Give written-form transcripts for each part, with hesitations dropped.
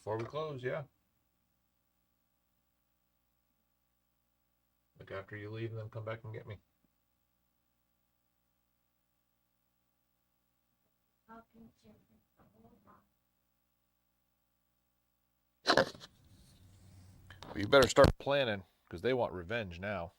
before we close, yeah. Like after you leave, and then come back and get me. Well, you better start planning, because they want revenge now.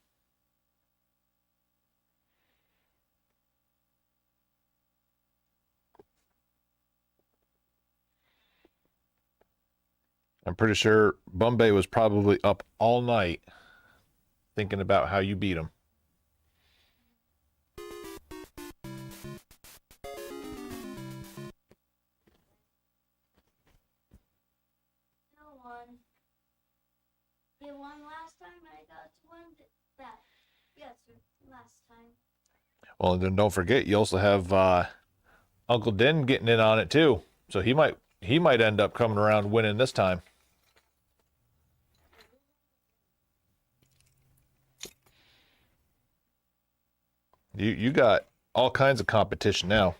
I'm pretty sure Bombay was probably up all night thinking about how you beat him. He won last time. I got to win that. Yes, last time. Well, and then don't forget, you also have Uncle Den getting in on it too. So he might end up coming around winning this time. You got all kinds of competition now.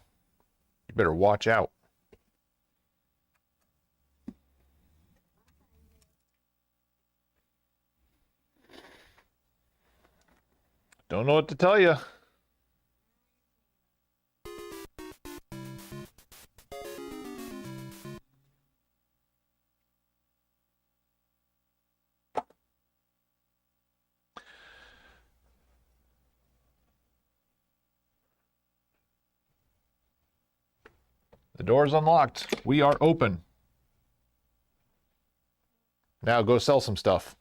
You better watch out. Don't know what to tell you. The door's unlocked. We are open. Now go sell some stuff.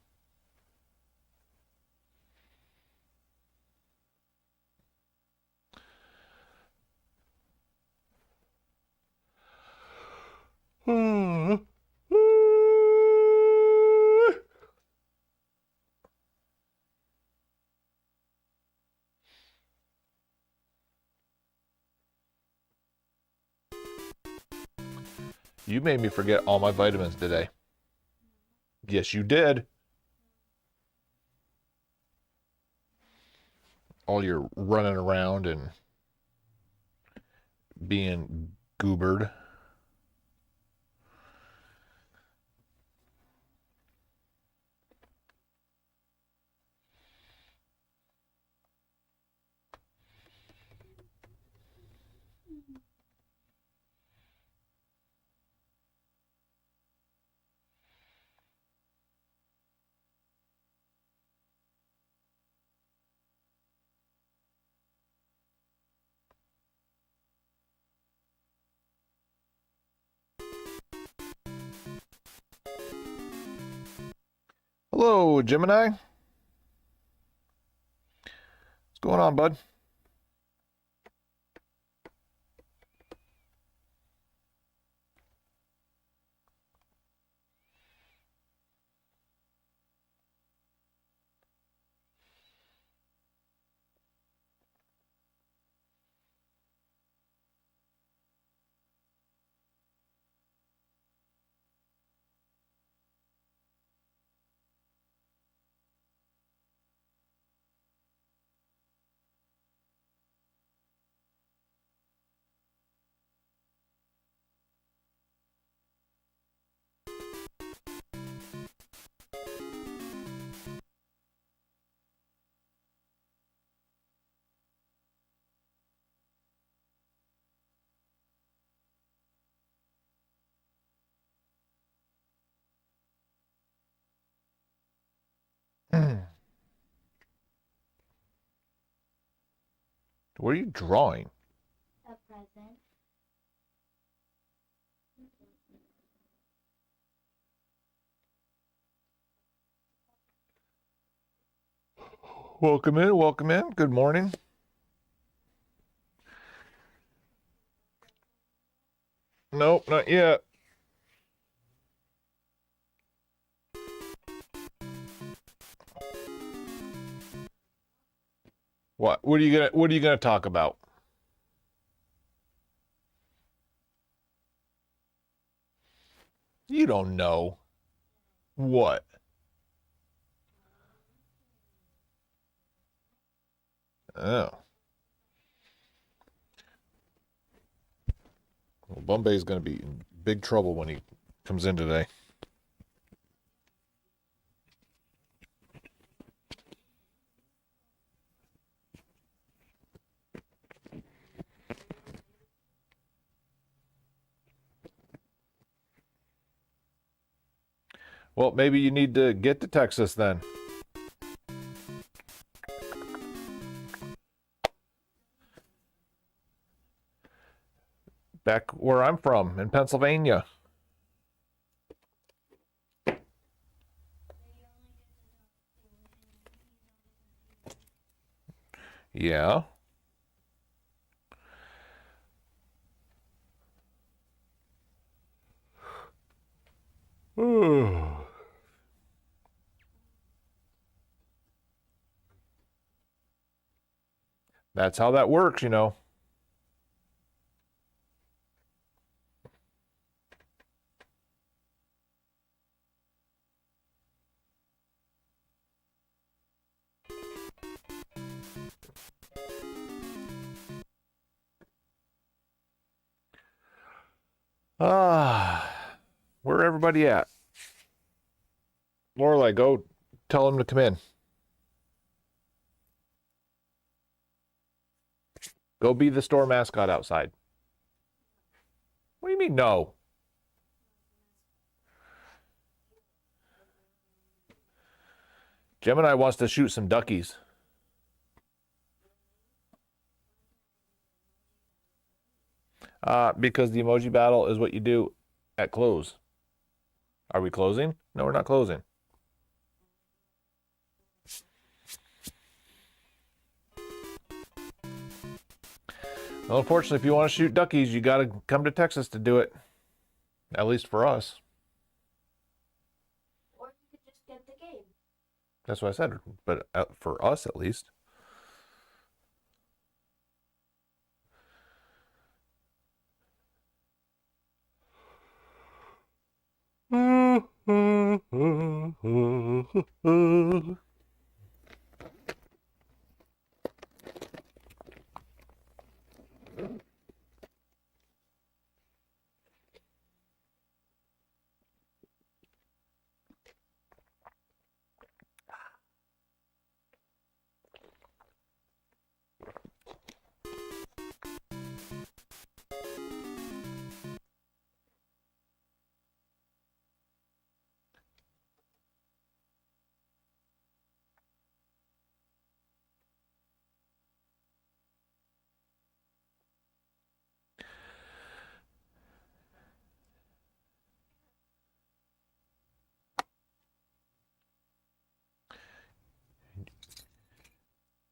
You made me forget all my vitamins today. Yes, you did. All your running around and being goobered. Hello, Gemini. What's going on, bud? What are you drawing? A present. Welcome in, welcome in. Good morning. Nope, not yet. What? What are you gonna talk about? You don't know. What? Oh. Well, Bombay's gonna be in big trouble when he comes in today. Well, maybe you need to get to Texas then. Back where I'm from, in Pennsylvania. Yeah. That's how that works, you know. Where everybody at? Lorelai, go tell them to come in. Go be the store mascot outside. What do you mean, no? Gemini wants to shoot some duckies. Because the emoji battle is what you do at close. Are we closing? No, we're not closing. Well, unfortunately, if you want to shoot duckies, you got to come to Texas to do it. At least for us. Or you could just get the game. That's what I said. But for us, at least.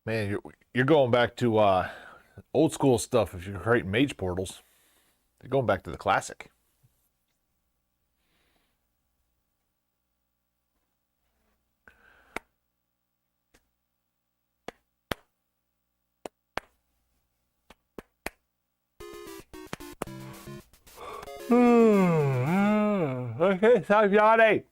Man, you're going back to old school stuff if you're creating mage portals. You're going back to the classic. Okay, stop yawning.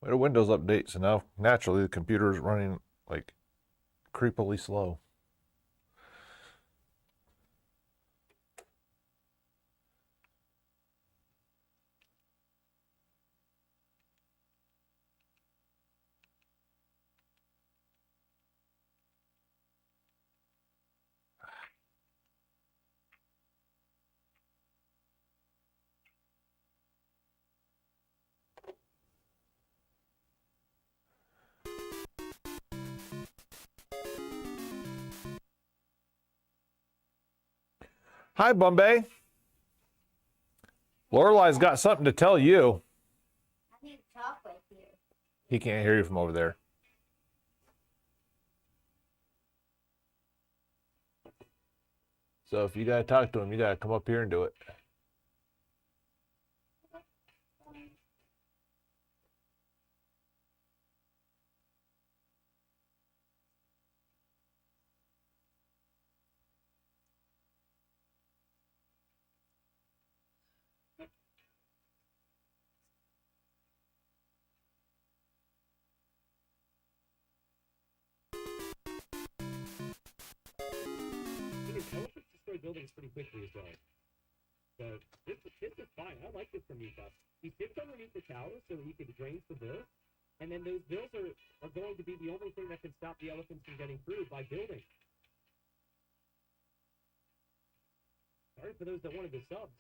We had a Windows update, so now naturally the computer is running like creepily slow. Hi, Bombay. Lorelai's got something to tell you. I need to talk with you. He can't hear you from over there. So if you gotta talk to him, you gotta come up here and do it. Elephants destroy buildings pretty quickly as well. So this is fine. I like this from Mika. He sits underneath the tower so he can drain the bills, and then those bills are going to be the only thing that can stop the elephants from getting through by building. Sorry for those that wanted the subs.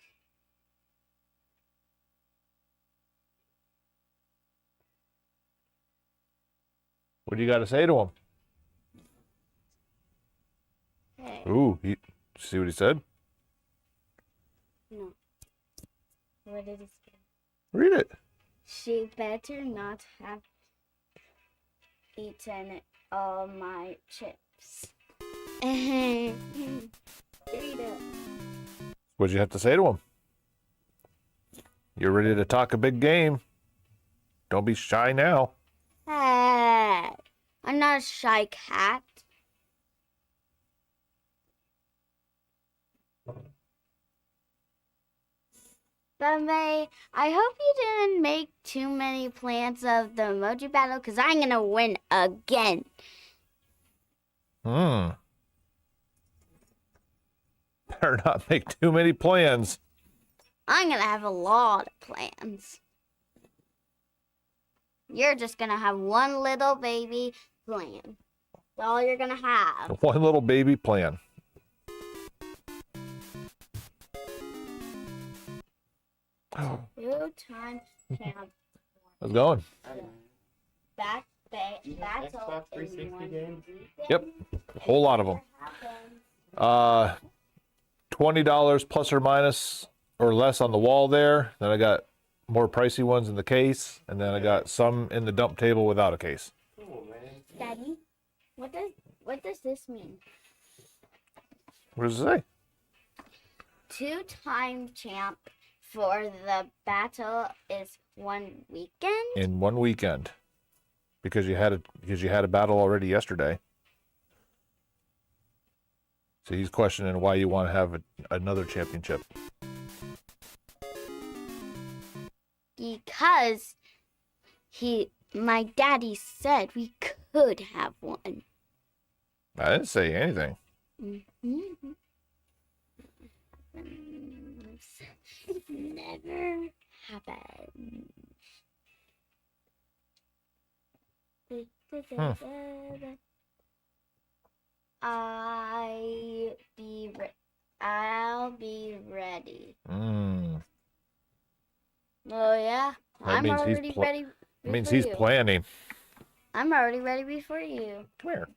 What do you gotta say to him? Hey. Ooh, see what he said? No. What did he say? Read it. She better not have eaten all my chips. Read it. What'd you have to say to him? You're ready to talk a big game. Don't be shy now. Hey, I'm not a shy cat. But May, I hope you didn't make too many plans of the emoji battle, because I'm going to win again. Better not make too many plans. I'm going to have a lot of plans. You're just going to have one little baby plan. That's all you're going to have. One little baby plan. Two-time champ. How's it going? Battle Xbox 360 in one games? weekend. Yep. A whole lot of them. $20 plus or minus or less on the wall there. Then I got more pricey ones in the case, and then I got some in the dump table without a case. Cool, man. Daddy, what does this mean? What does it say? Two-time champ for the battle is 1 weekend. In 1 weekend, because you had a battle already yesterday. So he's questioning why you want to have another championship. Because my daddy said we could have one. I didn't say anything. Mm-hmm. Never happened. I'll be ready. Oh yeah, That I'm means already ready. That means before he's you. planning. I'm already ready before you. Come here.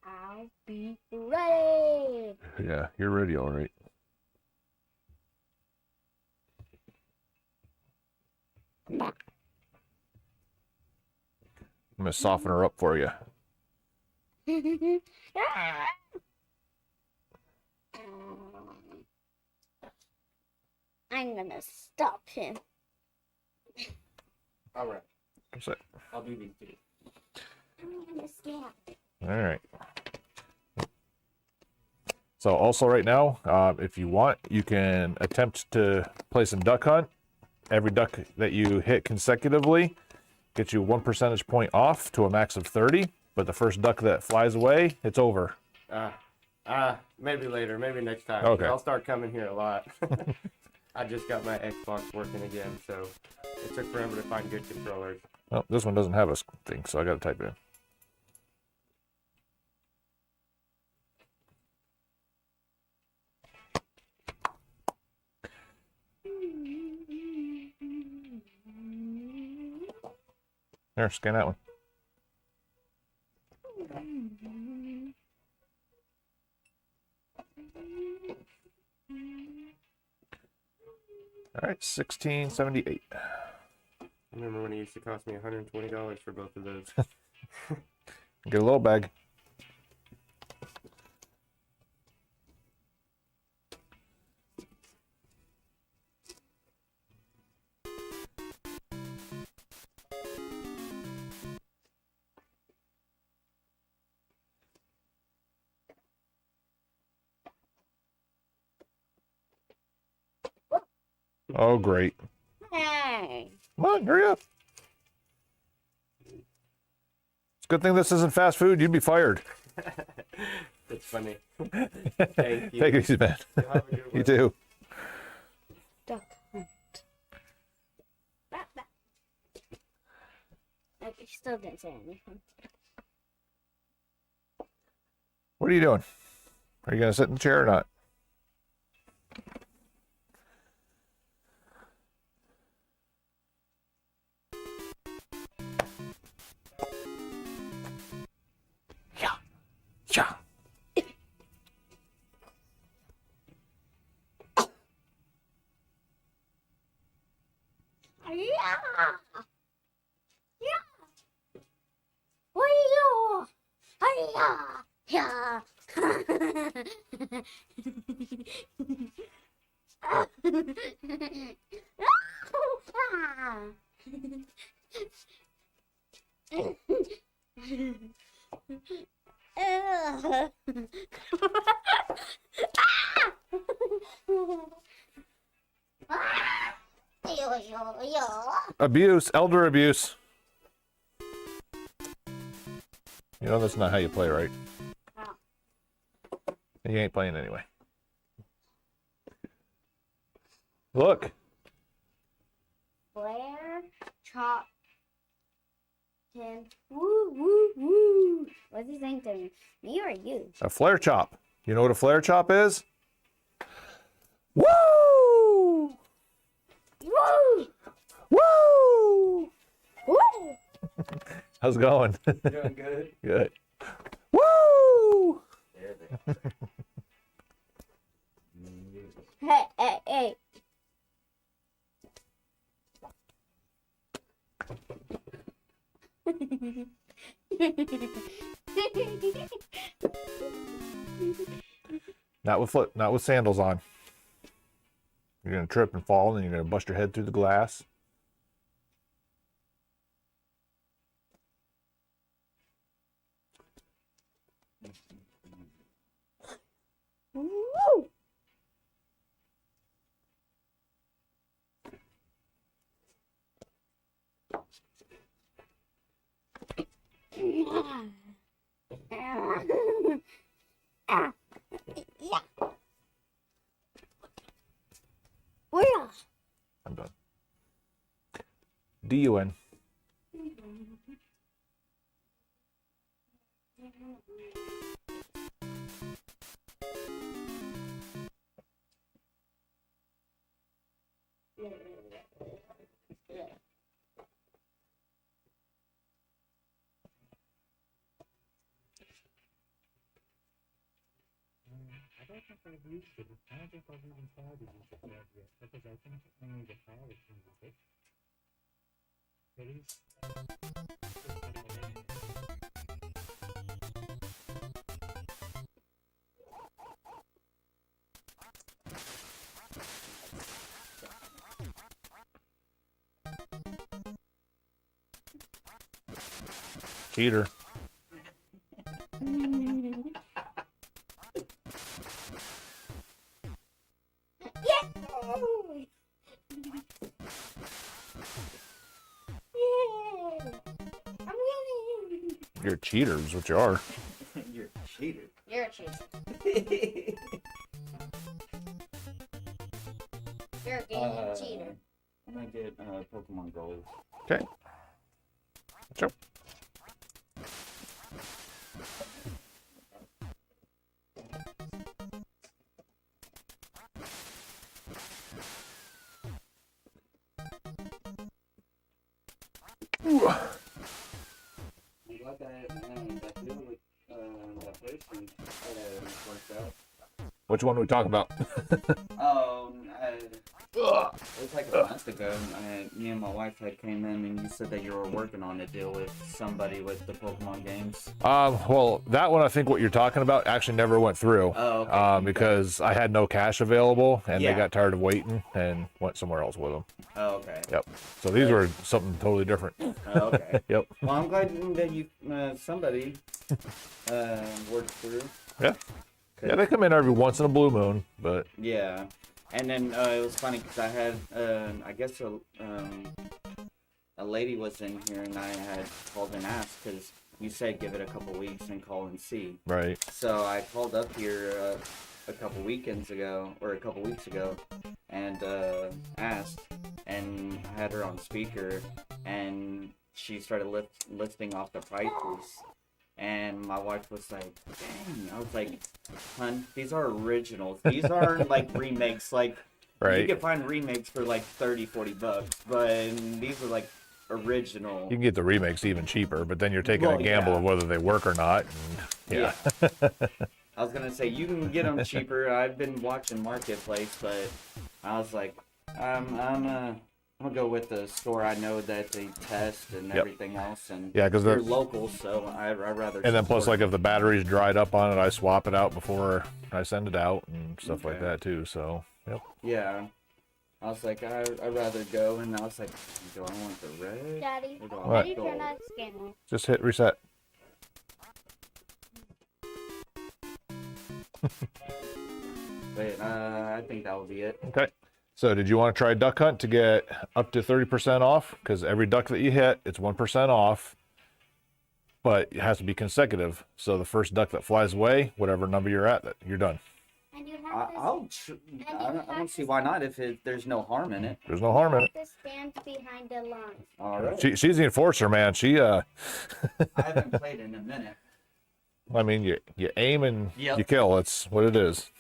I'll be ready. Yeah, you're ready, all right. I'm gonna soften her up for you. I'm gonna stop him. All right. What's that? I'll do these two. I'm gonna stop. All right. So also right now, if you want, you can attempt to play some duck hunt. Every duck that you hit consecutively gets you 1 percentage point off to a max of 30. But the first duck that flies away, it's over. Maybe later, maybe next time. Okay. I'll start coming here a lot. I just got my Xbox working again, so it took forever to find good controllers. Oh, this one doesn't have a thing, so I got to type it in. There, scan that one. All right, 1678. I remember when it used to cost me $120 for both of those. Get a little bag. Oh, great. Hey. Come on, hurry up. It's a good thing this isn't fast food. You'd be fired. That's funny. Thank you. Take it easy, man. You have a good You one. too. Duck hunt. Bah, bah. Okay, still didn't say anything. What are you doing? Are you going to sit in the chair or not? Yeah. Yeah. Yeah. Yeah. Wee-yaw. Hi-ya. Yeah. Abuse, elder abuse. You know that's not how you play, right? Oh. And you ain't playing anyway. Look, Blair, chop, tin, woo, woo, woo. What do you think to me? Me or you? a flare chop. You know what a flare chop is? Woo! Woo! Woo! Woo! How's it going? Doing good? Good. Woo! There they are. Hey, hey, hey. Not with sandals on. You're gonna trip and fall, and then you're gonna bust your head through the glass. Woo! Where? I'm done. DUN. I don't think I've used it. I don't think I've even tried to use it yet because I think only the pilot can use it. It is. Cheater. You're a cheater, is what you are. You're a cheater. You're a cheater. You're a gaming cheater. I'm gonna get Pokemon Gold. Okay. Sure. I'm glad that deal with that person worked out. Which one are we talking about? Oh, It was like a month ago. Me and my wife had came in, and you said that you were working on a deal with somebody with the Pokemon games. Well, that one, I think what you're talking about actually never went through. Oh, okay. Because I had no cash available, and Yeah. they got tired of waiting and went somewhere else with them. Oh, okay. Yep. So these were something totally different. Oh, okay. Yep. Well, I'm glad that you somebody worked through. Yeah. Yeah, they come in every once in a blue moon, but Yeah, and then it was funny because I had, I guess a lady was in here, and I had called and asked because you said give it a couple weeks and call and see. right. So I called up here a couple weekends ago, or a couple weeks ago, and asked, and I had her on speaker, and she started listing off the prices. And my wife was like, dang. I was like, hun, these are originals. These aren't like remakes. Like, Right. you can find remakes for like $30-$40, but these are like original. You can get the remakes even cheaper, but then you're taking Well, a gamble yeah. of whether they work or not. And, yeah. I was gonna say you can get them cheaper. I've been watching Marketplace, but I was like, I'm gonna go with the store I know that they test and Yep. everything else, and Yeah, 'cause they're the- local, so I'd rather. And then plus, support like, if the battery's dried up on it, I swap it out before I send it out and stuff like Okay. that too. So, yep. Yeah. I was like, I'd rather go, and I was like, do I want the red? Daddy, Or do I how want do you turn gold? that scanner? Just hit reset. But I think that will be it. Okay. So, did you want to try Duck Hunt to get up to 30% off? Because every duck that you hit, it's 1% off, but it has to be consecutive. So, the first duck that flies away, whatever number you're at, you're done. And you have I don't see why not if there's no harm in it. There's no harm in it. to stand behind the line. All right. She's the enforcer, man. I haven't played in a minute. I mean, you aim and Yep. you kill. That's what it is.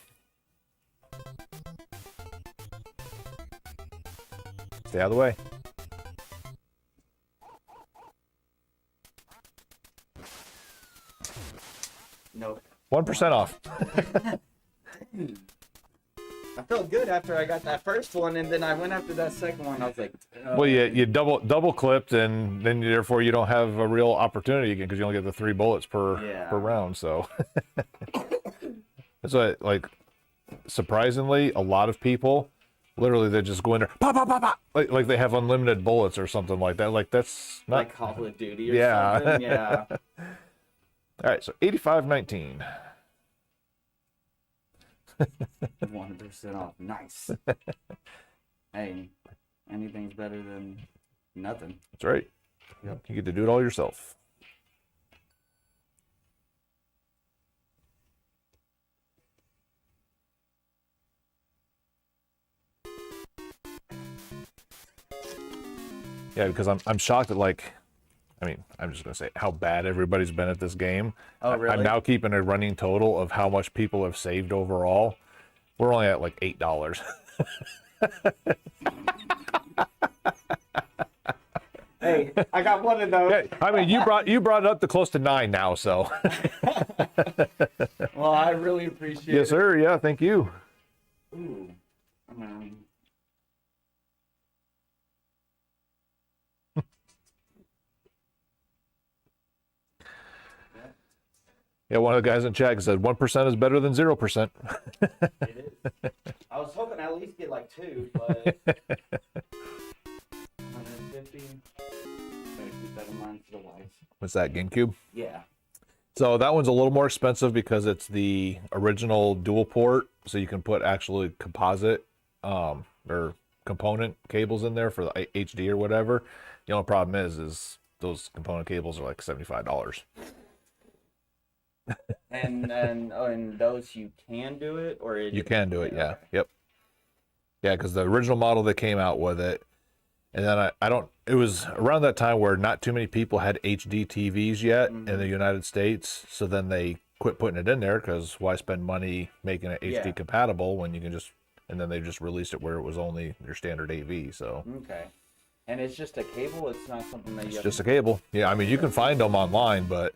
Stay out of the way. Nope. 1% off. I felt good after I got that first one, and then I went after that second one. I was like, Well, you double clipped, and then therefore you don't have a real opportunity again because you only get the 3 bullets per Yeah. round. So that's what, like, surprisingly, a lot of people literally they just go in there, pop, pop, pop, pop, like they have unlimited bullets or something like that. Like that's not. like Call of Duty or Yeah. something. Yeah. All right, so 85.19. 1% off. Nice. Hey, anything's better than nothing. That's right. Yep. You get to do it all yourself. Yeah, because I'm shocked at, like, I mean, I'm just gonna say how bad everybody's been at this game. Oh, really? I'm now keeping a running total of how much people have saved overall. We're only at like $8. Hey, I got one of those. Yeah, I mean, you brought it up to close to 9 now, so. Well, I really appreciate Yes, it. sir. Yeah, thank you. Ooh. Yeah, one of the guys in chat said 1% is better than 0%. It is. I was hoping at least get like 2, but 150. Better keep that in mind for the wife. What's that, GameCube? Yeah. So that one's a little more expensive because it's the original dual port, so you can put actually composite or component cables in there for the HD or whatever. The only problem is those component cables are like $75. And those you can do it, or You can do it, yeah. okay. Yep. Yeah, because the original model that came out with it, and then it was around that time where not too many people had HD TVs yet in the United States, so then they quit putting it in there because why spend money making it HD Yeah. compatible when you can just, and then they just released it where it was only your standard AV, so. Okay. And it's just a cable. It's not something that you It's have just a cable. Yeah, I mean, you can find them online, but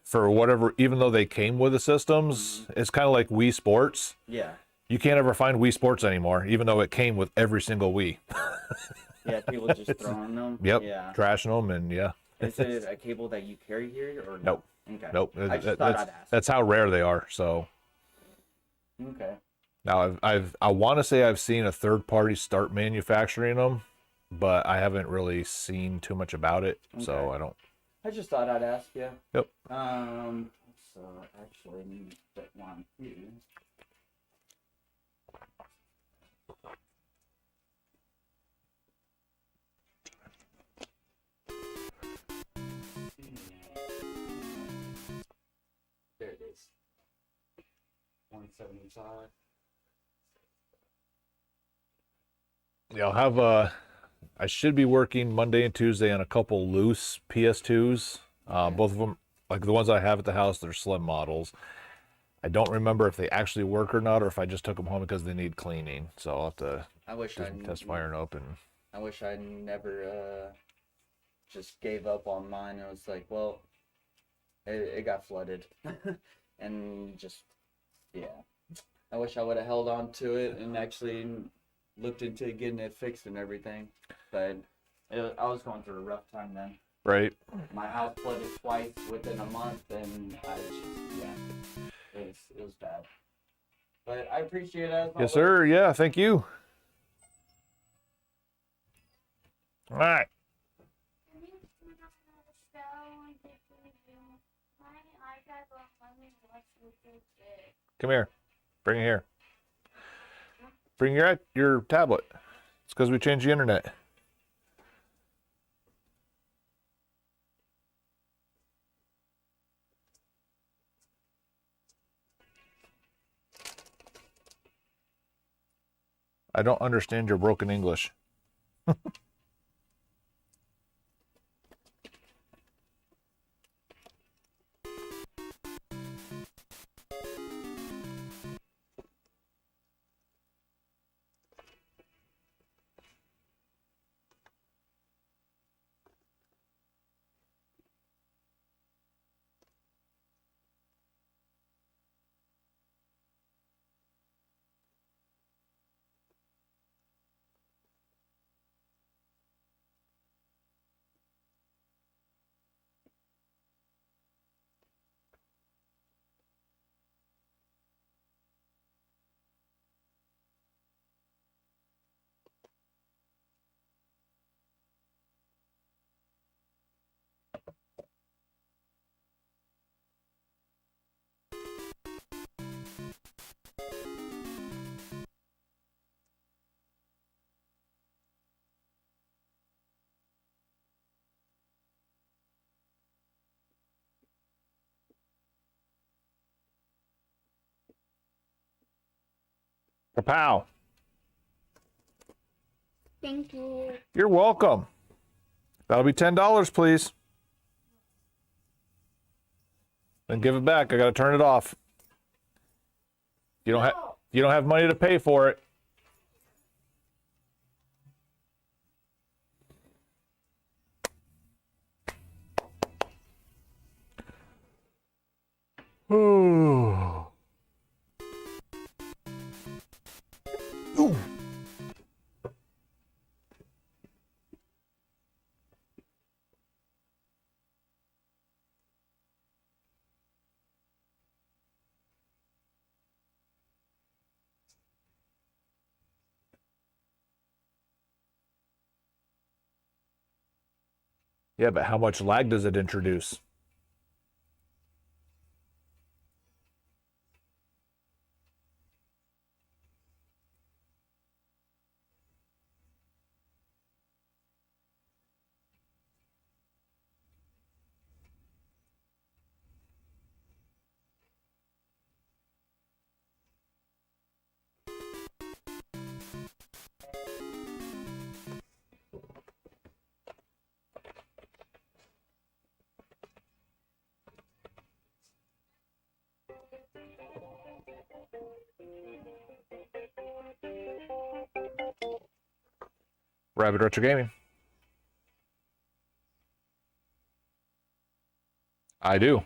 for whatever, even though they came with the systems, it's kind of like Wii Sports. Yeah. You can't ever find Wii Sports anymore, even though it came with every single Wii. Yeah, people just throwing them. Yep. Yeah. Trashing them, and yeah. Is it a cable that you carry here or no? Nope. Okay. Nope. I just thought I'd ask. That's how rare they are. So Okay. now I want to say I've seen a third party start manufacturing them, but I haven't really seen too much about it. So Okay. I don't. I just thought I'd ask you. Yep. So actually, need that one too. There it is. 175. Yeah, I'll have I should be working Monday and Tuesday on a couple loose PS2s. Both of them, like the ones I have at the house, they're slim models. I don't remember if they actually work or not, or if I just took them home because they need cleaning. So I'll have to I wish do I some test firing up and. I wish I never just gave up on mine. I was like, well, it got flooded, and just yeah. I wish I would have held on to it and actually looked into getting it fixed and everything. But I was going through a rough time then. Right. My house flooded twice within a month, and I just yeah, it was bad. But I appreciate it. As Yes, sir. Yeah, thank you. All right. Come here. Bring it here. Bring your tablet. It's because we changed the internet. I don't understand your broken English. Kapow. Thank you. You're welcome. That'll be $10, please. Then give it back. I gotta turn it off. You don't have money to pay for it. Ooh. Ooh. Yeah, but how much lag does it introduce? Rabbit Retro Gaming. I do.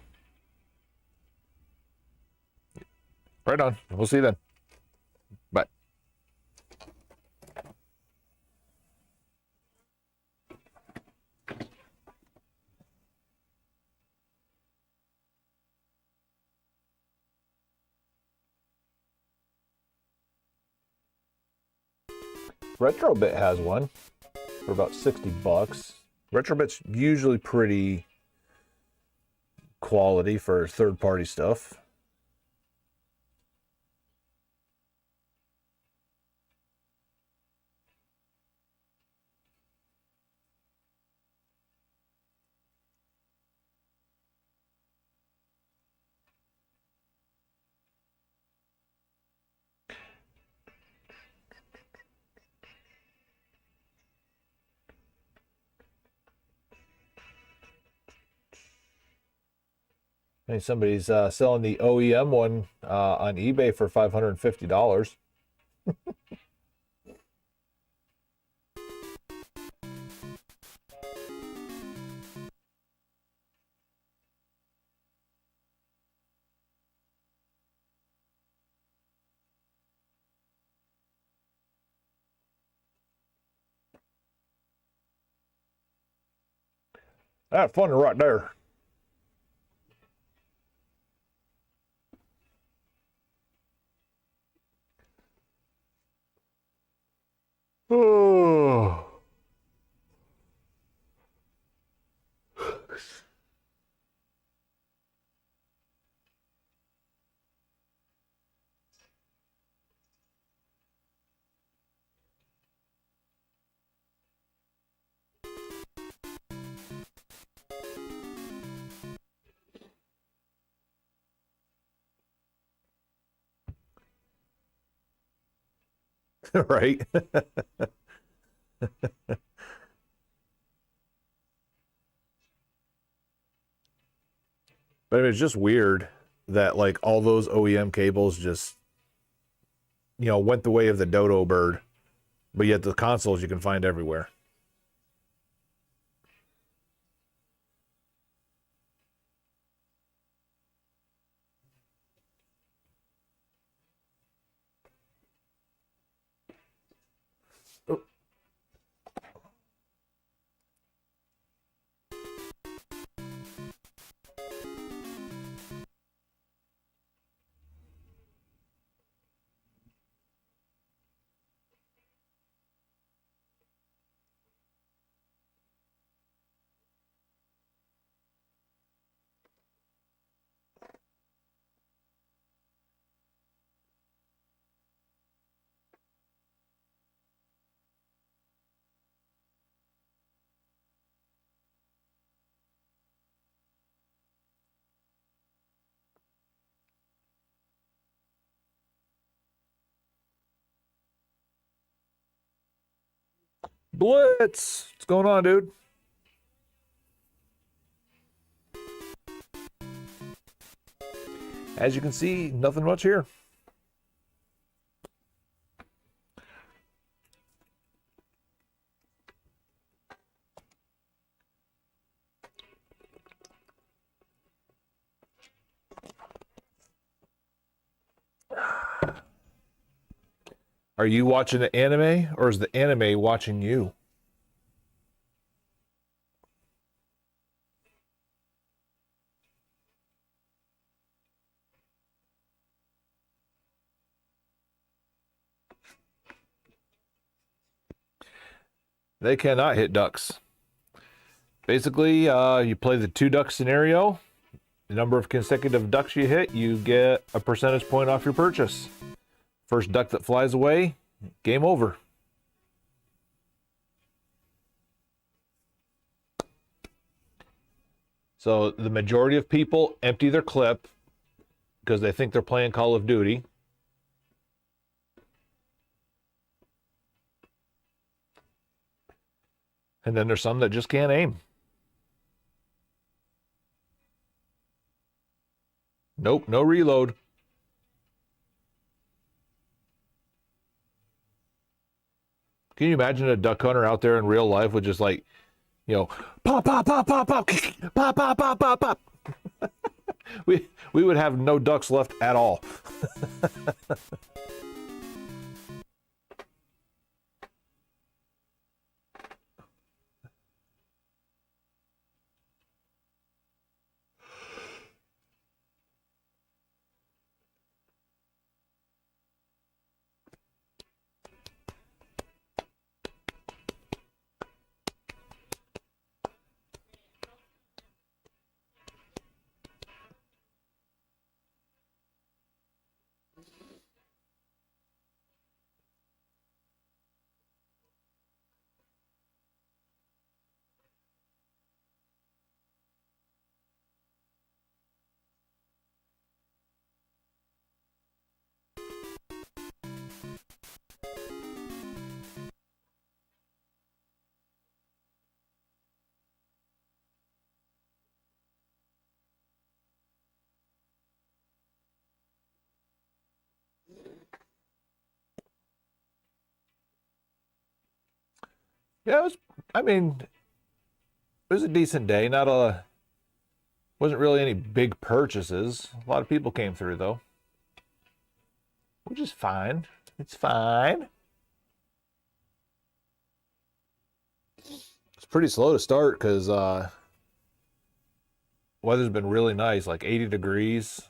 Right on. We'll see you then. Retrobit has one for about $60. Retrobit's usually pretty quality for third-party stuff. I mean, somebody's selling the OEM one on eBay for $550. That's funny right there. Oh. Right? But it's just weird that like all those OEM cables just, went the way of the dodo bird, but yet the consoles you can find everywhere. Blitz! What's going on, dude? As you can see, nothing much here. Are you watching the anime, or is the anime watching you? They cannot hit ducks. Basically, you play the 2-duck scenario. The number of consecutive ducks you hit, you get a percentage point off your purchase. First duck that flies away, game over. So the majority of people empty their clip because they think they're playing Call of Duty. And then there's some that just can't aim. Nope, no reload. Can you imagine a duck hunter out there in real life with just like, pop, pop, pop, pop, pop, pop, pop, pop, pop, pop. We would have no ducks left at all. Yeah, it was. I mean, it was a decent day. Not a. Wasn't really any big purchases. A lot of people came through though, which is fine. It's fine. It's pretty slow to start because weather's been really nice, like 80 degrees.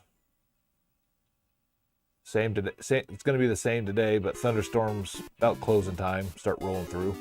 Same today. It's going to be the same today, but thunderstorms about closing time start rolling through.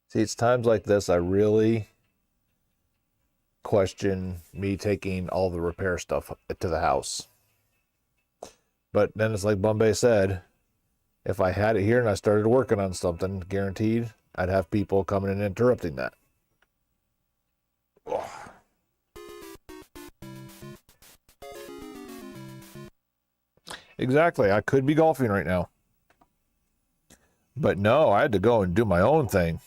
See, it's times like this I really question me taking all the repair stuff to the house. But then it's like Bombay said, if I had it here and I started working on something, guaranteed I'd have people coming and interrupting that. Ugh. Exactly. I could be golfing right now. But no, I had to go and do my own thing.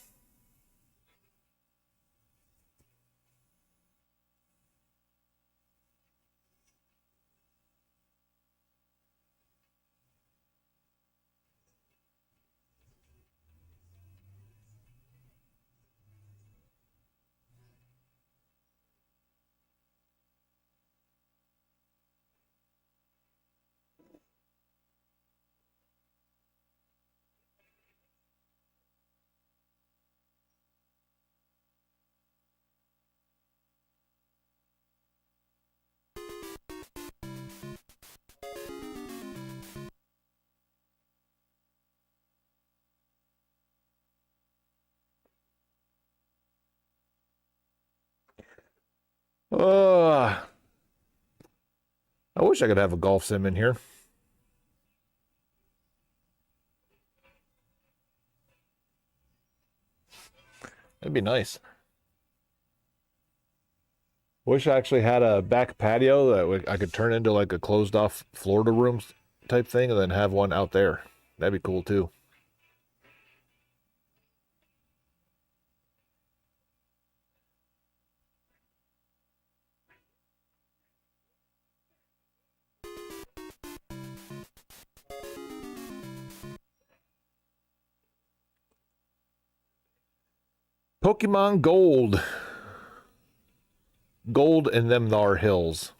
I wish I could have a golf sim in here. That'd be nice. Wish I actually had a back patio that I could turn into like a closed off Florida room type thing and then have one out there. That'd be cool too. Pokemon Gold. Gold in them thar hills.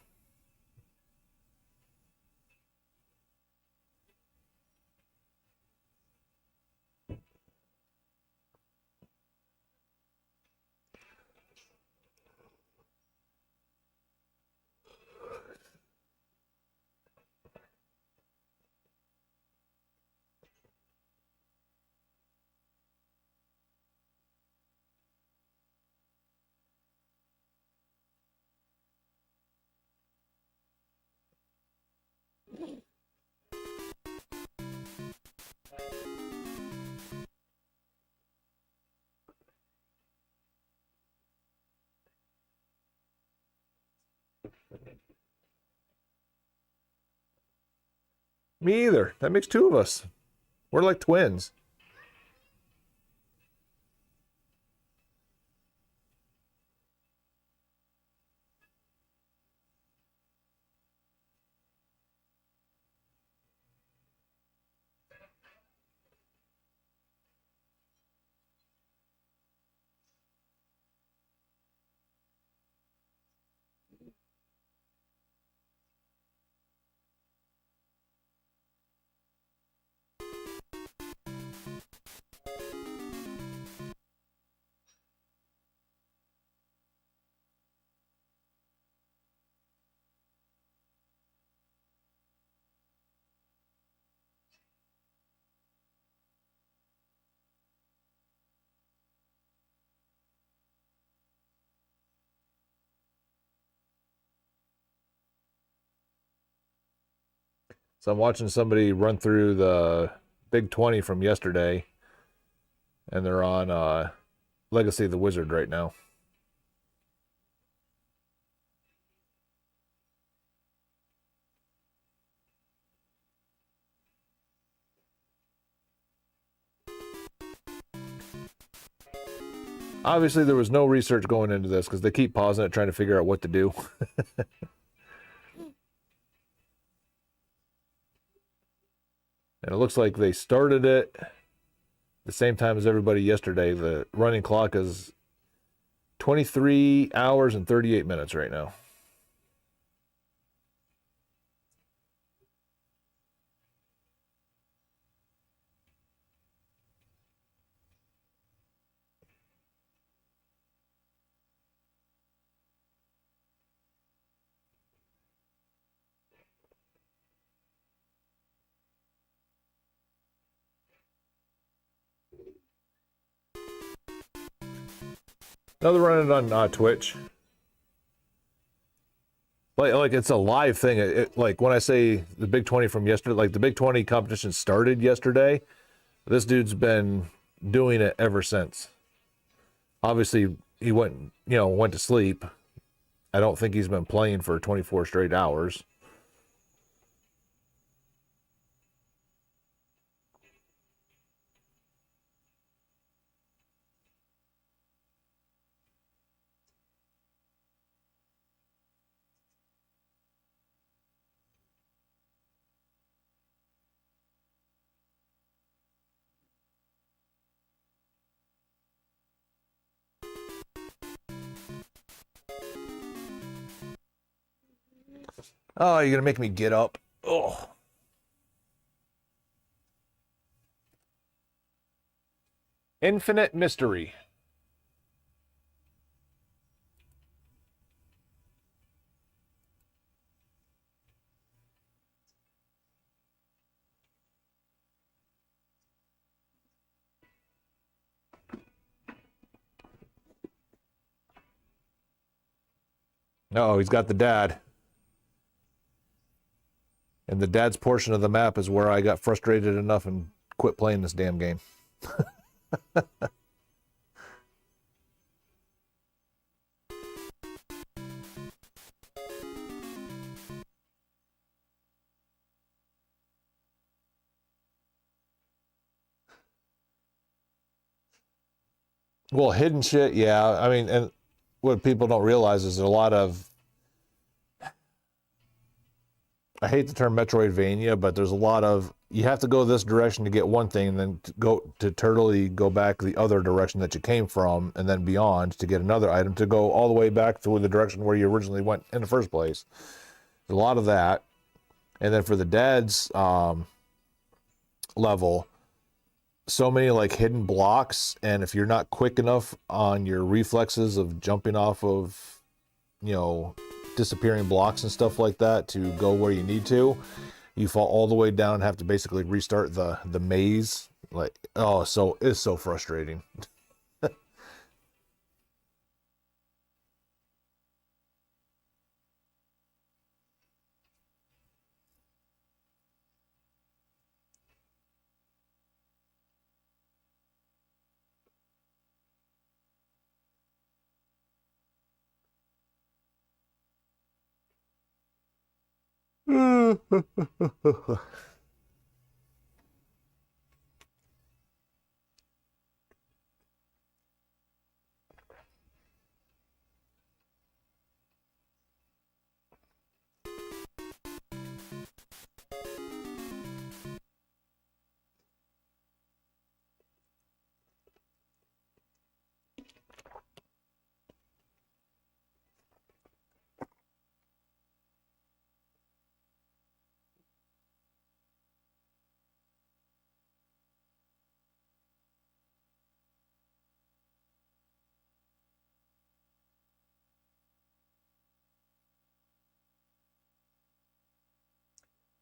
Me either. That makes two of us. We're like twins. So I'm watching somebody run through the Big 20 from yesterday, and they're on Legacy of the Wizard right now. Obviously, there was no research going into this because they keep pausing it, trying to figure out what to do. And it looks like they started it the same time as everybody yesterday. The running clock is 23 hours and 38 minutes right now. Another running on Twitch. Like it's a live thing. Like when I say the Big 20 from yesterday, like the Big 20 competition started yesterday. This dude's been doing it ever since. Obviously, he went to sleep. I don't think he's been playing for 24 straight hours. Oh, you're gonna make me get up. Oh. Infinite Mystery. Oh, he's got the dad. And the dad's portion of the map is where I got frustrated enough and quit playing this damn game. Well, hidden shit, yeah. I mean, and what people don't realize is there's a lot of, I hate the term Metroidvania, but there's a lot of, you have to go this direction to get one thing, and then go back the other direction that you came from, and then beyond to get another item to go all the way back to the direction where you originally went in the first place. There's a lot of that. And then for the dad's level, so many like hidden blocks, and if you're not quick enough on your reflexes of jumping off of, disappearing blocks and stuff like that to go where you need to, you fall all the way down and have to basically restart the maze. Like, it's so frustrating.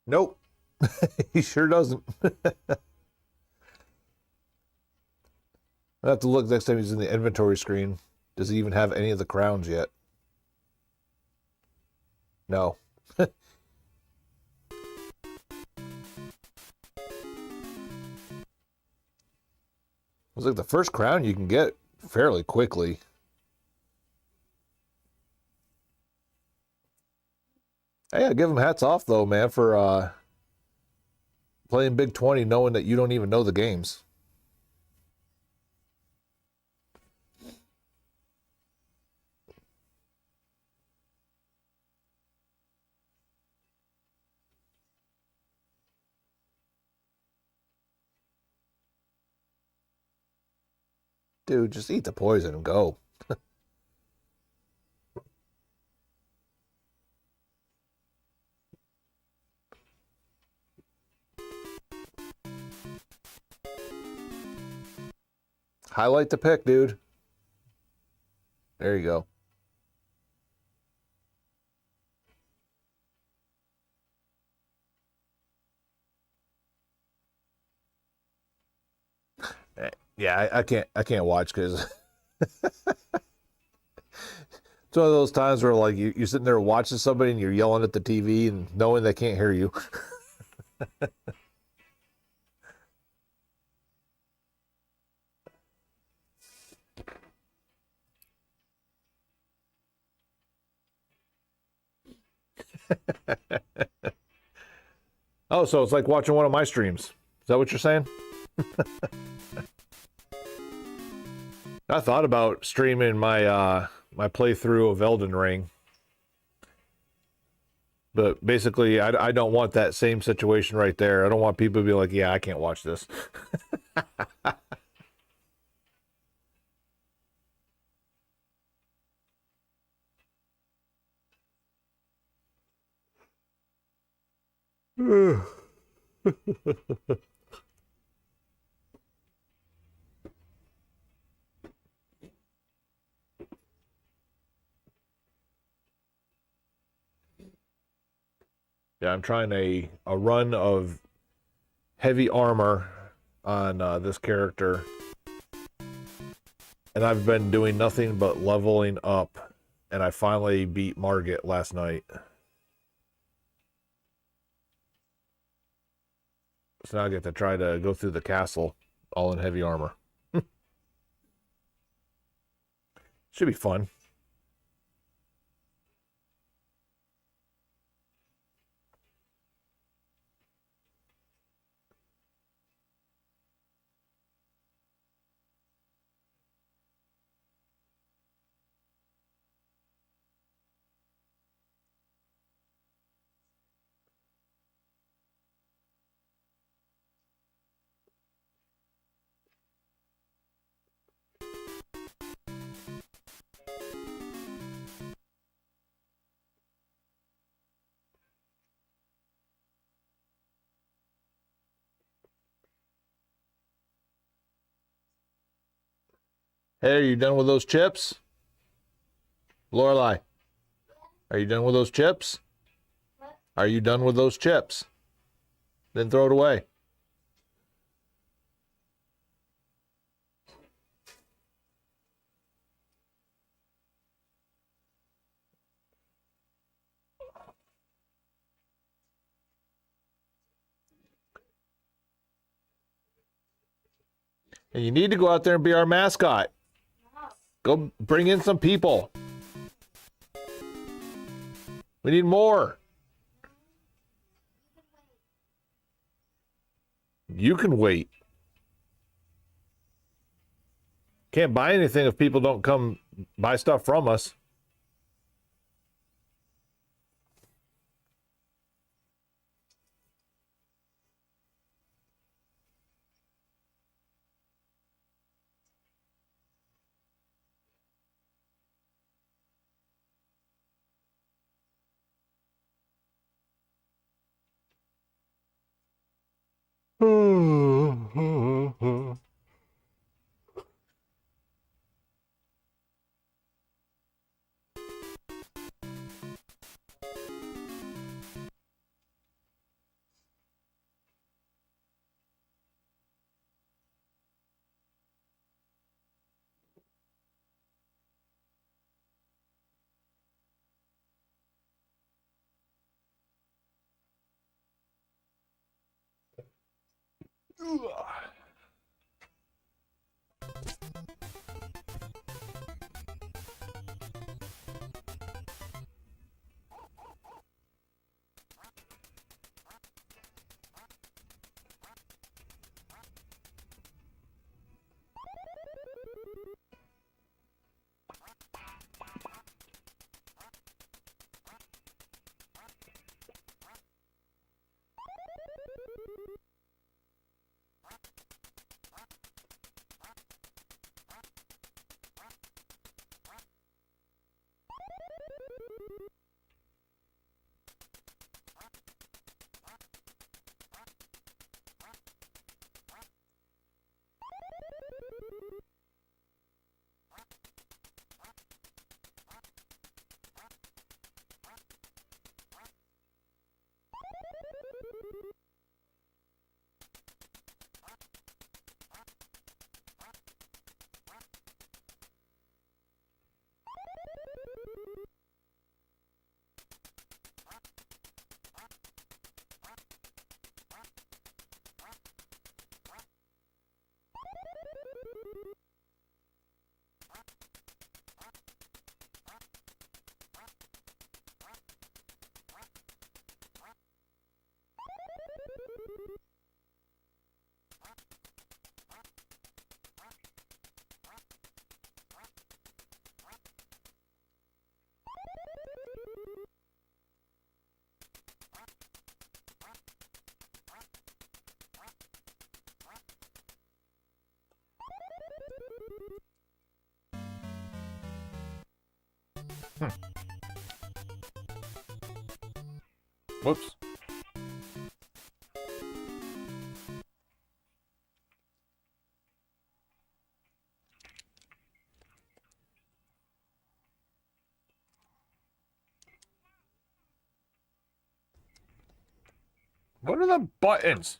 Nope. He sure doesn't. I have to look next time he's in the inventory screen. Does he even have any of the crowns yet? No. It's like the first crown you can get fairly quickly. Hey, I give him hats off though, man, for playing Big 20 knowing that you don't even know the games. Dude, just eat the poison and go. Highlight the pick, dude. There you go. Yeah, I can't watch because it's one of those times where like you're sitting there watching somebody and you're yelling at the TV and knowing they can't hear you. Oh, so it's like watching one of my streams. Is that what you're saying? I thought about streaming my my playthrough of Elden Ring. But basically, I don't want that same situation right there. I don't want people to be like, yeah, I can't watch this. Yeah, I'm trying a run of heavy armor on this character. And I've been doing nothing but leveling up. And I finally beat Margit last night. So now I get to try to go through the castle all in heavy armor. Should be fun. Hey, are you done with those chips? Lorelai, are you done with those chips? What? Are you done with those chips? Then throw it away. And you need to go out there and be our mascot. No. Go bring in some people. We need more. You can wait. Can't buy anything if people don't come buy stuff from us. Whoops. What are the buttons?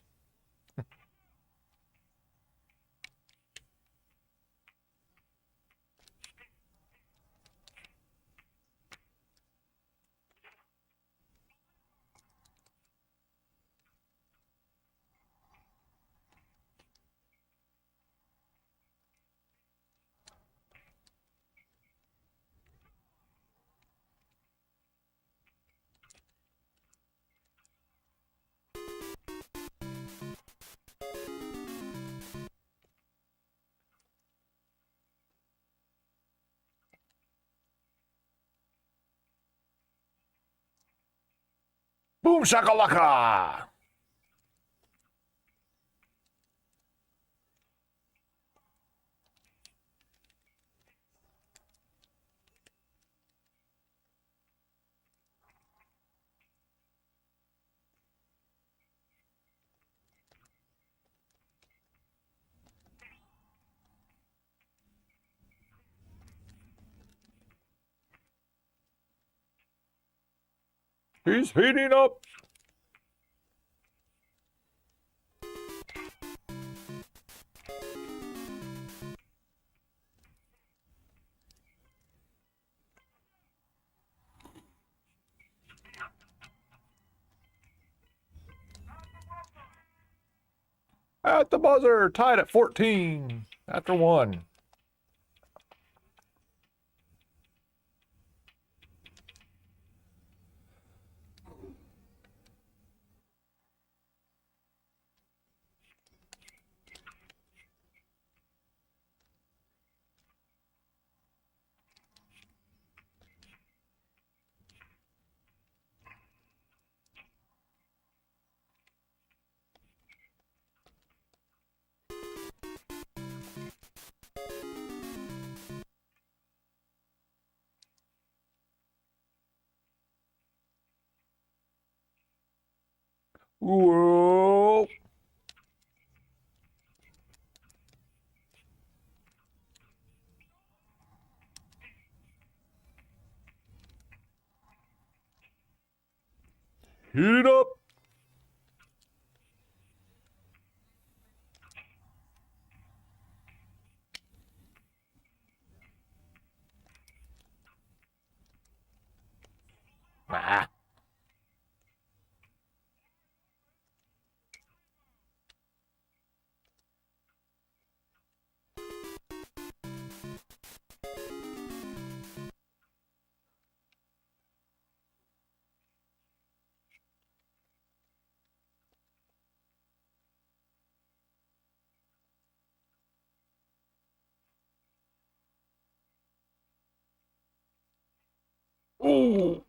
Boom shakalaka! He's heating up. At the buzzer, tied at 14 after one. Whoa. Heat it up. Ah. Oh.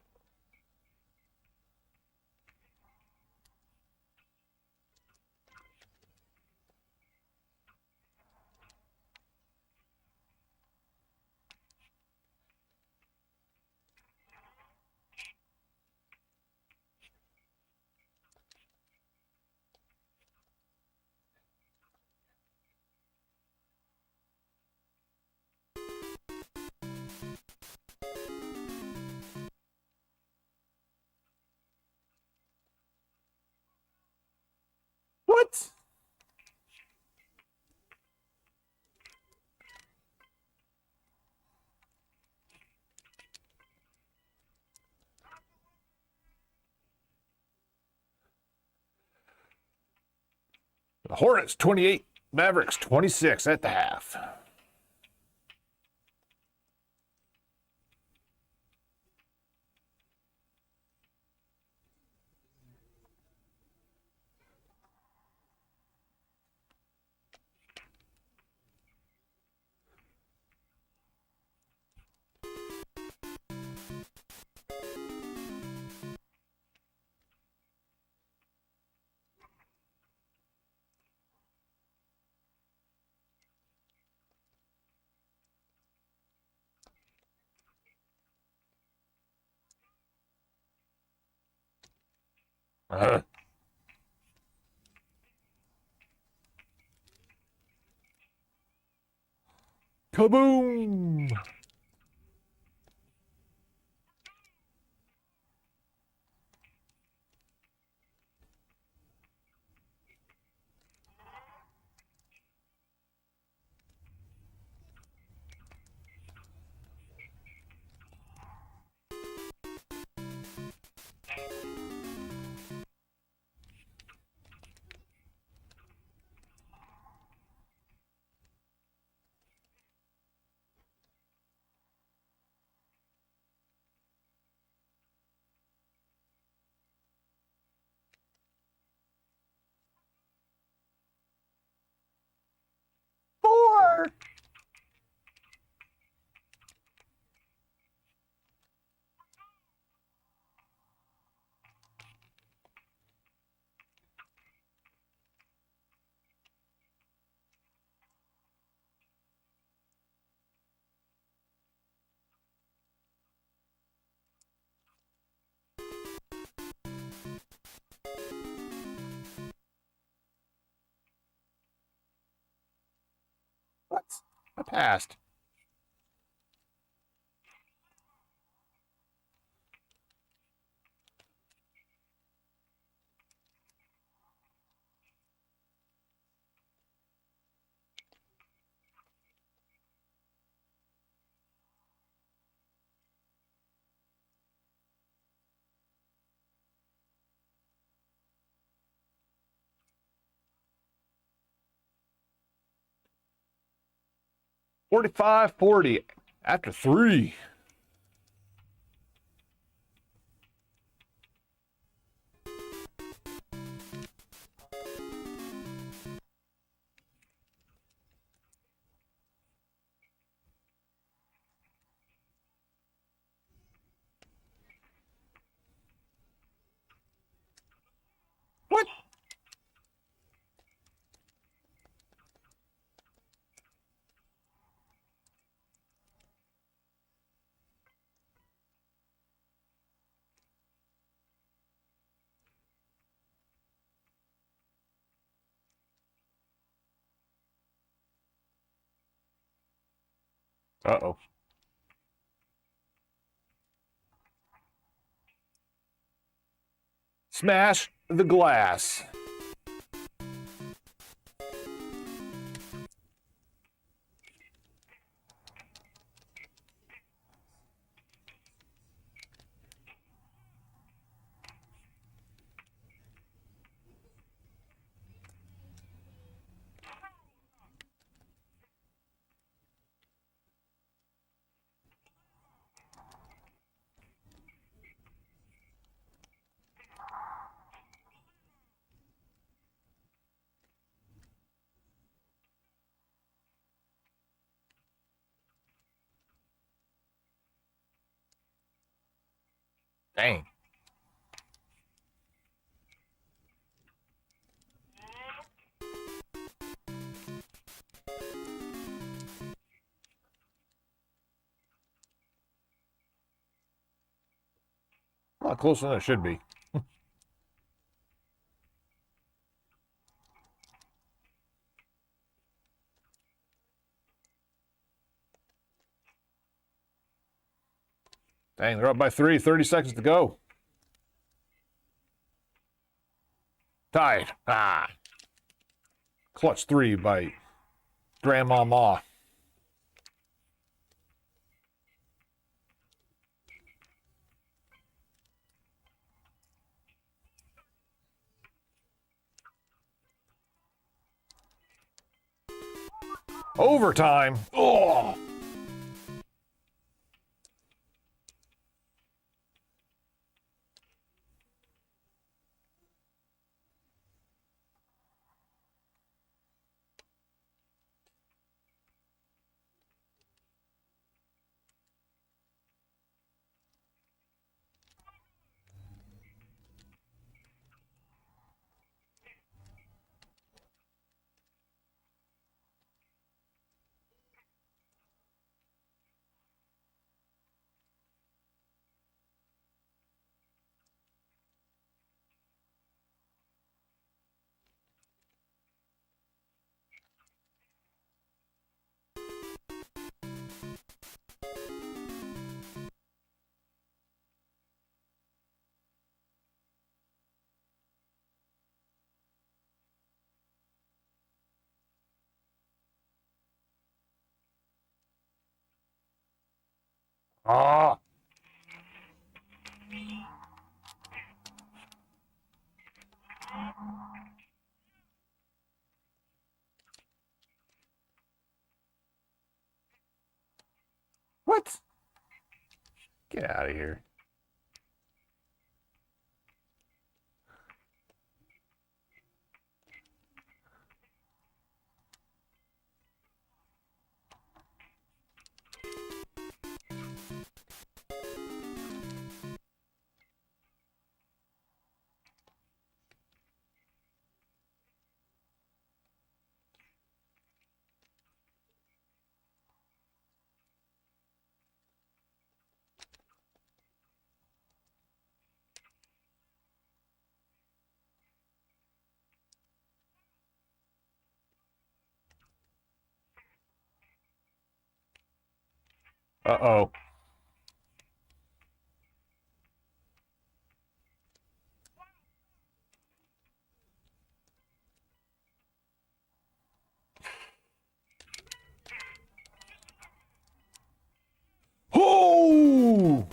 What? The Hornets 28, Mavericks 26 at the half. Uh, Kaboom! Four! What? I passed. Forty-five, 40 after 3. What? Uh-oh. Smash the glass. Dang. A lot closer than it should be. Dang, they're up by 3. 30 seconds to go. Tied. Ah. Clutch 3 by Grandmama. Overtime. Oh. Ah. What? Get out of here. Uh-oh. Oh!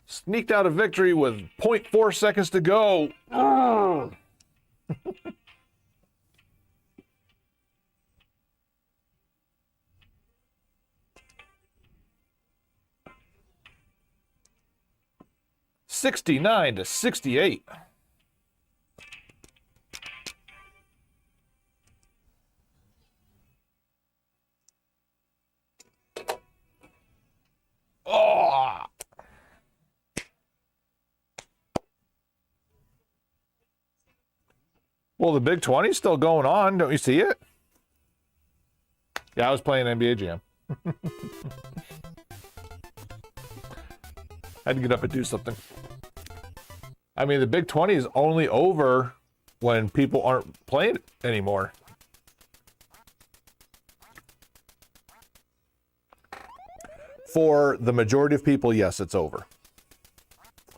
Sneaked out a victory with 0.4 seconds to go. Oh! 69 to 68. Oh! Well, the Big 20 is still going on. Don't you see it? Yeah, I was playing NBA Jam. I had to get up and do something. I mean, the Big 20 is only over when people aren't playing it anymore. For the majority of people, yes, it's over.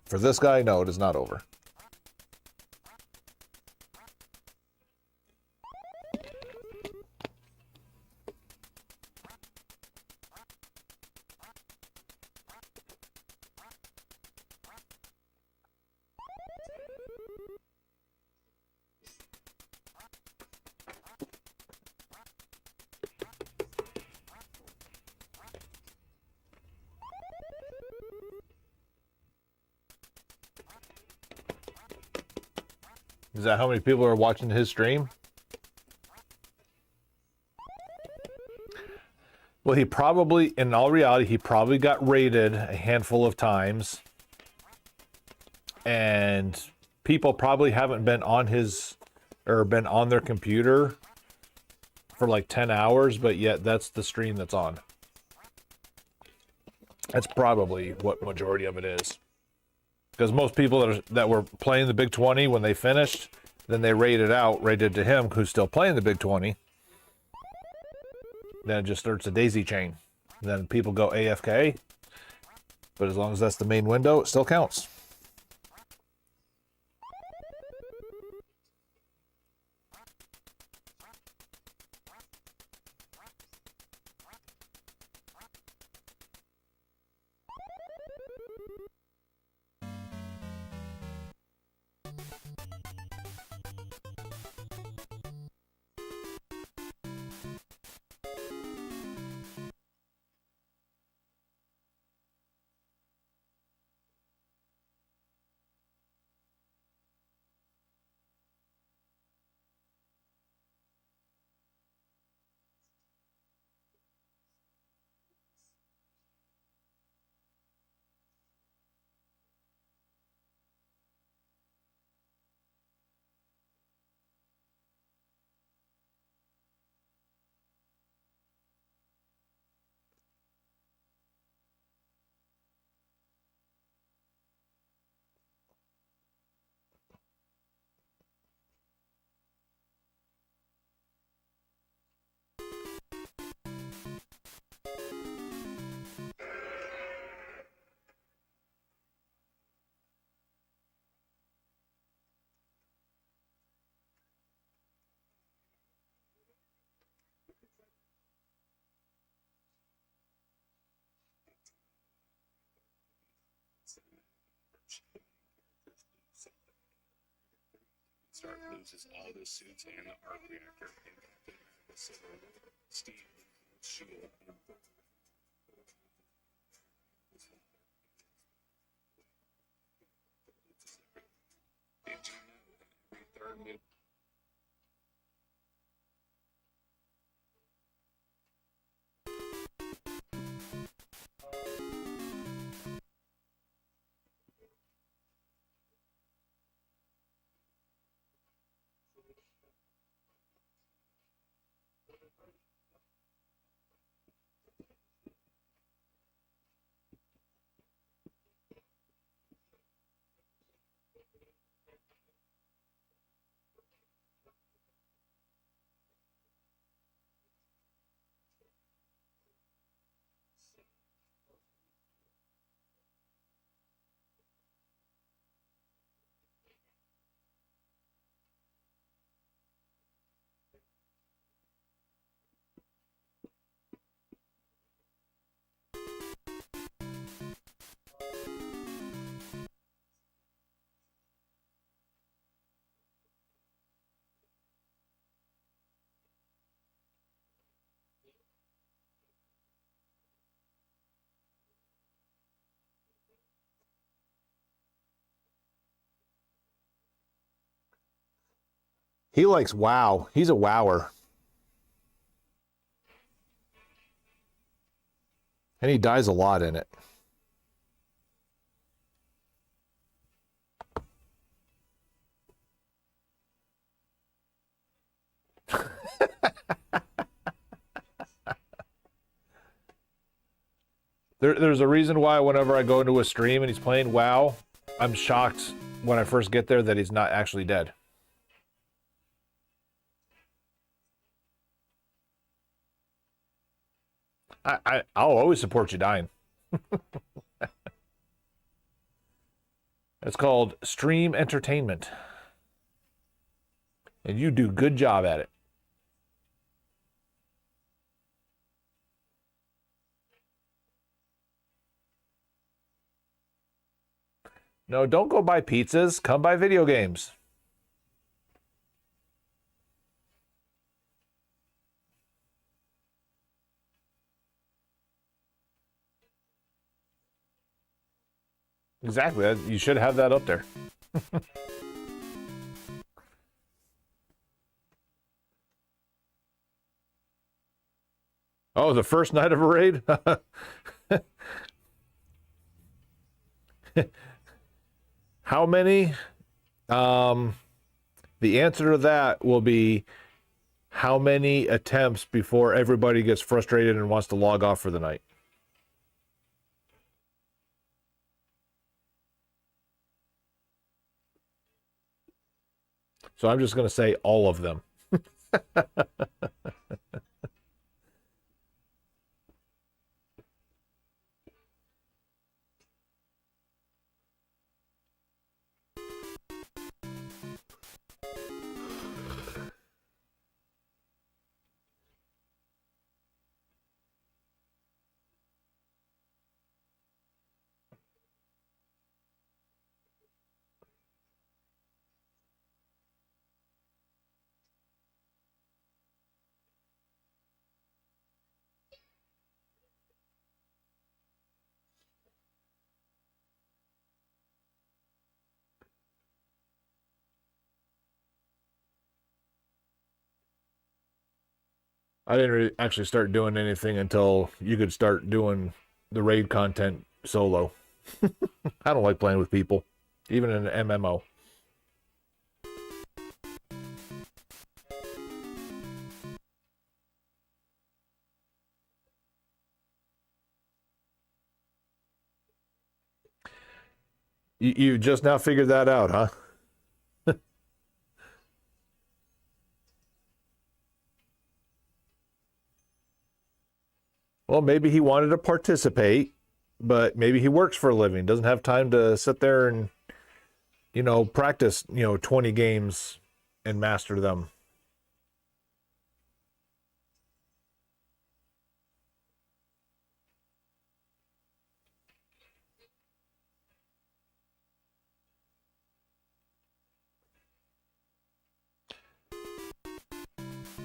For this guy, no, it is not over. Is that how many people are watching his stream? Well, Well, he probably, in all reality, he probably got raided a handful of times. And people probably haven't been on his, or been on their computer for like 10 hours, but yet that's the stream that's on. That's probably what majority of it is. Because most people that were playing the Big 20 when they finished, then they raided to him who's still playing the Big 20. Then it just starts a daisy chain. Then people go AFK. But as long as that's the main window, it still counts. Stark loses all the suits and the arc reactor. Steve, Shield, and did you know that every third mid He likes WoW. He's a WoWer. And he dies a lot in it. There's a reason why whenever I go into a stream and he's playing WoW, I'm shocked when I first get there that he's not actually dead. I'll always support you dying. It's called stream entertainment. And you do good job at it. No, don't go buy pizzas. Come buy video games. Exactly. You should have that up there. Oh, the first night of a raid? How many? The answer to that will be how many attempts before everybody gets frustrated and wants to log off for the night. So I'm just going to say all of them. I didn't really actually start doing anything until you could start doing the raid content solo. I don't like playing with people, even in an MMO. You just now figured that out, huh? Well, maybe he wanted to participate, but maybe he works for a living, doesn't have time to sit there and, practice, 20 games and master them.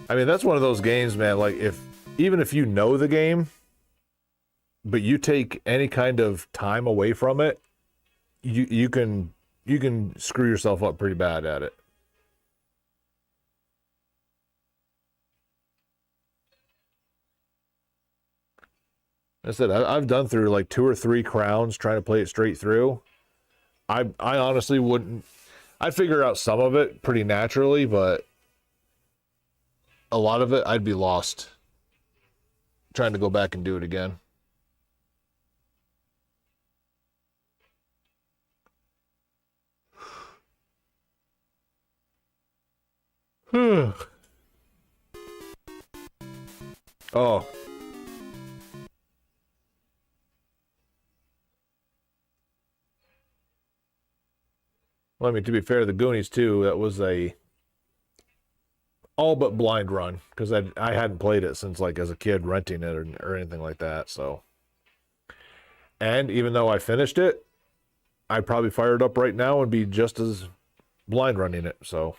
I mean, that's one of those games, man. Like, even if you know the game, but you take any kind of time away from it, you can screw yourself up pretty bad at it. I said I've done through like 2 or 3 crowns trying to play it straight through. I honestly wouldn't. I'd figure out some of it pretty naturally, but a lot of it I'd be lost trying to go back and do it again. Oh. Well, I mean, to be fair, the Goonies too, that was a all but blind run because I hadn't played it since like as a kid renting it or anything like that. So, and even though I finished it, I'd probably fire it up right now and be just as blind running it. So.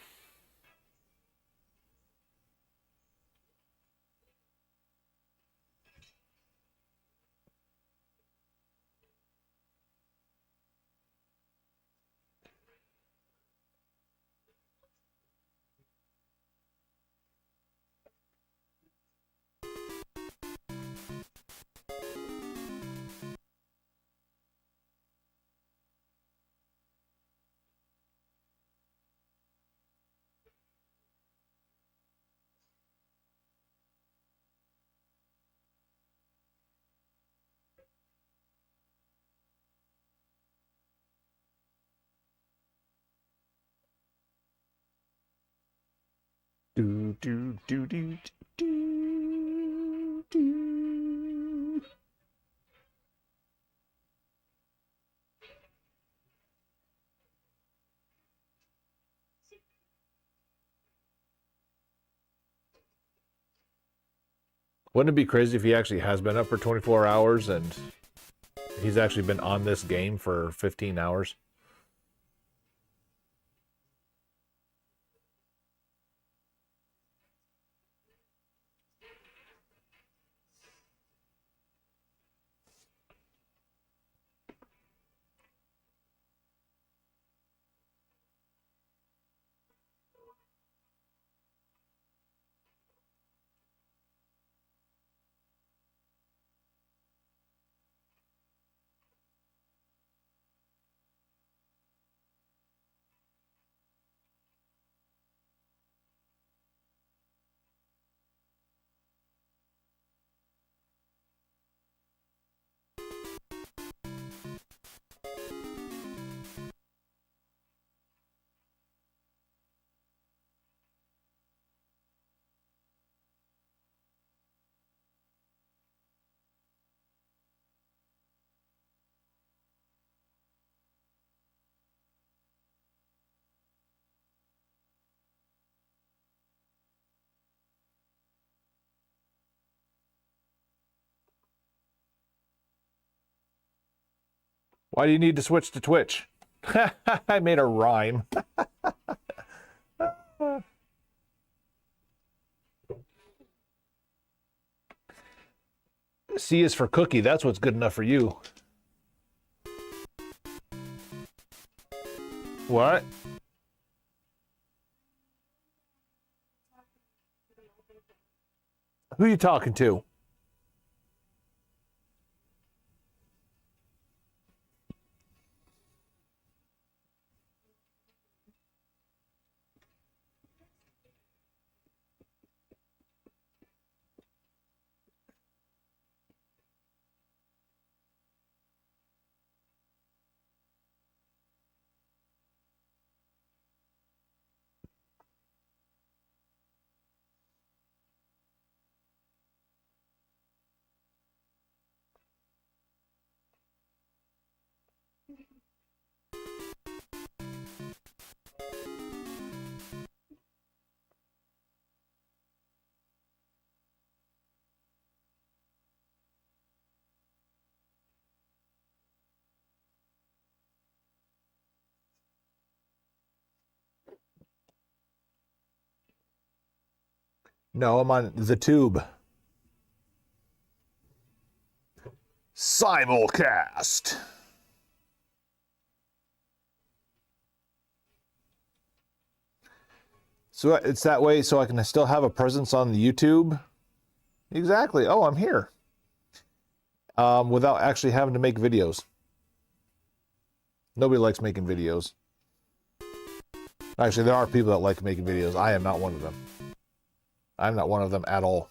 Do do do do do do. Wouldn't it be crazy if he actually has been up for 24 hours and he's actually been on this game for 15 hours? Why do you need to switch to Twitch? I made a rhyme. C is for cookie. That's what's good enough for you. What? Who are you talking to? No, I'm on the tube. Simulcast. So it's that way so I can still have a presence on the YouTube? Exactly. Oh, I'm here. Without actually having to make videos. Nobody likes making videos. Actually, there are people that like making videos. I am not one of them. I'm not one of them at all.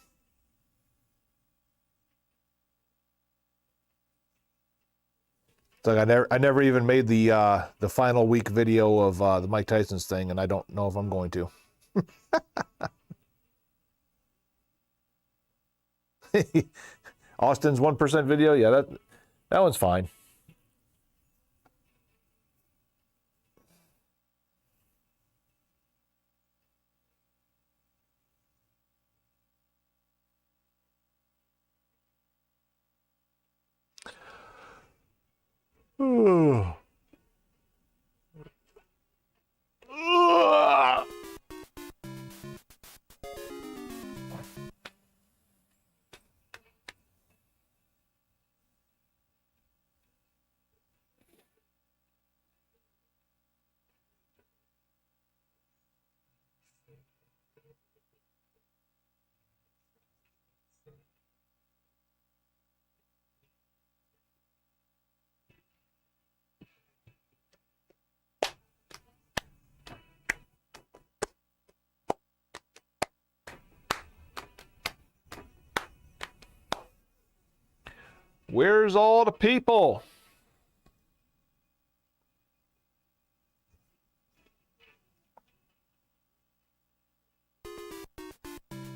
It's like I never even made the final week video of the Mike Tyson's thing, and I don't know if I'm going to. Austin's 1% video, yeah, that one's fine. Where's all the people?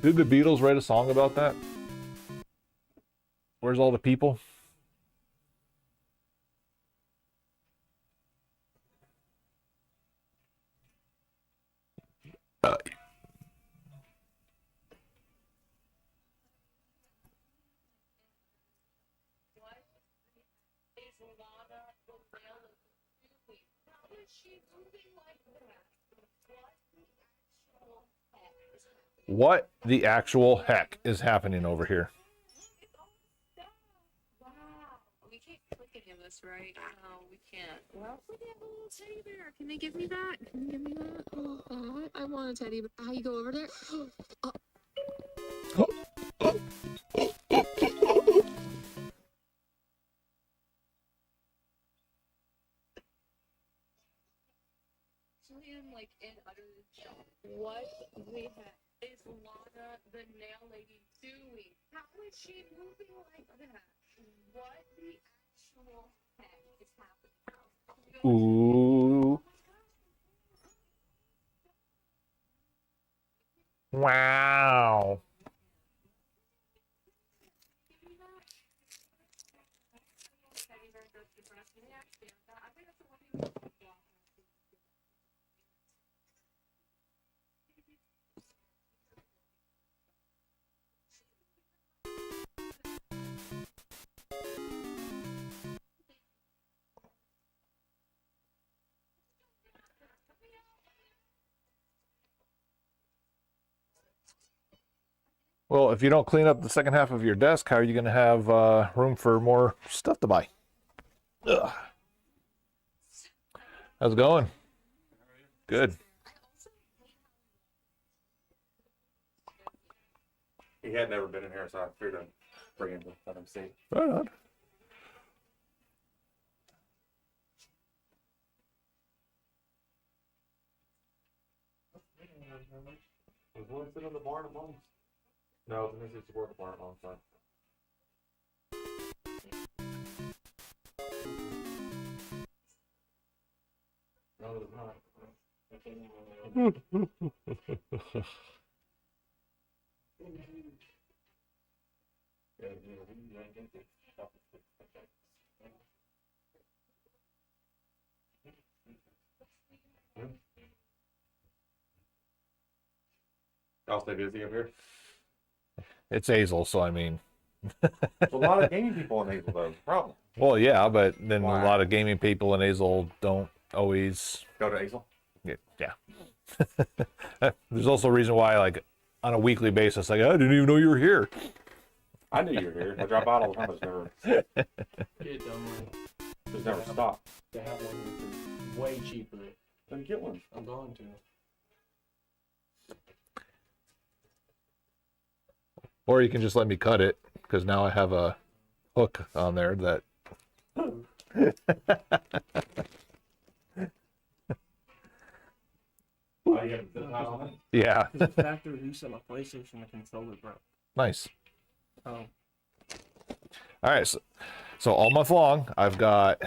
Did the Beatles write a song about that? Where's all the people? What the actual heck is happening over here? Wow. We can't click any of this, right? No, we can't. Well, we have a little teddy bear. Can they give me that? Can you give me that? Oh, I want a teddy bear. How you go over there? Actually, I'm like in utter shock. What we have is Lana, the nail lady, doing? How is she moving like that? What the actual heck is happening? Ooh. Wow. Well, if you don't clean up the second half of your desk, how are you going to have room for more stuff to buy? Ugh. How's it going? Good. He had never been in here, so I figured I'd bring him to let him see. Right on. Was one sitting on the barn at mom's? No, this is the barn at mom's side. No, it's not. I'll stay busy up here. It's Azel, so I mean, There's a lot of gaming people in Hazel, though. Problem. well, yeah, but then Why? a lot of gaming people in Azel don't always Go to Hazel. yeah. There's also a reason why, like, on a weekly basis, like, I didn't even know you were here. I knew you were here. I drop out all the time. It's never stopped. They have one here for way cheaper. Then get one. I'm going to. Or you can just let me cut it, because now I have a hook on there that. Oh, you have the tile on it? Yeah, Because the factory reset my PlayStation, the controller broke. nice. Oh. All right, so all month long, I've got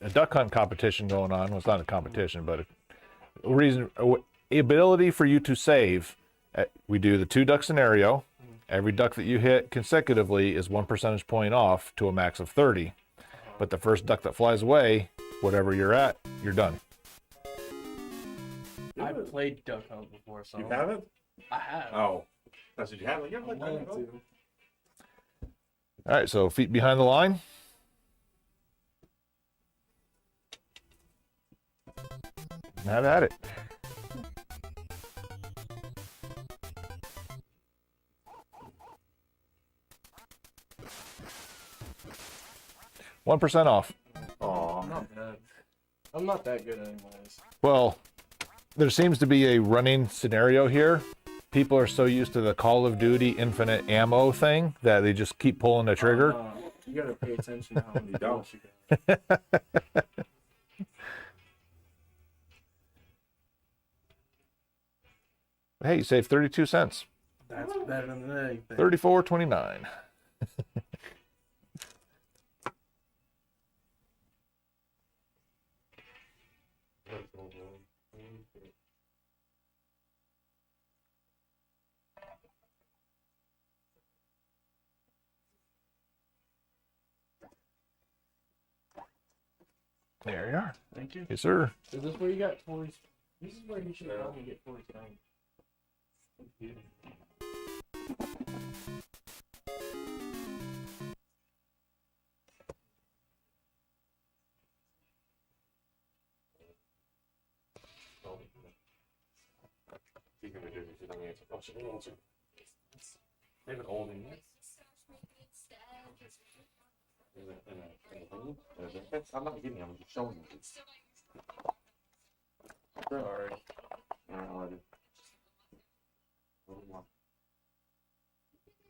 a duck hunt competition going on. Well, it's not a competition, but a ability for you to save. We do the 2 duck scenario. Every duck that you hit consecutively is 1 percentage point off to a max of 30. But the first duck that flies away, whatever you're at, you're done. I've played Duck Hunt before, so You haven't? I have. Oh. That's what you have? Yeah, I like wanted that. to. All right, so feet behind the line. Have at it. One percent off. Aw. I'm not bad. I'm not that good anyways. Well, there seems to be a running scenario here. People are so used to the Call of Duty infinite ammo thing that they just keep pulling the trigger. You gotta pay attention to how many You don't. bullets you got. Hey, you saved 32 cents. That's better than anything. 34.29. There you are. Thank you. Yes, sir. Is this where you got toys? This is where you should have helped me get toys done. Speaking of Disney, she don't answer. Oh, she don't answer. They have an old in there. I'm not getting them, I'm just showing them. Sorry.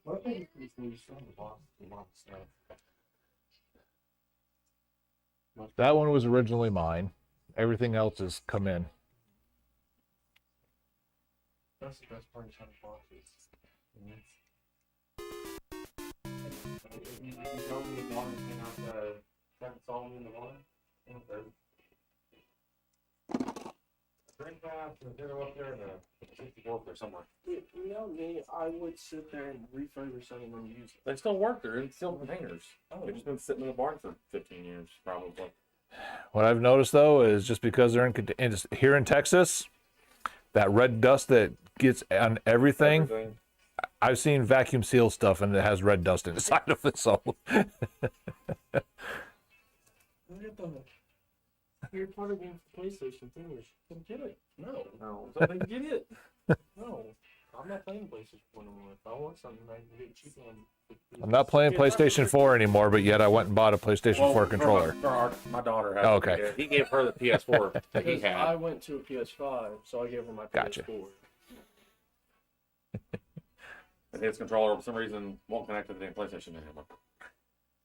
What made you think you showing the boss? The boss stuff. That one was originally mine. Everything else has come in. That's the best part of trying to boxes. You tell me the water came out the second salt in the water? Drink bath, and they're up there in the 64 there somewhere. You know me, I would sit there and refurbish them and then use it. They still work there, it's still containers. They've just been sitting in the barn for 15 years, probably. What I've noticed though is just because they're here in Texas, that red dust that gets on everything. I've seen vacuum seal stuff and it has red dust inside of it. So Look at the. You're part of the PlayStation thing. Then get it. No. No, so they get it. No. I'm not playing PlayStation 4 anymore. If I want something, I can get it cheap on. I'm not playing PlayStation 4 anymore, but yet I went and bought a PlayStation 4 controller. My daughter has. Oh, okay. Yeah, he gave her the PS4 that he Because I had. went to a PS5, so I gave her my Gotcha. PS4. And his controller, for some reason, won't connect to the damn PlayStation anymore.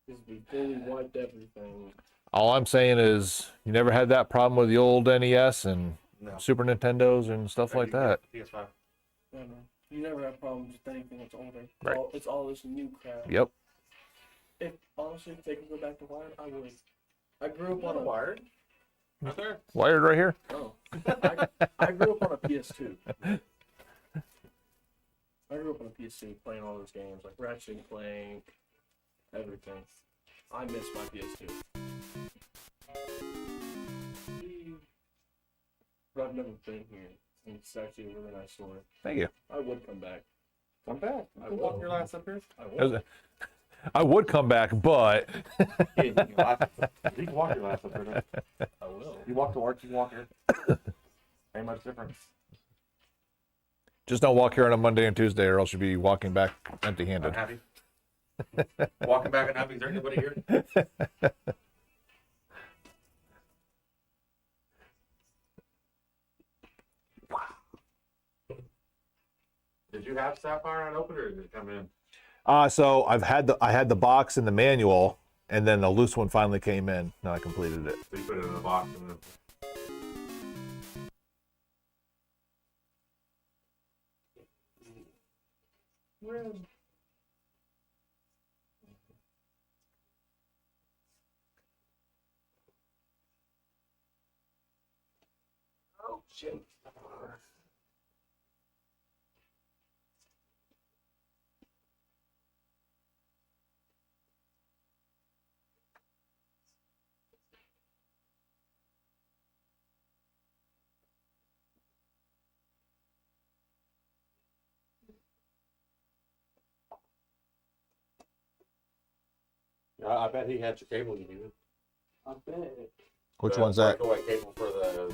Because we fully wiped everything. All I'm saying is, you never had that problem with the old NES and No. Super Nintendos and stuff like that. PS5. No, no. You never have problems with anything that's older. Right. It's all this new crap. Yep. If honestly, if they could go back to wired, I would. I grew up on a wired. Right there. Wired right here. Oh. I grew up on a PS2. I grew up on a PS2 playing all those games like Ratchet and Clank, everything. I miss my PS2. But I've never been here. And it's actually a really nice store. Thank you. I would come back. Come back. I walk your last up here. I would. I would come back, but You can walk your last up here. I will. You walk to work, you walk here. Ain't much difference. just don't walk here on a Monday and Tuesday, or else you'll be walking back empty-handed. Unhappy. Walking back unhappy. Is there anybody here? Did you have Sapphire unopened, or did it come in? So I had the box and the manual, and then the loose one finally came in, and I completed it. So you put it in a box and then. Oh shit. I bet he had your cable you needed. I bet. Which The one's that? breakaway cable for the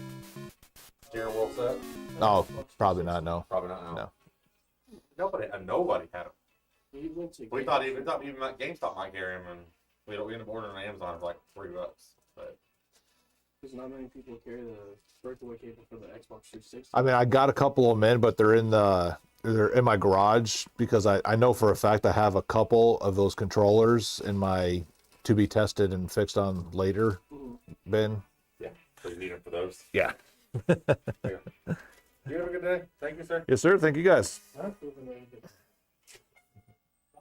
steering wheel set? Oh, probably not. No. Probably not. No. Nobody had them. We went to. We thought even GameStop might carry them, and we ended up ordering on Amazon for like $3. But Because not many people carry the breakaway cable for the Xbox 360. I mean, I got a couple of them in, but they're in my garage because I know for a fact I have a couple of those controllers in my to be tested and fixed on later bin. yeah, so you need them for those. Yeah. You have a good day. Thank you, sir. Yes, sir. Thank you, guys. Have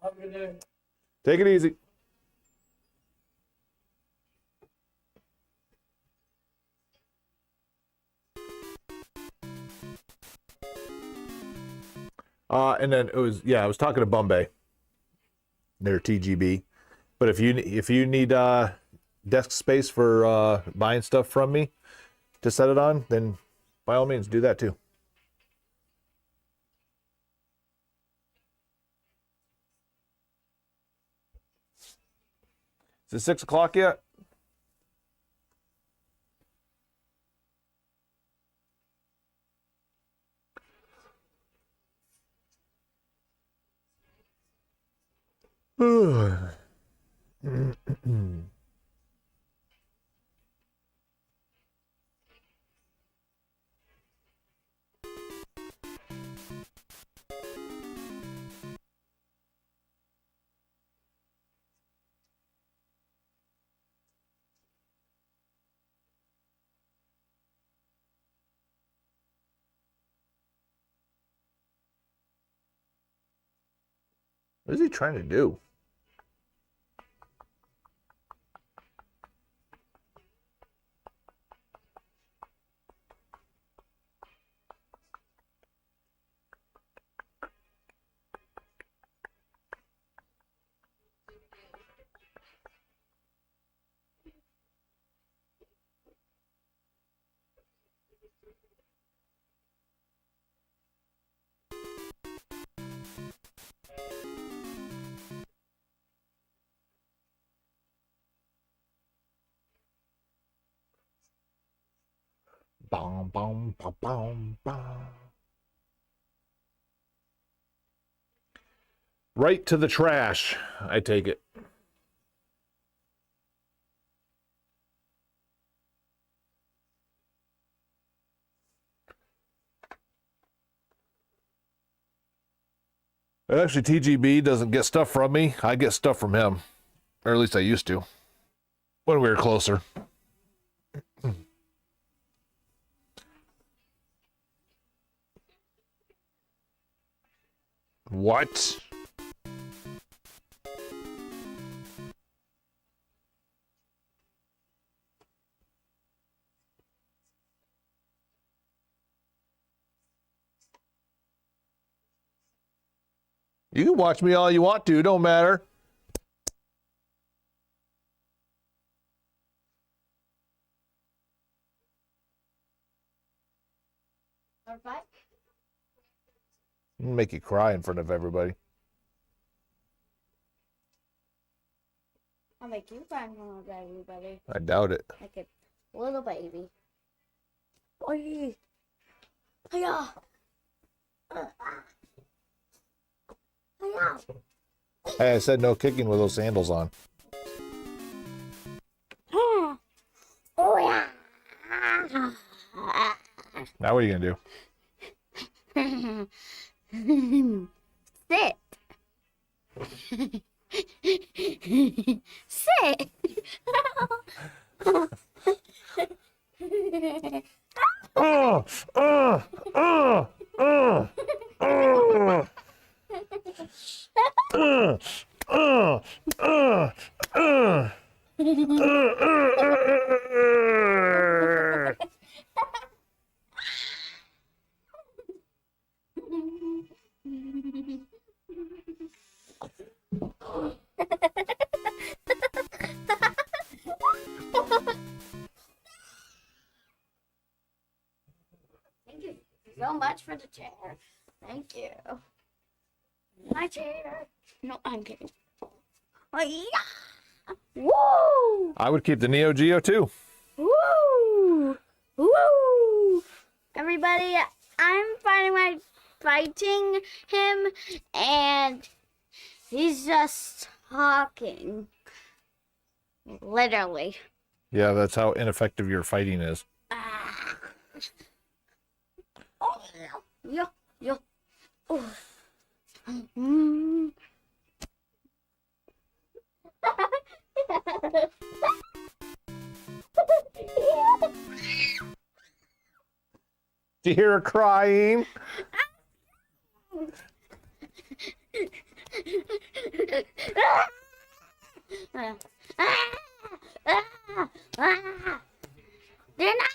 a good day. Take it easy. And then I was talking to Bombay. They're TGB. But if you need desk space for buying stuff from me to set it on, then by all means do that too. Is it 6 o'clock yet? What is he trying to do? Bom, bom, bom, bom, bom. Right to the trash, I take it. Actually, TGB doesn't get stuff from me. I get stuff from him. Or at least I used to. When we were closer. What? You can watch me all you want to, don't matter. All right. Make you cry in front of everybody. I'll make you cry in front of everybody. I doubt it. Like a little baby. Oi. Hiya. Hiya. Hey, I said no kicking with those sandals on. Oh yeah. Now what are you gonna do? Sit. Sit. Oh, oh, oh, oh, oh. Thank you so much for the chair. Thank you. My chair. No, I'm kidding. Oh, yeah. Woo! I would keep the Neo Geo too. Woo! Woo! Everybody, I'm fighting him, and he's just talking. Literally. Yeah, that's how ineffective your fighting is. Ah. Oh, yeah, yeah. Oh. Mm. Do you hear her crying? They're not.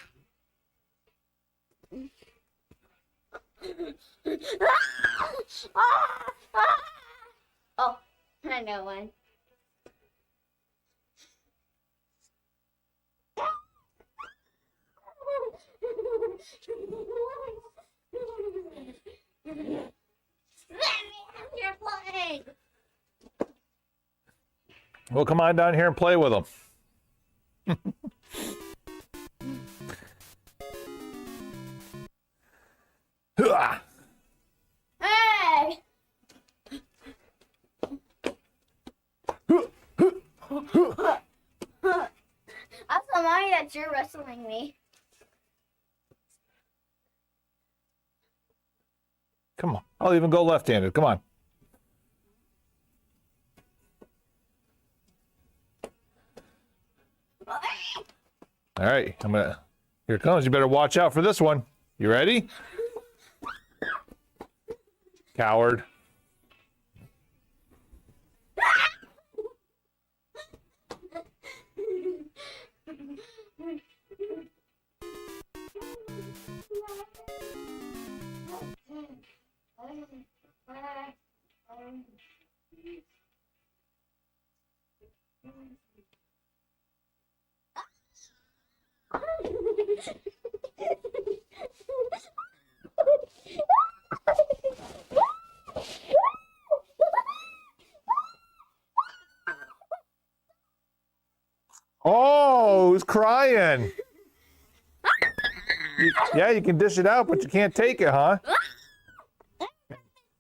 Oh, I know one. You're playing. Well, come on down here and play with them. Hey! I'm so mad that you're wrestling me. Come on. I'll even go left-handed. Come on. All right. Here it comes. You better watch out for this one. You ready? Coward. Oh, who's crying? Yeah, you can dish it out, but you can't take it, huh?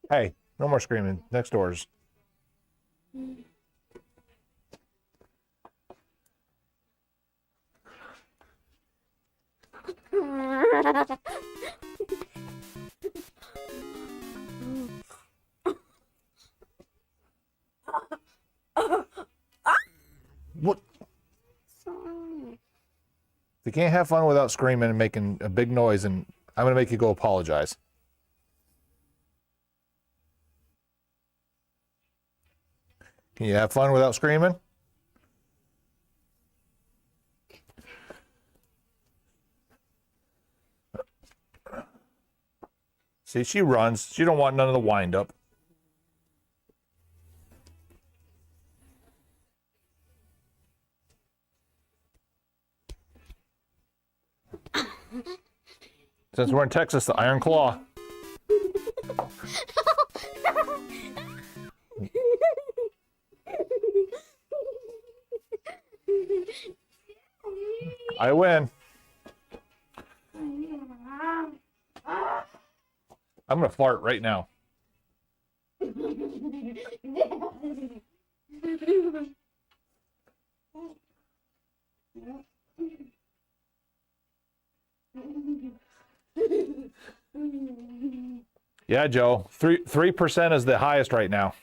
Hey, no more screaming. Next doors. What? Sorry. You can't have fun without screaming and making a big noise, and I'm gonna make you go apologize. Can you have fun without screaming? See, she runs. She don't want none of the wind up. Since we're in Texas, the Iron Claw. I win. I'm gonna fart right now. Yeah, Joe. 3% is the highest right now.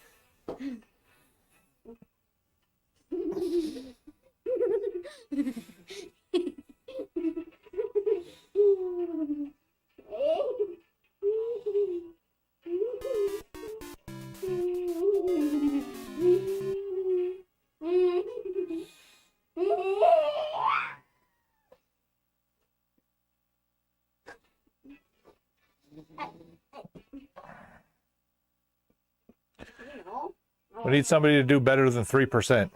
We need somebody to do better than 3%.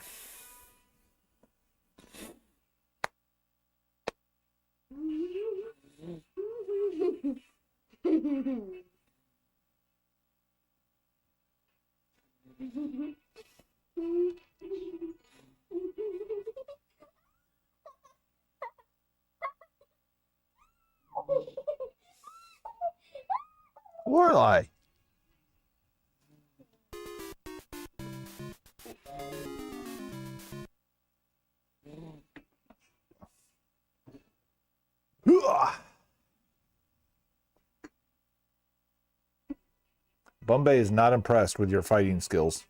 Lorelai. Bombay is not impressed with your fighting skills.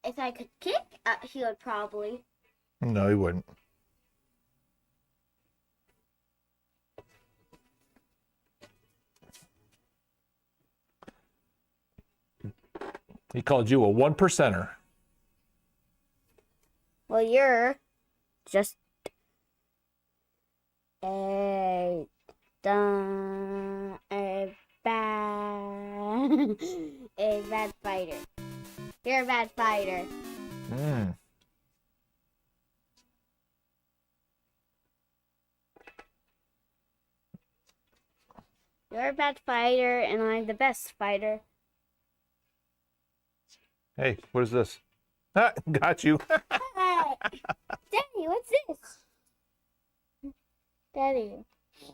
If I could kick, he would probably. No, he wouldn't. He called you a 1%er. Well, you're just a bad a bad fighter. You're a bad fighter. You're a bad fighter, and I'm the best fighter. Hey, what is this? Ah, got you. Hey, Daddy, what's this? Daddy,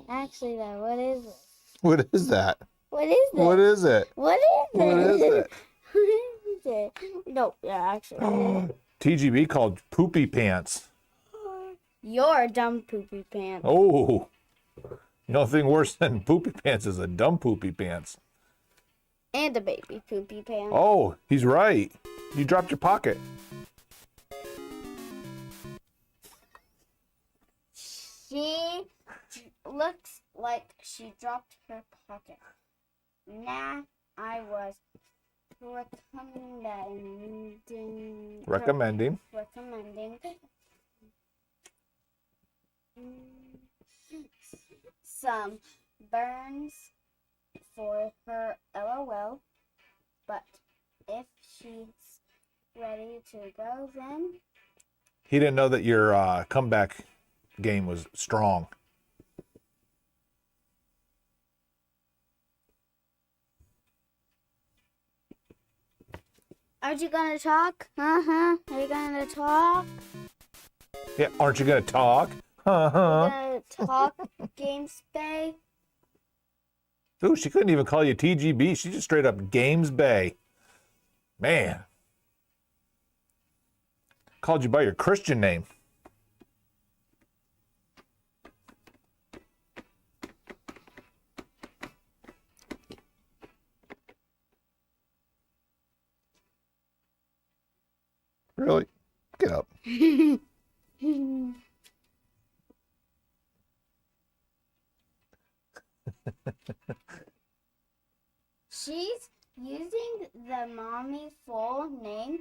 actually, though, what is it? What is that? What is it? What is it? What is it? What is it? What is it? No, yeah, actually. TGB called poopy pants. You're a dumb poopy pants. Oh, the only thing worse than poopy pants is a dumb poopy pants. And a baby poopy pants. Oh, he's right. You dropped your pocket. She looks like she dropped her pocket. Nah, I was recommending some burns for her LOL, but if she's ready to go, then He didn't know that your comeback game was strong. aren't you gonna talk? Are you gonna talk? Yeah, aren't you gonna talk? Gonna talk, Game Spay? Ooh, she couldn't even call you TGB. She just straight up Games Bay. Man. Called you by your Christian name. Really? Get up. She's using the mommy full name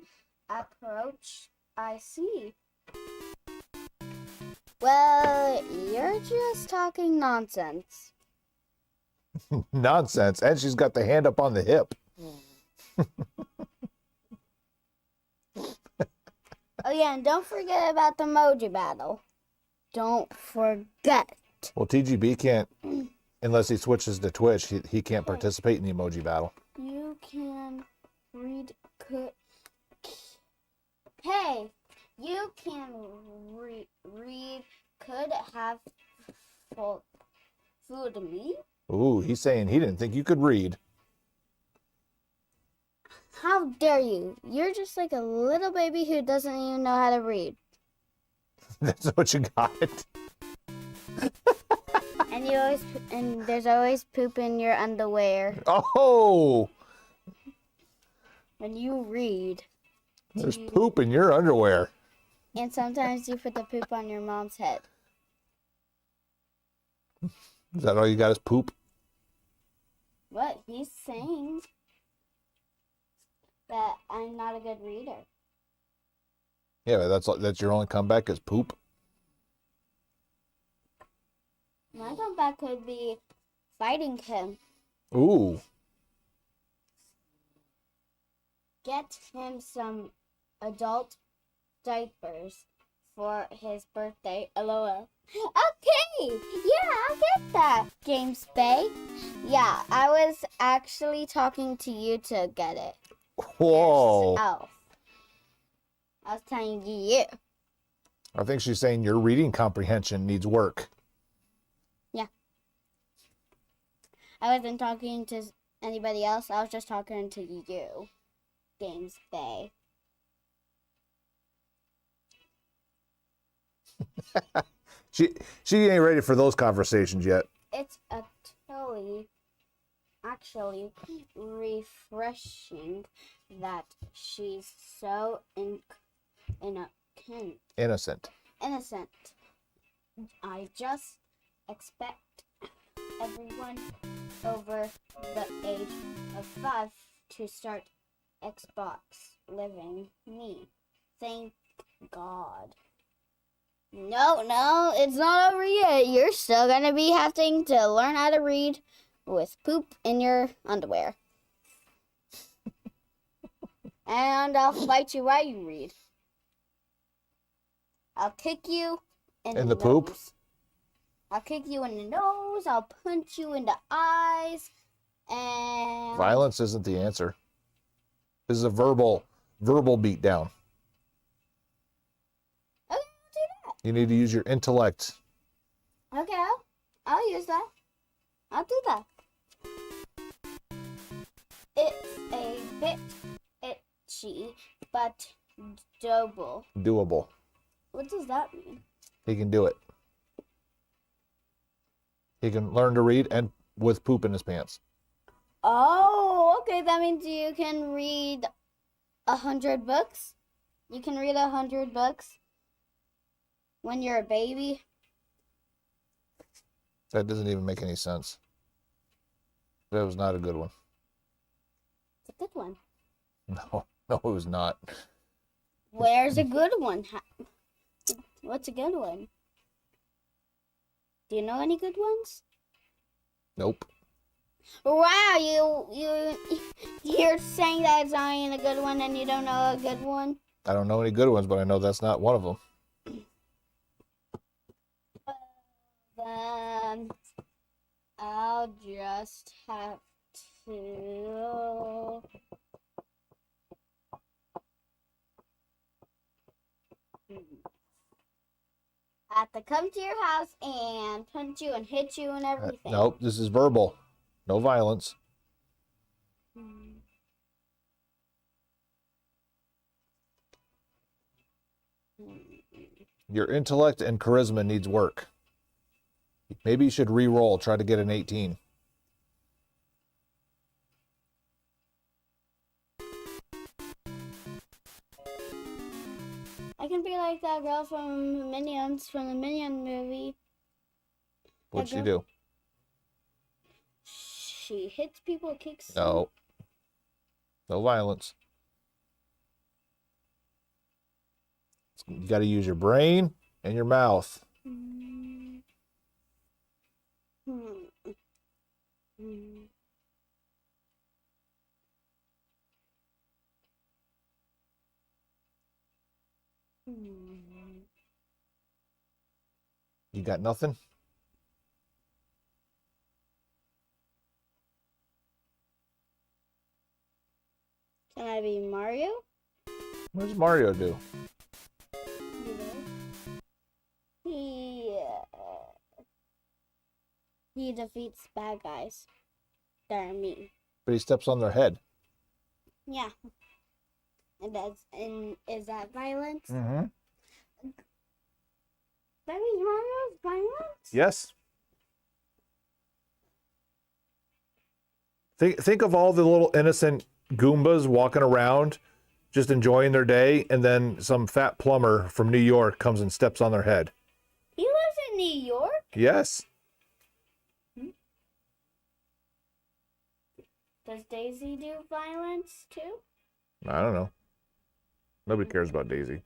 approach. I see. Well, you're just talking nonsense. Nonsense. And she's got the hand up on the hip. Oh yeah, and don't forget about the emoji battle. Don't forget. Well, TGB can't, unless he switches to Twitch, he can't participate in the emoji battle. You can read Hey, you can read could have fooled me. Ooh, he's saying he didn't think you could read. How dare you? You're just like a little baby who doesn't even know how to read. That's what you got. And there's always poop in your underwear Oh, when you read. there's poop in your underwear. And sometimes you put the poop on your mom's head. Is that all you got is poop? What? He's saying that I'm not a good reader. Yeah, but that's your only comeback is poop. My comeback could be fighting him. Ooh, Get him some adult diapers for his birthday. LOL. Okay, yeah, I'll get that, James Bay. Yeah, I was actually talking to you to get it. whoa. Yourself. I was telling you. I think she's saying your reading comprehension needs work. I wasn't talking to anybody else. I was just talking to you, James Bay. She ain't ready for those conversations yet. It's actually refreshing that she's so Innocent. innocent. I just expect everyone over the age of 5 to start Xbox living me. Thank God. No, it's not over yet. You're still gonna be having to learn how to read with poop in your underwear. And I'll fight you while you read. I'll kick you in the poop? nose. I'll kick you in the nose. I'll punch you in the eyes. And Violence isn't the answer. This is a verbal beatdown. Okay, I'll do You need to use your intellect. that. Okay, I'll use that. I'll do that. It's a bit itchy, but Doable. What does that mean? He can do it. He can learn to read and with poop in his pants. Oh, okay. That means you can read 100 books. You can read 100 books when you're a baby. That doesn't even make any sense. That was not a good one. It's a good one. No, it was not. Where's a good one? What's a good one? Do you know any good ones? Nope. Wow, you're saying that it's not even a good one and you don't know a good one? I don't know any good ones, but I know that's not one of them. Then I'll just have to come to your house and punch you and hit you and everything. Nope, this is verbal. No violence. Your intellect and charisma needs work. Maybe you should re-roll, try to get an 18. I can be like that girl from Minions, from the Minion movie. What'd she girl- do? She hits people, kicks No. No violence. You got to use your brain and your mouth. them. You got nothing? Can I be Mario? What does Mario do? He defeats bad guys that are mean. But he steps on their head. Yeah. And is that violence? Mm-hmm. That means Mario's violence? Yes. Think of all the little innocent Goombas walking around, just enjoying their day, and then some fat plumber from New York comes and steps on their head. He lives in New York? Yes. Does Daisy do violence too? I don't know. Nobody cares about Daisy.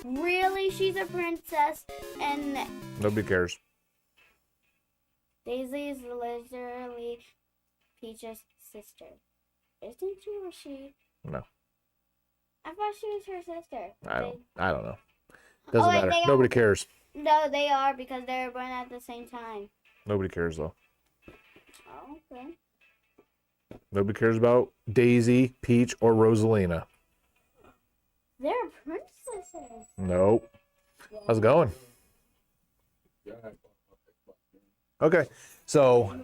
Really? She's a princess and Nobody cares. Daisy is literally Peach's sister. Isn't she or she? No. I thought she was her sister. I don't know. Doesn't wait, matter. they Nobody are- cares. No, they are because they were born at the same time. Nobody cares though. Oh, okay. Nobody cares about Daisy, Peach, or Rosalina. They're princesses. Nope. How's it going? Okay, so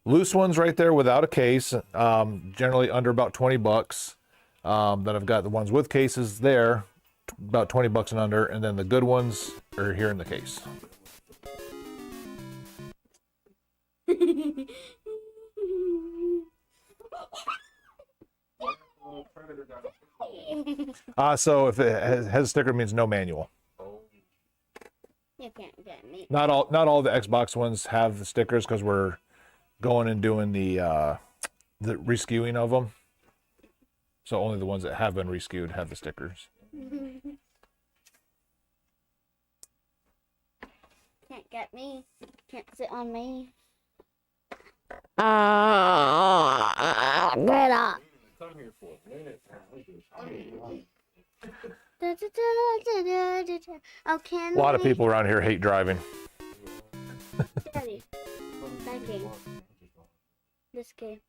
loose ones right there without a case, generally under about 20 bucks. Then I've got the ones with cases there, about 20 bucks and under, and then the good ones are here in the case. So if it has a sticker, it means no manual. You can't get me. Not all the Xbox ones have the stickers because we're going and doing the reskewing of them. So only the ones that have been reskewed have the stickers. Can't get me. Can't sit on me. Get up. Come here for a minute. Oh, can A lot of people around here hate driving. Daddy, that game. This game.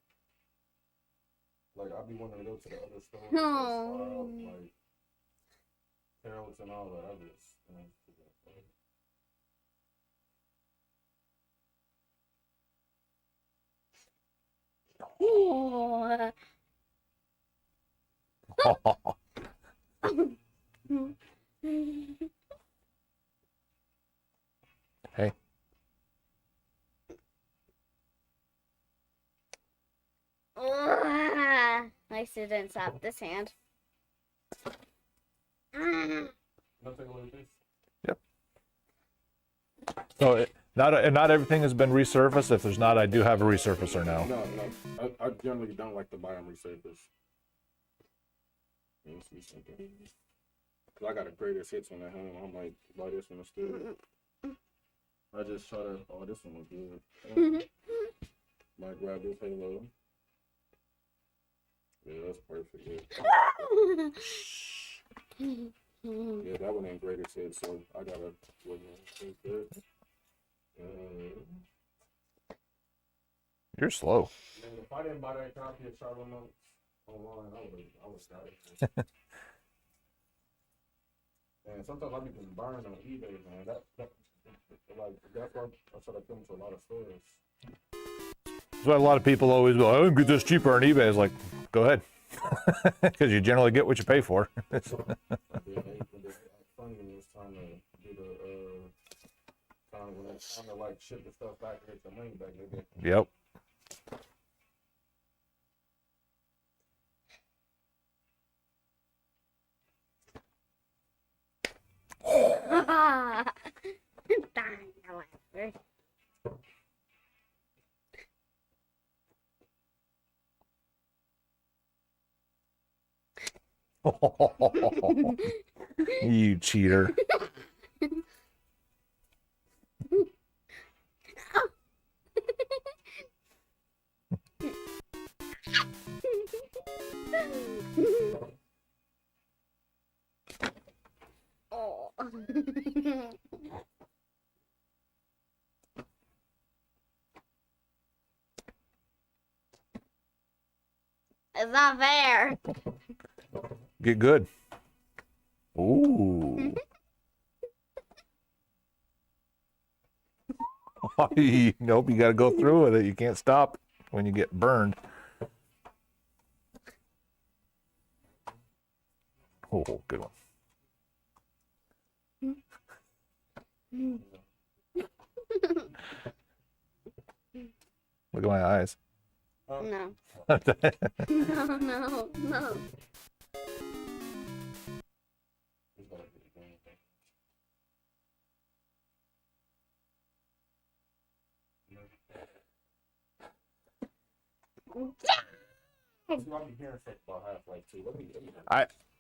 Like, I'll be wanting to go to the other store. No. Like, Carroll's and all the others. Oh. Hey, Nice it didn't stop this hand. Nothing like this. so not everything has been resurfaced. If there's not, I do have a resurfacer now. No. I generally don't like to buy them resurfaced. Let me see something. 'Cause I got a greatest hits one at home. I might buy this one instead. I just try to. Oh, this one was good. Might grab this Halo. Yeah, that's perfect. Yeah, that one ain't greatest hit, so I gotta. Take that. You're slow. Man, if I didn't buy that copy of Charlotte Notes online, I would got it. And sometimes I be just buying on eBay, man. That's why I try to come to a lot of stores. That's why a lot of people always go, "Oh, I can get this cheaper on eBay." It's like, go ahead, because you generally get what you pay for. Yeah, it's funny when it's time to do the when it's time to like ship the stuff back and get the money back. Yep. Darn, however. You cheater. Oh. It's not fair. Get good. Ooh. Nope, you got to go through with it. You can't stop when you get burned. Oh, good one. Look at my eyes. No. No, no, no.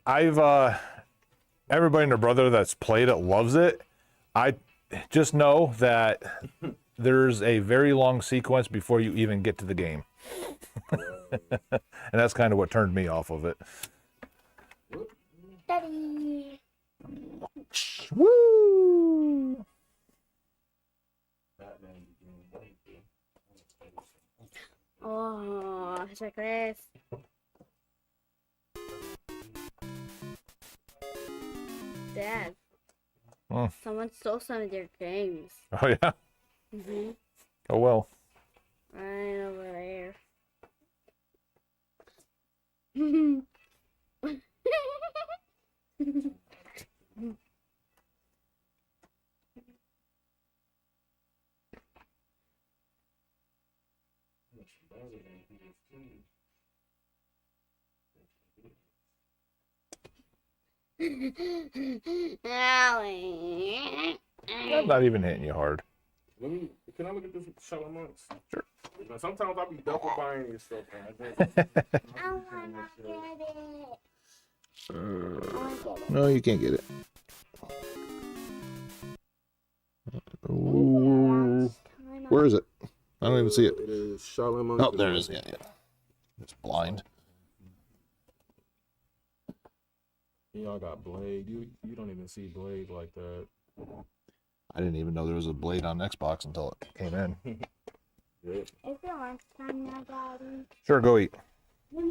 I've everybody and their brother that's played it loves it. I just know that there's a very long sequence before you even get to the game. And that's kind of what turned me off of it. Daddy. Woo! Oh, check this. Dad, Hmm. someone stole some of your games. Oh yeah. Mm-hmm. Oh well. Right over there. Allie. I'm not even hitting you hard. Can I look at this Shallow Monks? Sure. Now, sometimes I'll be double buying your stuff. Man. I wanna get it. I wanna get it. No, you can't get it. Ooh. Where is it? I don't even see it. It is Shallow Monks. Oh, there it is. Yeah, yeah. It's blind. Y'all got Blade. You don't even see Blade like that. I didn't even know there was a Blade on Xbox until it came in. Yeah. Is it lunchtime now, Daddy? Sure, go eat. It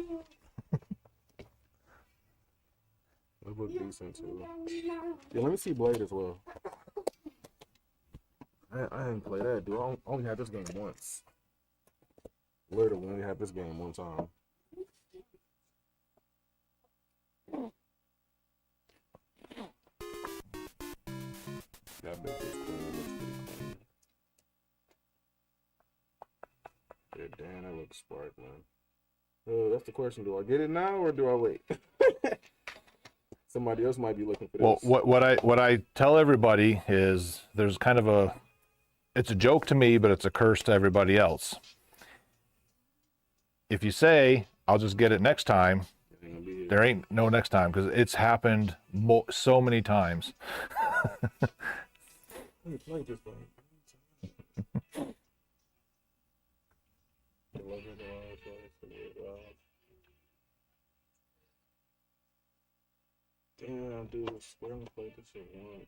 look decent too. Yeah, let me see Blade as well. I didn't play that, dude. I only had this game once. Literally only had this game one time. That bitch is clean. That looks pretty clean. Yeah, damn, that looks spark, man. That's the question. Do I get it now or do I wait? Somebody else might be looking for this. Well, what I tell everybody is there's kind of it's a joke to me, but it's a curse to everybody else. If you say, I'll just get it next time, It ain't gonna be here. there ain't no next time because it's happened so many times. Let me play this thing. Damn, dude, we're gonna play this shit once.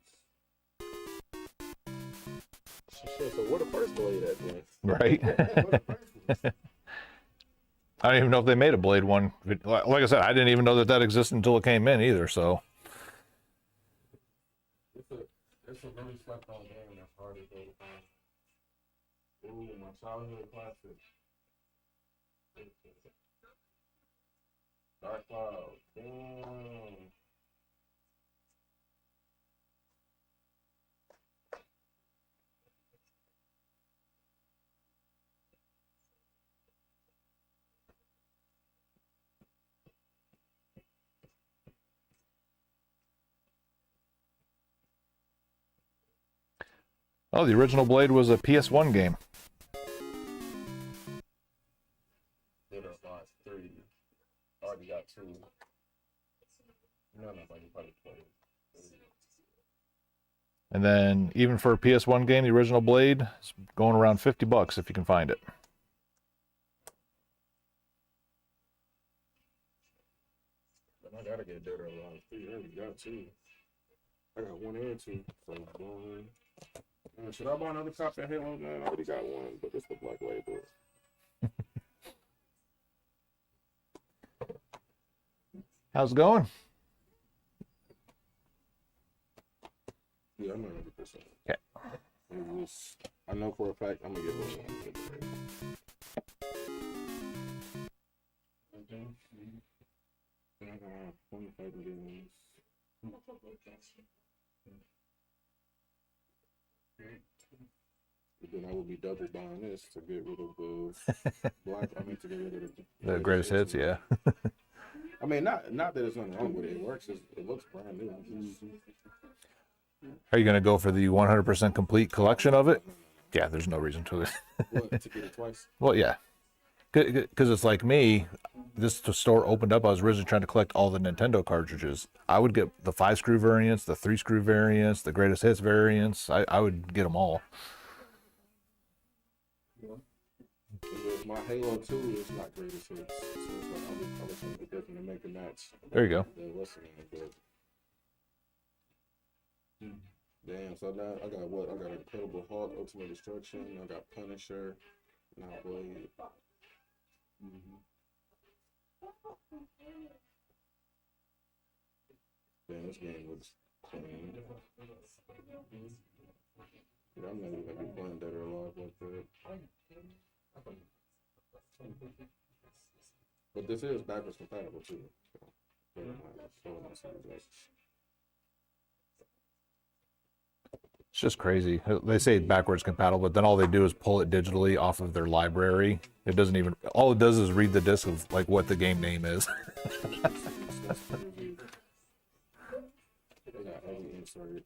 Shit, so where the first Blade at then? Right? Where the first one? I don't even know if they made a Blade one. Like I said, I didn't even know that existed until it came in either. So It's a really slept on game that's hard to go find. Ooh, my childhood classic. Dark Cloud. Damn. Oh, the original Blade was a PS1 game. Did a lot. 3. Already got 2. Nobody probably played. And then even for a PS1 game, the original Blade is going around $50 if you can find it. But I gotta get Dead or Alive 3. I already got 2. I got 1 and 2. So boring. Should I buy another copy of Halo? Man, I already got 1, but it's the Black Label. How's it going? Yeah, I'm 100%. Okay. I know for a fact I'm gonna get 25 games. But then I would be double buying this to get rid of the black. I mean, to get rid of The greatest hits, yeah. I mean, not that there's nothing wrong with it. It works. It looks brand new. Are you going to go for the 100% complete collection of it? Yeah, there's no reason to it. What, to get it twice? Well, yeah. Because it's like me, this store opened up, I was originally trying to collect all the Nintendo cartridges. I would get the 5-screw variants, the 3-screw variants, the greatest hits variants. I would get them all. Because my Halo 2 is not greatest hits. So it's like I was trying to get different and make a match. There you go. What's the name? But damn, so now I got what? I got Incredible Hulk, Ultimate Destruction, I got Punisher, now Blade. Damn, this game looks clean. Yeah, I'm not even gonna be playing Dead or Alive like that. But this is backwards compatible too. It's just crazy. They say backwards compatible, but then all they do is pull it digitally off of their library. It doesn't even, all it does is read the disc of like what the game name is. They got every insert.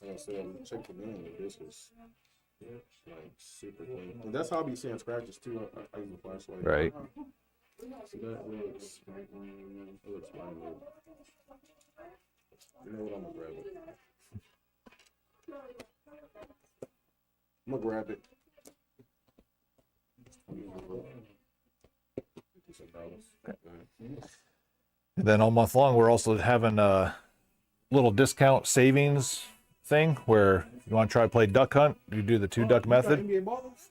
Like I said, check the name. This is like super clean. And that's how I be seeing scratches too. I use the flashlight. Right. See that? It looks brand new. You know what? I'm gonna grab it. I'm gonna grab it. And then all month long, we're also having a little discount savings thing where you want to try to play Duck Hunt, you do the 2-duck method. NBA balls?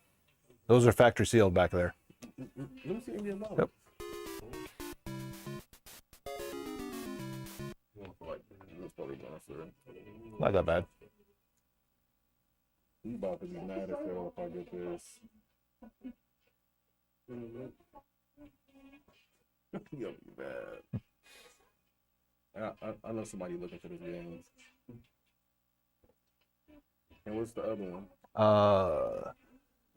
Those are factory sealed back there. Let me see NBA balls. Yep. That's probably going through. Not that bad. You about to be mad as hell if I get this. You'll be bad. I know somebody looking for this game. And what's the other one?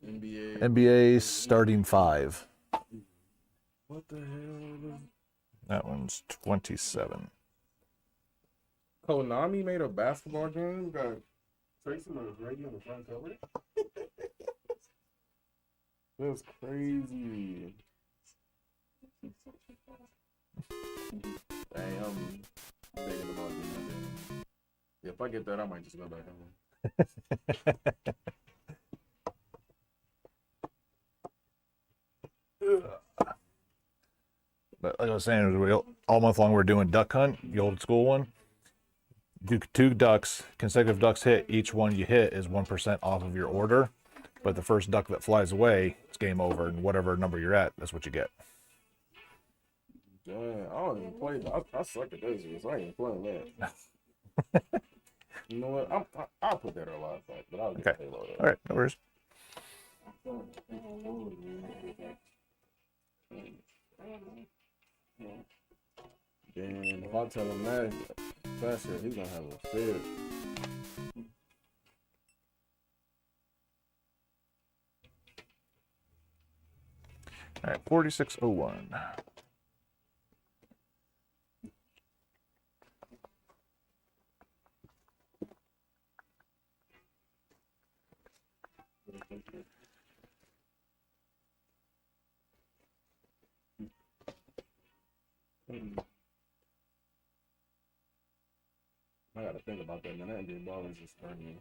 NBA starting 5. What the hell? That one's 27. Konami made a basketball game? Got Tracy McGrady on the front cover? That's crazy. Dang, I'm thinking about getting that. If I get that, I might just go back home. But like I was saying, all month long we're doing Duck Hunt, the old school one. Do 2 ducks, consecutive ducks hit. Each one you hit is 1% off of your order. But the first duck that flies away, it's game over, and whatever number you're at, that's what you get. Damn, I don't even play. I suck at those games. I ain't even playing that. You know what? I'll put that a lot back, but I'll get Okay. Halo. All right, no worries. Then if I tell him that, faster, he's gonna have a fit. All right, 4601. I gotta think about that, man. That NBA ball is just burning.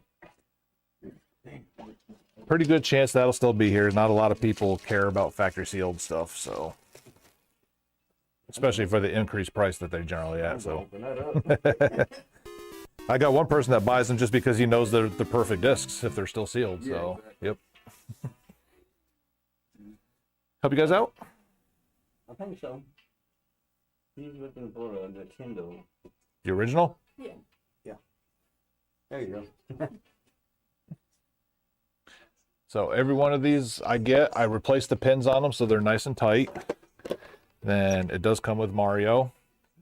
Pretty good chance that'll still be here. Not a lot of people care about factory sealed stuff, so especially for the increased price that they're generally at. So Open that up. I got one person that buys them just because he knows they're the perfect discs if they're still sealed. Yeah, So exactly. yep. Help you guys out? I think so. He's looking for the Kindle. The original? There you go. So every one of these I get, I replace the pins on them so they're nice and tight. Then it does come with Mario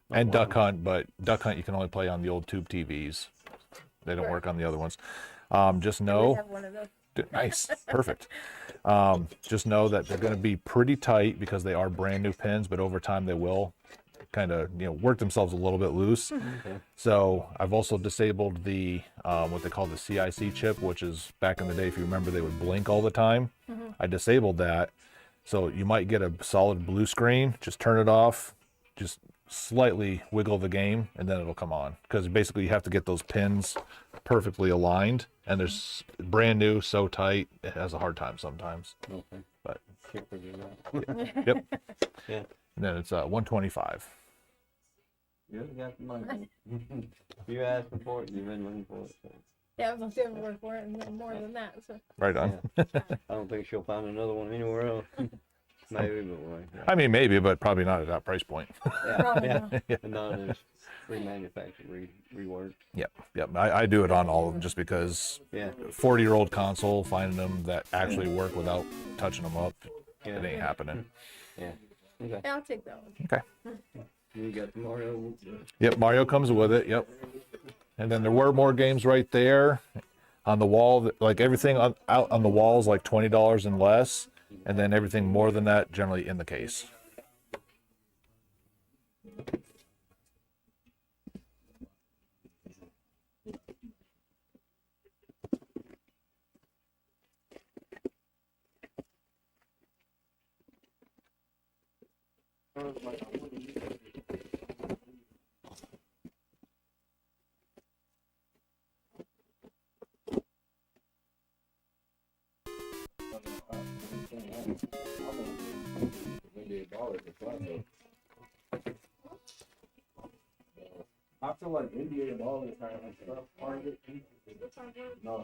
and Duck Hunt, but Duck Hunt you can only play on the old tube TVs. They don't work on the other ones. Just know, have one of those. nice, perfect. Just know that they're going to be pretty tight because they are brand new pins, but over time they will kind of work themselves a little bit loose. So I've also disabled the what they call the CIC chip, which is back in the day, if you remember, they would blink all the time. I disabled that, so you might get a solid blue screen. Just turn it off, just slightly wiggle the game, and then it'll come on, because basically you have to get those pins perfectly aligned, and there's brand new, so tight it has a hard time sometimes. Okay. But Can't figure it out. yep. Yeah. And then it's 125. You got the money. You asking for it, you've been looking for it. So. Yeah, I was gonna say I'm working for it and more than that. So Right on. I don't think she'll find another one anywhere else. Maybe, but like, I mean, maybe, but probably not at that price point. Probably yeah. And not as remanufactured, reworked. Yep. I do it on all of them just because Yeah. 40-year-old console, finding them that actually work without touching them up, Yeah. it ain't happening. Yeah. Okay. yeah, I'll take that one. Okay. You got the Mario. Yep, Mario comes with it. Yep. And then there were more games right there on the wall. Like everything out on the wall is like $20 and less, and then everything more than that generally in the case. NBA ball is a classic. I feel like NBA ball is kind of stuff target. No,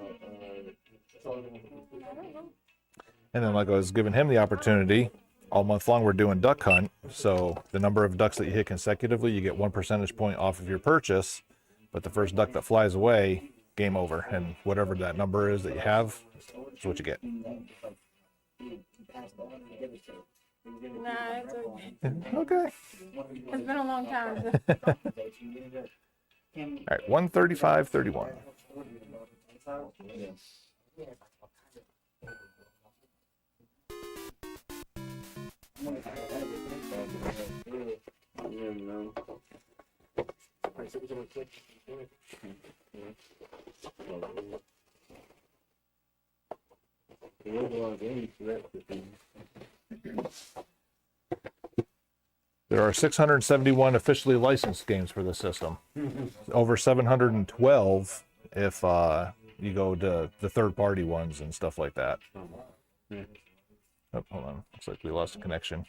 And then, like I was giving him the opportunity, all month long we're doing Duck Hunt. So the number of ducks that you hit consecutively, you get 1 percentage point off of your purchase. But the first duck that flies away, game over. And whatever that number is that you have, is what you get. Nah, it's okay. Okay. It's been a long time. So. All right, 135.31. I don't even know. There are 671 officially licensed games for the system. Over 712 if you go to the third-party ones and stuff like that. Oh, hold on. Looks like we lost a connection.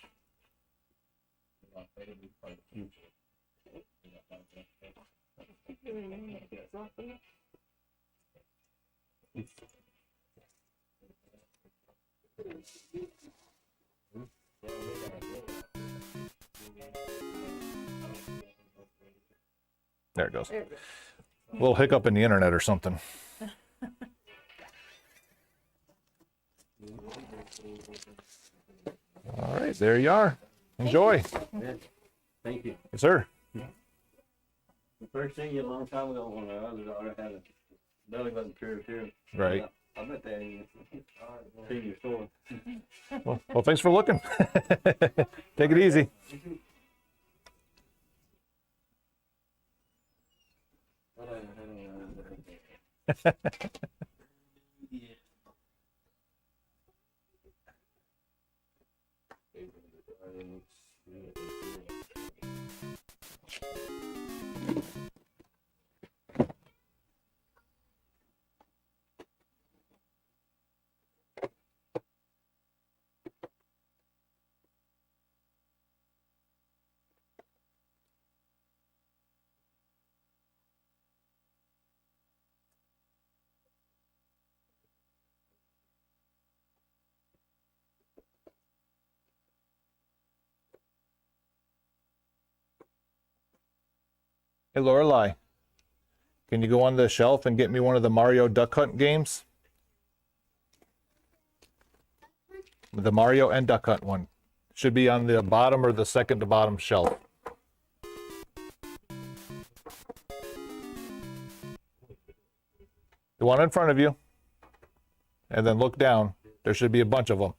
There it goes. There it goes. A little hiccup in the internet or something. All right, there you are. Enjoy. Thank you. Yes, sir. The first thing you a long time ago when my other daughter had a belly button tour too. Right. I bet that ain't in your store. Well, thanks for looking. Take it easy. Hey, Lorelai, can you go on the shelf and get me one of the Mario Duck Hunt games? The Mario and Duck Hunt one. Should be on the bottom or the second to bottom shelf. The one in front of you. And then look down. There should be a bunch of them.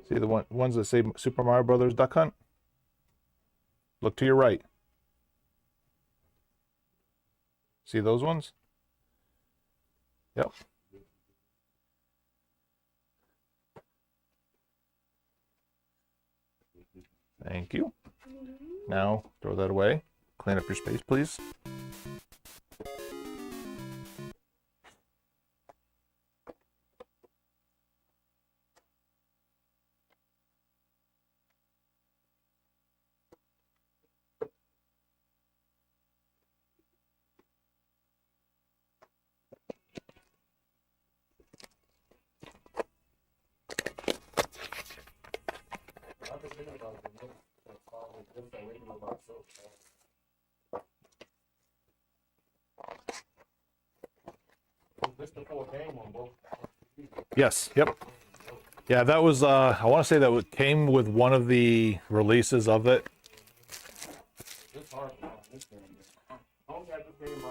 See the ones that say Super Mario Brothers Duck Hunt? Look to your right. See those ones? Yep. Thank you. Now throw that away. Clean up your space, please. Yes, yep. Yeah, that was, I want to say that came with one of the releases of it. It's hard to find this game. I only got this game by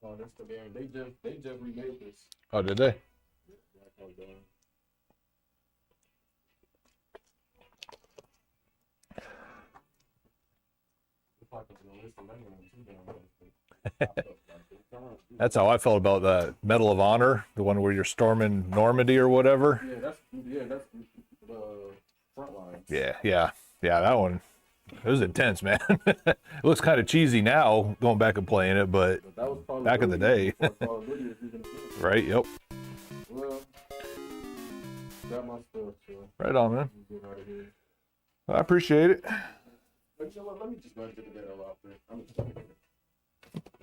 oh, that's the game. They just remade this. Oh, did they? Black Hawk Down. It's like a list of memories too, damn. That's how I felt about the Medal of Honor, the one where you're storming Normandy or whatever. that's the front line. Yeah. That one, it was intense, man. It looks kind of cheesy now, going back and playing it, but But that was Call of back in the Duty day. before Call of Duty was even a thing. right? Yep. Well, got my stuff, so Right on, man. we get out of here. I appreciate it. But you know what? Let me just run to the dead out there. I'm just gonna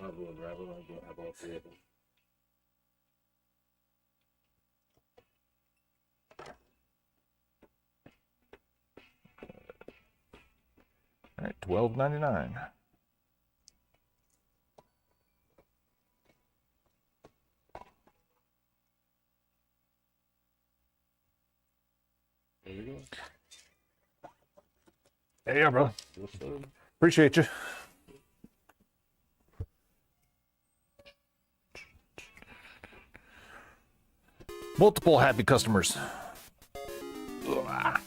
I'll go and grab it. I'm gonna have all three of them. All right, $12.99. There you go. Hey, yeah, brother. Yes, sir. Appreciate you. Multiple happy customers. Ugh.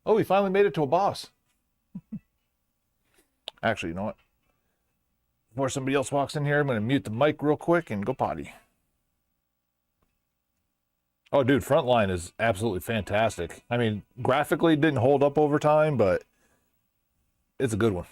Oh, we finally made it to a boss. Actually, you know what? Before somebody else walks in here, I'm going to mute the mic real quick and go potty. Oh, dude, Frontline is absolutely fantastic. I mean, graphically it didn't hold up over time, but it's a good one.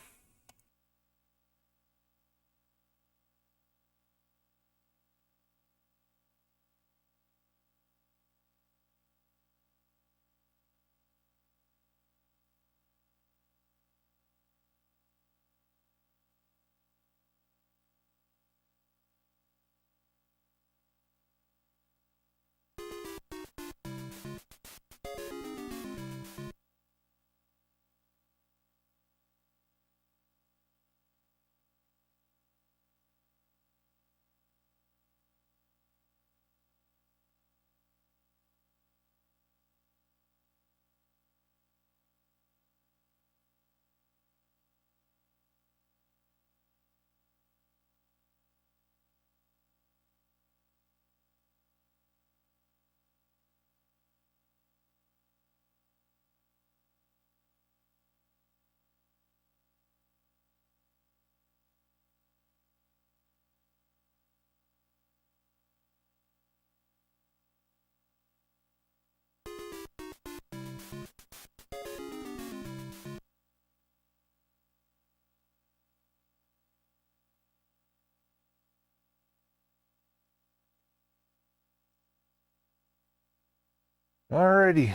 Alrighty.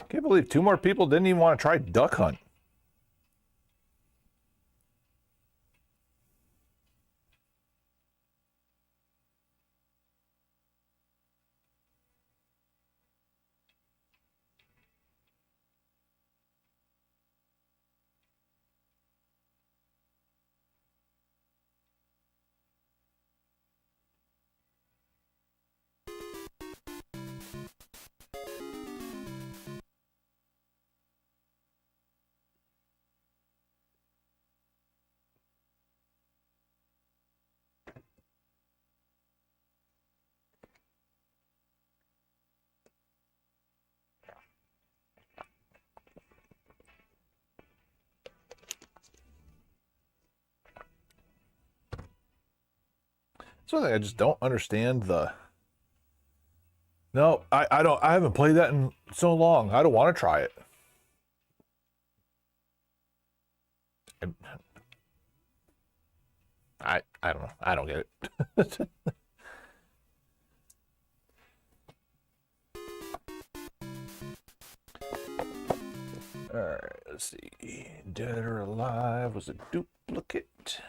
Can't believe 2 more people didn't even want to try Duck Hunt. That's one thing I just don't understand the. No, I haven't played that in so long. I don't want to try it. I don't know. I don't get it. All right, let's see. Dead or Alive was a duplicate.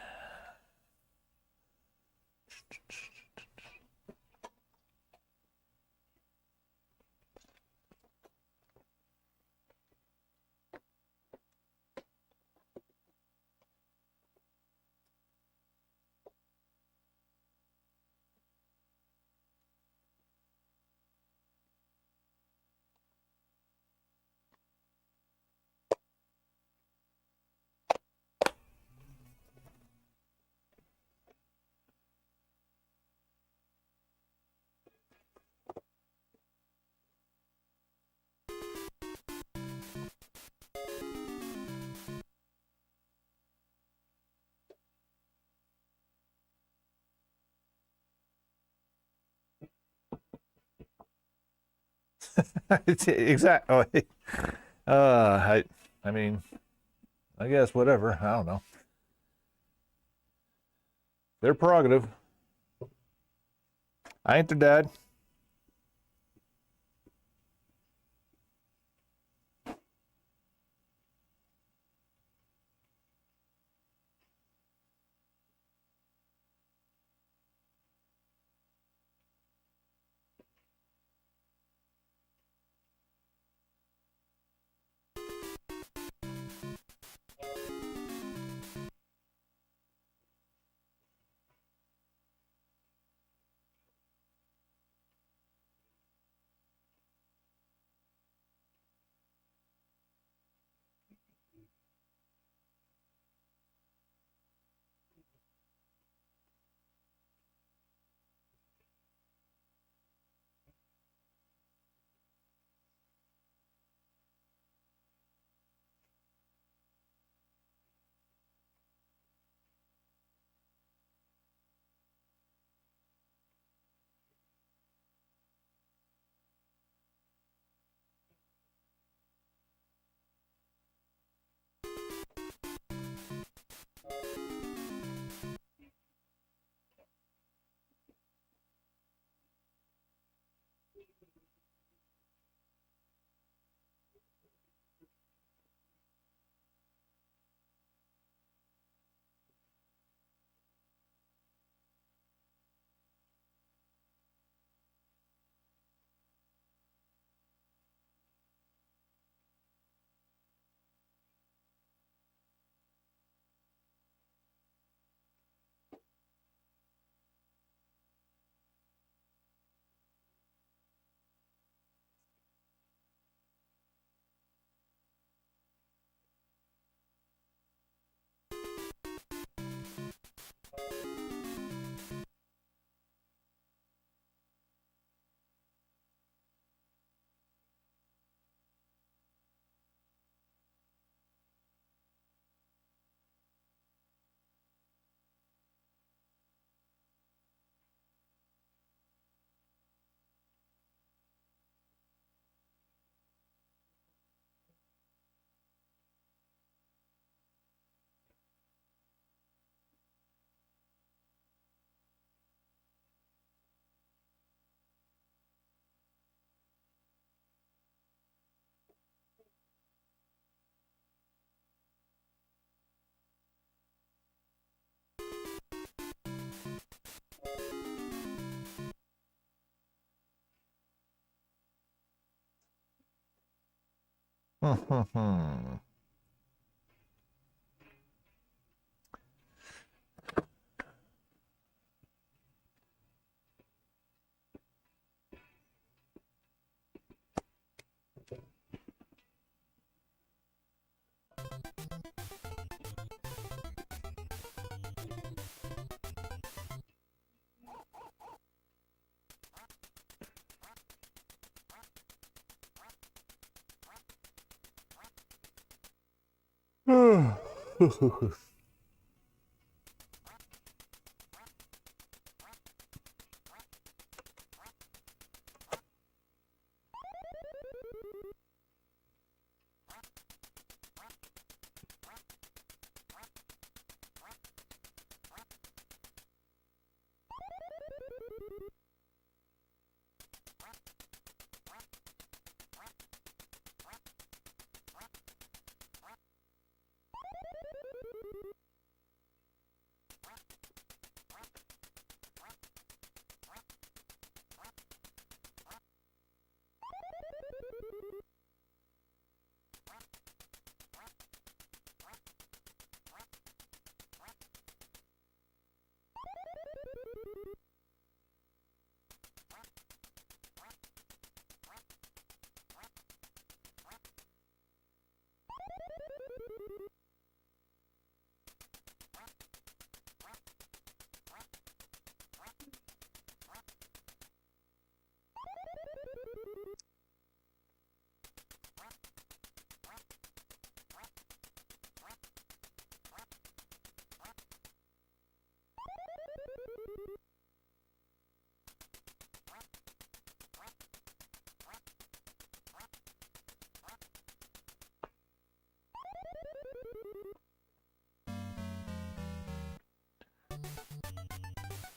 Exactly. I mean, I guess whatever. I don't know. Their prerogative. I ain't their dad.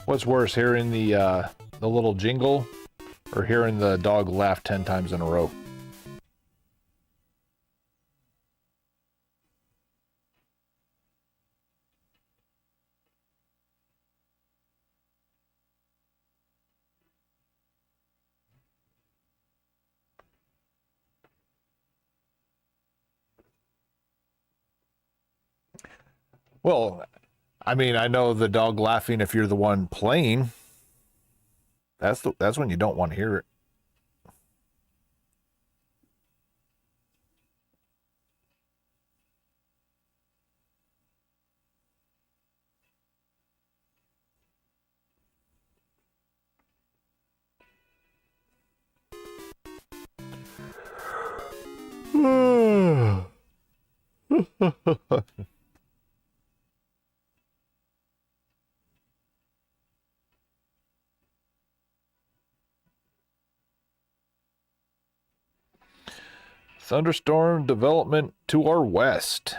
What's worse, hearing the little jingle or hearing the dog laugh 10 times in a row? Well, I mean, I know the dog laughing if you're the one playing. That's when you don't want to hear it. Thunderstorm development to our west.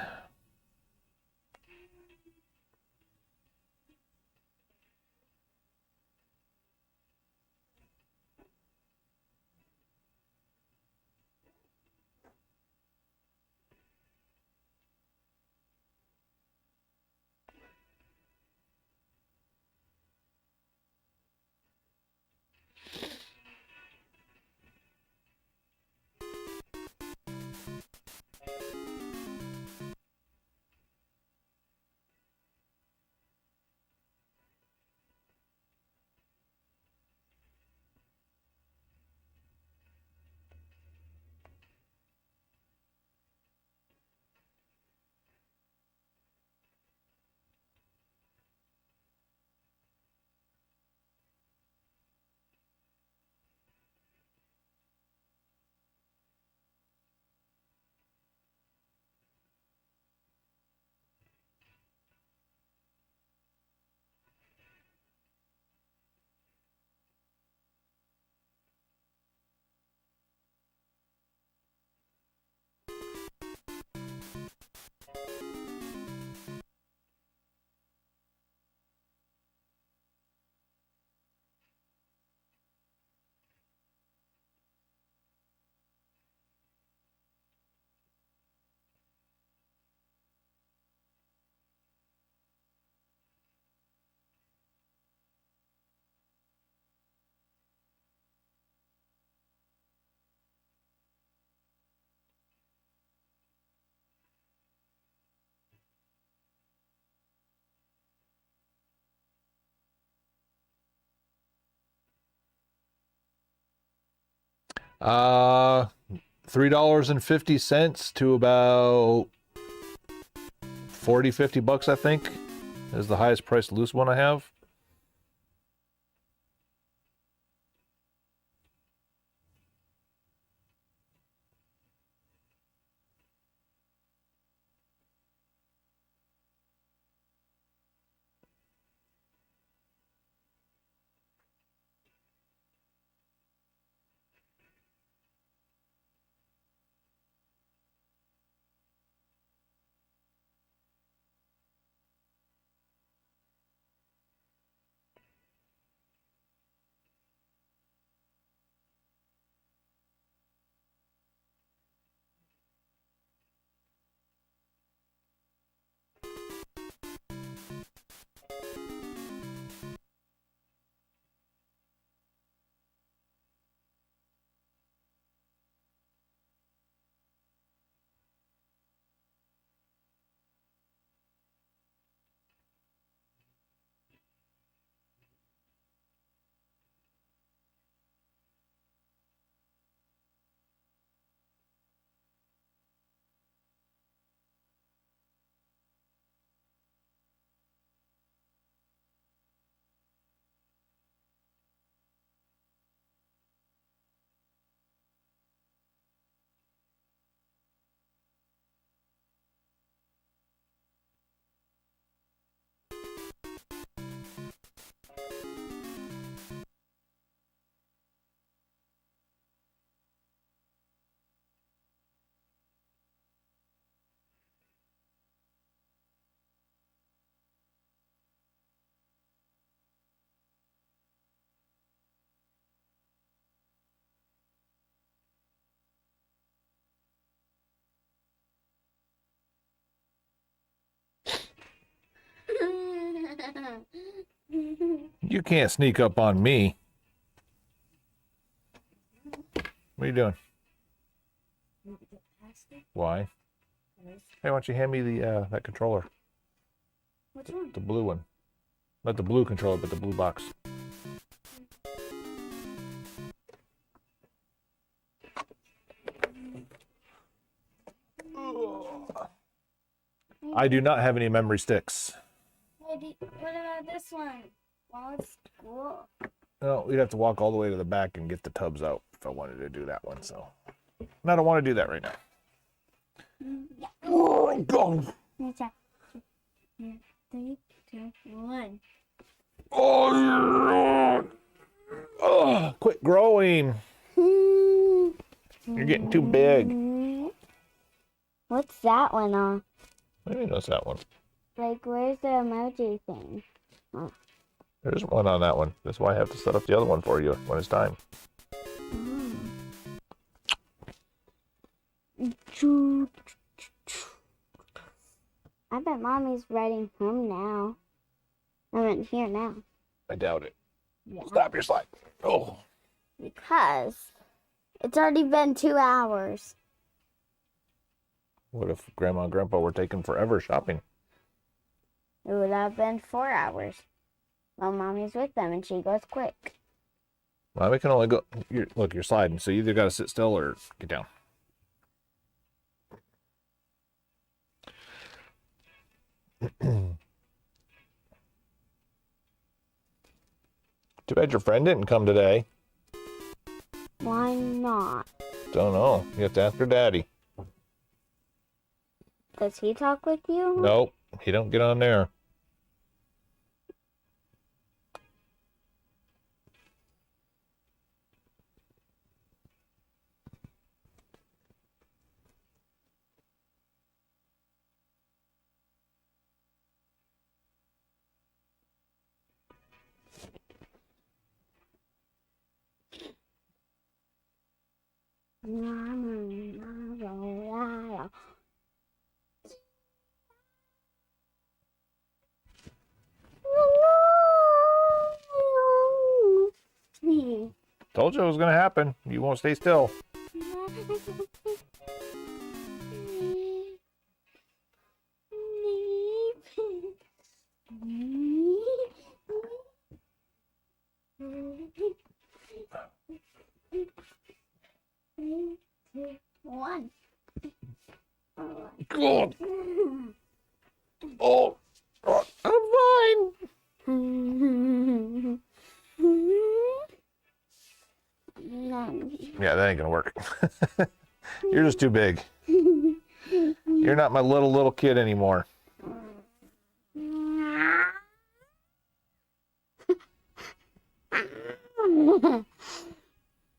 Uh, $3.50 to about 40-50 bucks, I think, is the highest priced loose one I have. You can't sneak up on me. What are you doing? Why? Hey, why don't you hand me the that controller? Which one? The blue one. Not the blue controller, but the blue box. I do not have any memory sticks. What about this one? Well, it's cool. No, we'd have to walk all the way to the back and get the tubs out if I wanted to do that one. So, and I don't want to do that right now. Yeah. Oh, go! Let's try. 3, 2, 1. Oh, quit growing. You're getting too big. What's that one on? I didn't notice that one. Like, where's the emoji thing? There isn't one on that one. That's why I have to set up the other one for you when it's time. I bet Mommy's riding home now. I meant here now. I doubt it. Yeah. Stop your slide. Oh. Because it's already been 2 hours. What if Grandma and Grandpa were taking forever shopping? It would have been 4 hours. While Mommy's with them and she goes quick. Mommy can only go. Look, you're sliding, so you either got to sit still or get down. Too bad your friend didn't come today. Why not? Don't know. You have to ask her daddy. Does he talk with you? Nope, he don't get on there. Told you it was gonna happen. You won't stay still. One. God. Oh, God. I'm fine. Yeah, that ain't gonna work. You're just too big. You're not my little kid anymore.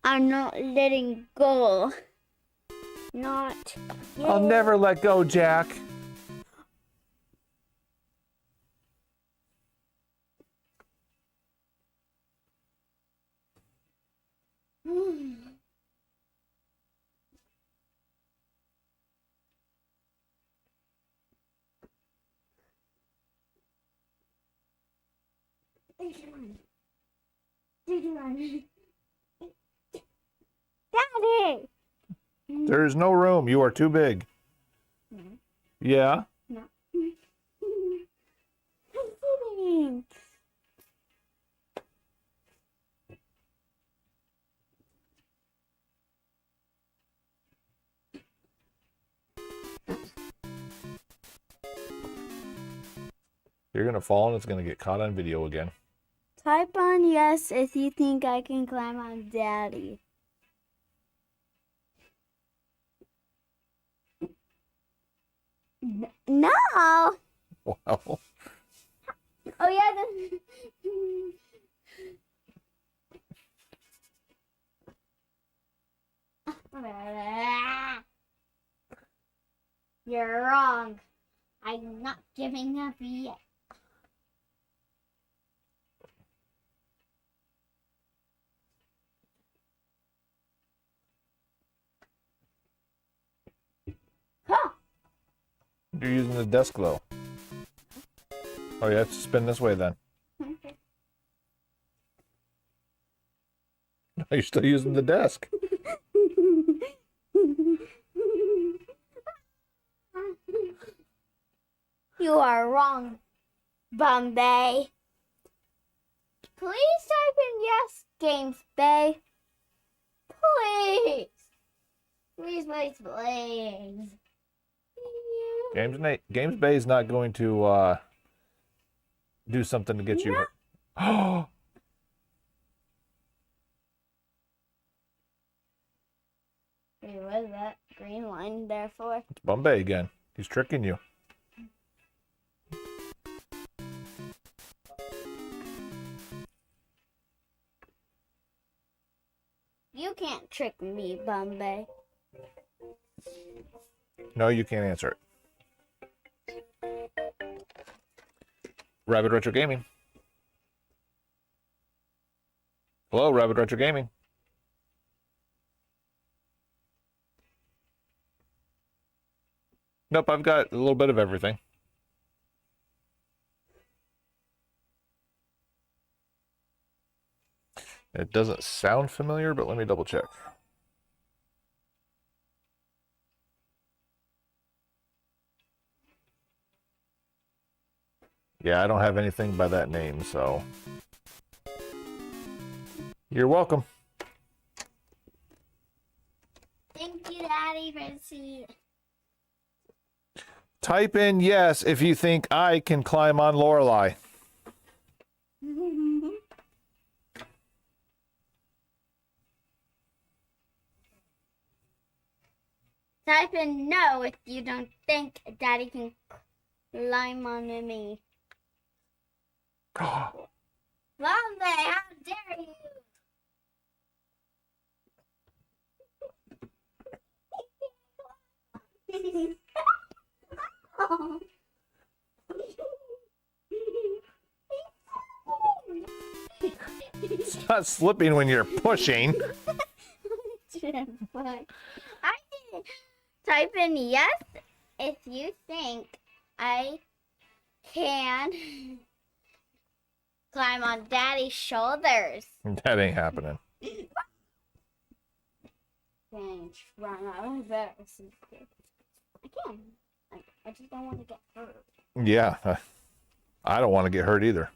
I'm not letting go. Not yet. I'll never let go, Jack. Daddy! There is no room. You are too big. Yeah? No. You're gonna fall and it's gonna get caught on video again. Type on yes if you think I can climb on Daddy. No! Wow. Oh yeah, then. You're wrong. I'm not giving up yet. Huh. You're using the desk though. Oh, you have to spin this way then. You're still using the desk. You are wrong, Bombay. Please type in yes, Games Bay. Please. Please, please, please. Games Bay is not going to do something to get you. Oh, Wait, what is that green line there for? it's Bombay again. He's tricking you. You can't trick me, Bombay. No, you can't answer it. Rabbit Retro Gaming. Hello, Rabbit Retro Gaming. Nope, I've got a little bit of everything. It doesn't sound familiar, but let me double check. Yeah, I don't have anything by that name, so. You're welcome. Thank you, Daddy, for the seat. Type in yes if you think I can climb on Lorelei. Type in no if you don't think Daddy can climb on me. Bombay, how dare you? It's not slipping when you're pushing. I did. Type in yes if you think I can climb on Daddy's shoulders. That ain't happening. Thanks, run out of that. I can. I just don't want to get hurt. Yeah, I don't want to get hurt either.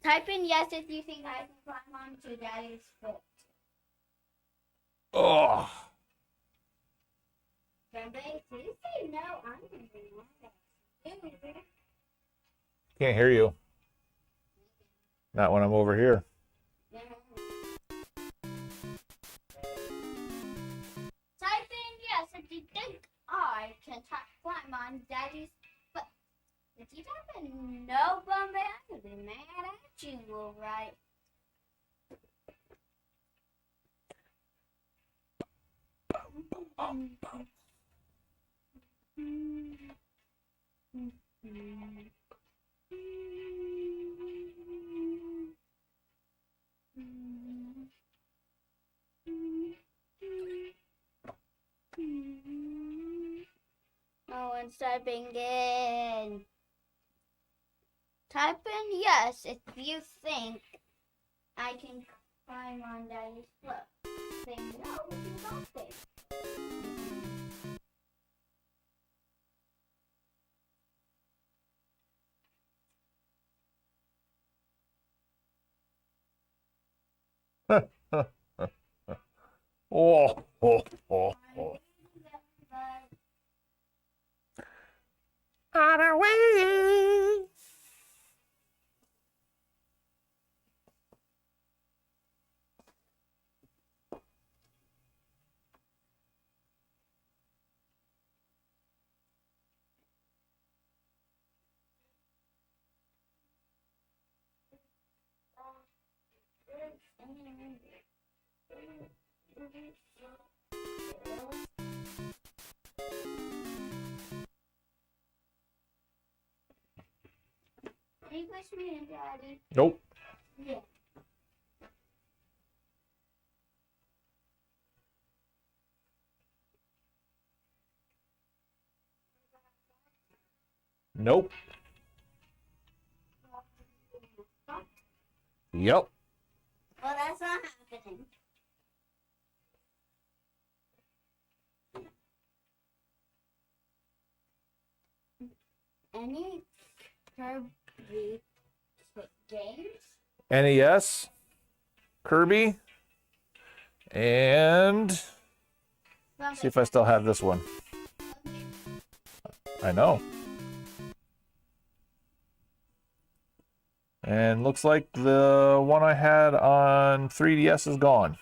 Type in yes if you think I can climb onto Daddy's foot. Oh, Bombay, please say no. I'm going to be mad at you. can't hear you. Not when I'm over here. Type in yes if you think I can climb on Daddy's foot. If you type in no, Bombay, I'm gonna be mad at you, alright? No one's typing in. Type in yes if you think I can climb on Daddy's foot. Say no if you don't think. Oh, oh, oh, oh. On our way. Can you push me in, Daddy? Nope. Yeah. Nope. Yep. Well, that's not happening. any Kirby games? NES, Kirby, and see if I still have this one. I know. And looks like the one I had on 3DS is gone.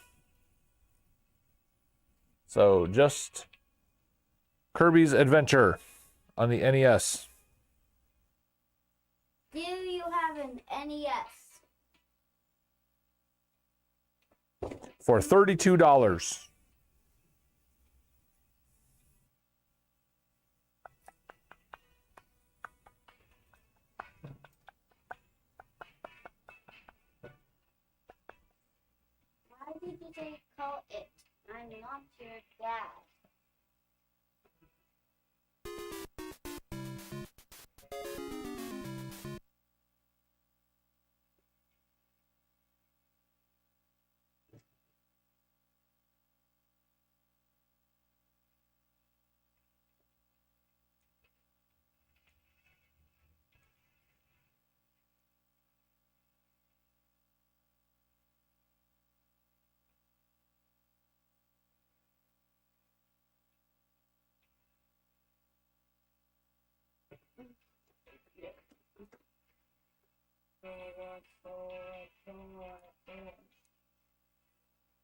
So just Kirby's Adventure on the NES. Do you have an NES? For $32. Why did they call it I'm Not Your Dad?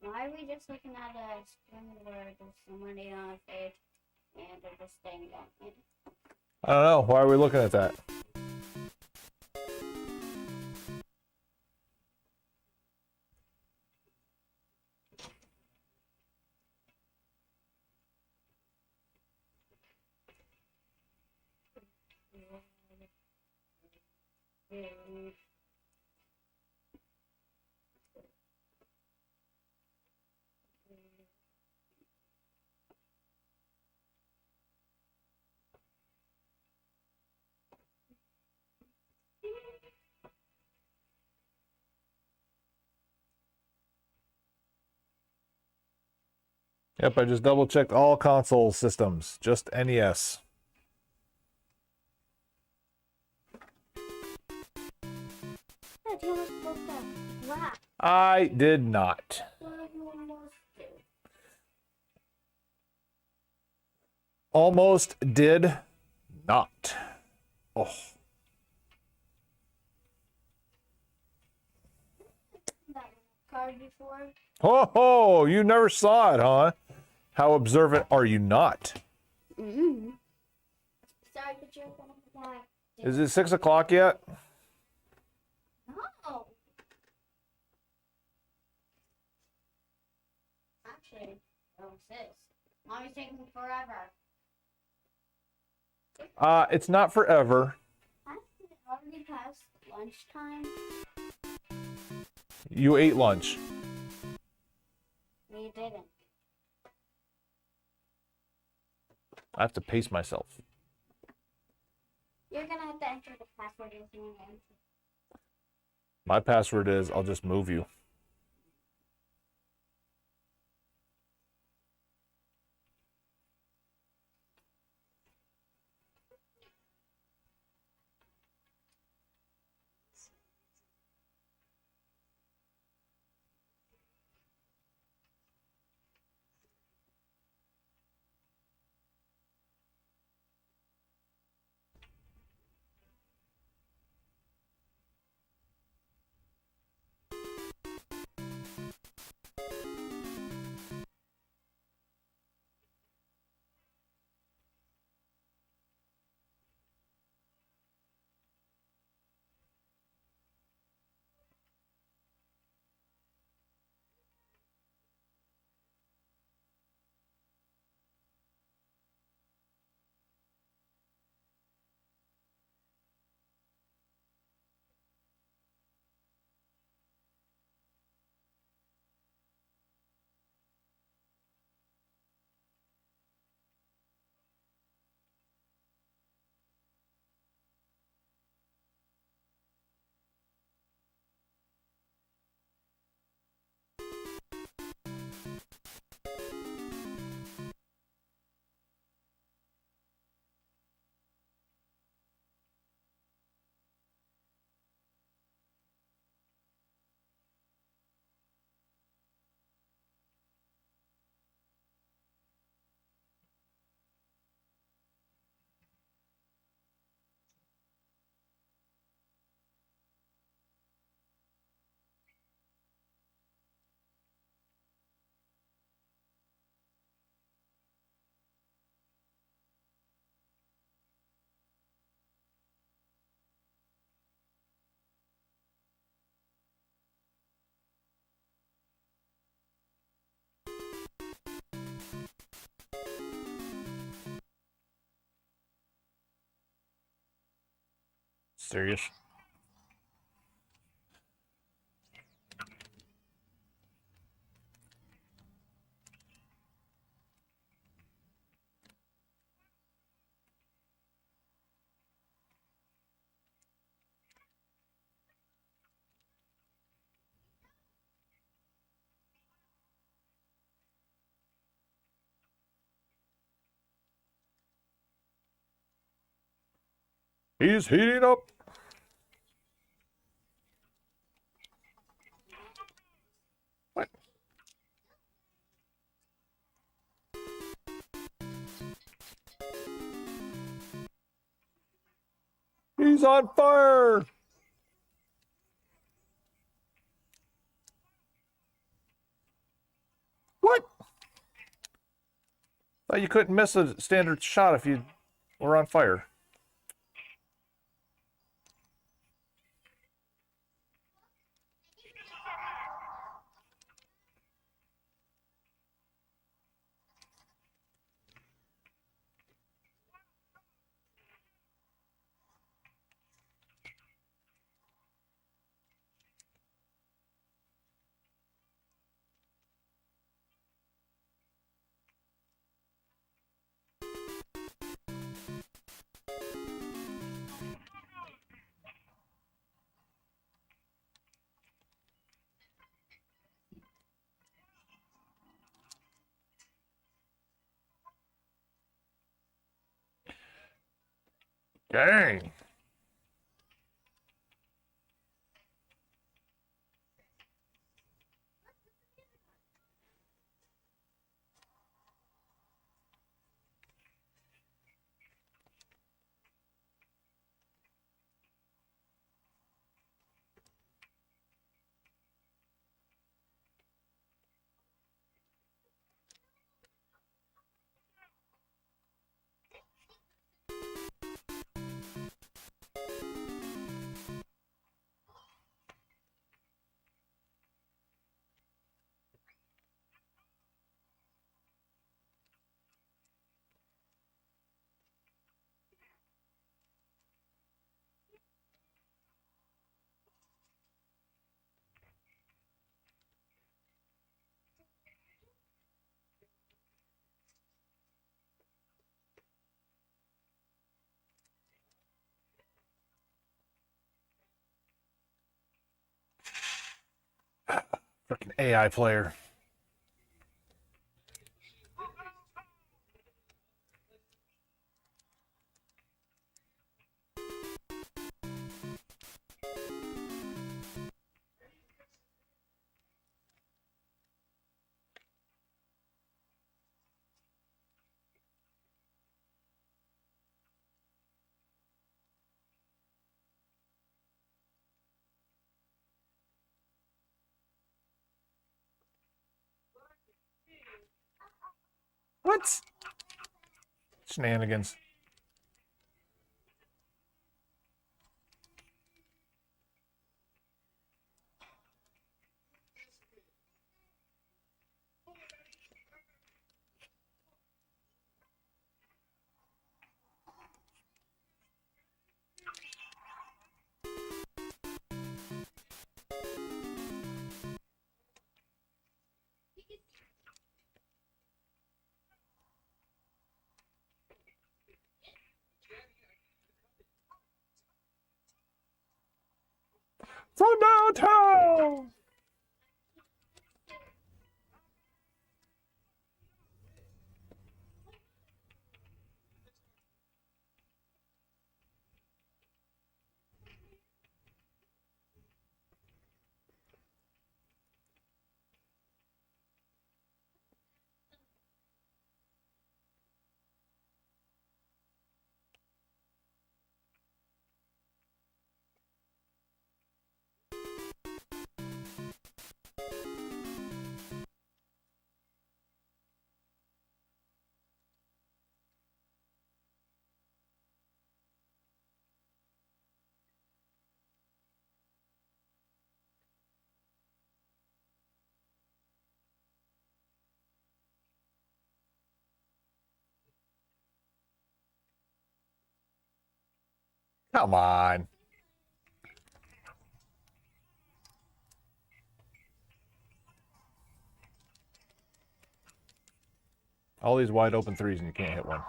Why are we just looking at a screen where there's somebody on a face and they're just staying down? I don't know. Why are we looking at that? Yep, I just double checked all console systems, just NES. Dad, you almost broke that glass. I did not. What you almost do? Almost did not. Oh. That card before? Ho ho! You never saw it, huh? How observant are you not? Mm-hmm. Sorry, but you're gonna die. Is it 6 o'clock yet? No. Actually, oh, 6. Mommy's taking forever. It's not forever. Hasn't it already past lunchtime? You ate lunch. We didn't. I have to pace myself. You're gonna have to enter the password with me again. My password is I'll just move you. Serious. He's heating up. What? He's on fire. What? Thought you couldn't miss a standard shot if you were on fire. Dang. Freaking AI player. What? Shenanigans. From downtown. Come on. All these wide open threes and you can't hit one.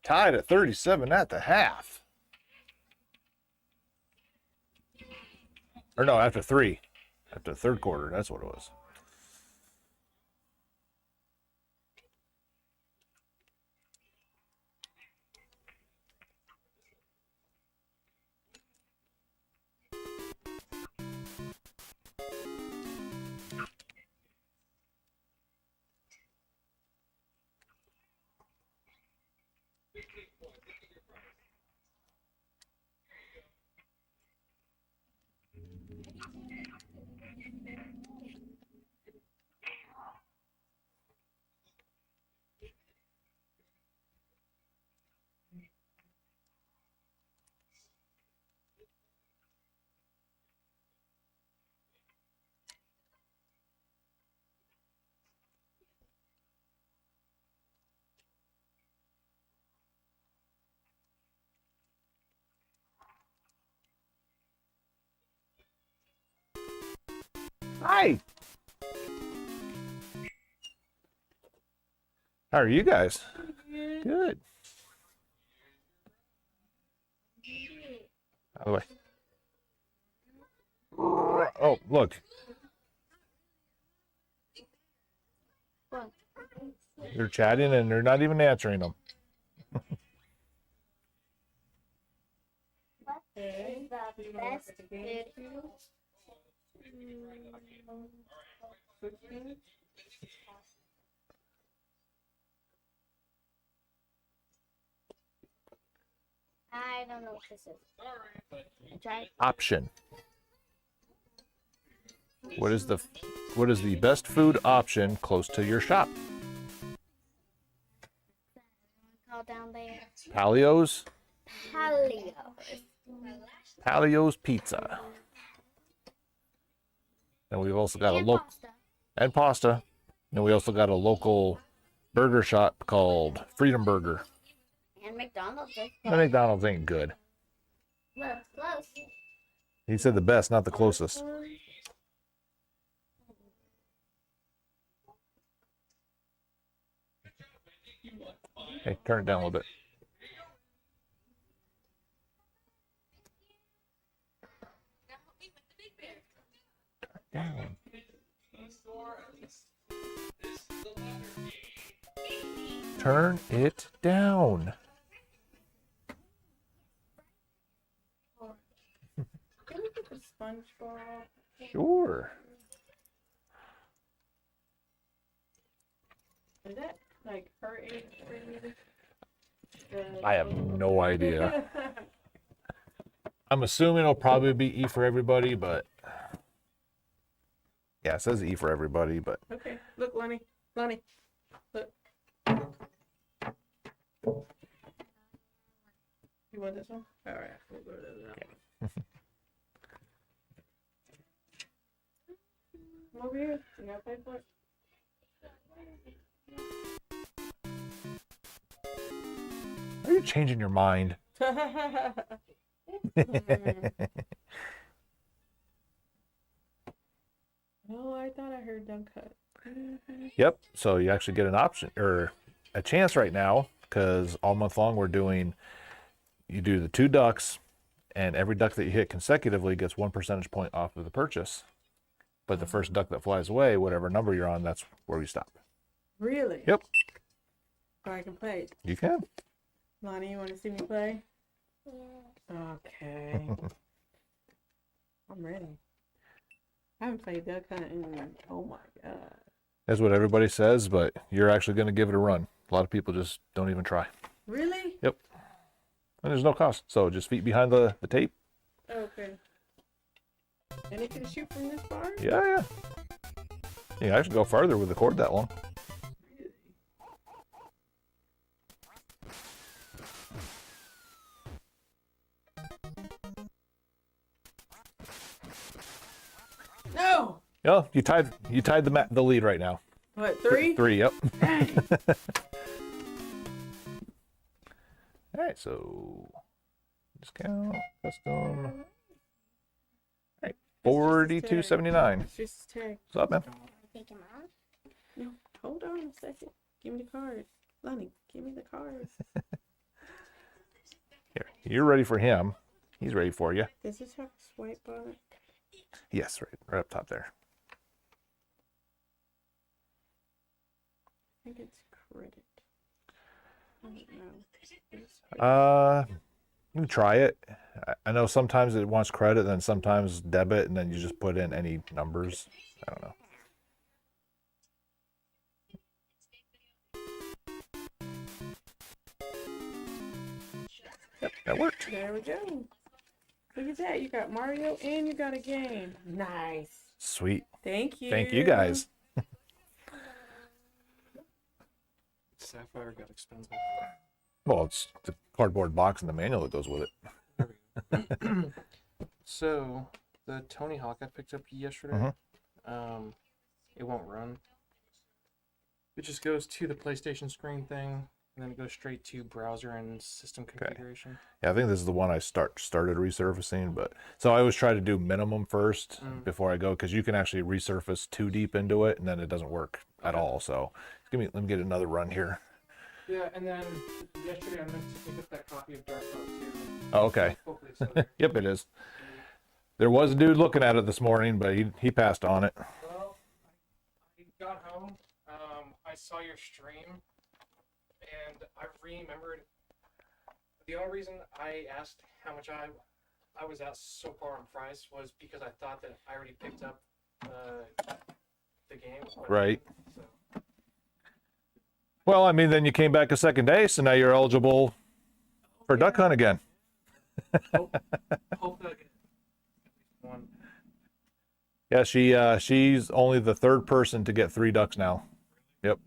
Tied at 37 at the half. Or no, after 3. After the third quarter, that's what it was. Hi. How are you guys? Good. Out of the way. Oh, look. They're chatting and they're not even answering them. What is the best food? I don't know what this is. Try. Option. What is the best food option close to your shop? Call down there. Palio's. Paleo. Palio's Pizza. And we've also got a local Pasta. and pasta. And we also got a local burger shop called Freedom Burger. And McDonald's. The McDonald's ain't good. Well, it's close. He said the best, not the closest. Hey, turn it down a little bit. Down. Turn it down. Can you get the SpongeBob? Sure. Is that like her age range? I have no idea. I'm assuming it'll probably be E for everybody, but yeah, it says E for everybody, but Okay, look, Lonnie. Look. You want this one? All right, we'll go to that one. Come over here. You gotta pay for it. are you changing your mind? I thought I heard Duck Hunt. Yep. So you actually get an option or a chance right now because all month long we're doing. You do the 2 ducks, and every duck that you hit consecutively gets 1 percentage point off of the purchase. But the first duck that flies away, whatever number you're on, that's where we stop. Really? Yep. So I can play. You can. Lonnie, you want to see me play? Yeah. Okay. I'm ready. I haven't played Duck Hunt in, oh my God. That's what everybody says, but you're actually going to give it a run. A lot of people just don't even try. Really? Yep. And there's no cost. So just feet behind the tape. Okay. And it can shoot from this far? Yeah. You can actually go farther with the cord that long. No! Yeah, you tied the lead right now. What, 3? 3, yep. Dang. All right, so discount, custom. All right, 42.79. It's just a tag. What's up, man? Take him out. No, hold on a second. Give me the card. Lonnie, give me the card. Here, you're ready for him. He's ready for you. Does this have a swipe on it? Yes, right up top there. I think it's credit. I don't know. You can try it. I know sometimes it wants credit, then sometimes debit, and then you just put in any numbers. I don't know. Yep, that worked. There we go. Look at that. You got Mario and you got a game. Nice. Sweet. Thank you. Thank you guys. Sapphire got expensive. Well, it's the cardboard box and the manual that goes with it. So the Tony Hawk I picked up yesterday, it won't run. It just goes to the PlayStation screen thing, and then it goes straight to browser and system configuration. Yeah, I think this is the one I started resurfacing, but so I always try to do minimum first before I go because you can actually resurface too deep into it and then it doesn't work at all. So let me get another run here. Yeah, and then yesterday I meant to pick up that copy of Dark Cloud 2. Oh, okay. Hopefully so. Yep, it is. There was a dude looking at it this morning, but he passed on it. Well, I got home, I saw your stream, and I remembered the only reason I asked how much I was at so far on price was because I thought that I already picked up the game. Right. So. Well, I mean, then you came back a second day, so now you're eligible for Duck Hunt again. Hope that I get one. Yeah, she's only the 3rd person to get 3 ducks now. Yep.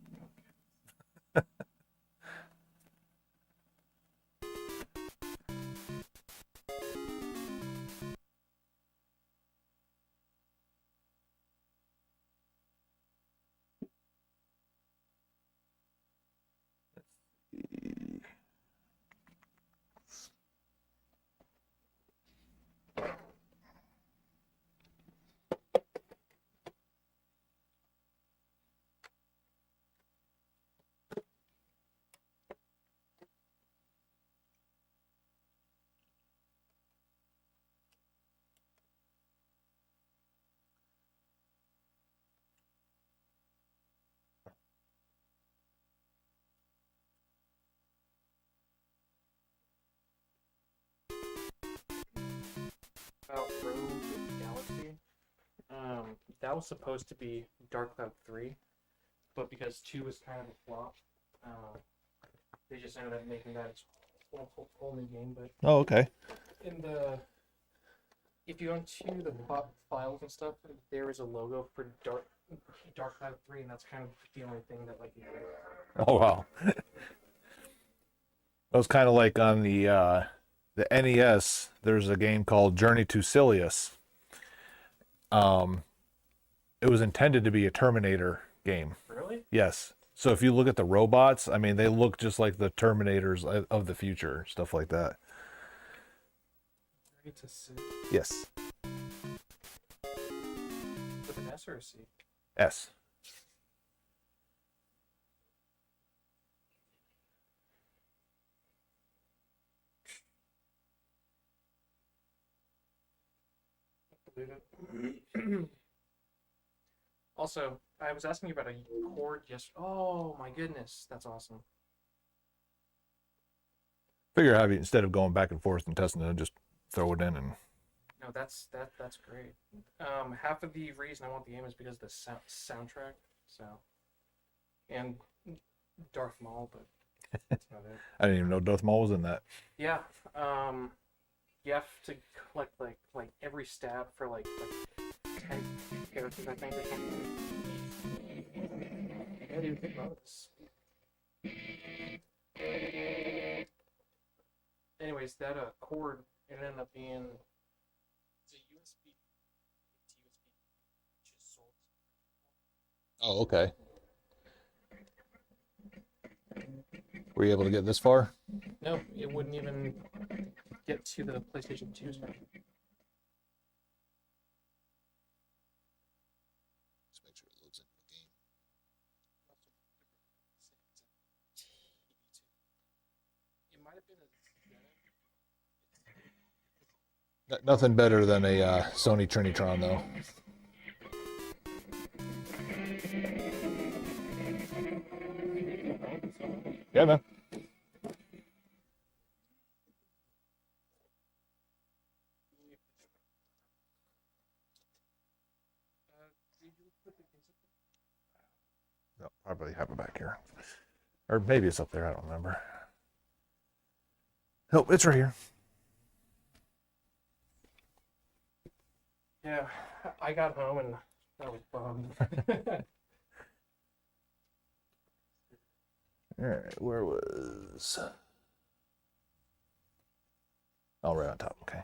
About Rogue Galaxy. That was supposed to be Dark Cloud 3, but because 2 was kind of a flop, they just ended up making that its whole new game. But Oh, okay. if you go into the files and stuff, there is a logo for Dark Cloud 3, and that's kind of the only thing that you get. Oh, wow. It was kind of like on the NES, there's a game called Journey to Silius. It was intended to be a Terminator game. Really? Yes. So if you look at the robots, I mean, they look just like the Terminators of the future, stuff like that. Journey to Silius. Yes. With an S or a C? S. Believe it. Also, I was asking you about a cord yesterday. Oh my goodness, that's awesome. Figure how you, instead of going back and forth and testing it, just throw it in and. No, that's great. Half of the reason I want the game is because of the soundtrack. So, and Darth Maul, but that's about it. I didn't even know Darth Maul was in that. Yeah. You have to collect like every stab for like 10 characters, I think. Or something. I didn't even think about this. Anyways, that cord, it ended up being it's a USB to USB, which is sold. Oh, okay. Were you able to get this far? No, it wouldn't even get to the PlayStation 2 screen. Let's make sure it loads into the game. It might have been Nothing better than a Sony Trinitron, though. Yeah, man. No, probably have it back here. Or maybe it's up there, I don't remember. Nope, it's right here. Yeah, I got home and I was bummed. Alright, where was... Oh, right on top, okay.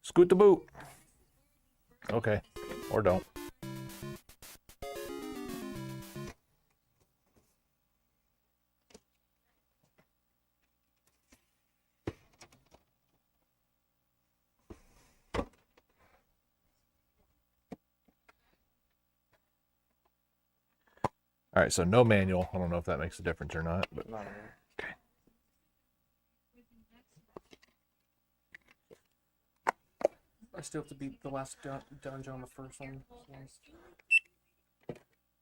Scoot the boot. Okay, or don't. All right, so no manual. I don't know if that makes a difference or not, but Not okay. I still have to beat the last dungeon on the first one. So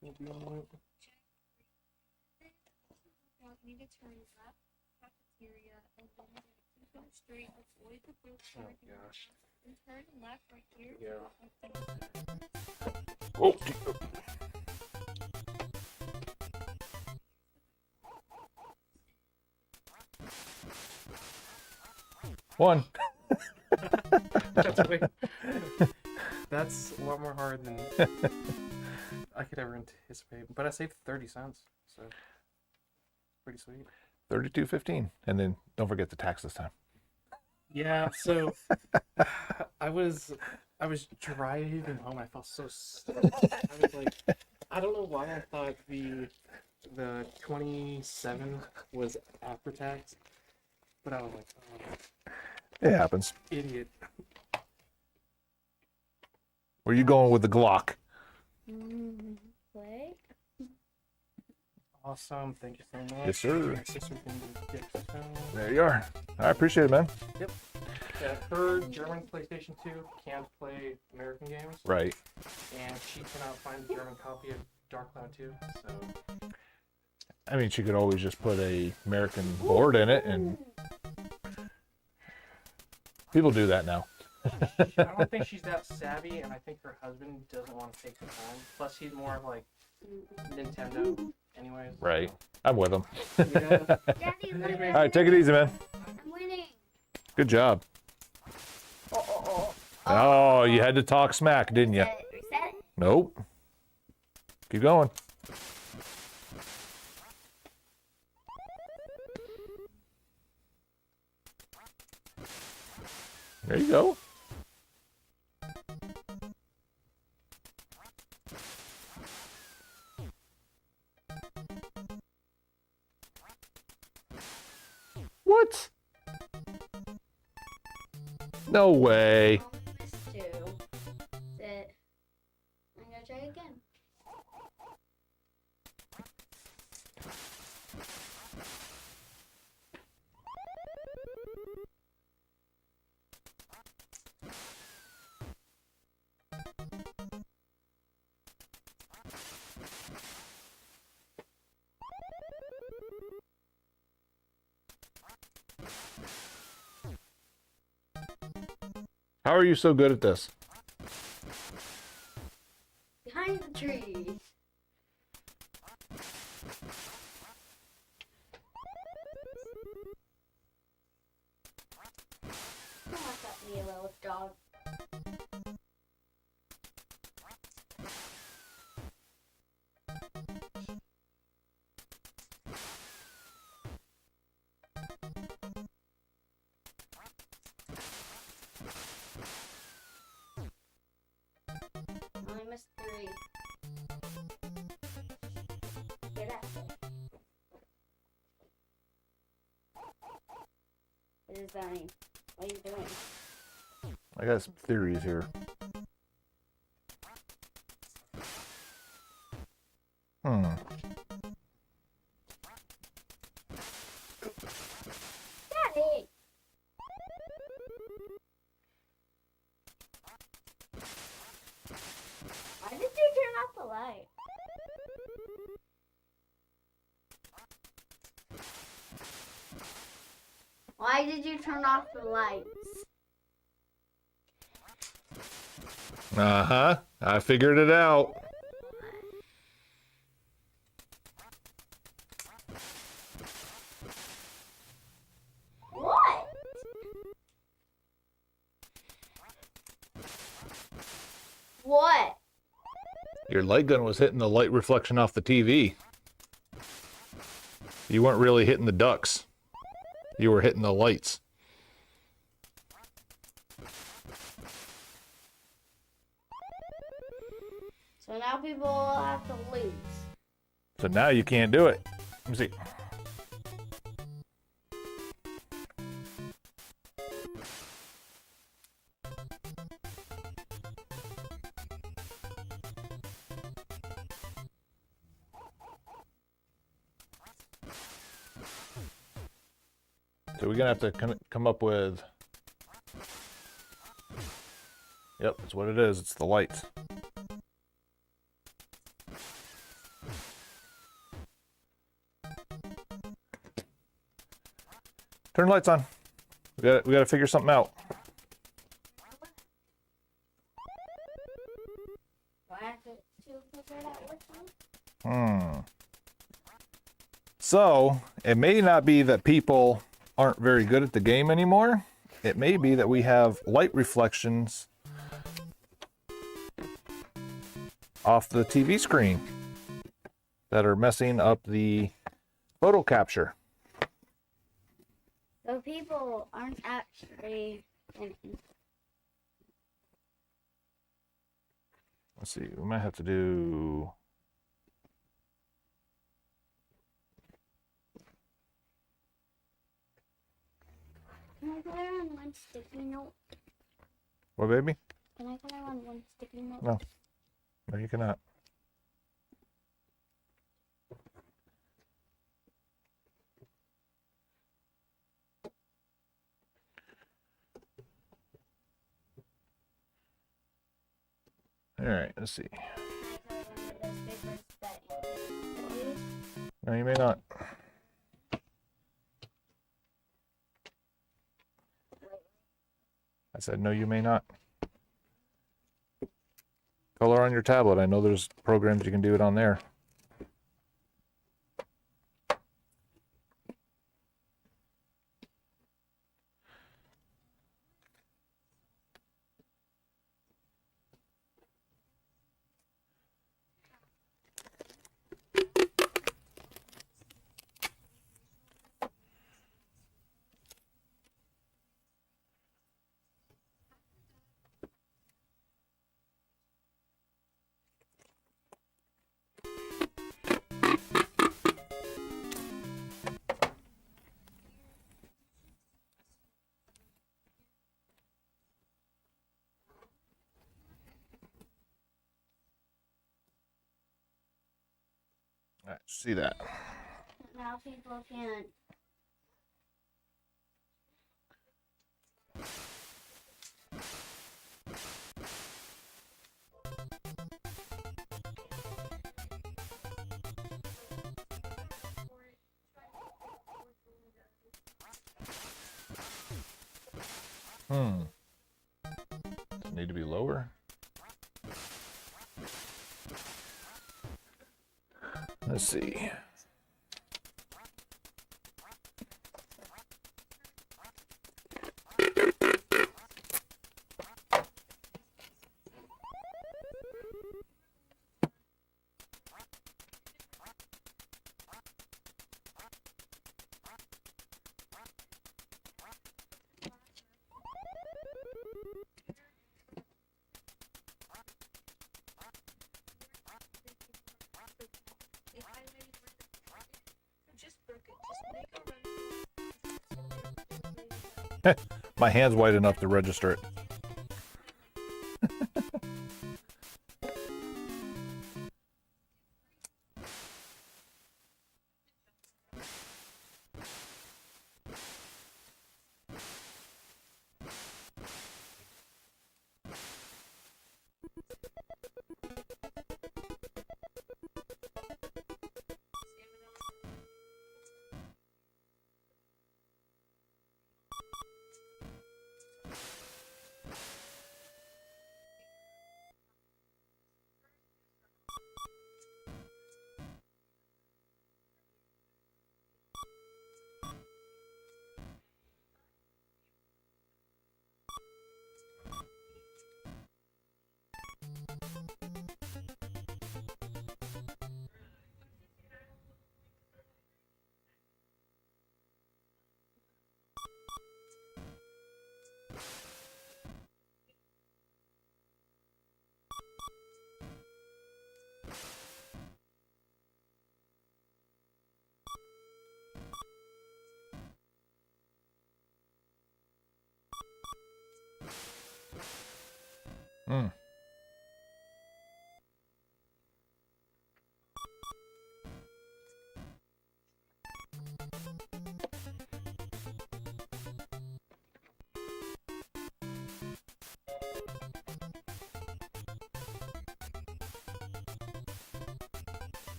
we'll be on it. Want me to turn left, cafeteria, and then go straight, avoid the booth, Oh gosh. and turn left right here. Yeah. Oh, one. That's a lot more hard than I could ever anticipate. But I saved 30 cents, so pretty sweet. 32.15, and then don't forget the tax this time. Yeah, so I was driving home. I felt so sick. I was like, I don't know why I thought the 27 was after tax, but I was like, oh, It happens. idiot. Where you going with the Glock? Play? Awesome, thank you so much. Yes, sir. My sister can do gifts, so. There you are. I appreciate it, man. Yeah, her German PlayStation 2 can't play American games, Right. and she cannot find the German copy of Dark Cloud 2, so I mean, she could always just put a American board in it, and people do that now. I don't think she's that savvy, and I think her husband doesn't want to take the time. Plus, he's more of like Nintendo, anyways. Right. I'm with them. Yeah. Daddy, All right, take it easy, man. I'm winning. Good job. Oh, you had to talk smack, didn't you? Reset? Nope. Keep going. There you go. What? No way. Missed two. try again. How are you so good at this? Behind the tree. Come on, got me a little dog. I missed 3. Get out. What is that mean? What are you doing? I got some theories here. Daddy! Why did you turn off the light? Why did you turn off the lights? Uh-huh. I figured it out. What? What? Your light gun was hitting the light reflection off the TV. You weren't really hitting the ducks. You were hitting the lights. So now people will have to lose. So now you can't do it. Let me see. So we're gonna have to come up with. Yep, that's what it is. It's the lights. Turn the lights on. We gotta figure something out. Do I have to figure it out which one? So, it may not be that people aren't very good at the game anymore. It may be that we have light reflections off the TV screen that are messing up the photo capture. So people aren't actually winning. Let's see, we might have to do. Can I color on one sticky note? What, baby? Can I color on one sticky note? No. No, you cannot. All right, let's see. Can I color one of those papers that you use? No, you may not. I said, no, you may not. Color on your tablet. I know there's programs you can do it on there. right, see that. Now people can't. Does it need to be lower? Let's see. My hand's wide enough to register it.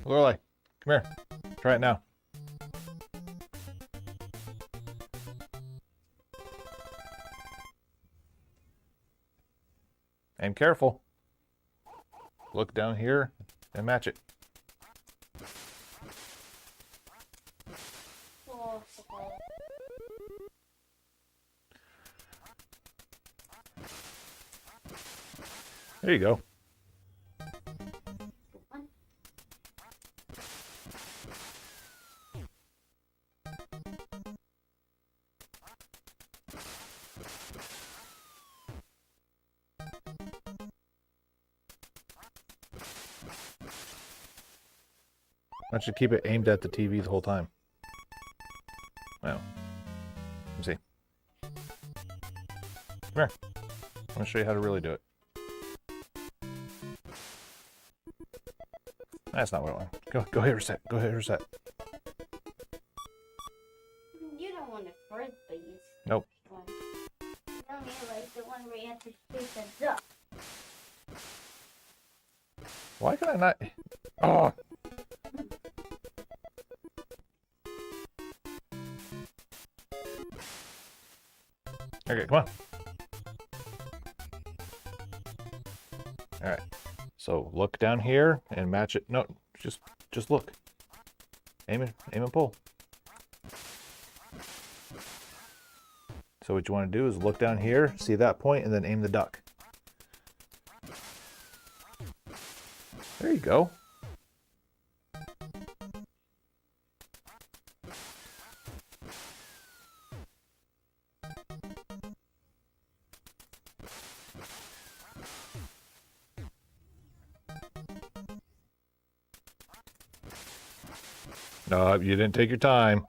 Lorelai, come here. Try it now. Aim careful. Look down here and match it. Oh, okay. There you go. Why don't you keep it aimed at the TV the whole time? Well, let me see. Come here. I'm going to show you how to really do it. That's not what I want. Go hit reset. Go hit reset. You don't want to first base. Nope. One. You don't mean like the one where you have to face the duck. Why can I not? Oh. Okay, come on. All right. So look down here and match it. No, just look. Aim and pull. So what you want to do is look down here, see that point, and then aim the duck. There you go. No, you didn't take your time.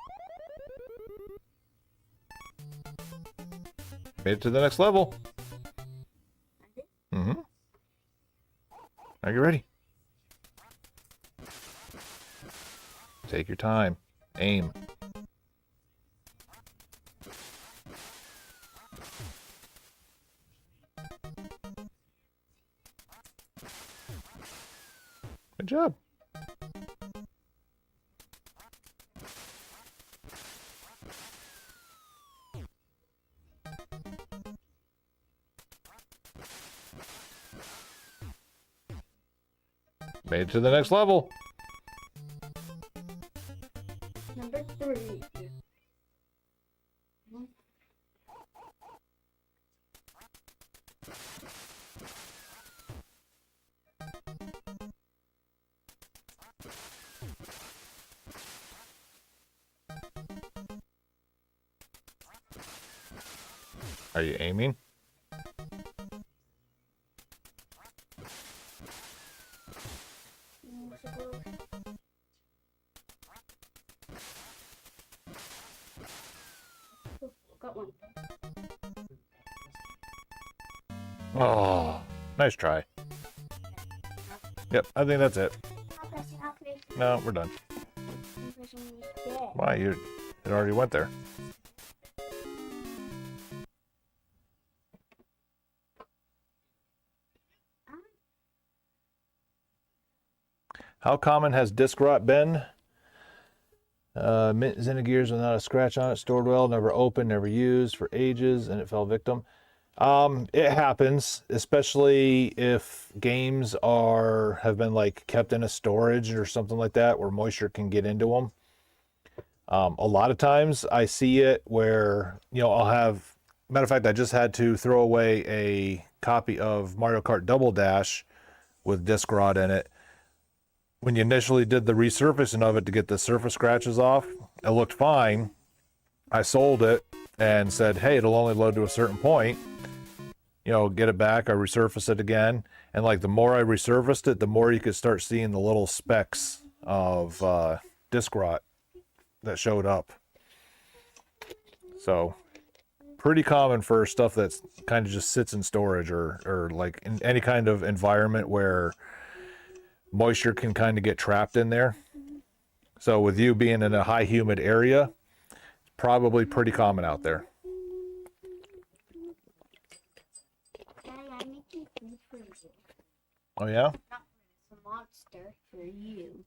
Made it to the next level. Mm-hmm. Are you ready? Take your time. Aim. Good job. Made it to the next level. Number 3. Are you aiming? Got one. Oh, nice try. Yep, I think that's it. No, we're done. Why? It already went there. How common has disc rot been? Mint Xenogears without a scratch on it, stored well, never opened, never used for ages, and it fell victim. It happens, especially if games have been like kept in a storage or something like that where moisture can get into them. A lot of times I see it where, I'll have, matter of fact, I just had to throw away a copy of Mario Kart Double Dash with disc rot in it. When you initially did the resurfacing of it to get the surface scratches off, it looked fine. I sold it and said, hey, it'll only load to a certain point. Get it back, I resurface it again. And like the more I resurfaced it, the more you could start seeing the little specks of disc rot that showed up. So pretty common for stuff that's kind of just sits in storage or like in any kind of environment where moisture can kind of get trapped in there. So with you being in a high humid area, it's probably pretty common out there. I'm making food for you. Oh yeah? Not for this monster, for you.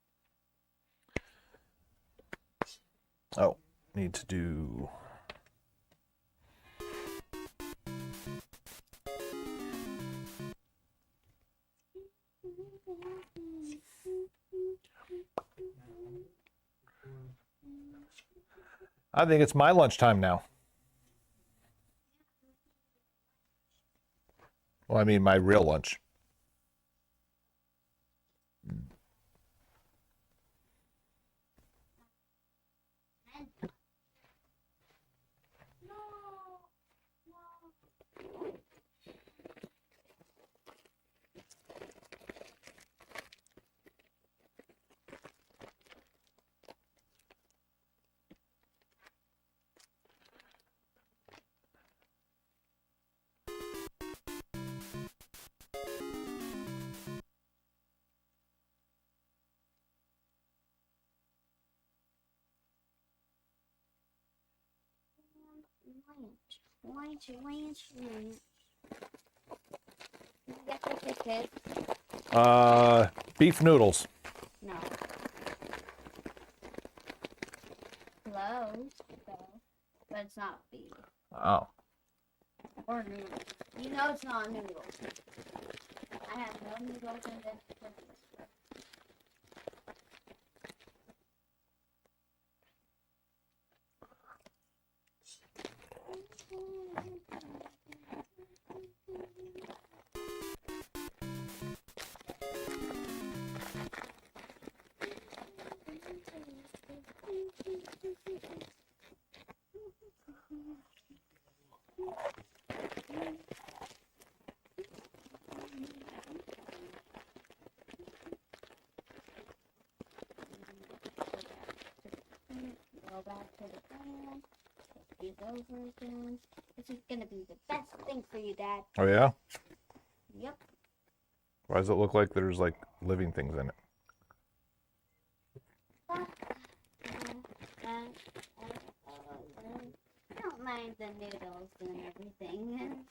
Oh, need to do... I think it's my lunchtime now. Well, I mean my real lunch. Lunch. You get the ticket? Beef noodles. No. Close, though. But it's not beef. Oh. Or noodles. It's not noodles. I have no noodles in this. back to the fan. Take these over again. This is gonna be the best thing for you, Dad. Oh yeah? Yep. Why does it look like there's like living things in it? I don't mind the noodles and everything.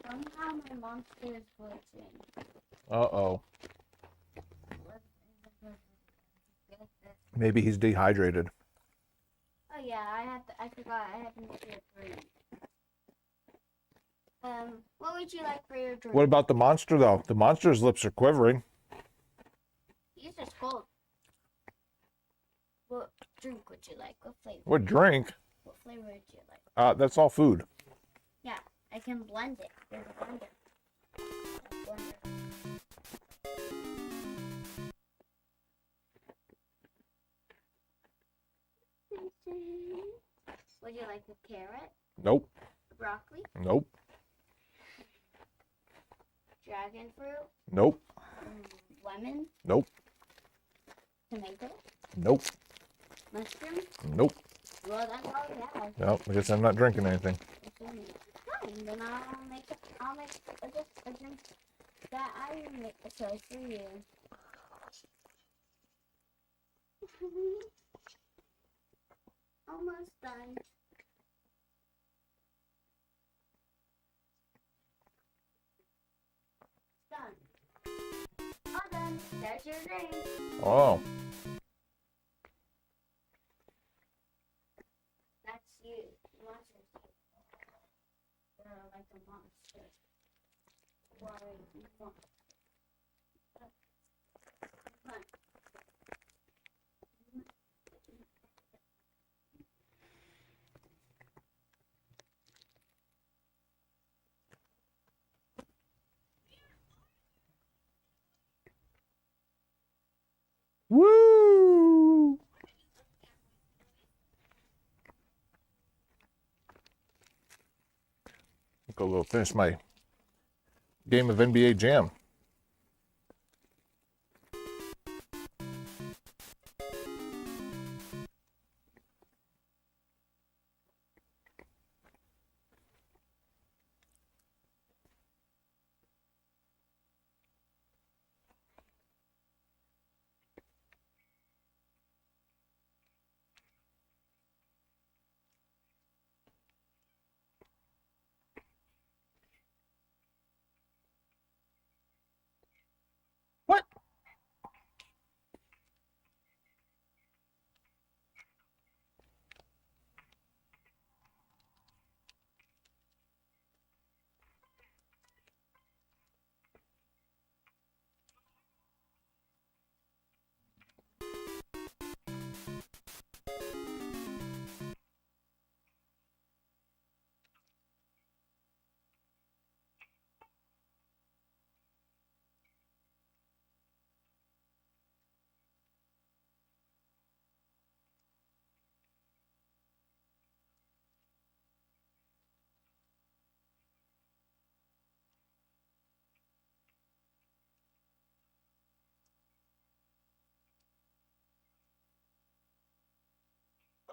Somehow my monster is glitching. Uh-oh. Maybe he's dehydrated. Oh yeah, I forgot I have to make you a drink. What would you like for your drink? What about the monster, though? The monster's lips are quivering. He's just cold. What drink would you like? What flavor? What drink? What flavor would you like? That's all food. Yeah, I can blend it. There's a blender. Would you like a carrot? Nope. Broccoli? Nope. Dragon fruit? Nope. Lemon? Nope. Tomato? Nope. Mushroom? Nope. Well, that's all we have. Nope. I guess I'm not drinking anything. Fine, then I'll make a drink that I make a choice for you. Almost done. Done. All done. There's your drink. Oh. That's you. Monster's you. You're like a monster. Why you want? Come on. Woo! Go finish my game of NBA Jam. What?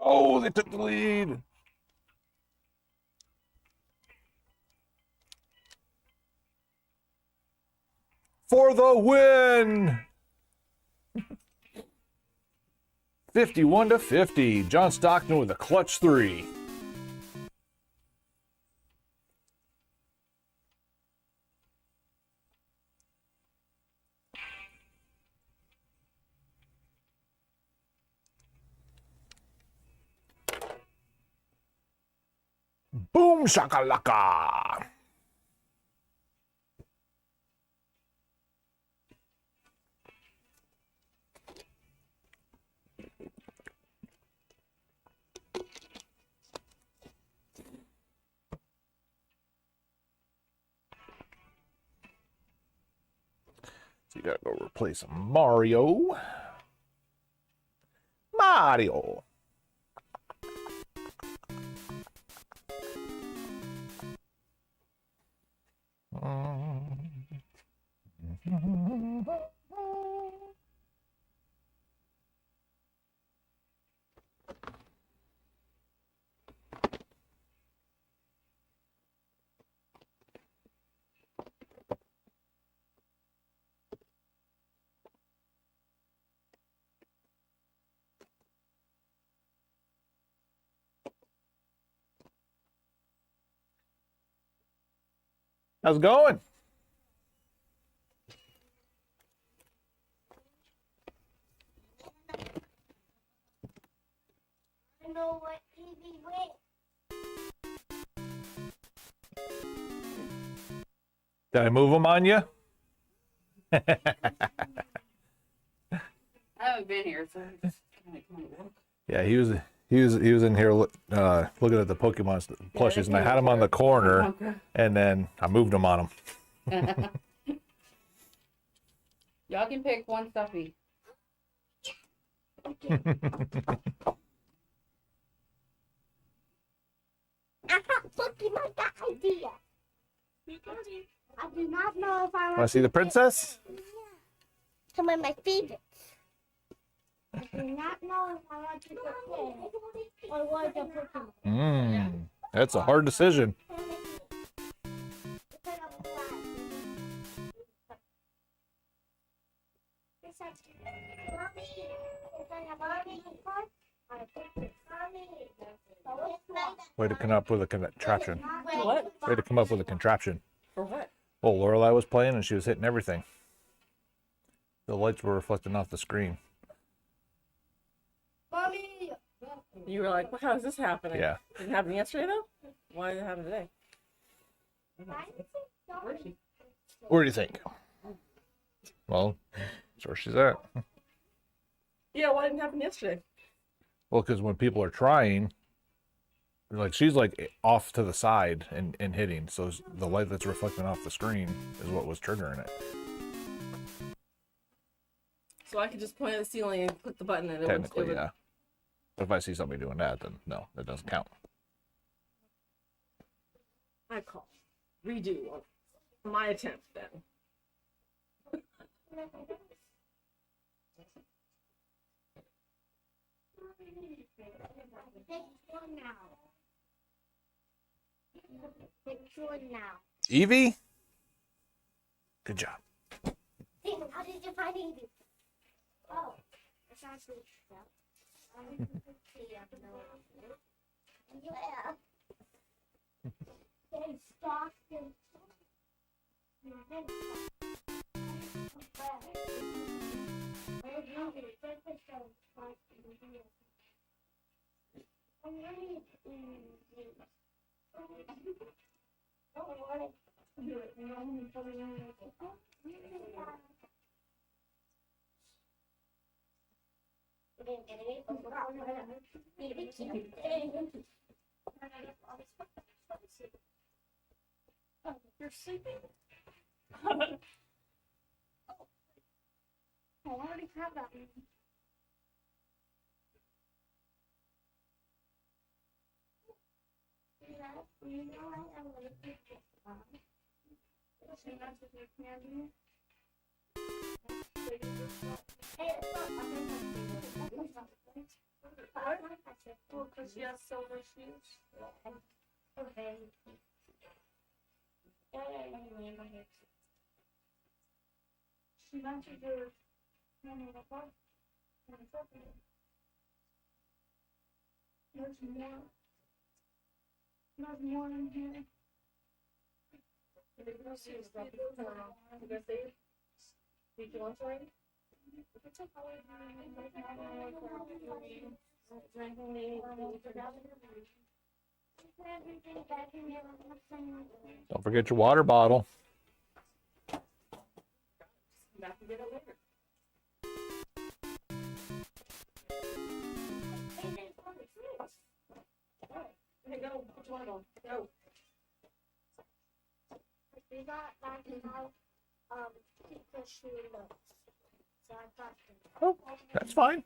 Oh, they took the lead. For the win. 51-50. John Stockton with a clutch three. Boom shakalaka. So you gotta go replace Mario. Mario. How's it going? I know what Evie went. Did I move him on you? I haven't been here, so it's kind of look. Yeah, he was in here looking at the Pokemon plushies, and I had him on the corner, and then I moved him on him. Y'all can pick one stuffy. I got Pokemon got idea. I do not know if I Want to see the princess? Some of my favorites. I do not know if I want to play or want to Pokemon. That's a hard decision. Way to come up with a contraption. What? Way to come up with a contraption. For what? Well, Lorelai was playing and she was hitting everything. The lights were reflecting off the screen. Mommy! You were like, well, how is this happening? Yeah. Did it happen yesterday, though? Why did it happen today? Where is she? Where do you think? Well, that's where she's at. Yeah, why didn't it happen yesterday? Well, because when people are trying, like she's like off to the side and hitting, so the light that's reflecting off the screen is what was triggering it. So I could just point at the ceiling and click the button and it would. Technically, yeah. But if I see somebody doing that, then no, that doesn't count. I call. Redo on my attempt then. Pick one now. Evie? Good job. How did you find Evie? Oh, it's actually yeah. They stalked him. You're sleeping? I already have that one. You know I am gonna pick this one. So that's what you can do. Hey, it's not Well, because she has silver shoes. okay. She matches your There's more in here. Did I say did you want to read? Don't forget your water bottle. Back to get it later. Okay, go. Put your water on. Go. We got back in our keep the shoe notes. So I got them. Oh, that's fine.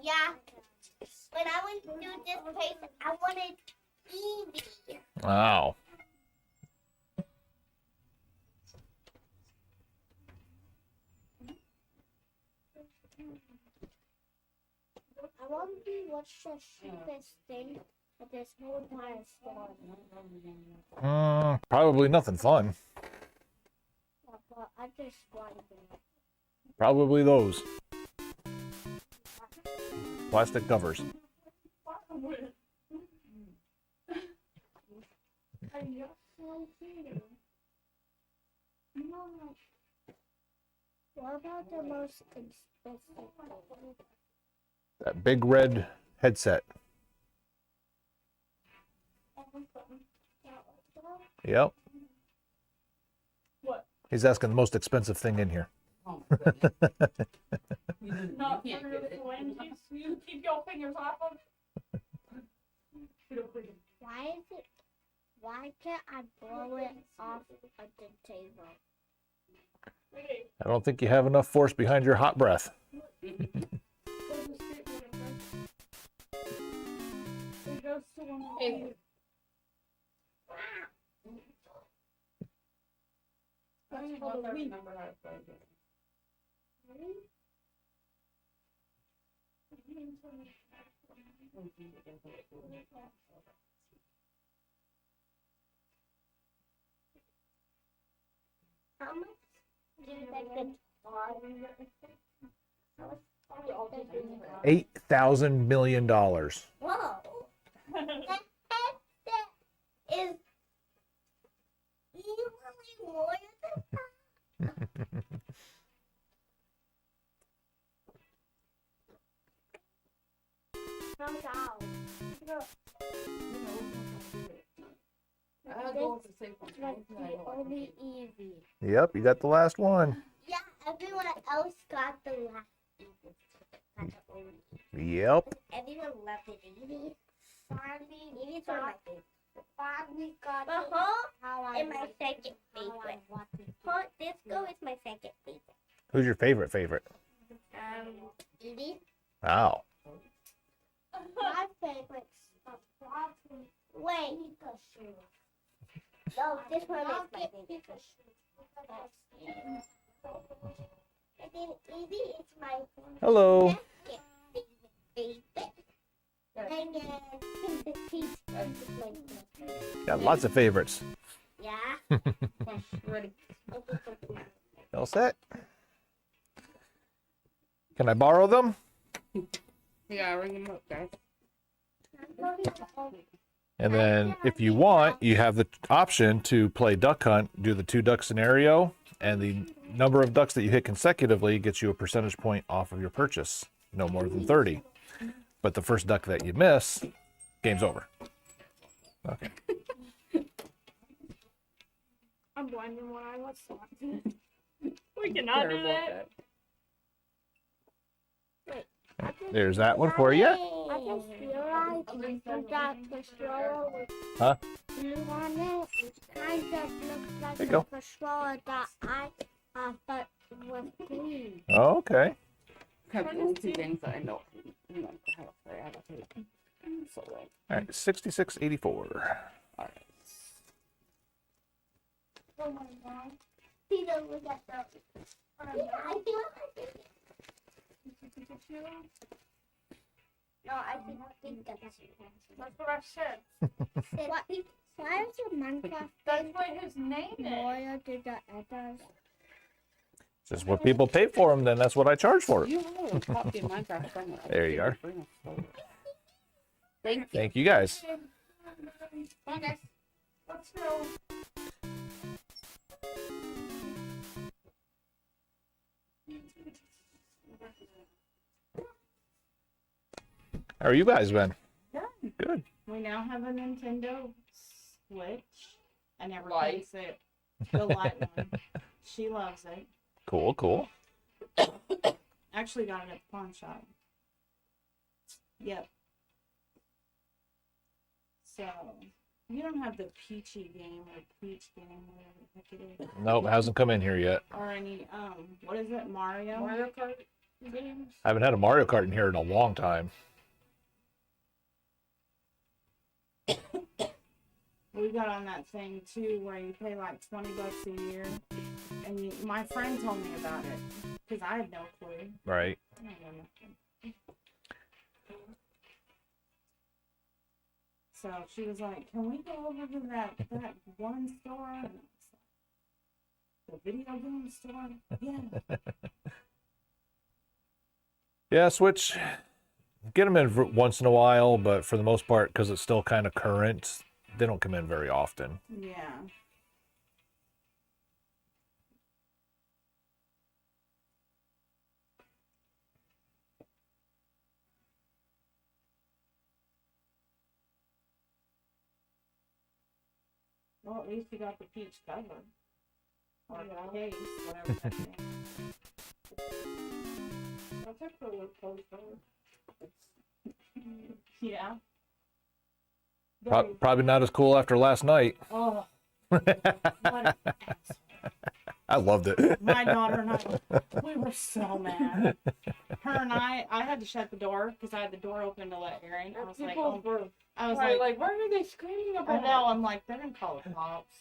Yeah. When I went to this place, I wanted Eevee. Wow. I want to be what's the cheapest thing at this whole entire store. Probably nothing fun. But I just wanted it. Probably those. Plastic covers. What about the most expensive thing? That big red headset. Yep. What? He's asking the most expensive thing in here. Oh, not for the lenses. You keep your fingers off of. Why can't I blow it off of the table? I don't think you have enough force behind your hot breath. Hey. How much do you think it's $8,000 million. Whoa! That headset is easily more than only Eevee. Yep, you got the last one. Yeah, everyone else got the last Eevee. Yep. Everyone loved it. Eevee. Eevee's one of my favorites. And my second favorite. Hot Disco is my second favorite. Who's your favorite? Eevee. Wow. My favorite's wait. No, this one is my favorite. And then Eevee is my Hello. second favorite. And then the Peach is my favorite. Got lots of favorites. Yeah. Ready. All set? Can I borrow them? Yeah, ring them up, guys. And then if you want, you have the option to play duck hunt, do the 2-duck scenario, and the number of ducks that you hit consecutively gets you a percentage point off of your purchase. No more than 30. But the first duck that you miss, game's over. Okay. I'm blinding when I was We cannot do that. There's that one for you. I just realized you got the stroller with Huh? blue on it. It kind of looks like There you go. the stroller that I thought was green. Oh, okay. Have the only two games that I know how to play. I have to play. So like, All right, 6684. Oh my god. Peter was at the. I feel like no, I think that's it. that's what I said. Why is your Minecraft That's what his name is. loyal to the others? This is what people pay for them, then that's what I charge for it. You have a copy of Minecraft somewhere. There you are. Thank you. Thank you guys. Come on, guys. Let's go. How are you guys been? Good. Good. We now have a Nintendo Switch. I never Light. placed it. The light one. She loves it. Cool, cool. Actually got it at the pawn shop. Yep. So, you don't have the Peachy game or Peach game, whatever the heck it is. Nope, hasn't come in here yet. Or any, what is it, Mario? Mario Kart. games. I haven't had a Mario Kart in here in a long time. We got on that thing too where you pay like $20 a year. And my friend told me about it because I had no clue. Right. I don't know nothing. So she was like, "Can we go over to that one store?" And I was like, "The video game store?" Yeah. Yeah, Switch. Get them in once in a while, but for the most part, because it's still kind of current, they don't come in very often. Yeah. Well, at least you got the peach cover. Or the case, whatever that is. I took the wood poster. Yeah. Probably not as cool after last night. Oh. What an I loved it. My daughter and I, we were so mad. Her and I had to shut the door because I had the door open to let air in. I was like, why are they screaming I about know. I'm like, they're gonna call the cops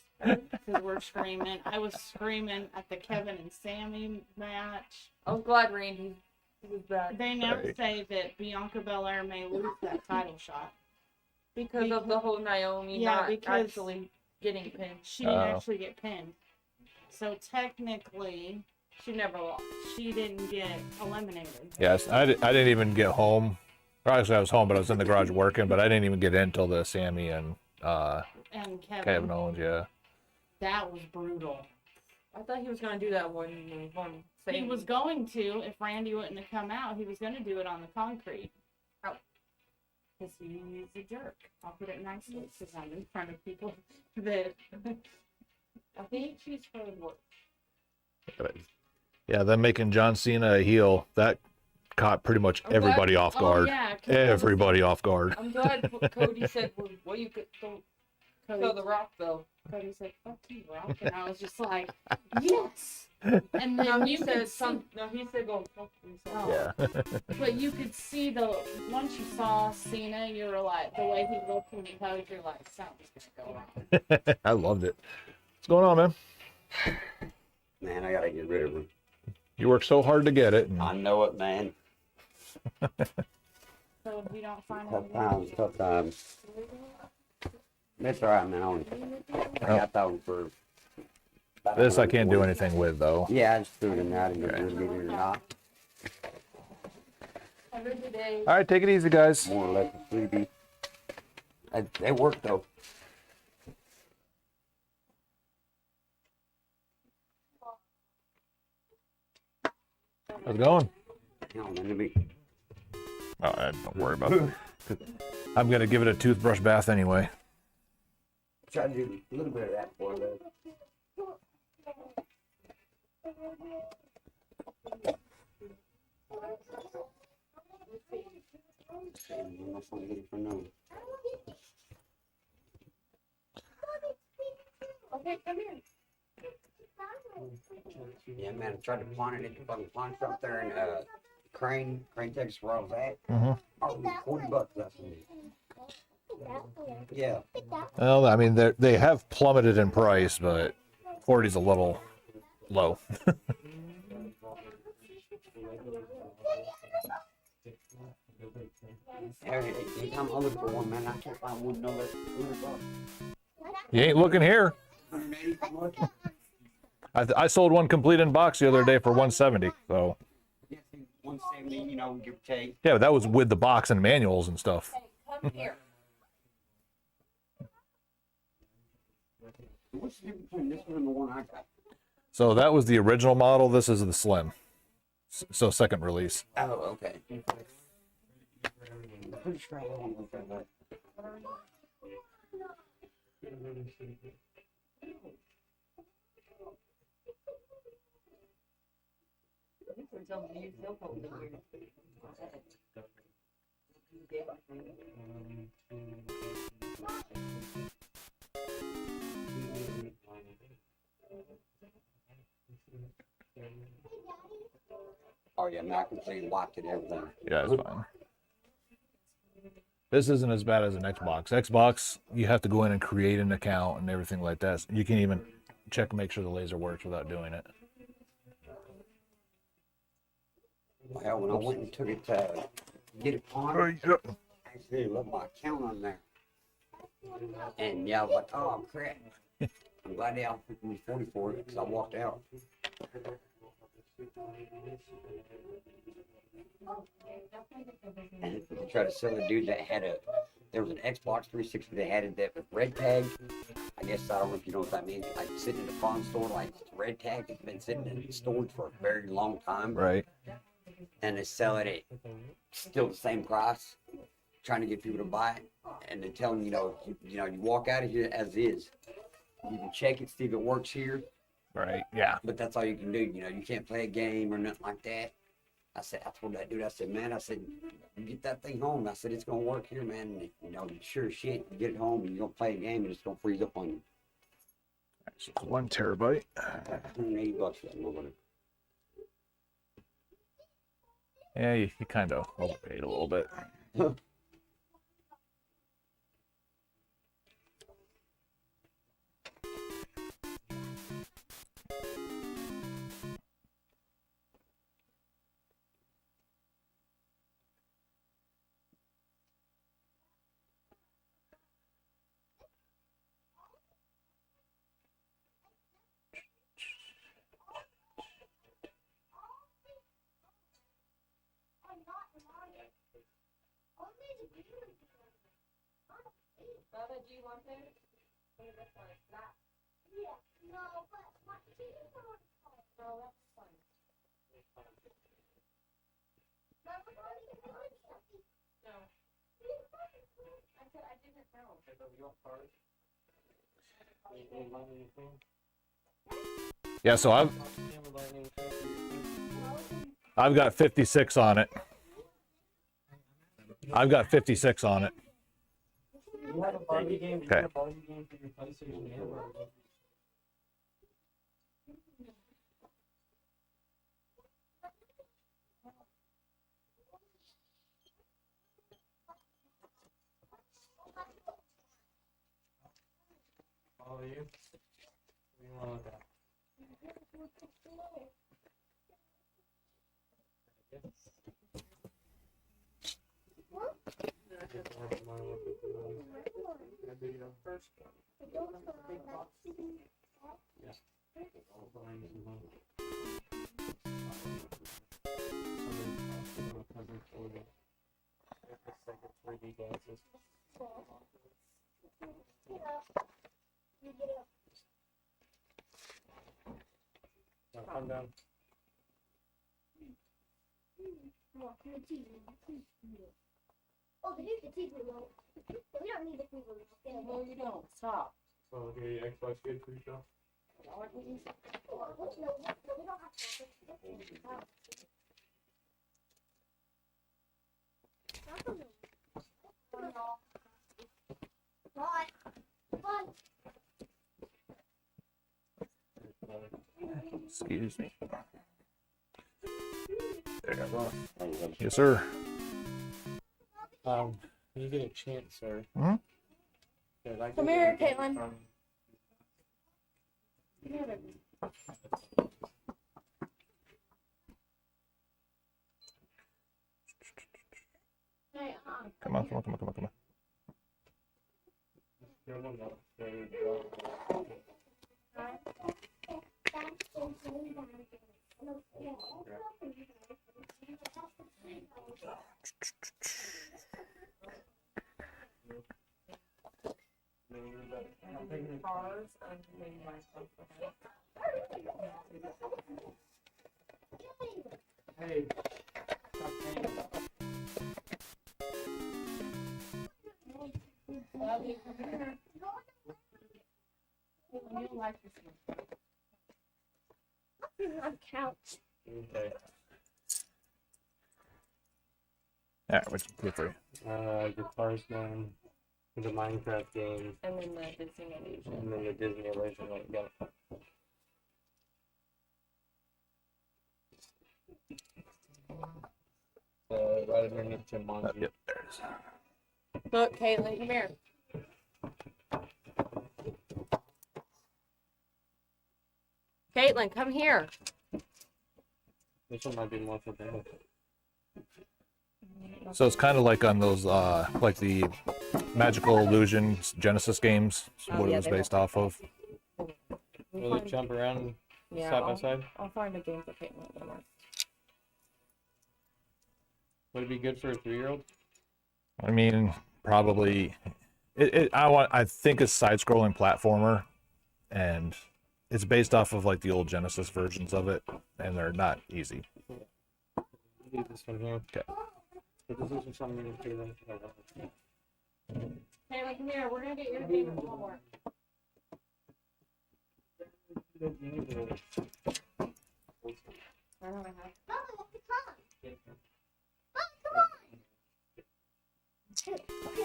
because we're screaming. I was screaming at the Kevin and Sammy match. I'm glad Randy was back. They now Right. say that Bianca Belair may lose that title shot. Because of the whole Naomi Yeah, not because- actually getting pinned. She didn't Oh. actually get pinned. So technically, She never lost. she didn't get eliminated. Yes, I didn't even get home. Or actually, I was home, but I was in the garage working, but I didn't even get in till the Sammy and And Kevin Owens, yeah. That was brutal. I thought he was gonna do that one. He was going to, if Randy wouldn't have come out, he was going to do it on the concrete. Oh. Because he's a jerk. I'll put it nicely because I'm in front of people that I think she's for work. Yeah, them making John Cena a heel, that caught pretty much I'm glad- everybody off guard. Oh, yeah. 'cause I was- Everybody off guard. I'm glad Cody said, "Well, you could throw the rock though." Cody said, "Fuck you, Rock," and I was just like, "Yes." And No, then he you said could some. No, he said go fuck himself. Yeah. but you could see once you saw Cena, you were like, the way he looked when he posed, you're like, something's gonna go wrong. I loved it. What's going on, man? Man, I gotta get rid of him. You worked so hard to get it. And I know it, man. So if you don't find Tough him, times, tough times. That's all right, man. I got that one for. about this I can't do 120. anything with, though. Yeah, I just threw it in there. I didn't know if it was or not. Have a good day. All right, take it easy, guys. More or less a freebie. They work though. How's it going? Hell, man, it'd be- Oh, don't worry about it. I'm going to give it a toothbrush bath anyway. Try to do a little bit of that for them. I'm not gonna get it for no. Okay, come here. Yeah, man, I tried to find it. If I can find something there in Crane, Texas, where I was at. Mm-hmm. I'll be $40 left from me. Yeah. Well, I mean, they have plummeted in price, but 40's a little low. Anytime I look for one, man, I can't find one no less than $100. You ain't looking here. 180 how much? I sold one complete in box the other day for 170. So Yeah, 170, you know, give or take. yeah, but that was with the box and manuals and stuff. Come here. What's the difference between this one and the one I got? So that was the original model. This is the slim. So second release. Oh, okay. I'm pretty sure I want to look at that. Oh yeah, man, I completely wiped it, everything. Yeah, it's fine. This isn't as bad as an Xbox. Xbox, you have to go in and create an account and everything like that. You can even check and make sure the laser works without doing it. Well, when I went and took it to get it on, I actually left my account on there. And yeah, I was like, oh crap. I'm glad they offered me 40 for it because I walked out. And they tried to sell a dude that had there was an Xbox 360 that had it that was red tag. I guess, I don't know if you know what that means, like sitting in a pawn store, like red tag that's been sitting in storage for a very long time. Right. And they sell it at still the same price, trying to get people to buy it. And they tell them, you walk out of here as is. You can check it, see if it works here. Right, yeah. But that's all you can do. You can't play a game or nothing like that. I told that dude, I said, man, you get that thing home. I said, it's going to work here, man. And, sure as shit, you get it home and you're going to play a game and it's going to freeze up on you. So it's 1 terabyte. $180 for that motherfucker. Yeah, you kind of overpaid a little bit. Baba, do you want this? Yeah, no, but what do you want? Oh, that's fine. No. I said I didn't know. Yeah, so I've got 56 on it. I've got 56 on it. You have a Barbie game? Okay. You have a Barbie game for your PlayStation and Barbie? Follow you? What do you want to look at? First calm down. Oh, the TV remote. We don't need the TV remote. No, you don't. Stop. So, okay, Xbox good for yourself? We don't have Excuse me. There you go. Yes, sir. When you get a chance, sir. Hmm? Come here, Caitlin. Come on. Cars and maybe myself. Hey. Stop paying. Bobby, come here. You like this one. On couch. Okay. Alright, what's good for you? Guitar game, the Minecraft game, And then the Disney illusion. and then the Disney illusion. Like, yeah. Right underneath Jumanji. Yep, there it is. Look, Caitlin, come here. Caitlin, come here. This one might be more for them. So it's kind of like on those, like the Magical Illusions Genesis games, Oh, what yeah, it was they based were- off of. Will it jump around Yeah, side by side? I'll find a game for Caitlin. Would it be good for a 3-year-old? I mean, probably. I think it's side-scrolling platformer, and it's based off of like the old Genesis versions of it, and they're not easy. Leave this one here. Okay. But this isn't something you can do. Caitlin, come here. We're gonna get your favorite homework. I don't have. Okay,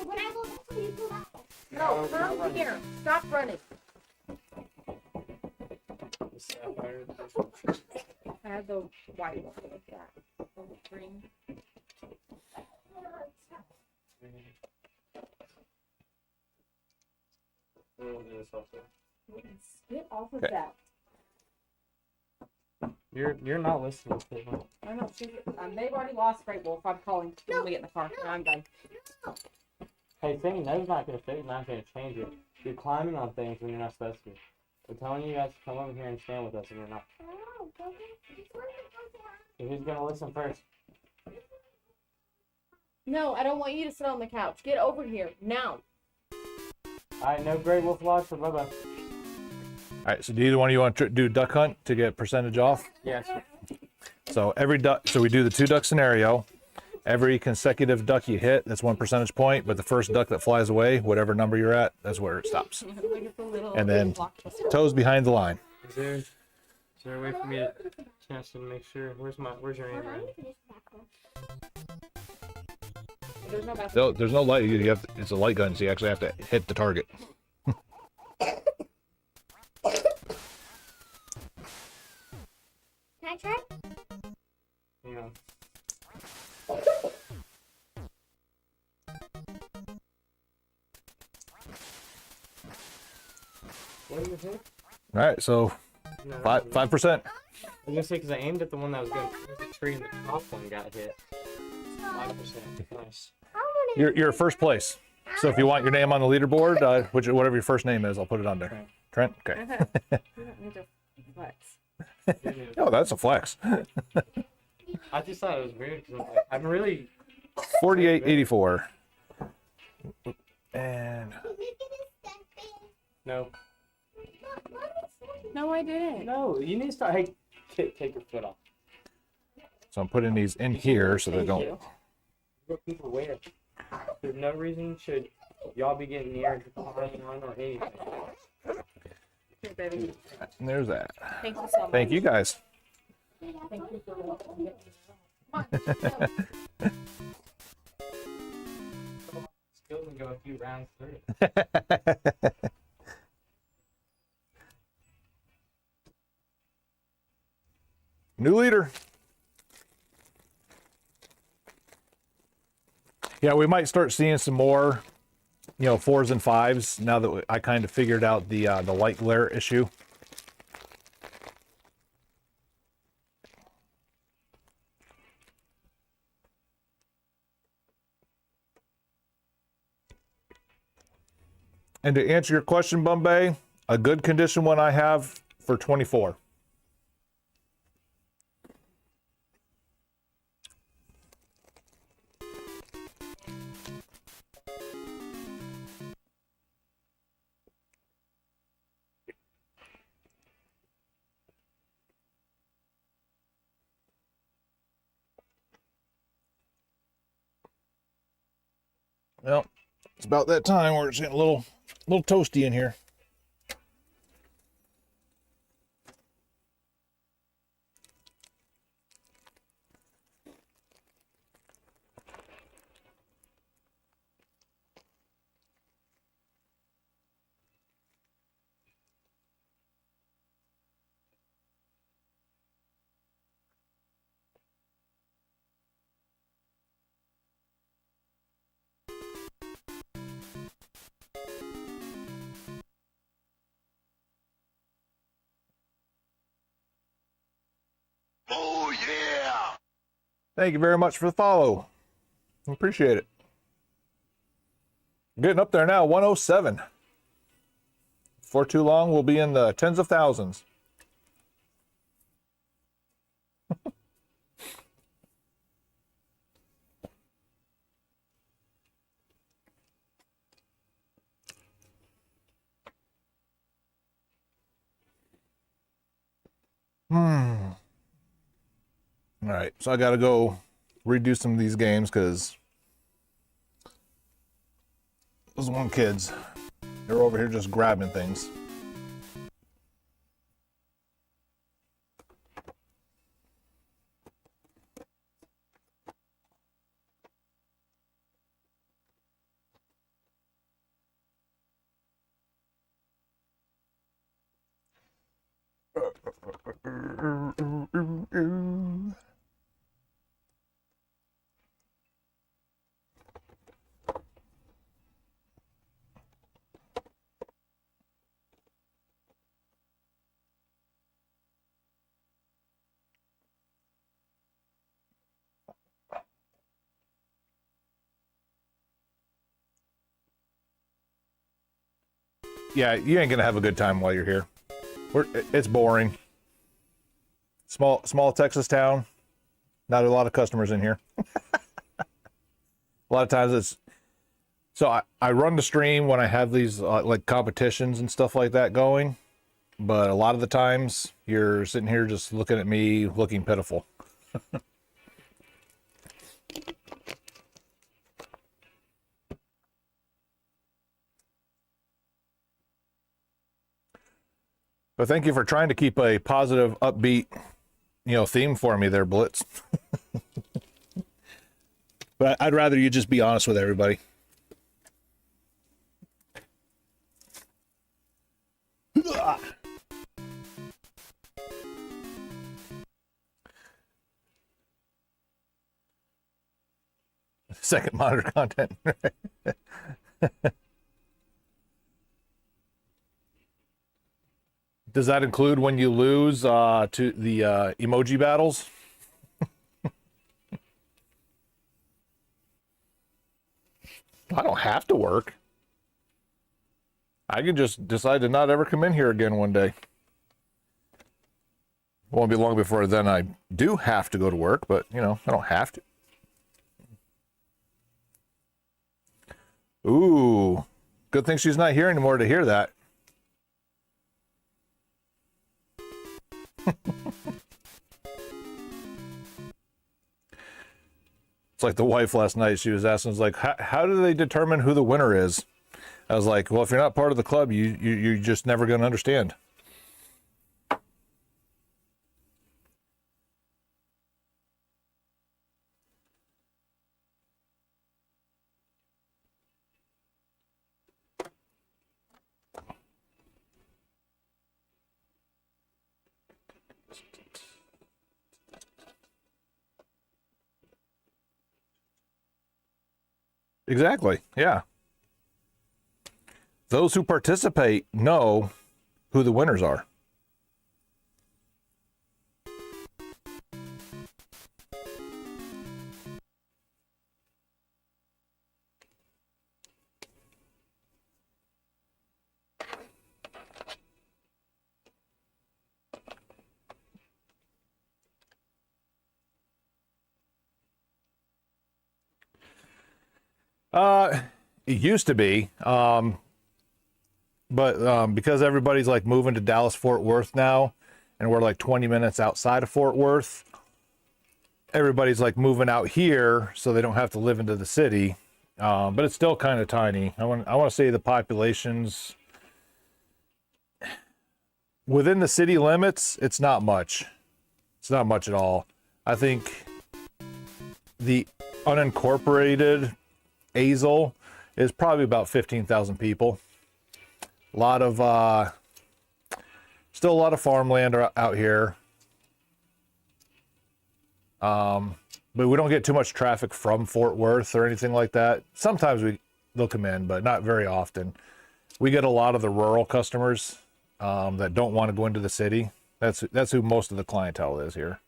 when I go this way, you go that way. No, come over here. Stop running. I have the white one like that. The green. Get off of Okay. that. You're not listening. Caitlin. I know. They've already lost Great Wolf. I'm calling. Let me get in the car. I'm done. Hey, saying no's not gonna fix, not gonna change it. You're climbing on things when you're not supposed to. We're telling you guys to come over here and stand with us, and you're not. So who's gonna listen first? No, I don't want you to sit on the couch. Get over here now. Alright, no Great Wolf Lodge for Bubba. All right, so do either one of you want to do duck hunt to get percentage off? Yes. So every duck, so we do the 2-duck scenario. Every consecutive duck you hit, that's 1 percentage point. But the first duck that flies away, whatever number you're at, that's where it stops. And then toes behind the line. Is there a way for me to chance to make sure? Where's your name? There's no bathroom. No, there's no light. You have it's a light gun, so you actually have to hit the target. Can I try? Yeah. What did you hit? All right, so No, 5%. I was gonna say because I aimed at the one that was going to the tree and the top one got hit. 5%. Nice. You're first place. So if you want your name on the leaderboard, whatever your first name is, I'll put it under. Trent. Okay. You don't need to flex. Oh, that's a flex. I just thought it was weird because I'm really 48.84. And no. No, I didn't. No, you need to start. Hey, take your foot off. so I'm putting these in here so they don't. What people wear. There's no reason should y'all be getting near to climbing on or anything. Here, baby. And there's that. Thank you so much. Thank you guys. Thank you for Skills and go a few rounds through. New leader. Yeah, we might start seeing some more, 4s and 5s now that I kind of figured out the light glare issue. And to answer your question, Bombay, a good condition one I have for 24. Well, it's about that time where it's getting a little toasty in here. Oh, yeah! Thank you very much for the follow. Appreciate it. Getting up there now, 107. For too long, we'll be in the tens of thousands. All right, so I got to go redo some of these games because those one kids, they're over here just grabbing things. Yeah, you ain't gonna have a good time while you're here. It's boring. Small Texas town. Not a lot of customers in here. A lot of times it's so I run the stream when I have these like competitions and stuff like that going, but a lot of the times you're sitting here just looking at me looking pitiful. But thank you for trying to keep a positive, upbeat, theme for me there, Blitz. But I'd rather you just be honest with everybody. Second monitor content. Does that include when you lose to the emoji battles? I don't have to work. I can just decide to not ever come in here again one day. Won't be long before then I do have to go to work, but, I don't have to. Ooh, good thing she's not here anymore to hear that. It's like the wife last night. She was asking, how do they determine who the winner is? I was like, well, if you're not part of the club, you're just never going to understand. Exactly. Yeah. Those who participate know who the winners are. It used to be, but because everybody's like moving to Dallas Fort Worth now, and we're like 20 minutes outside of Fort Worth, everybody's like moving out here so they don't have to live into the city. But it's still kind of tiny. I want to say the population's within the city limits. It's not much. It's not much at all. I think the unincorporated Azle is probably about 15,000 people. A lot of still a lot of farmland out here. But we don't get too much traffic from Fort Worth or anything like that. Sometimes they'll come in, but not very often. We get a lot of the rural customers that don't want to go into the city. That's who most of the clientele is here.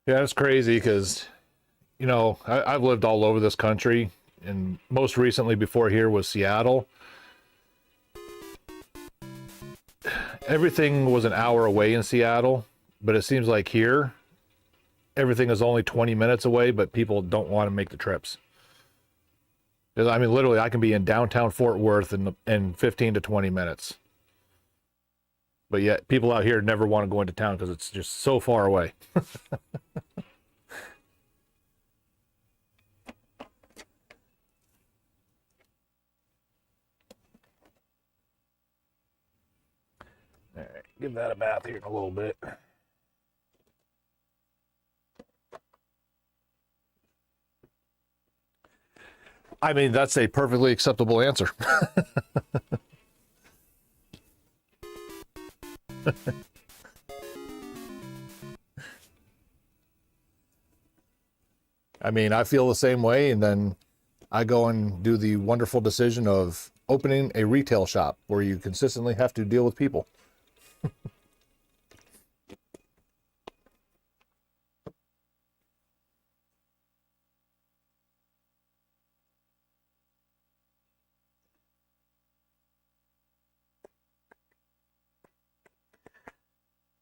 Yeah, it's crazy because, you know, I've lived all over this country, and most recently before here was Seattle. Everything was an hour away in Seattle, but it seems like here, everything is only 20 minutes away, but people don't want to make the trips. 'Cause, I mean, literally, I can be in downtown Fort Worth in 15 to 20 minutes. But yet, people out here never want to go into town because it's just so far away. All right, give that a bath here in a little bit. I mean, that's a perfectly acceptable answer. I mean, I feel the same way, and then I go and do the wonderful decision of opening a retail shop where you consistently have to deal with people.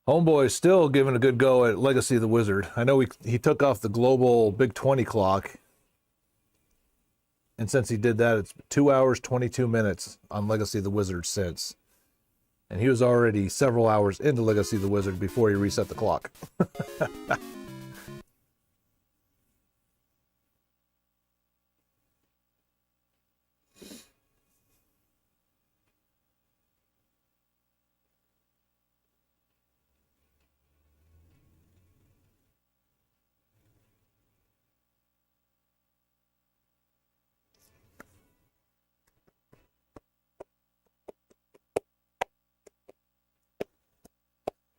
Homeboy's still giving a good go at Legacy of the Wizard. I know he took off the global Big 20 clock. And since he did that, it's 2 hours, 22 minutes on Legacy of the Wizard since. And he was already several hours into Legacy of the Wizard before he reset the clock.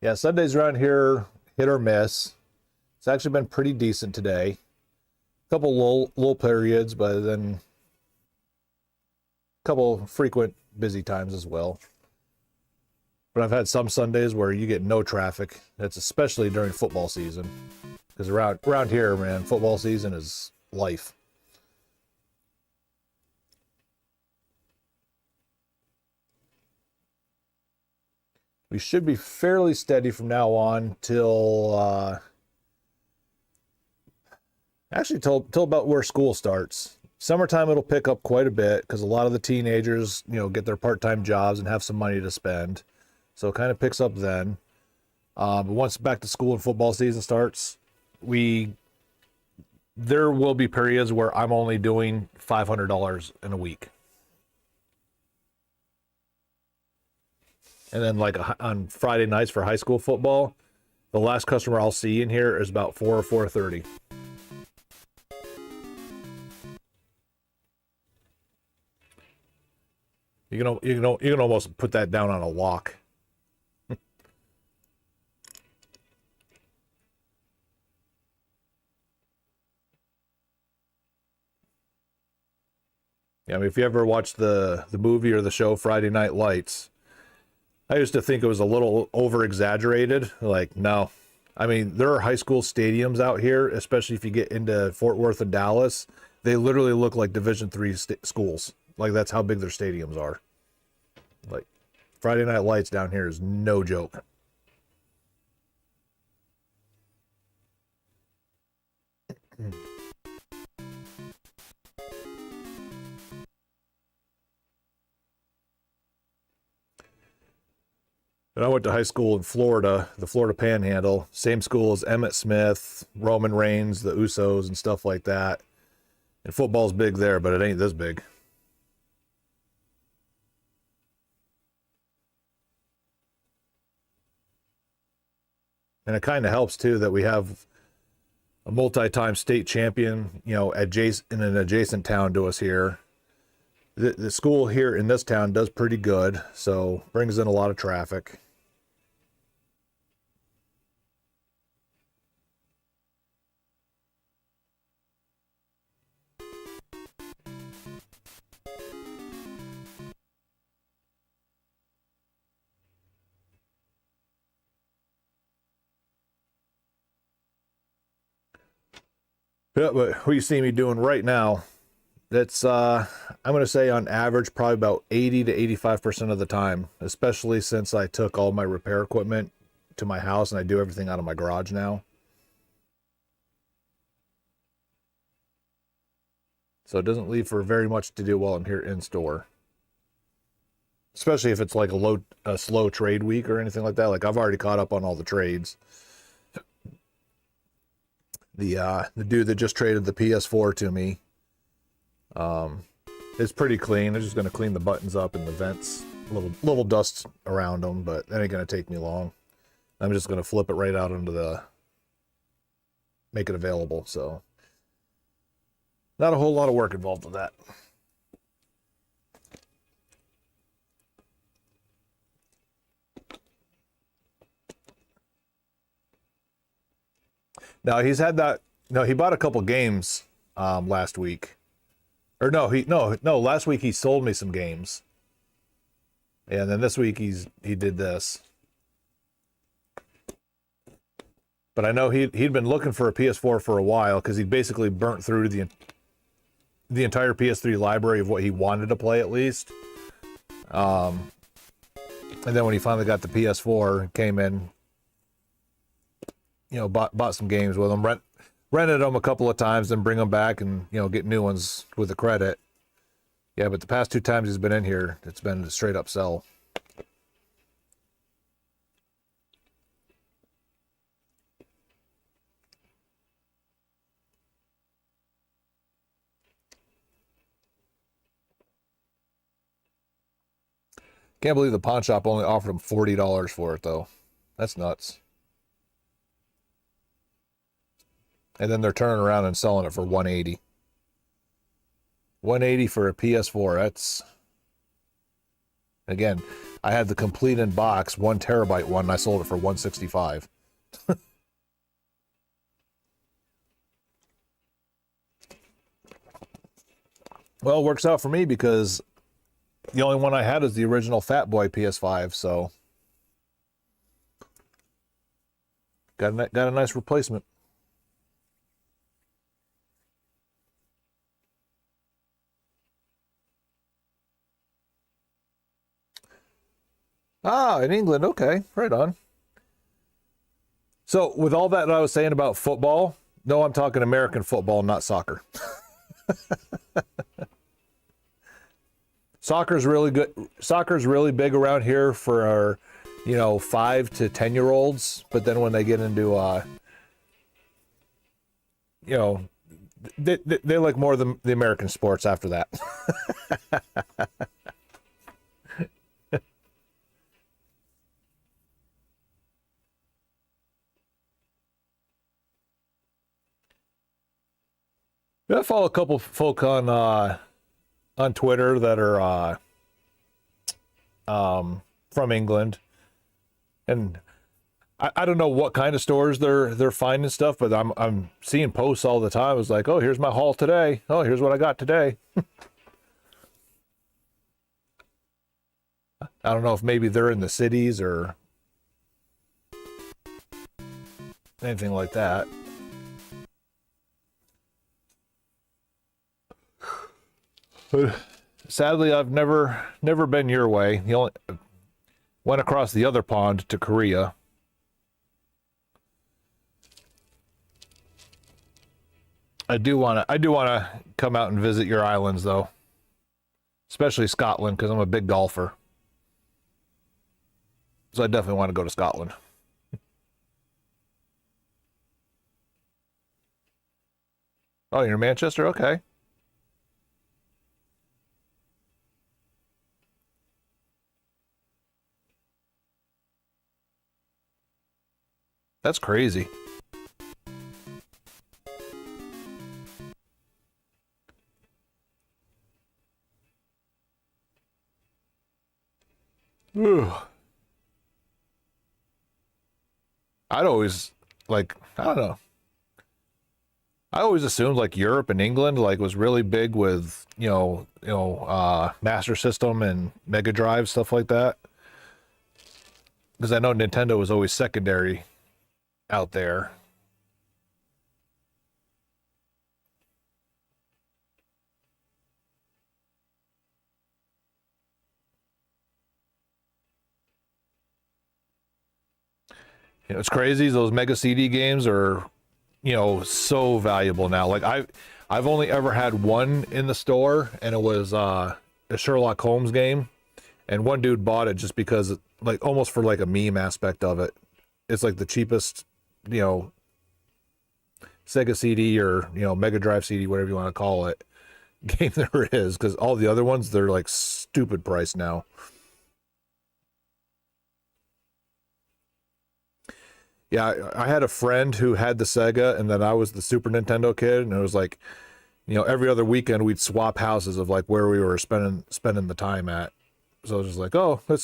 Yeah, Sundays around here, hit or miss. It's actually been pretty decent today. A couple lull periods, but then a couple frequent busy times as well. But I've had some Sundays where you get no traffic. That's especially during football season. Because around here, man, football season is life. We should be fairly steady from now on till actually till about where school starts. Summertime it'll pick up quite a bit because a lot of the teenagers, you know, get their part-time jobs and have some money to spend. So it kind of picks up then. But once back to school and football season starts, there will be periods where I'm only doing $500 in a week. And then like on Friday nights for high school football, the last customer I'll see in here is about 4 or 4:30. You can almost put that down on a walk. Yeah, I mean, if you ever watched the movie or the show Friday Night Lights, I used to think it was a little over exaggerated. Like, no. I mean, there are high school stadiums out here, especially if you get into Fort Worth and Dallas. They literally look like Division III schools. Like, that's how big their stadiums are. Like, Friday Night Lights down here is no joke. And I went to high school in Florida, the Florida Panhandle, same school as Emmitt Smith, Roman Reigns, the Usos, and stuff like that. And football's big there, but it ain't this big. And it kind of helps, too, that we have a multi-time state champion, you know, in an adjacent town to us here. The school here in this town does pretty good, so brings in a lot of traffic. Yeah, but what you see me doing right now, that's I'm gonna say on average probably about 80 to 85% of the time, especially since I took all my repair equipment to my house and I do everything out of my garage now. So it doesn't leave for very much to do while I'm here in store. Especially if it's like a slow trade week or anything like that. Like I've already caught up on all the trades. The dude that just traded the PS4 to me, it's pretty clean. I'm just gonna clean the buttons up and the vents, little dust around them, but that ain't gonna take me long. I'm just gonna flip it right out into make it available. So not a whole lot of work involved with that. Now he's had that. No, he bought a couple games last week, or no, last week he sold me some games, and then this week he did this. But I know he'd been looking for a PS4 for a while because he basically burnt through the entire PS3 library of what he wanted to play at least. And then when he finally got the PS4, came in. You know, bought some games with them, rented them a couple of times, then bring them back and, you know, get new ones with the credit. Yeah, but the past 2 times he's been in here, it's been a straight up sell. Can't believe the pawn shop only offered him $40 for it, though. That's nuts. And then they're turning around and selling it for $180. $180 for a PS4. That's, again, I had the complete in box 1 terabyte one, and I sold it for $165. Well, it works out for me because the only one I had is the original Fat Boy PS5, so got a nice replacement. Ah, in England, okay, right on. So, with all that I was saying about football, no, I'm talking American football, not soccer. Soccer's really good. Soccer's really big around here for our, 5 to 10-year-olds. But then when they get into, they like more of the American sports after that. I follow a couple folk on Twitter that are from England, and I don't know what kind of stores they're finding stuff, but I'm seeing posts all the time. It's like, oh, here's my haul today. Oh, here's what I got today. I don't know if maybe they're in the cities or anything like that. But sadly, I've never been your way. You only went across the other pond to Korea. I do want to come out and visit your islands, though, especially Scotland, because I'm a big golfer. So I definitely want to go to Scotland. Oh, you're in Manchester? Okay. That's crazy. I'd always, I don't know. I always assumed like Europe and England like was really big with Master System and Mega Drive stuff like that. Because I know Nintendo was always secondary out there. It's crazy. Those Mega CD games are, so valuable now. Like I've only ever had one in the store, and it was a Sherlock Holmes game, and one dude bought it just because, like, almost for like a meme aspect of it. It's like the cheapest, Sega CD or Mega Drive CD, whatever you want to call it, game there is. Because all the other ones, they're like stupid price now. Yeah, I had a friend who had the Sega, and then I was the Super Nintendo kid, and it was like, every other weekend we'd swap houses of like where we were spending the time at. So I was just like, oh, we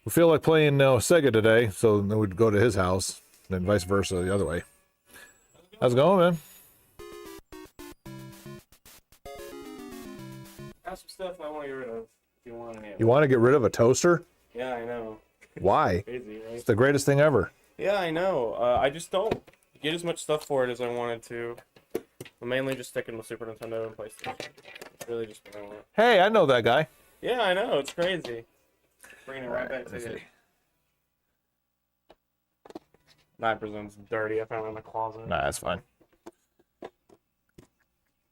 feel like playing Sega today, so then we'd go to his house, and vice versa the other way. How's it going, man? I have some stuff I want to get rid of. If you want any. You want to get rid of a toaster? Yeah, I know. Why? Crazy, right? It's the greatest thing ever. Yeah, I know. I just don't get as much stuff for it as I wanted to. I'm mainly just sticking with Super Nintendo and PlayStation. It's really just what I want. Hey, I know that guy. Yeah, I know. It's crazy. Bringing it right back to you. 9%'s dirty. I found it in the closet. Nah, that's fine.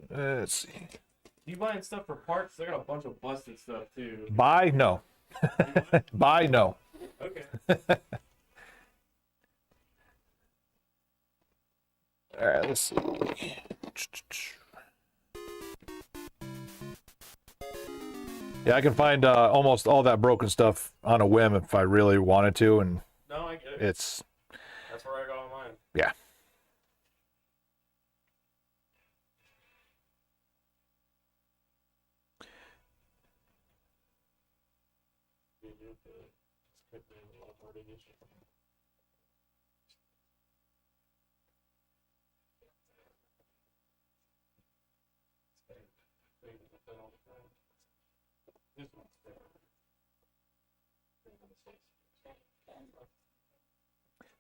Let's see. You buying stuff for parts? They got a bunch of busted stuff too. Buy? No. Buy? No. Okay. All right, let's see. Yeah, I can find almost all that broken stuff on a whim if I really wanted to, and No, I get it. it's That's where I got all mine. yeah.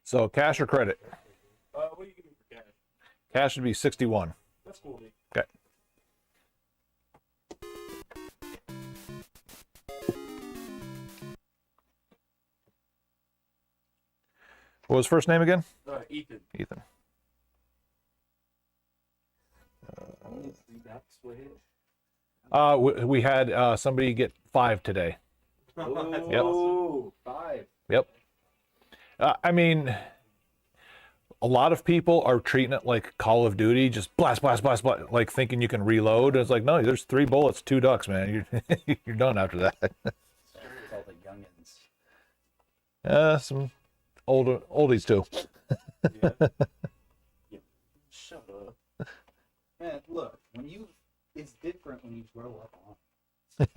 So cash or credit? What do you give me for cash? Cash would be 61. That's cool, dude. Okay. What was his first name again? Ethan. Ethan. We had somebody get 5 today. Oh, 5. Yep. I mean, a lot of people are treating it like Call of Duty, just blast, blast, blast, blast, like thinking you can reload. It's like, no, there's 3 bullets, 2 ducks, man. You're done after that. All the youngins. Some oldies too. Yeah. Shut up. Man, look, it's different when you grow up on it.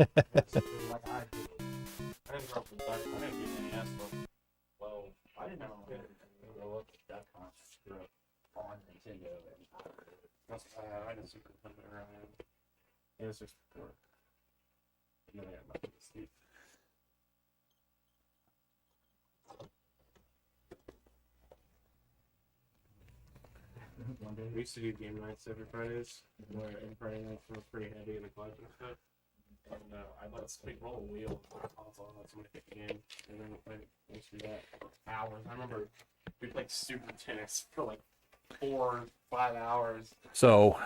Like I did. I didn't grow up with Duck. I didn't get any ass for 12. I didn't know grow up with Duck Hunt. Grew up on Nintendo. That's what I had. I had a Super Nintendo around. Yeah, it's 64. And then I got nothing to sleep. We used to do game nights every Fridays, where every Friday nights were pretty heavy in the club and stuff. And I'd let somebody roll a wheel on the console and let somebody pick a game. And then we used to do that for hours. I remember we played Super Tennis for like 4 or 5 hours. So,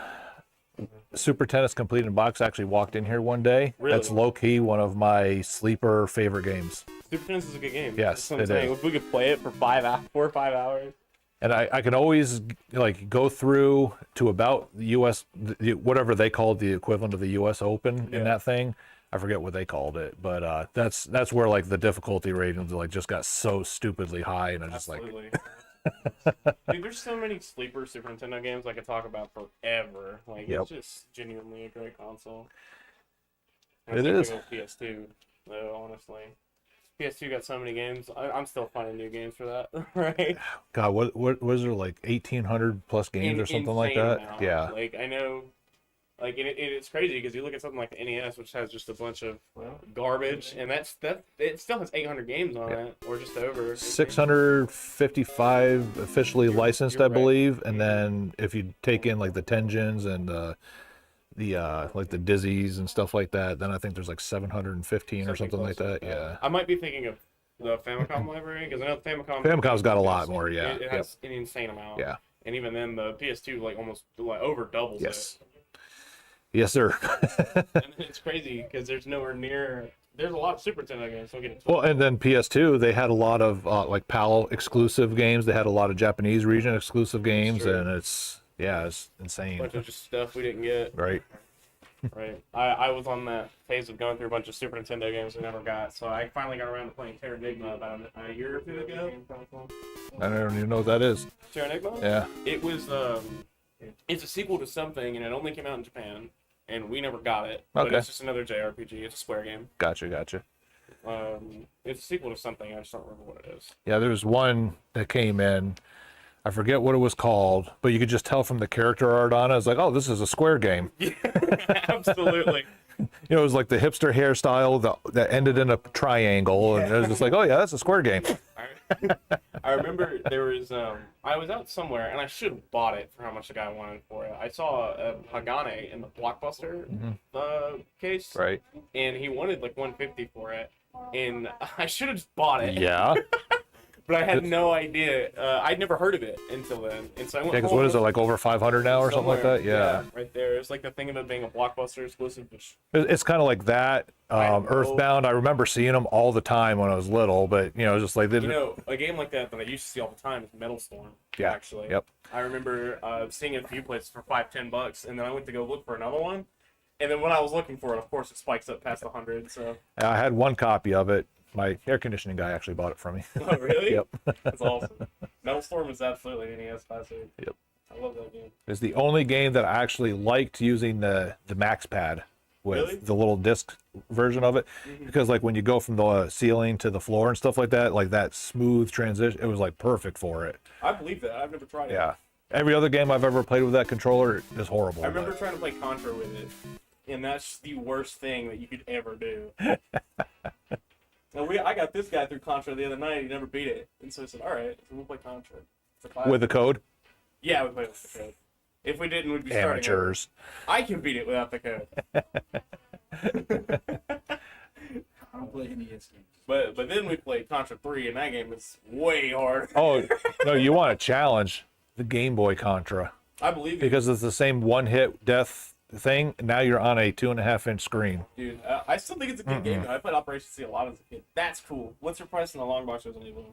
Super Tennis Complete in Box actually walked in here one day. Really? That's low key one of my sleeper favorite games. Super Tennis is a good game. Yes, That's what I'm it saying. is. If we could play it for 4 or 5 hours. And I can always like go through to about the U.S. Whatever they called the equivalent of the U.S. Open in that thing. I forget what they called it, but that's where like the difficulty ratings like just got so stupidly high, and I just Absolutely. Dude, there's so many sleeper Super Nintendo games I could talk about forever. Like Yep. it's just genuinely a great console. It is. PS2, though, honestly. PS2 got so many games. I'm still finding new games for that, right? God, what was there, like 1,800 plus games or something like Insane that? amount. Yeah. Like I know, like it's crazy because you look at something like the NES, which has just a bunch of garbage, and that it still has 800 games on it, or just over. 655 officially licensed, I right. believe, and then if you take in like the Tengens and the like the Dizzies and stuff like that, then I think there's like 715 or something like that. Yeah. I might be thinking of the Famicom library because I know the Famicom's got a lot more. Yeah. It has an insane amount. Yeah. And even then, the PS2 like almost like over doubles Yes. it. Yes, sir. And it's crazy because there's nowhere near. There's a lot of Super Nintendo games. Don't get it Well, and then PS2, they had a lot of like PAL exclusive games. They had a lot of Japanese region exclusive games, Sure. and it's insane. bunch of just stuff we didn't get. Right. Right. I was on that phase of going through a bunch of Super Nintendo games we never got, so I finally got around to playing Terranigma about a year or two ago. I don't even know what that is. Terranigma? Yeah. It was it's a sequel to something, and it only came out in Japan, and we never got it. But Okay. it's just another JRPG. It's a Square game. Gotcha. It's a sequel to something. I just don't remember what it is. Yeah, there's one that came in. I forget what it was called, but you could just tell from the character art on it. It's like, oh, this is a Square game. Absolutely. You know, it was like the hipster hairstyle that ended in a triangle, and it was just like, oh yeah, that's a Square game. I remember there was I was out somewhere and I should have bought it for how much the guy wanted for it. I saw a Hagane in the Blockbuster case, Right. and he wanted like 150 for it, and I should have just bought it. Yeah. But I had no idea. I'd never heard of it until then, and so I went. Yeah, because home what is it, like over 500 now or something like somewhere. that? Yeah. Right there. It's like the thing of it being a Blockbuster exclusive, which It's kind of like that. Earthbound, I remember seeing them all the time when I was little, but you know, just like they you know, a game like that I used to see all the time is Metal Storm. Yeah. Actually. Yep. I remember seeing it a few places for $5-10, and then I went to go look for another one, and then when I was looking for it, of course, it spikes up past 100. So. I had one copy of it. My air conditioning guy actually bought it for me. Oh, really? Yep. That's awesome. Metal Storm is absolutely an NES classic. Yep. I love that game. It's the only game that I actually liked using the Max Pad with Really? the little disc version of it, because like when you go from the ceiling to the floor and stuff like that smooth transition, it was like perfect for it. I believe that. I've never tried it. Yeah. Every other game I've ever played with that controller is horrible. I remember trying to play Contra with it, and that's the worst thing that you could ever do. And I got this guy through Contra the other night. He never beat it, and so I said, "All right, so we'll play Contra." With the code? Yeah, we played with the code. If we didn't, we'd be starting Amateurs. over. I can beat it without the code. I don't play any games. But then we played Contra 3, and that game is way harder. Oh, no, you want to challenge the Game Boy Contra. I believe you. Because it's the same one-hit death thing. Now you're on a 2.5-inch screen. Dude, I still think it's a good game. I played Operation C a lot as a kid. That's cool. What's your price on the long box Resident Evil?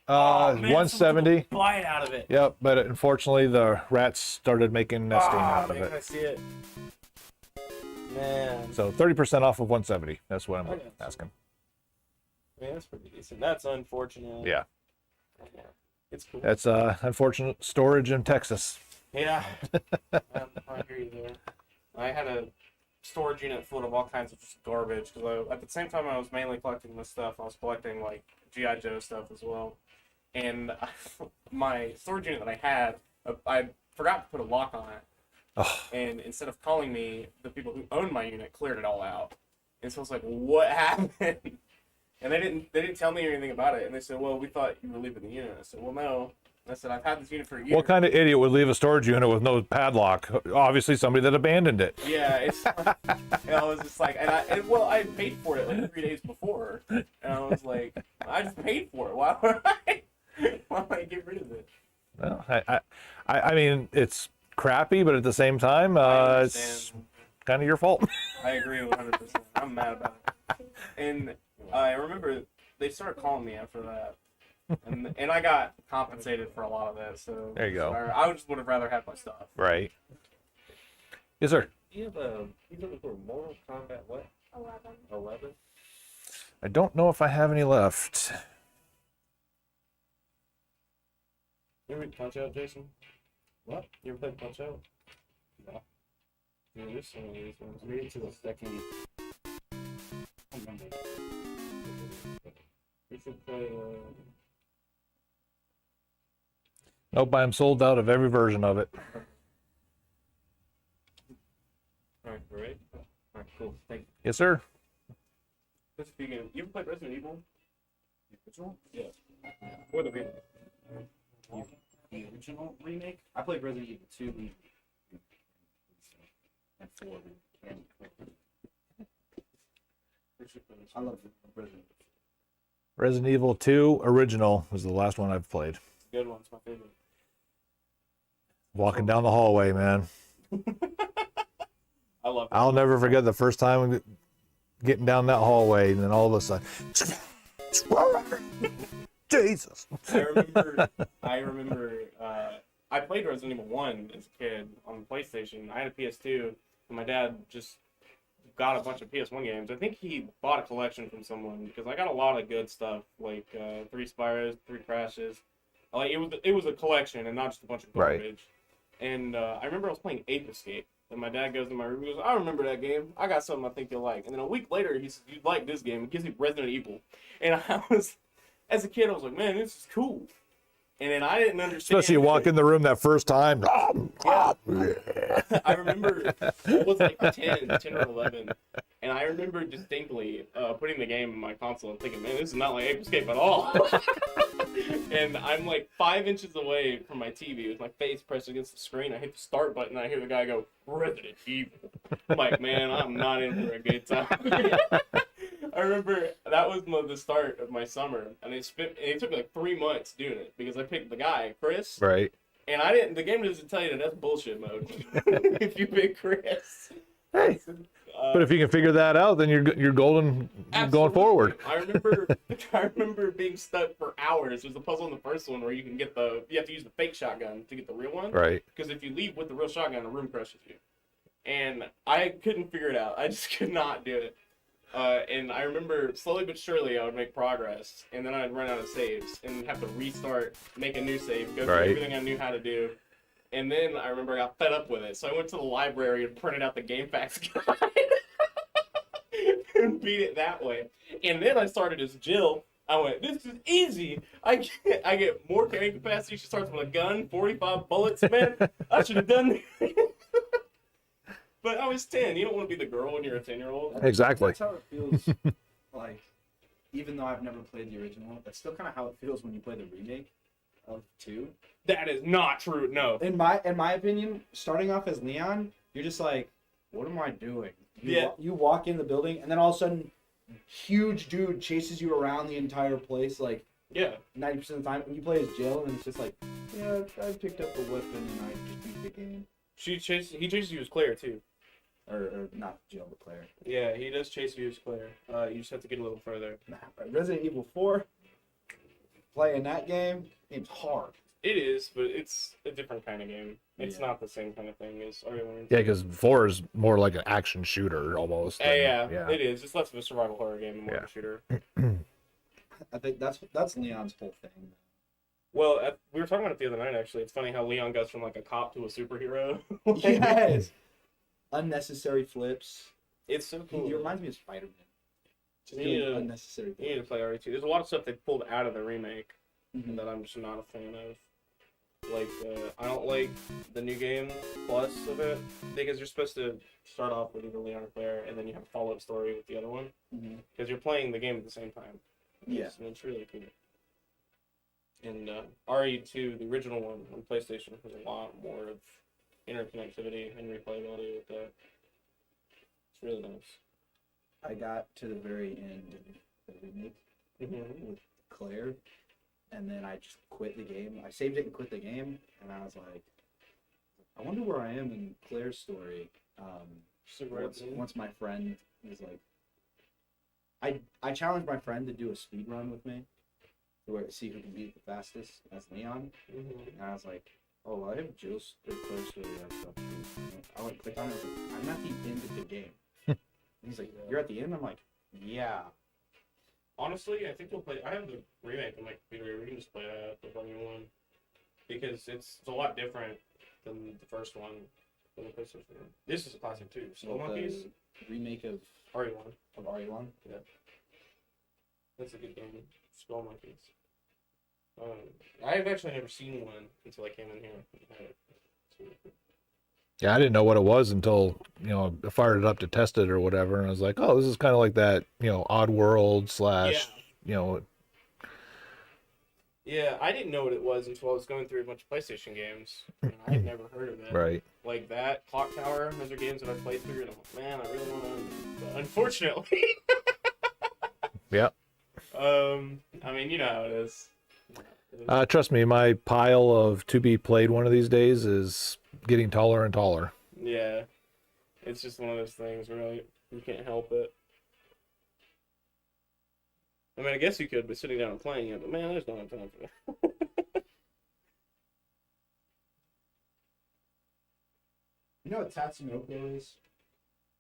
Oh, man, 170. Buy it out of it. Yep, but unfortunately the rats started making nesting out of man, it. I see it. Man. So 30% off of 170. That's what I'm Okay. asking. Man, that's pretty decent. That's unfortunate. Yeah. Yeah. It's cool. That's unfortunate storage in Texas. Yeah. I agree there. I had a storage unit full of all kinds of just garbage because at the same time I was mainly collecting this stuff, I was collecting like G.I. Joe stuff as well. And my storage unit that I had, I forgot to put a lock on it. Oh. And instead of calling me, the people who owned my unit cleared it all out. And so I was like, what happened? And they didn't tell me anything about it. And they said, well, we thought you were leaving the unit. I said, well, no. And I said, I've had this unit for a year. What kind of idiot would leave a storage unit with no padlock? Obviously somebody that abandoned it. Yeah, it's. And I was just like, and I had paid for it like 3 days before, and I was like, I just paid for it. Why would I get rid of it? Well, I mean, it's crappy, but at the same time, I it's understand. kind of your fault. I agree 100%. I'm mad about it. And I remember they started calling me after that, and I got compensated for a lot of that. So There you go. I just would have rather had my stuff. Right. Yes, sir. You have you looking for Mortal Kombat what? 11. I don't know if I have any left. You ever Punch Out, Jason? What? You ever played Punch Out? No. Yeah, there's some of these ones. Read to the second. I don't remember. should play. Nope, I'm sold out of every version of it. Alright, right? Alright, cool. Thank you. Yes, sir. Just speaking, you ever played Resident Evil? The original? Yeah. Or the remake? The original remake? I played Resident Evil 2 and 4. I love Resident Evil. Resident Evil 2 original was the last one I've played. Good one. It's my favorite. Walking down the hallway, man. I love it. I'll never forget the first time getting down that hallway, and then all of a sudden, Jesus. I remember I played Resident Evil 1 as a kid on the PlayStation. I had a PS2, and my dad just got a bunch of PS1 games. I think he bought a collection from someone, because I got a lot of good stuff, like 3 Spyros, 3 Crashes. Like it was a collection and not just a bunch of garbage. Right. And I remember I was playing Ape Escape, and my dad goes in my room and goes, "I remember that game. I got something I think you'll like." And then a week later, he says, "You'd like this game." He gives me Resident Evil, and I was, as a kid, I was like, "Man, this is cool." And then I didn't understand. Especially you walk in the room that first time. Yeah. I remember it was like 10 or 11, and I remember distinctly putting the game in my console and thinking, "Man, this is not like Ape Escape at all." And I'm like 5 inches away from my TV with my face pressed against the screen. I hit the start button, and I hear the guy go, "Resident Evil." I'm like, man, I'm not in for a good time. I remember that was the start of my summer, and it took like 3 months doing it, because I picked the guy, Chris. Right. And the game doesn't tell you that's bullshit mode if you pick Chris. Hey. But if you can figure that out, then you're golden going forward. I remember being stuck for hours. There's a puzzle in the first one where you have to use the fake shotgun to get the real one. Right. Because if you leave with the real shotgun, the room crushes you. And I couldn't figure it out. I just could not do it. And I remember slowly but surely I would make progress, and then I'd run out of saves and have to restart, make a new save, go through everything I knew how to do. And then I remember I got fed up with it, so I went to the library and printed out the GameFAQs guide and beat it that way. And then I started as Jill. I went, "This is easy. I get more carrying capacity." She starts with a gun, 45 bullets, man. I should have done that. But I was 10. You don't want to be the girl when you're a 10-year-old. Exactly. That's how it feels. Like, even though I've never played the original, that's still kind of how it feels when you play the remake of 2. That is not true. No. In my opinion, starting off as Leon, you're just like, what am I doing? You walk in the building, and then all of a sudden, huge dude chases you around the entire place, like, 90% of the time. And you play as Jill, and it's just like, yeah, I picked up a weapon and I just beat the game. He chases you as Claire too. Or not Jill, but Claire. Yeah, he does chase you as Claire. You just have to get a little further. Resident Evil 4, playing that game, it's hard. It is, but it's a different kind of game. It's not the same kind of thing as RE1. Yeah, because 4 is more like an action shooter almost. Yeah, it is. It's less of a survival horror game and more of a shooter. I think that's Leon's whole thing. Well, we were talking about it the other night, actually. It's funny how Leon goes from like a cop to a superhero. Yes! Unnecessary flips. It's so cool. He reminds me of Spider-Man. Just You doing unnecessary need flips. to play RE2. There's a lot of stuff they pulled out of the remake that I'm just not a fan of. Like, I don't like the new game plus of it, because you're supposed to start off with either Leon or Claire, and then you have a follow-up story with the other one. Because you're playing the game at the same time. Yeah. And it's really cool. And RE2, the original one on PlayStation, has a lot more of interconnectivity and replayability with that. It's really nice. I got to the very end of the remake with Claire, and then I just quit the game. I saved it and quit the game, and I was like, I wonder where I am in Claire's story. Once my friend was like, I challenged my friend to do a speed run with me, to see who can beat the fastest as Leon, and I was like, oh, I have Jill's Claire's story and stuff too. I went click on it. I'm at the end of the game. He's like, you're at the end? I'm like, yeah. Honestly, I think we'll play. I have the remake on my computer. We can just play that, the volume one, because it's a lot different than the first one. Than the PlayStation. This is a classic too. So Well, Monkeys the remake of RE1. Of RE1. Yeah. That's a good game. Skull Monkeys. I've actually never seen one until I came in here. Yeah, I didn't know what it was until, I fired it up to test it or whatever, and I was like, oh, this is kind of like that, Odd World / Yeah, I didn't know what it was until I was going through a bunch of PlayStation games. And I had never heard of it. Right. Like that, Clock Tower, those are games that I played through, and I'm like, man, I really want to. But unfortunately. Yeah. I mean, you know how it is. Trust me, my pile of to be played one of these days is getting taller and taller. Yeah. It's just one of those things, right? You can't help it. I mean, I guess you could be sitting down and playing it, but man, there's not enough time for that. You know what Tatsunoko is?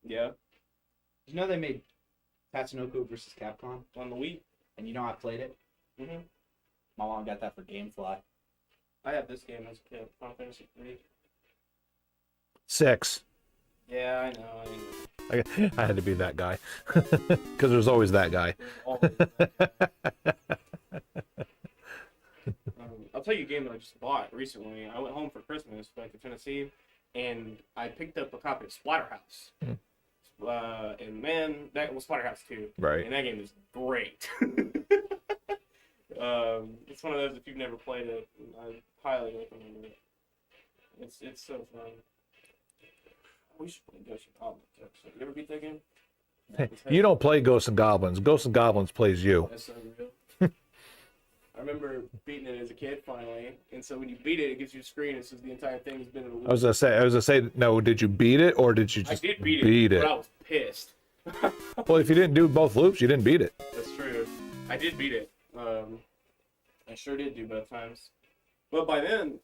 Yeah. You know they made Tatsunoko versus Capcom On the Wii? and you know I played it? Mm-hmm. My mom got that for GameFly. I had this game as a kid, Final Fantasy 3. 6. Yeah, I know. I had to be that guy. Because there's always that guy. Always that guy. I'll tell you a game that I just bought recently. I went home for Christmas back to Tennessee, and I picked up a copy of Splatterhouse. And man, that was Splatterhouse 2. Right. And that game is great. It's one of those, if you've never played it, I highly recommend it. It's so fun. We should play Ghosts and Goblins. Actually. You ever beat that game? You don't play Ghosts and Goblins. Ghosts and Goblins plays you. That's so real. I remember beating it as a kid finally, and so when you beat it, it gives you a screen and says the entire thing has been in a loop. I was gonna say, no. Did you beat it or did you just I did beat it, it? but I was pissed. Well, if you didn't do both loops, you didn't beat it. That's true. I did beat it. I sure did do both times. But by then,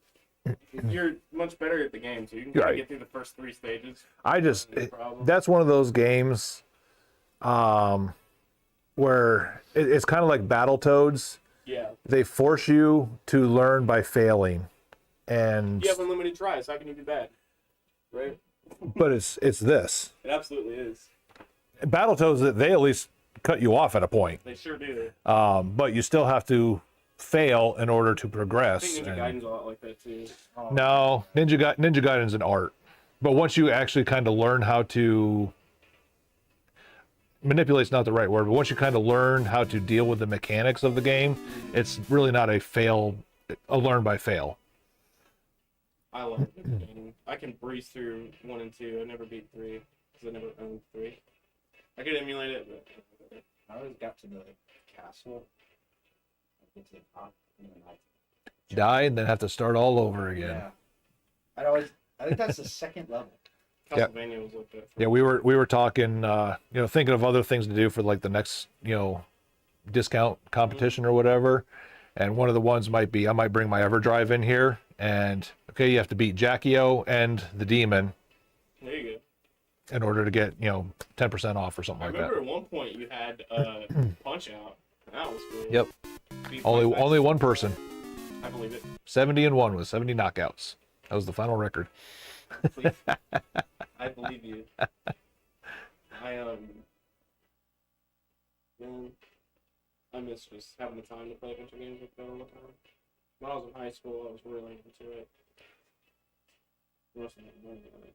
you're much better at the game, so you can kind of Right. get through the first 3 stages. I problem. that's one of those games, where it's kind of like Battletoads. Yeah. They force you to learn by failing, and You have unlimited tries. How can you do that? Right? but it's this. It absolutely is. Battletoads, they at least cut you off at a point. They sure do. But you still have to fail in order to I progress. think Ninja and- Gaiden's a lot like that too. No, Ninja Gaiden's an art. But once you actually kind of learn how to manipulate's not the right word, but once you kind of learn how to deal with the mechanics of the game, it's really not a learn by fail. I love Ninja Gaiden. I can breeze through 1 and 2. I never beat 3 because I never owned 3. I could emulate it, but I always got to the castle. I get to the top, and then Die and then have to start all over again. yeah. I think that's the second level. Yep. Castlevania was like that. Yeah, we were talking, thinking of other things to do for like the next, discount competition or whatever. And one of the ones might be I might bring my EverDrive in here, and okay, you have to beat Jackie-O and the Demon There you go. in order to get 10% off or something I like remember that. at one point you had Punch Out. That was cool. Yep. Beat Only Punch Out. only one person. I believe it. 70-1 with 70 knockouts. That was the final record. I believe you. Man, I miss just having the time to play a bunch of games like that all the time. When I was in high school, I was really into it. Most of it, anyway.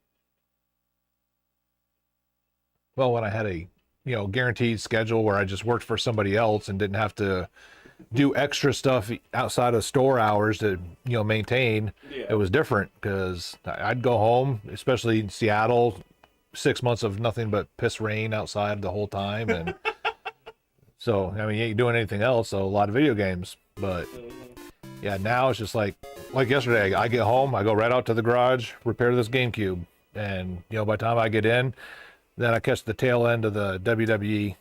Well, when I had a guaranteed schedule where I just worked for somebody else and didn't have to do extra stuff outside of store hours to maintain, Yeah. it was different because I'd go home, especially in Seattle, 6 months of nothing but piss rain outside the whole time, and so I mean you ain't doing anything else, so a lot of video games. But yeah, now it's just like yesterday, I get home, I go right out to the garage, repair this GameCube, and by the time I get in, then I catch the tail end of the WWE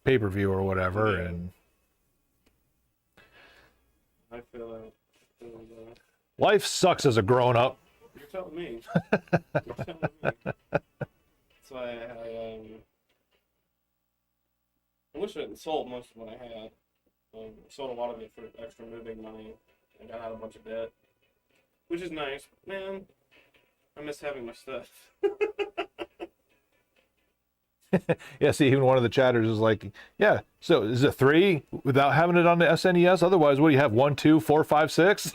pay-per-view or whatever, Yeah. and I feel like life sucks as a grown-up. you're telling me. You're telling me. That's why I wish I had sold most of what I had. Sold a lot of it for extra moving money and got out a bunch of debt, which is nice. Man, I miss having my stuff. Yeah, see, even one of the chatters is like, yeah, so is it 3 without having it on the SNES? Otherwise, what do you have? 1, 2, 4, 5, 6?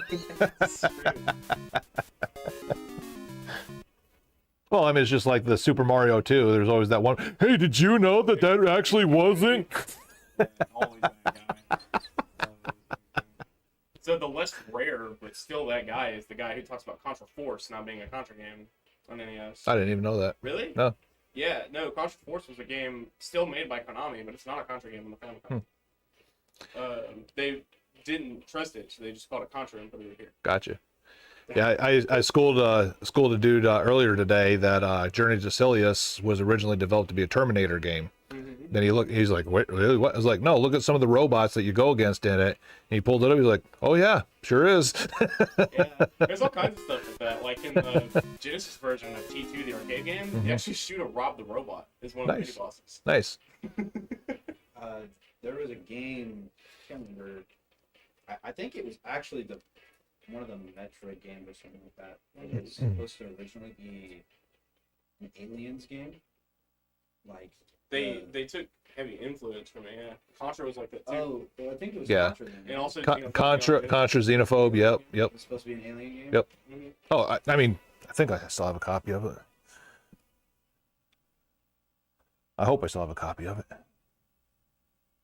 Well, I mean, it's just like the Super Mario 2. There's always that one. Hey, did you know that that actually wasn't? Always that guy. So the less rare, but still that guy is the guy who talks about Contra Force not being a Contra game on NES. I didn't even know that. Really? No. Yeah, no, Contra Force was a game still made by Konami, but it's not a Contra game on the Famicom. They didn't trust it, so they just called it Contra and put it here. Gotcha. Yeah, I schooled a dude earlier today that Journey to Silius was originally developed to be a Terminator game. Mm-hmm. Then he's like, wait, really? What? I was like, no, look at some of the robots that you go against in it. And he pulled it up. He's like, oh yeah, sure is. Yeah, there's all kinds of stuff like that. Like in the Genesis version of T2, the arcade game, you actually shoot a Rob the Robot as one of the mini bosses. Nice. There was a game, I can't remember. I think it was actually one of the Metroid games or something like that. It was supposed to originally be an Aliens game. Like they took heavy influence from it. Yeah, Contra was like that too. Oh, well, I think it was Yeah. Contra then. And also Contra Xenophobe. Yep. It was supposed to be an alien game. Yep. Mhm. Oh, I mean, I think I still have a copy of it. I hope I still have a copy of it.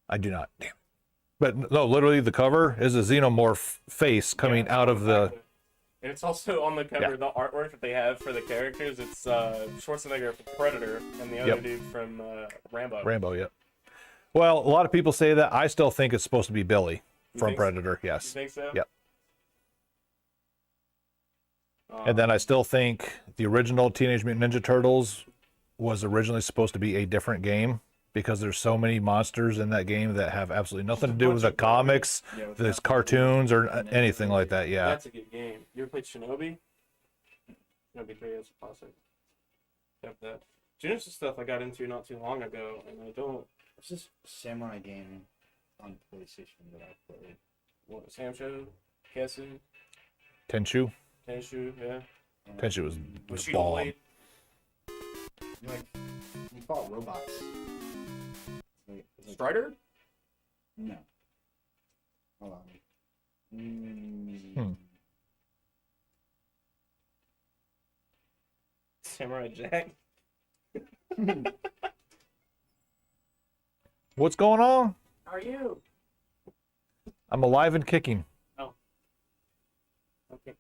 I do not. Damn. But no, literally the cover is a xenomorph face coming out of the. Exactly. And it's also on the cover, Yeah. the artwork that they have for the characters. It's Schwarzenegger from Predator and the other Yep. dude from Rambo. Rambo, yep. Well, a lot of people say that. I still think it's supposed to be Billy You from think so? Predator. You Yes. think so? Yep. And then I still think the original Teenage Mutant Ninja Turtles was originally supposed to be a different game because there's so many monsters in that game that have absolutely nothing to do with the comics, Yeah, with the cartoons, or anything like that. Yeah. That's a good game. You ever played Shinobi? Shinobi 3 is a classic. Have that. Genesis stuff I got into not too long ago, and I don't. It's this samurai game on PlayStation that I played. What, Samsho? Kesu? Tenchu. Tenshu? Yeah. Tenchu was Bushido bomb. Blade? You fought robots. Strider? No. Hold on. Samurai Jack? What's going on? How are you? I'm alive and kicking. Oh. Okay.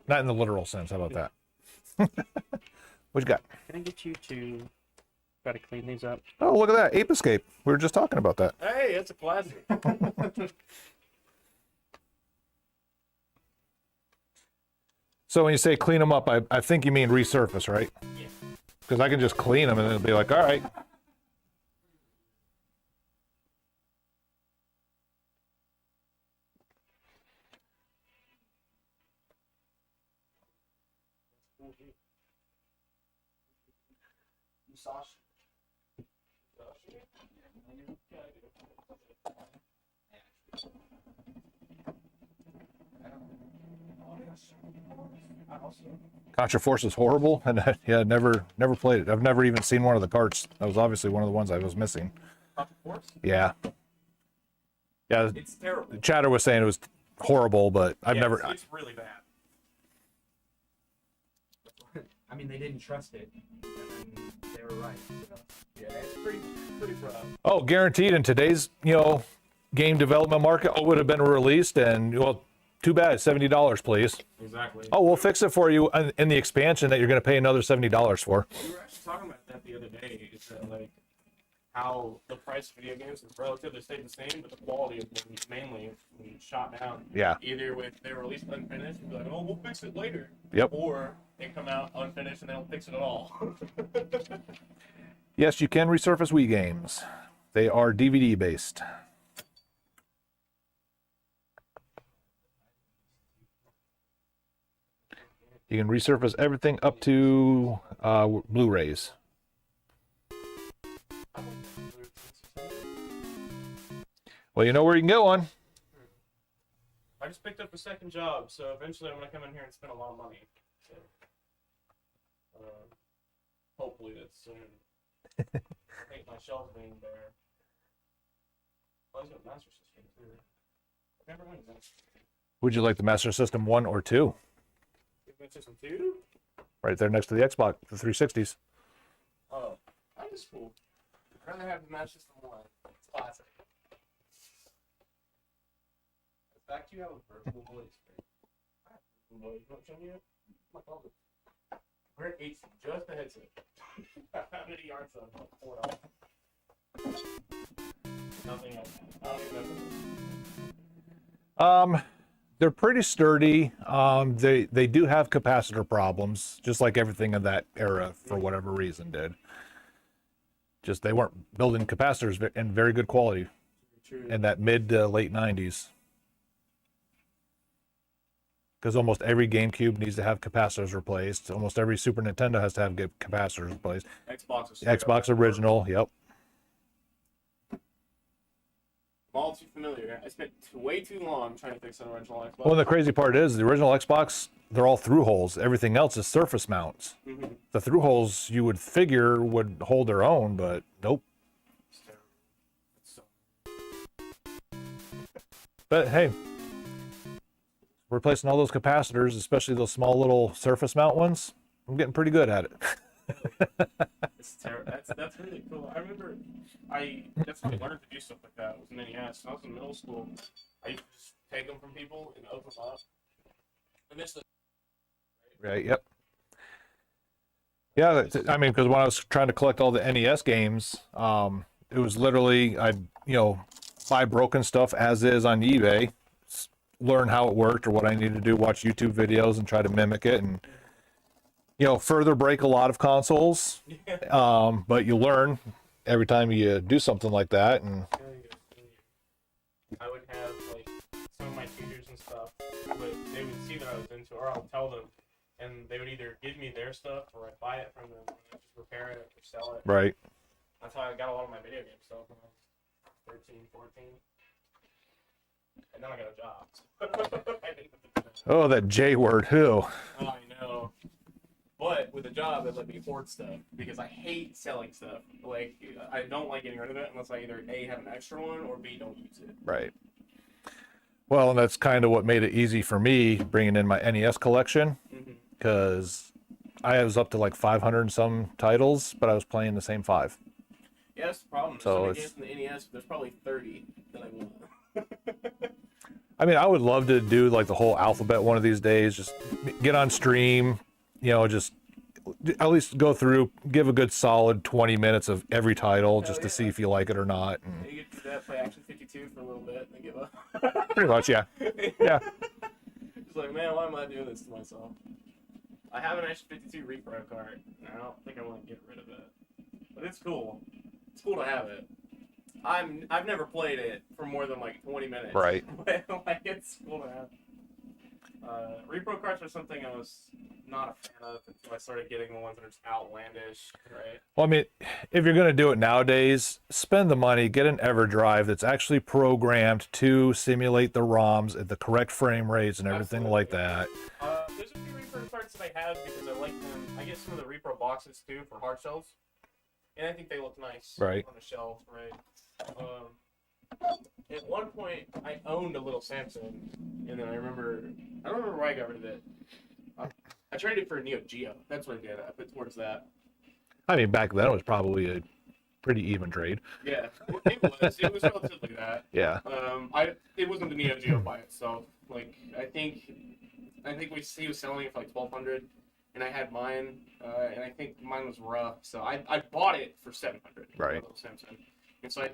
Not in the literal sense. How about that? What you got? Can I get you to try to clean these up? Oh, look at that. Ape Escape. We were just talking about that. Hey, that's a classic. So when you say clean them up, I think you mean resurface, right? Yeah. Because I can just clean them and it'll be like, all right. Contra Force is horrible, and yeah, never played it. I've never even seen one of the carts. That was obviously one of the ones I was missing. Contra Force? Yeah. Yeah. It's terrible. The chatter was saying it was horrible, but I've Yeah, never. It's really bad. I mean, they didn't trust it, and they were right. So. Yeah, it's pretty rough. Oh, guaranteed in today's game development market, it would have been released, and well, too bad, $70, please. Exactly. Oh, we'll fix it for you in the expansion that you're going to pay another $70 for. We were actually talking about that the other day. Is that like how the price of video games is relatively stayed the same, but the quality of them mainly shot down. Yeah. Either with they were released unfinished, and be like, oh, we'll fix it later. Yep. Or they come out unfinished and they don't fix it at all. Yes, you can resurface Wii games. They are DVD based. You can resurface everything up to Blu-rays. Well, you know where you can get one. I just picked up a second job, so eventually I'm gonna come in here and spend a lot of money. So. Hopefully that's soon. I think my shelves being bare. Well, he's got Master System too. I've never went to Master System. Would you like the Master System 1 or 2? Master System 2? Right there next to the Xbox, the 360s. Oh, that is cool. I'd rather have the Master System 1. It's classic. In fact, you have a virtual voice. I have a virtual voice. Not shown yet? My God. We're at 8, just a headset. How many yards of $4? Nothing else. I don't even know. They're pretty sturdy. They do have capacitor problems, just like everything in that era for whatever reason did. Just they weren't building capacitors in very good quality in that mid to late 90s. Because almost every GameCube needs to have capacitors replaced. Almost every Super Nintendo has to have capacitors replaced. Xbox original, yep. I'm all too familiar. I spent way too long trying to fix an original Xbox. Well, and the crazy part is the original Xbox, they're all through holes. Everything else is surface mounts. Mhm. The through holes you would figure would hold their own, but nope. But hey, replacing all those capacitors, especially those small little surface mount ones, I'm getting pretty good at it. It's terrible. That's really cool. I remember that's how I learned to do stuff like that. Was in NES. When I was in middle school, I used to just take them from people and open them up. And this is Right, yep. Yeah, I mean, because when I was trying to collect all the NES games, it was literally, I'd, buy broken stuff as is on eBay, learn how it worked or what I needed to do, watch YouTube videos and try to mimic it and, further break a lot of consoles. But you learn every time you do something like that. And I would have like some of my teachers and stuff, but they would see that I was into it, or I'll tell them, and they would either give me their stuff or I'd buy it from them and I'd just repair it or sell it. Right. That's how I got a lot of my video game stuff when I was 13, 14. And then I got a job. oh, that J word, who? I know. But with a job, it let me hoard stuff because I hate selling stuff. Like, I don't like getting rid of it unless I either A, have an extra one, or B, don't use it. Right. Well, and that's kind of what made it easy for me bringing in my NES collection, because I was up to like 500 and some titles, but I was playing the same 5. Yeah, that's the problem. So So many it's- games from the NES, there's probably 30 that I want. I mean, I would love to do like the whole alphabet one of these days, just get on stream, just at least go through, give a good solid 20 minutes of every title just to see if you like it or not. And You get to that, play Action 52 for a little bit, and then give up. pretty much, yeah. Yeah. It's like, man, why am I doing this to myself? I have an Action 52 repro card, and I don't think I want to get rid of it. But it's cool. It's cool to have it. I've never played it for more than like 20 minutes. Right. But like, it's cool to have. Repro cards are something I was not a fan of until I started getting the ones that are just outlandish, right? Well, I mean, if you're going to do it nowadays, spend the money, get an EverDrive that's actually programmed to simulate the ROMs at the correct frame rates and everything like that. There's a few repro cards that I have because I like them. I get some of the repro boxes too for hard shells, and I think they look nice Right. on the shelf, right? At one point, I owned a little Samsung, and then I don't remember why I got rid of it. I traded it for a Neo Geo. That's what I did. I put towards that. I mean, back then it was probably a pretty even trade. Yeah, it was. It was relatively that. Yeah. It wasn't the Neo Geo by itself. Like, I think he was selling it for like $1,200, and I had mine, and I think mine was rough, so I bought it for $700. Right. Little Samsung. And so I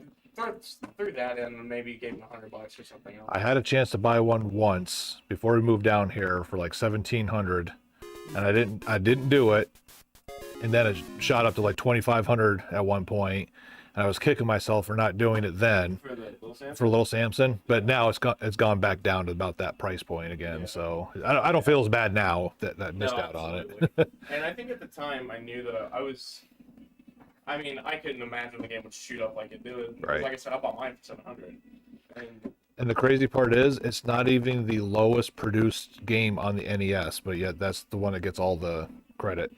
threw that in and maybe gave him $100 or something else. I had a chance to buy one once before we moved down here for like $1,700, and I didn't do it, and then it shot up to like $2,500 at one point, and I was kicking myself for not doing it then For the little Samsung? for Little Samson, but now it's gone back down to about that price point again. So I don't feel as bad now that I missed out on it. And I think at the time I knew that I couldn't imagine the game would shoot up like it did. Right. Like I said, I bought mine for $700. And And the crazy part is, it's not even the lowest produced game on the NES, but yet that's the one that gets all the credit.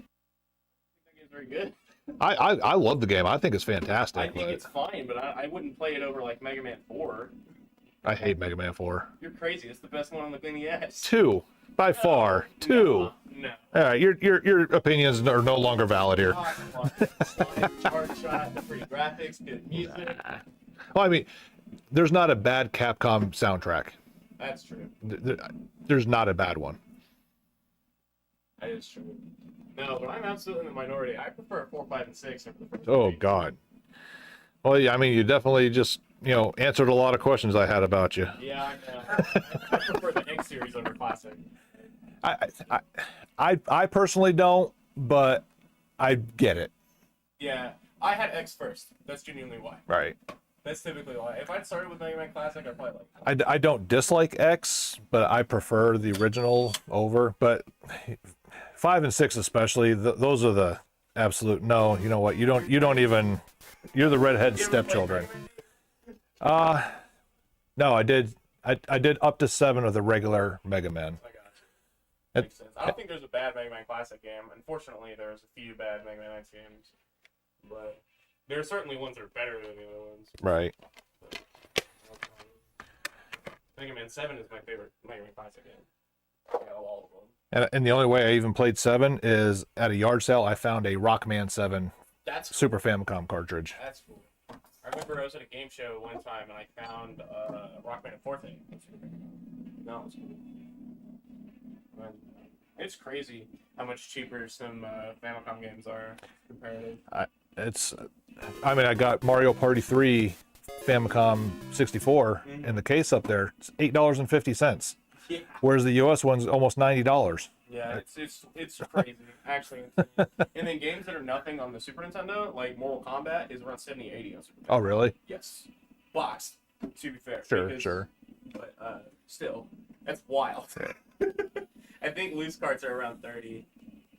very good. I love the game. I think it's fantastic. I think but it's fine, but I wouldn't play it over like Mega Man 4. I hate Mega Man 4. You're crazy. It's the best one on the NES. 2, by far. 2. No. All right, your opinions are no longer valid here. Hard shot, pretty graphics, good music. Well, I mean, there's not a bad Capcom soundtrack. That's true. There's not a bad one. That is true. No, but I'm absolutely in the minority. I prefer 4, 5, and 6 over the first Oh three. God. Well, yeah, I mean, you definitely just answered a lot of questions I had about you. Yeah, I know. I prefer the X series over Classic. I personally don't, but I get it. Yeah, I had X first. That's genuinely why. Right. That's typically why. If I'd started with Mega Man Classic, I'd probably like I don't dislike X, but I prefer the original over. But 5 and 6 especially, those are the absolute no. You know what? You don't even. You're the redhead stepchildren. No, I did up to 7 of the regular Mega Man. I got you. Makes sense. I don't think there's a bad Mega Man Classic game. Unfortunately, there's a few bad Mega Man X games, but there are certainly ones that are better than the other ones. Right. Mega Man 7 is my favorite Mega Man Classic game. Yeah, all of them. And the only way I even played 7 is at a yard sale. I found a Rockman 7 That's Super Famicom cartridge. That's cool. I remember I was at a game show one time and I found Rockman and Forte. No, it's cool. But it's crazy how much cheaper some Famicom games are comparative. I mean, I got Mario Party 3 Famicom 64 in the case up there. It's $8.50. Yeah. Whereas the US one's almost $90. Yeah, it's crazy, actually. And then games that are nothing on the Super Nintendo, like Mortal Kombat, is around 70, 80 on Super Nintendo. Oh, really? Yes. Boxed, to be fair. Sure. But still, that's wild. I think loose carts are around 30.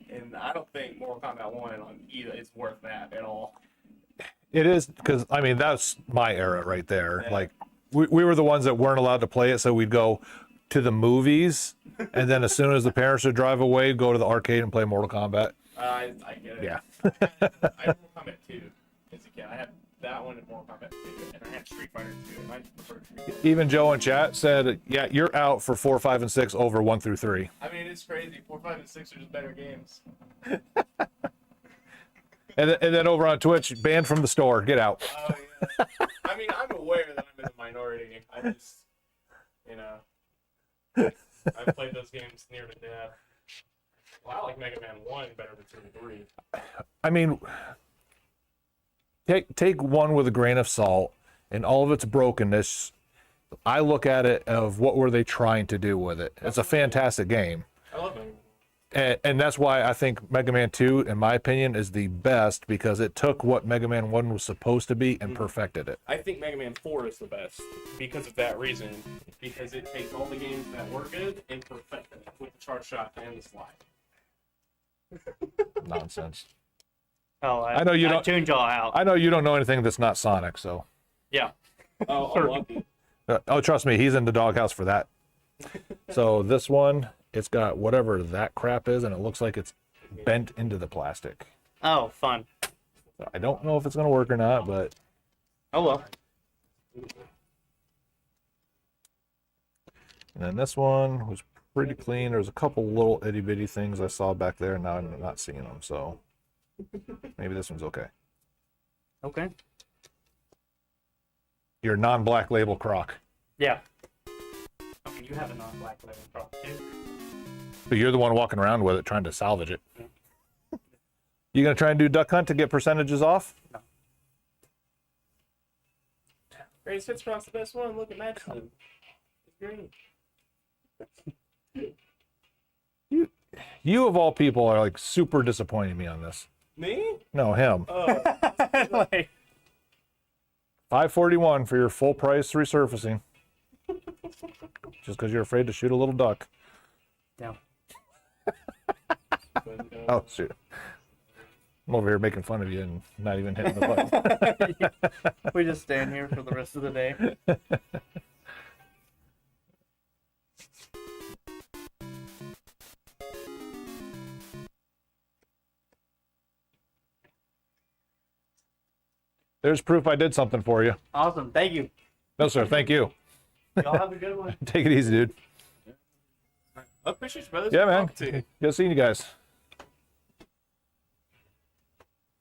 And I don't think Mortal Kombat 1 on either is worth that at all. It is, because, I mean, that's my era right there. Yeah. Like, we were the ones that weren't allowed to play it, so we'd go to the movies, and then as soon as the parents would drive away, go to the arcade and play Mortal Kombat. I get it. Yeah. I had Mortal Kombat 2 as a kid. I had that one in Mortal Kombat 2, and I had Street Fighter 2, and I preferred Street Fighter. Even Joe in chat said, yeah, you're out for 4, 5, and 6 over 1 through 3. I mean, it's crazy. 4, 5, and 6 are just better games. And then over on Twitch, banned from the store. Get out. Oh, yeah. I mean, I'm aware that I'm in the minority. I just, I've played those games near to death. Well, I like Mega Man 1 better than 2 and 3. I mean, take 1 with a grain of salt, and all of its brokenness. I look at it of what were they trying to do with it. It's a fantastic game. I love Mega Man. And that's why I think Mega Man 2, in my opinion, is the best, because it took what Mega Man 1 was supposed to be and perfected it. I think Mega Man 4 is the best because of that reason. Because it takes all the games that were good and perfects it with the charge shot and the slide. Nonsense. Oh, I know you don't. Tuned y'all out. I know you don't know anything that's not Sonic, so. Yeah. Oh, I love it. Oh, trust me, he's in the doghouse for that. So this one, it's got whatever that crap is, and it looks like it's bent into the plastic. Oh, fun. So I don't know if it's gonna work or not, but. Oh well. And then this one was pretty clean. There's a couple little itty bitty things I saw back there, and now I'm not seeing them. So maybe this one's okay. Okay. Your non-black label croc. Yeah. Okay, you have a non-black label croc too. But you're the one walking around with it, trying to salvage it. You gonna try and do duck hunt to get percentages off? No. Greatest Hits Croc's the best one. Look at Madison. It's great. You of all people are like super disappointing me on this. Me? No, him. Oh. Like, $541 for your full price resurfacing. Just because you're afraid to shoot a little duck. yeah. Oh shoot. I'm over here making fun of you and not even hitting the button. We just stand here for the rest of the day. There's proof I did something for you. Awesome. Thank you. No, sir. Thank you. Y'all have a good one. Take it easy, dude. I appreciate you, brothers. Yeah, Good man. talking to you. Good seeing you guys.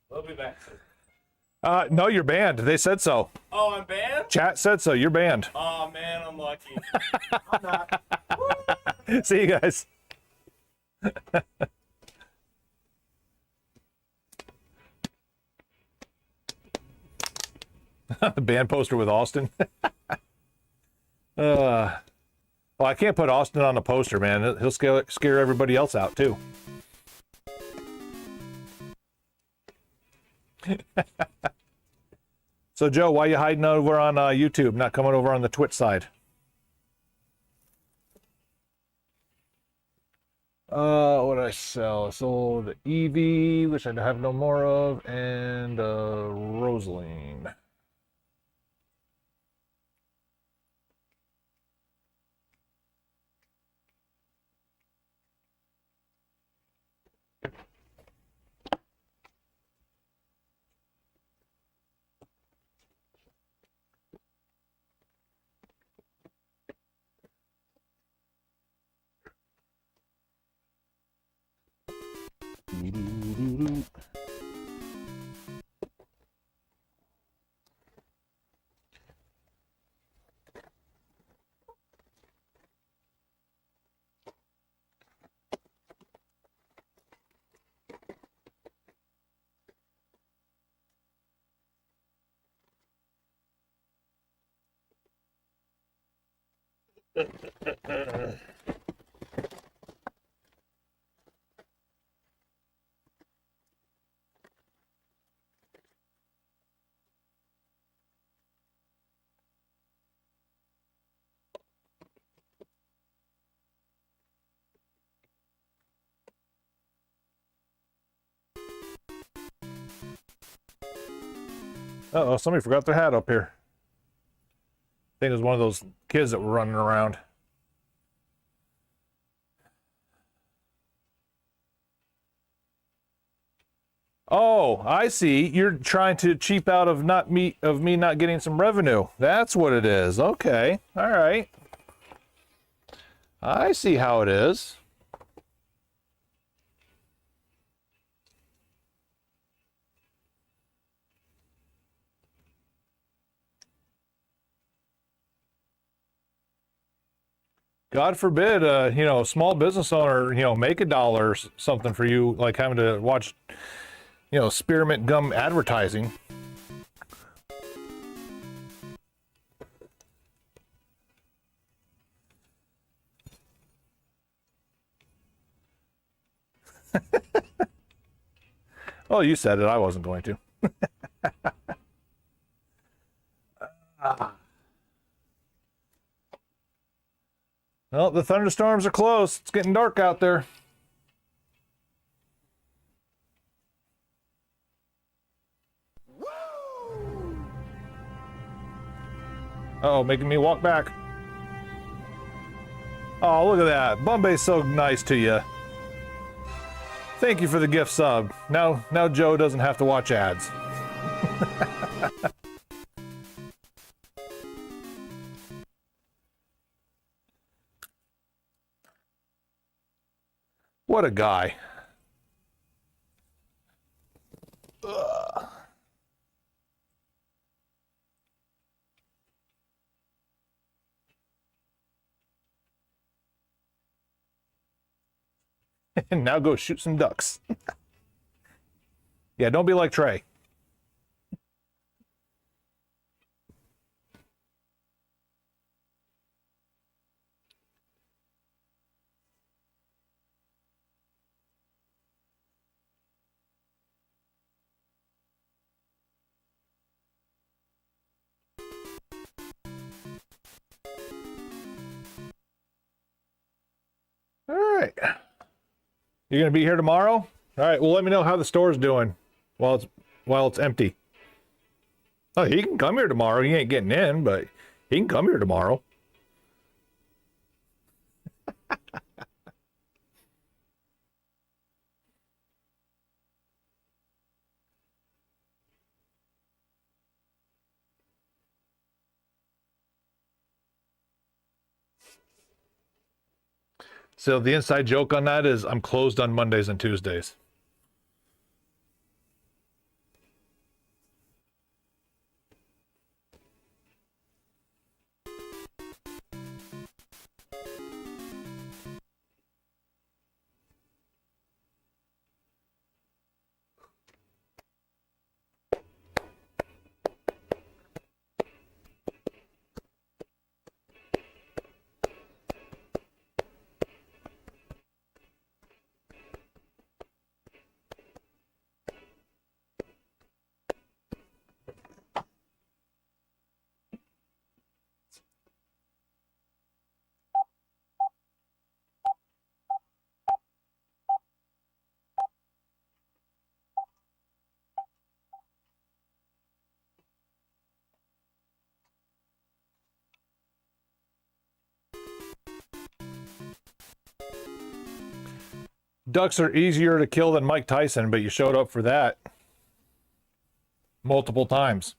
We'll be back. No, you're banned. They said so. Oh, I'm banned? Chat said so. You're banned. Oh, man, I'm lucky. I'm not. See you guys. The band poster with Austin. Well, I can't put Austin on the poster, man. He'll scare everybody else out too. So, Joe, why you hiding over on YouTube, not coming over on the Twitch side? What did I sell? I sold the Eevee, which I have no more of, and Rosaline. Uh-oh, somebody forgot their hat up here. I think it was one of those kids that were running around. Oh, I see. You're trying to cheap out of me not getting some revenue. That's what it is. Okay. All right. I see how it is. God forbid, a small business owner, make $1 or something for you, like having to watch, spearmint gum advertising. Well, you said it. I wasn't going to. Well, the thunderstorms are close. It's getting dark out there. Uh-oh, making me walk back. Oh, look at that. Bombay's so nice to you. Thank you for the gift sub. Now Joe doesn't have to watch ads. What a guy. Ugh. And now go shoot some ducks. Yeah, don't be like Trey. All right. You're gonna be here tomorrow? All right. Well, let me know how the store's doing while it's empty. Oh, he can come here tomorrow. He ain't getting in, but he can come here tomorrow. So the inside joke on that is I'm closed on Mondays and Tuesdays. Ducks are easier to kill than Mike Tyson, but you showed up for that multiple times.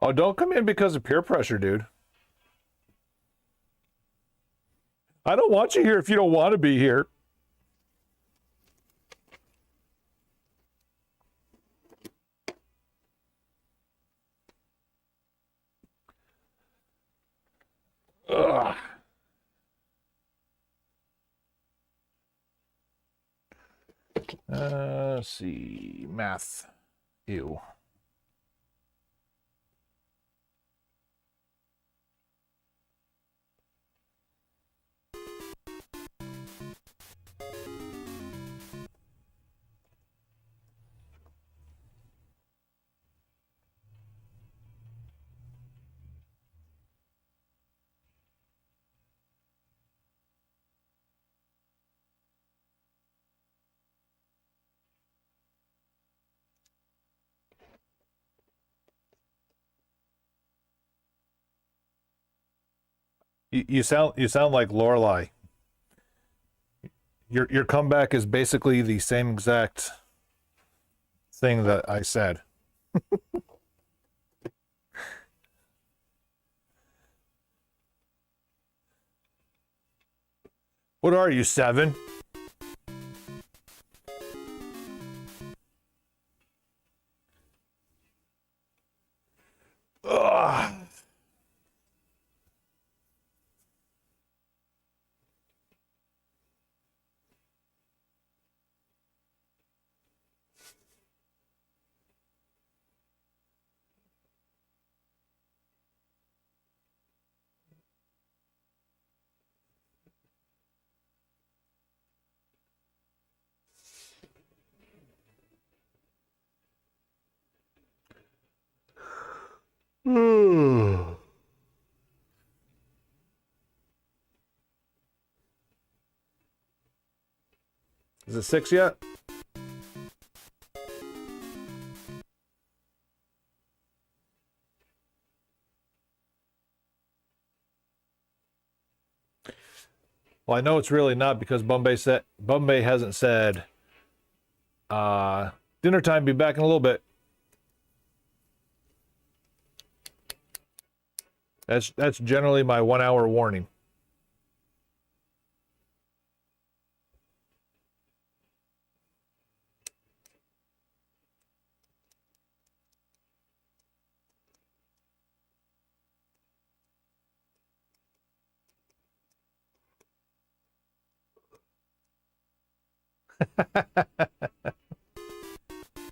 Oh, don't come in because of peer pressure, dude. I don't want you here if you don't want to be here. Ugh. Let's see. Math. Ew. You sound like Lorelai. Your comeback is basically the same exact thing that I said. What are you, 7? Ugh. Is it 6 yet? Well, I know it's really not because Bombay hasn't said dinner time, be back in a little bit. That's generally my 1 hour warning.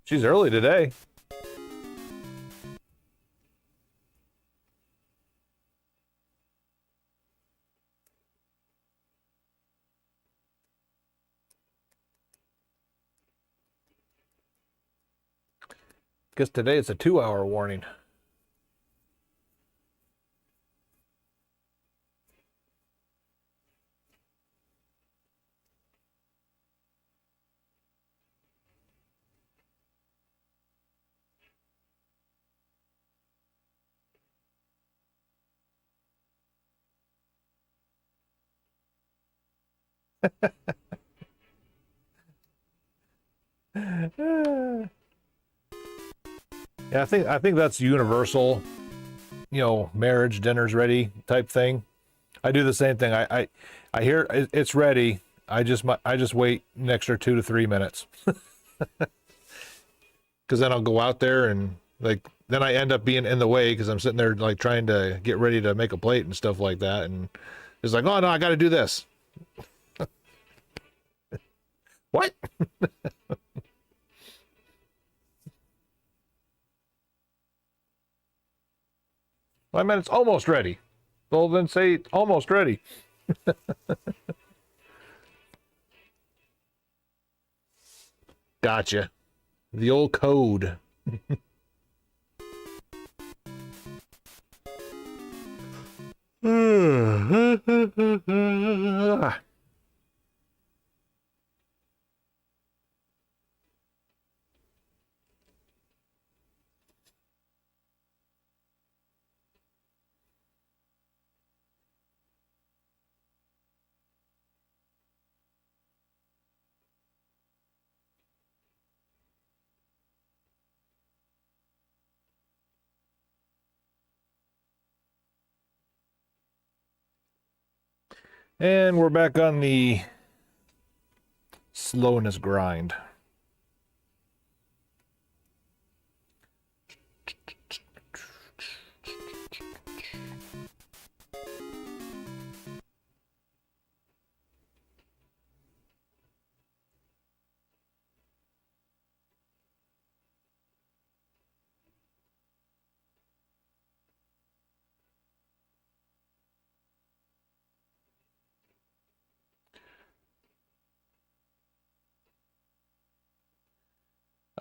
She's early today. Guess today it's a 2 hour warning. Yeah, I think that's universal, you know, marriage dinner's ready type thing. I do the same thing. I hear it's ready. I just wait an extra 2 to 3 minutes. Cuz then I'll go out there and like then I end up being in the way cuz I'm sitting there like trying to get ready to make a plate and stuff like that, and it's like, "Oh no, I got to do this." What? Well, I meant it's almost ready. Well, then say it's almost ready. Gotcha. The old code. And we're back on the slowness grind.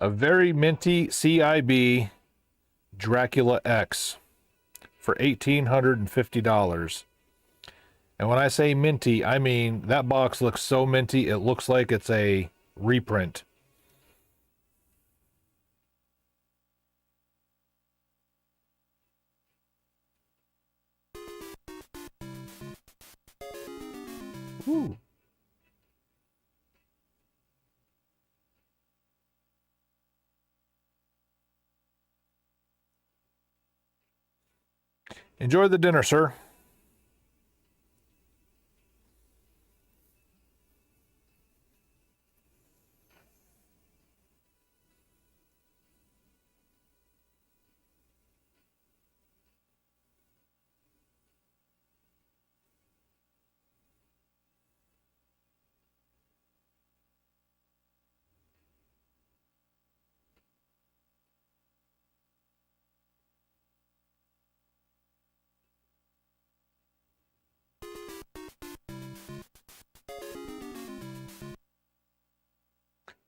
A very minty CIB Dracula X for $1,850. And when I say minty, I mean that box looks so minty, it looks like it's a reprint. Ooh. Enjoy the dinner, sir.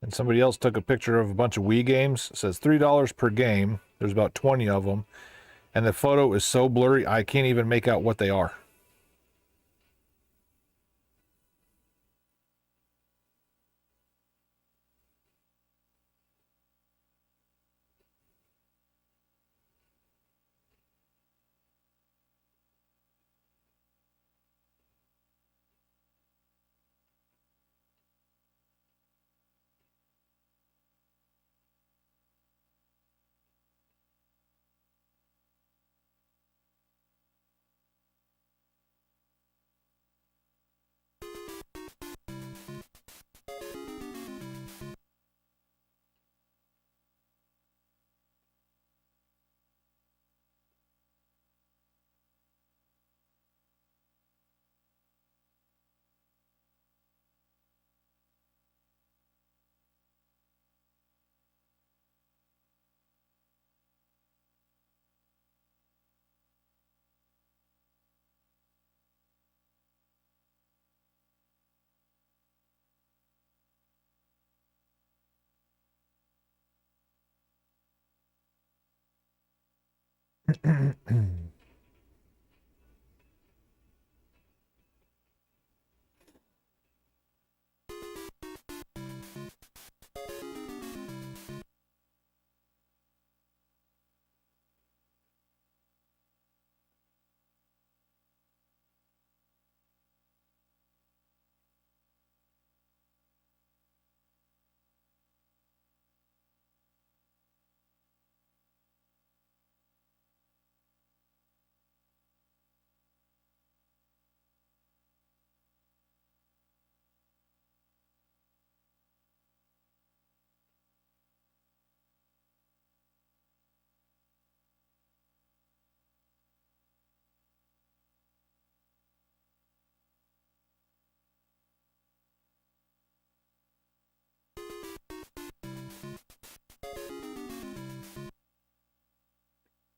And somebody else took a picture of a bunch of Wii games. It says $3 per game. There's about 20 of them. and the photo is so blurry I can't even make out what they are.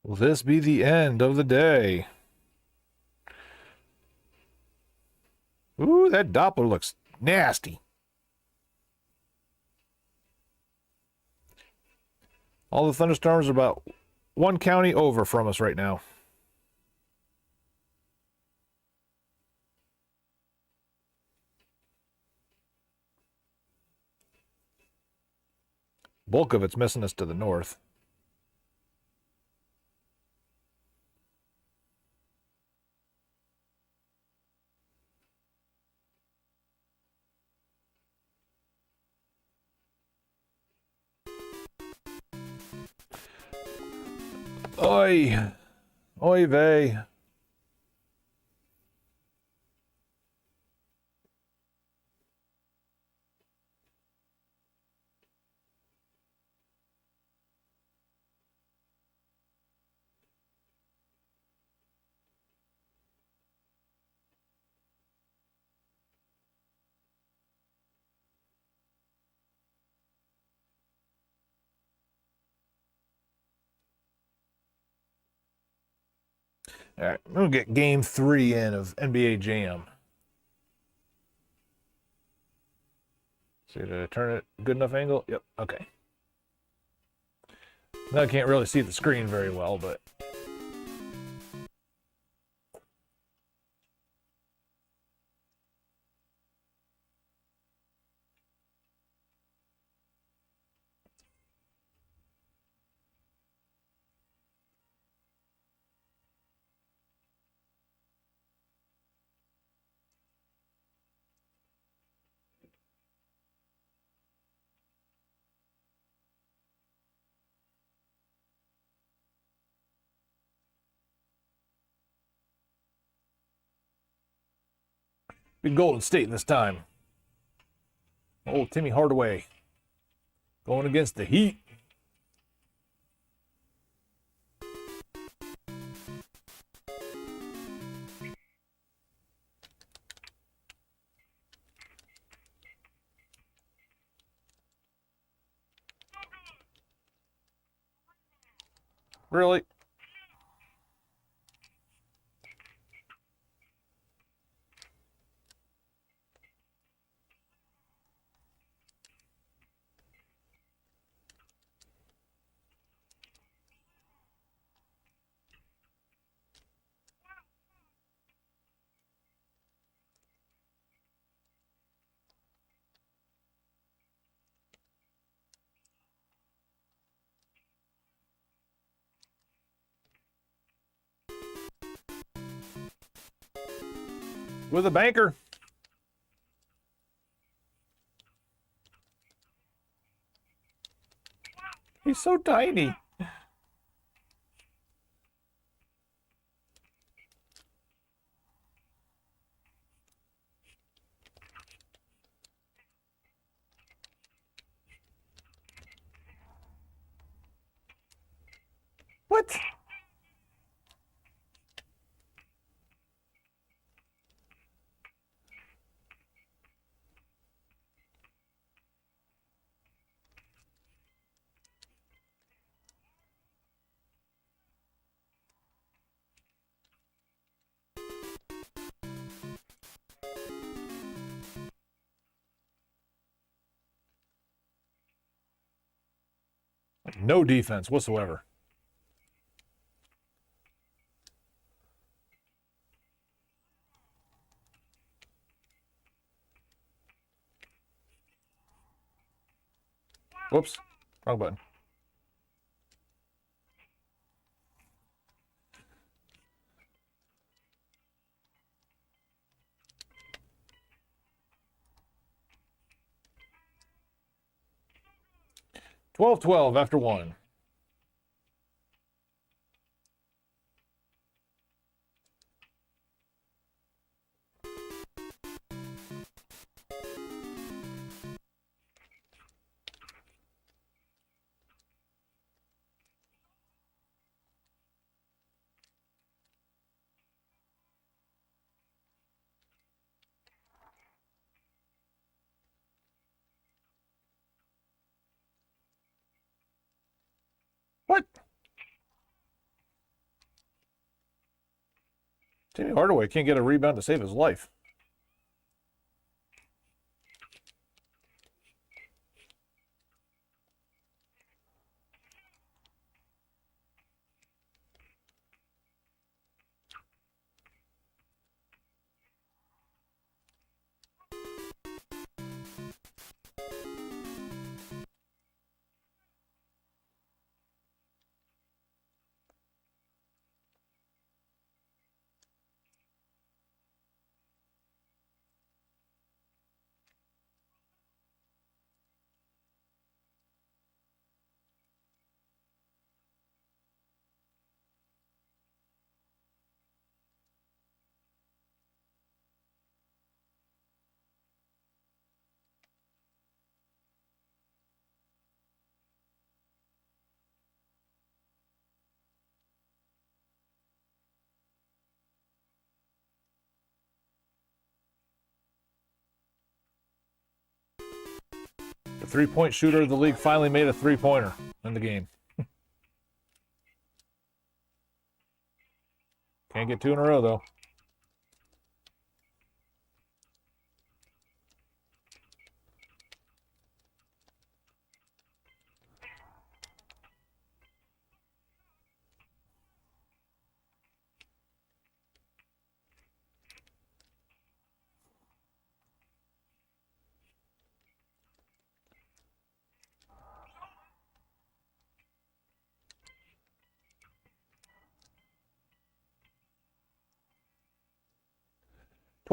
Will this be the end of the day? Ooh, that Doppler looks nasty. All the thunderstorms are about one county over from us right now. Bulk of it's missing us to the north. Oi! Oy vey. All right, I'm gonna get game 3 in of NBA Jam. See, did I turn it good enough angle? Yep, okay. Now I can't really see the screen very well, but big Golden State this time. Old Timmy Hardaway going against the Heat. Really? with a banker. He's so tiny. What? No defense whatsoever. Whoops, wrong button. $12-12 after one. What? Timmy Hardaway can't get a rebound to save his life. The three-point shooter of the league finally made a three-pointer in the game. Can't get two in a row, though.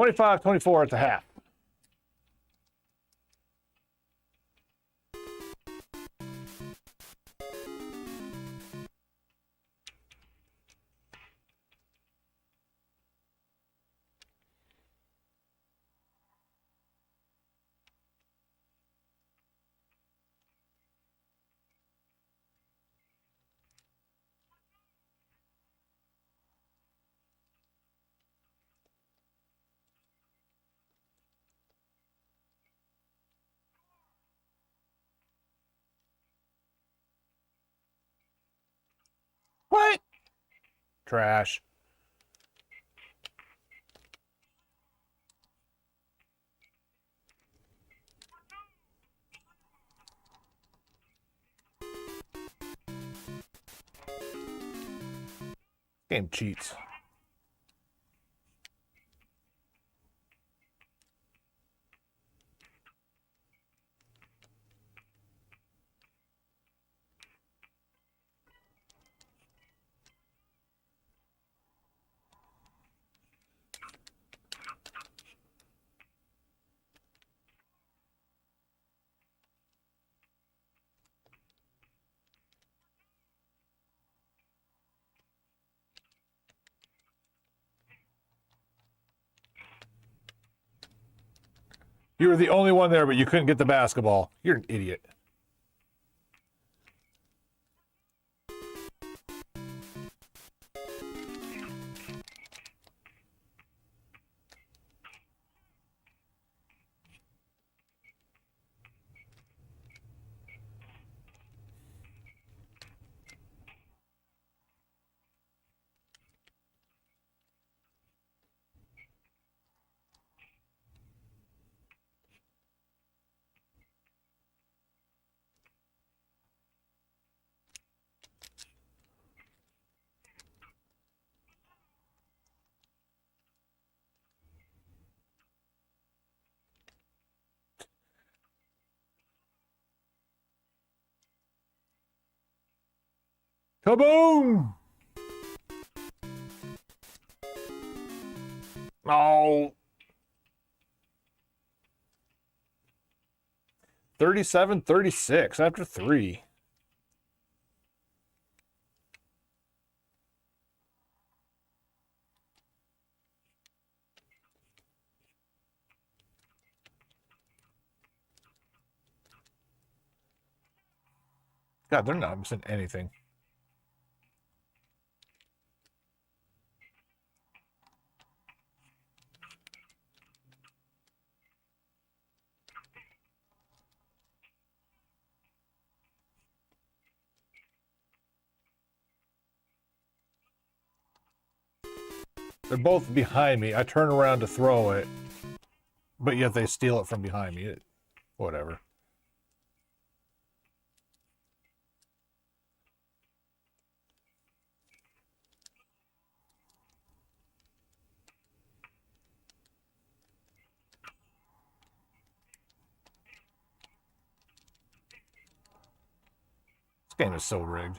$25-24 at the half. What? Trash. Game cheats. You were the only one there, but you couldn't get the basketball. You're an idiot. Kaboom! Oh. 37-36 after 3. God, they're not missing anything. They're both behind me. I turn around to throw it, but yet they steal it from behind me. Whatever. This game is so rigged.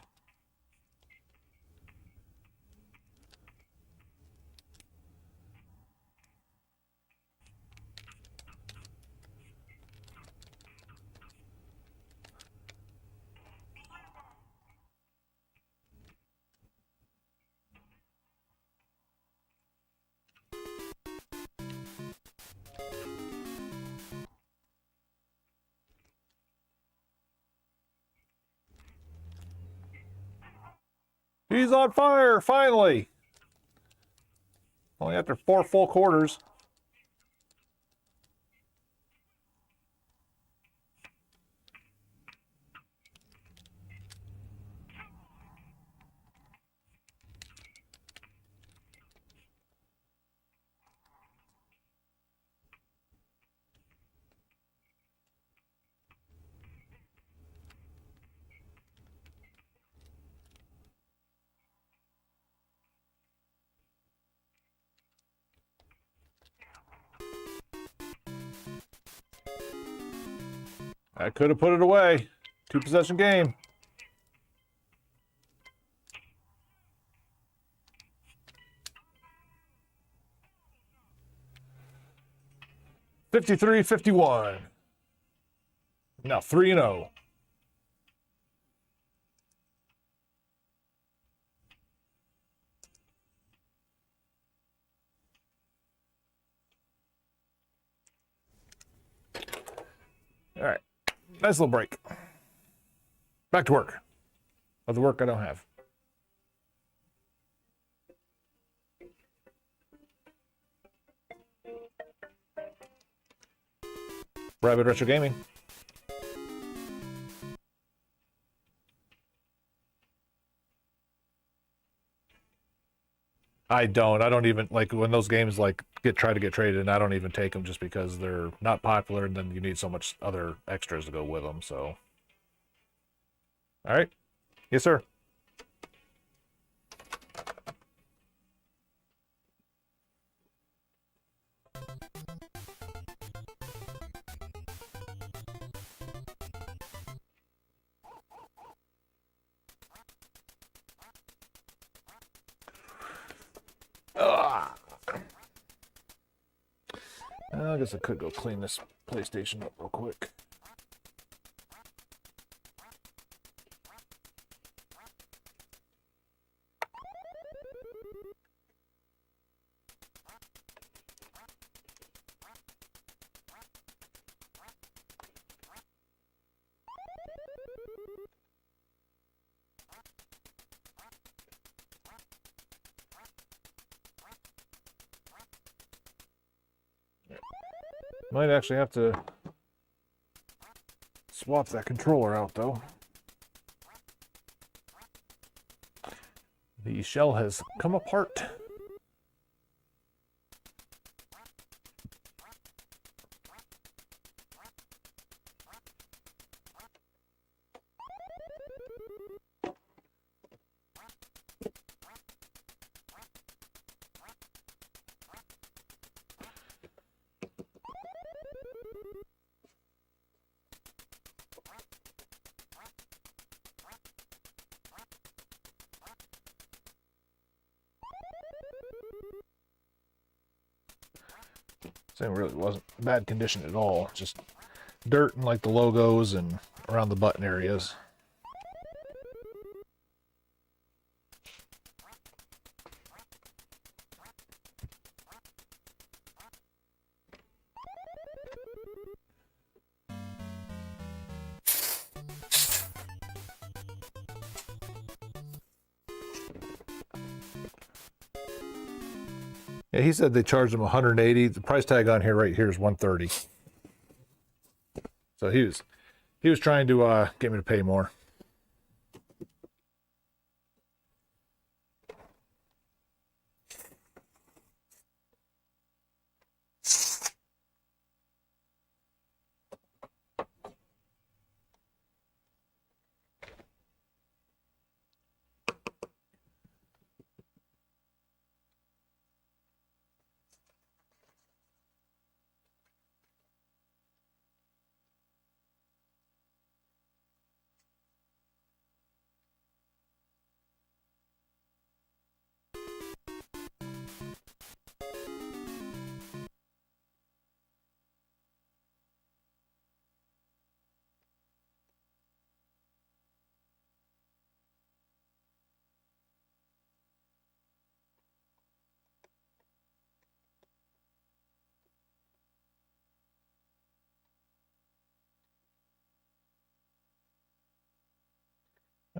He's on fire, finally! Only after 4 full quarters. I could have put it away. 2-possession game. $53-51. Now 3-0. All right. Nice little break. Back to work. Of the work I don't have. Rabbit Retro Gaming. I don't even like when those games like try to get traded, and I don't even take them just because they're not popular, and then you need so much other extras to go with them. So, all right, yes, sir. I guess I could go clean this PlayStation up real quick. Might actually have to swap that controller out though. The shell has come apart. Thing really wasn't bad condition at all. Just dirt and like the logos and around the button areas. Yeah, he said they charged him 180. The price tag on here right here is 130. So he was trying to get me to pay more.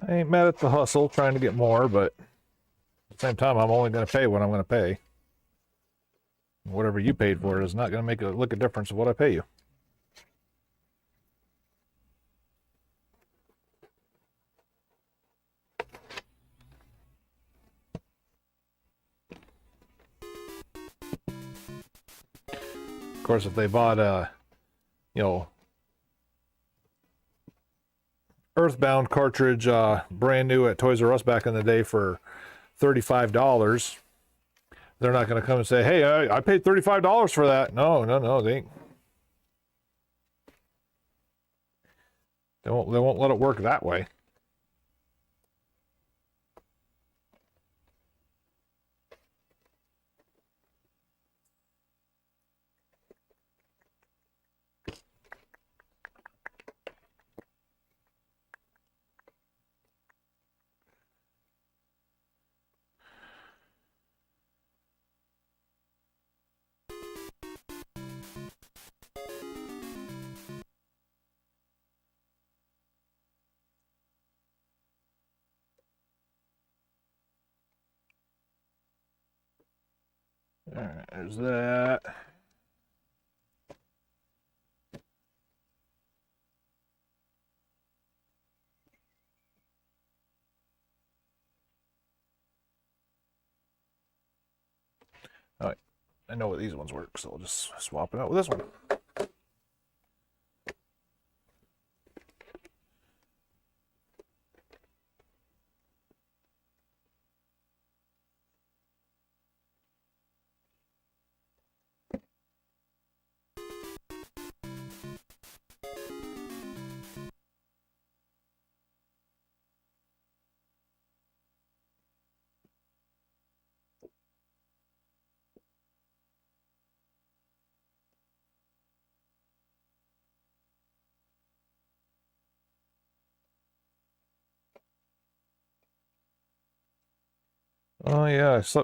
I ain't mad at the hustle, trying to get more, but at the same time, I'm only going to pay what I'm going to pay. Whatever you paid for is not going to make a difference of what I pay you. Of course, if they bought Earthbound cartridge brand new at Toys R Us back in the day for $35, they're not going to come and say, hey, I paid $35 for that. No, they won't let it work that way. All right, there's that. All right, I know what these ones work, so I'll just swap it out with this one. Oh yeah, I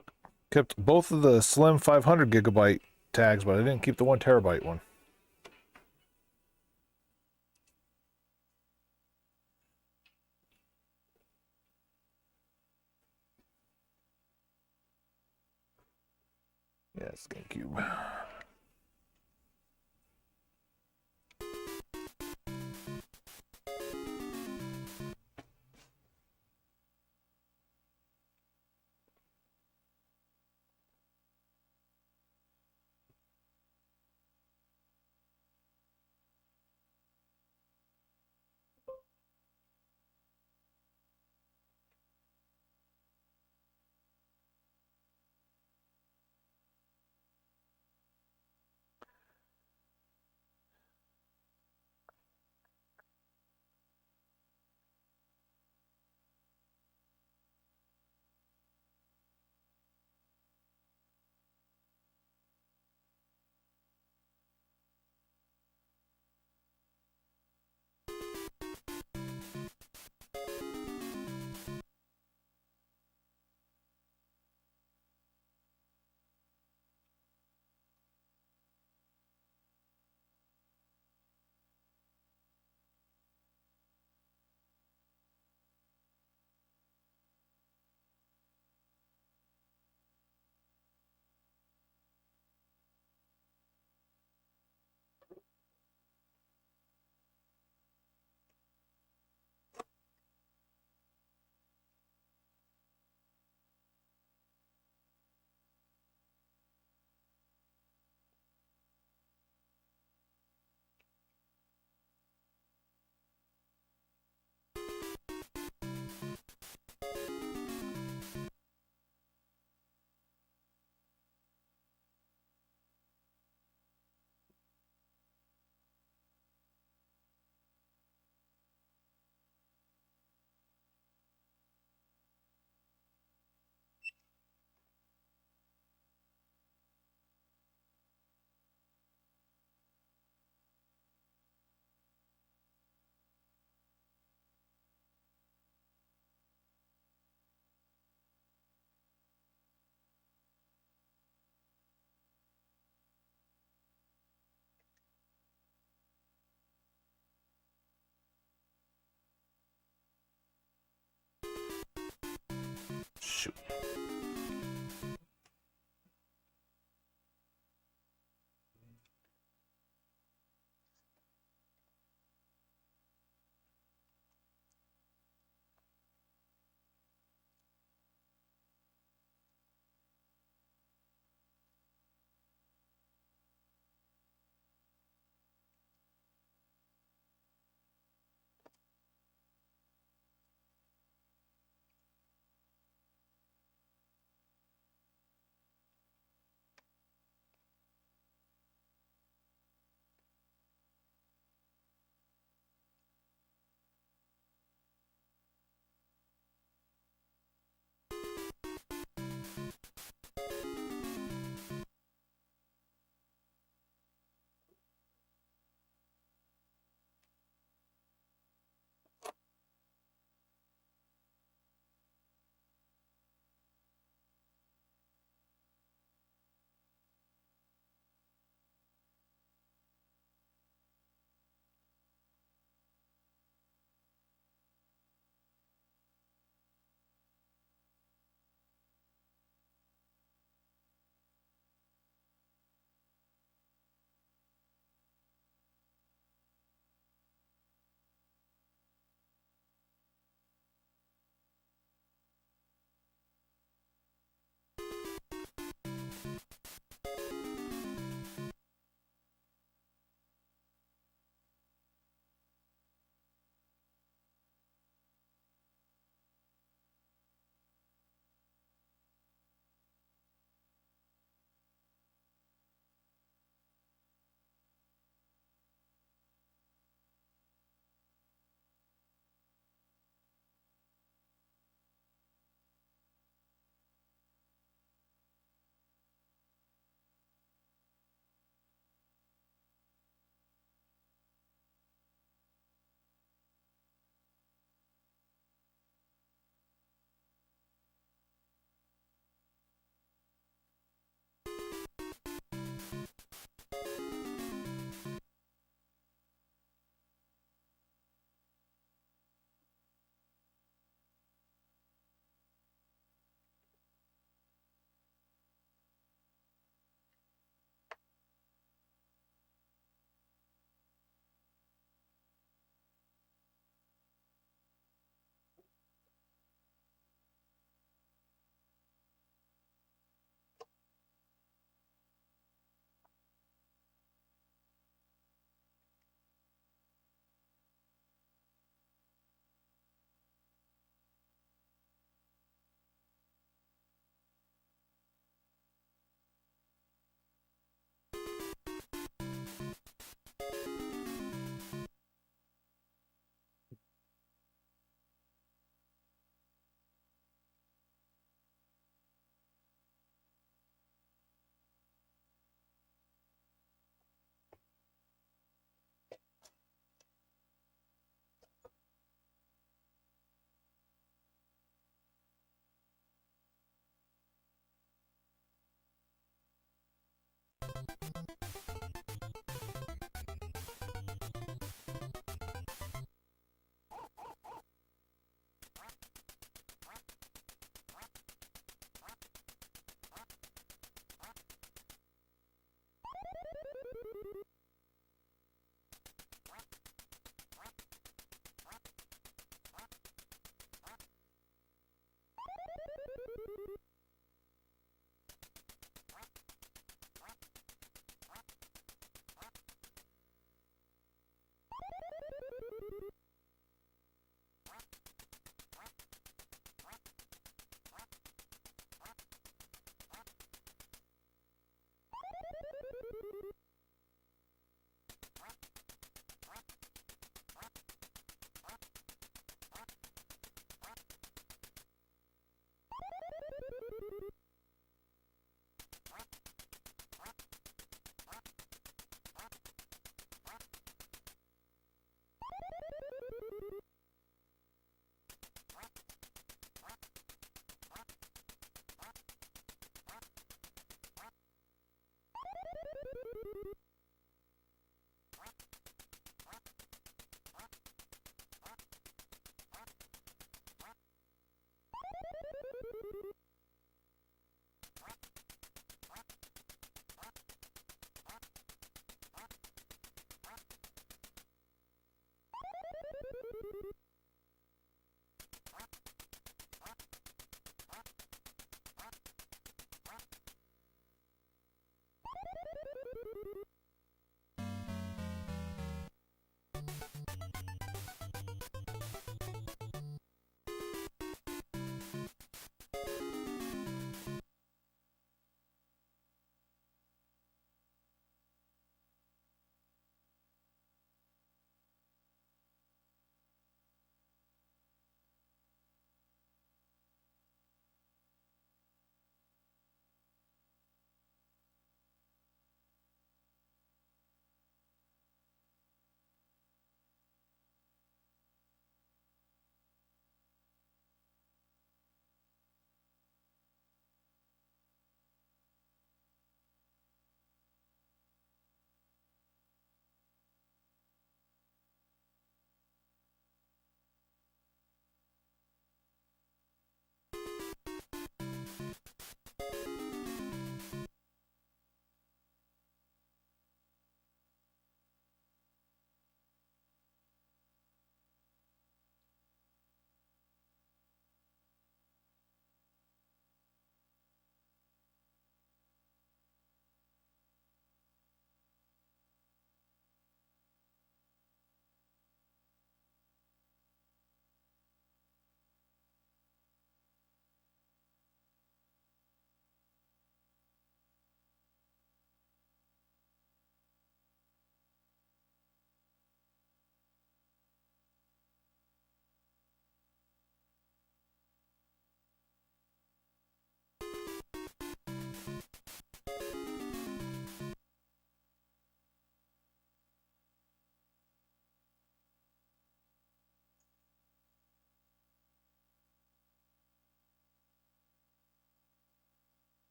kept both of the slim 500 gigabyte tags, but I didn't keep the 1 terabyte one. Yes, GameCube. shoot.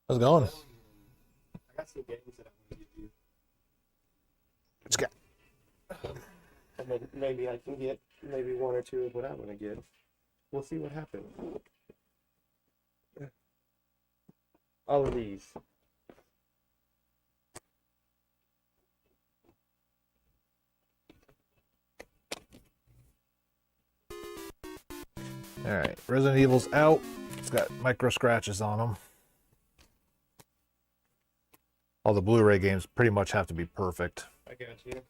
How's it going? I got some games that I want to give you. What you got? And then maybe I can get maybe one or two of what I want to get. We'll see what happens. All of these. All right, Resident Evil's out. It's got micro scratches on them. All the Blu-ray games pretty much have to be perfect. I got you.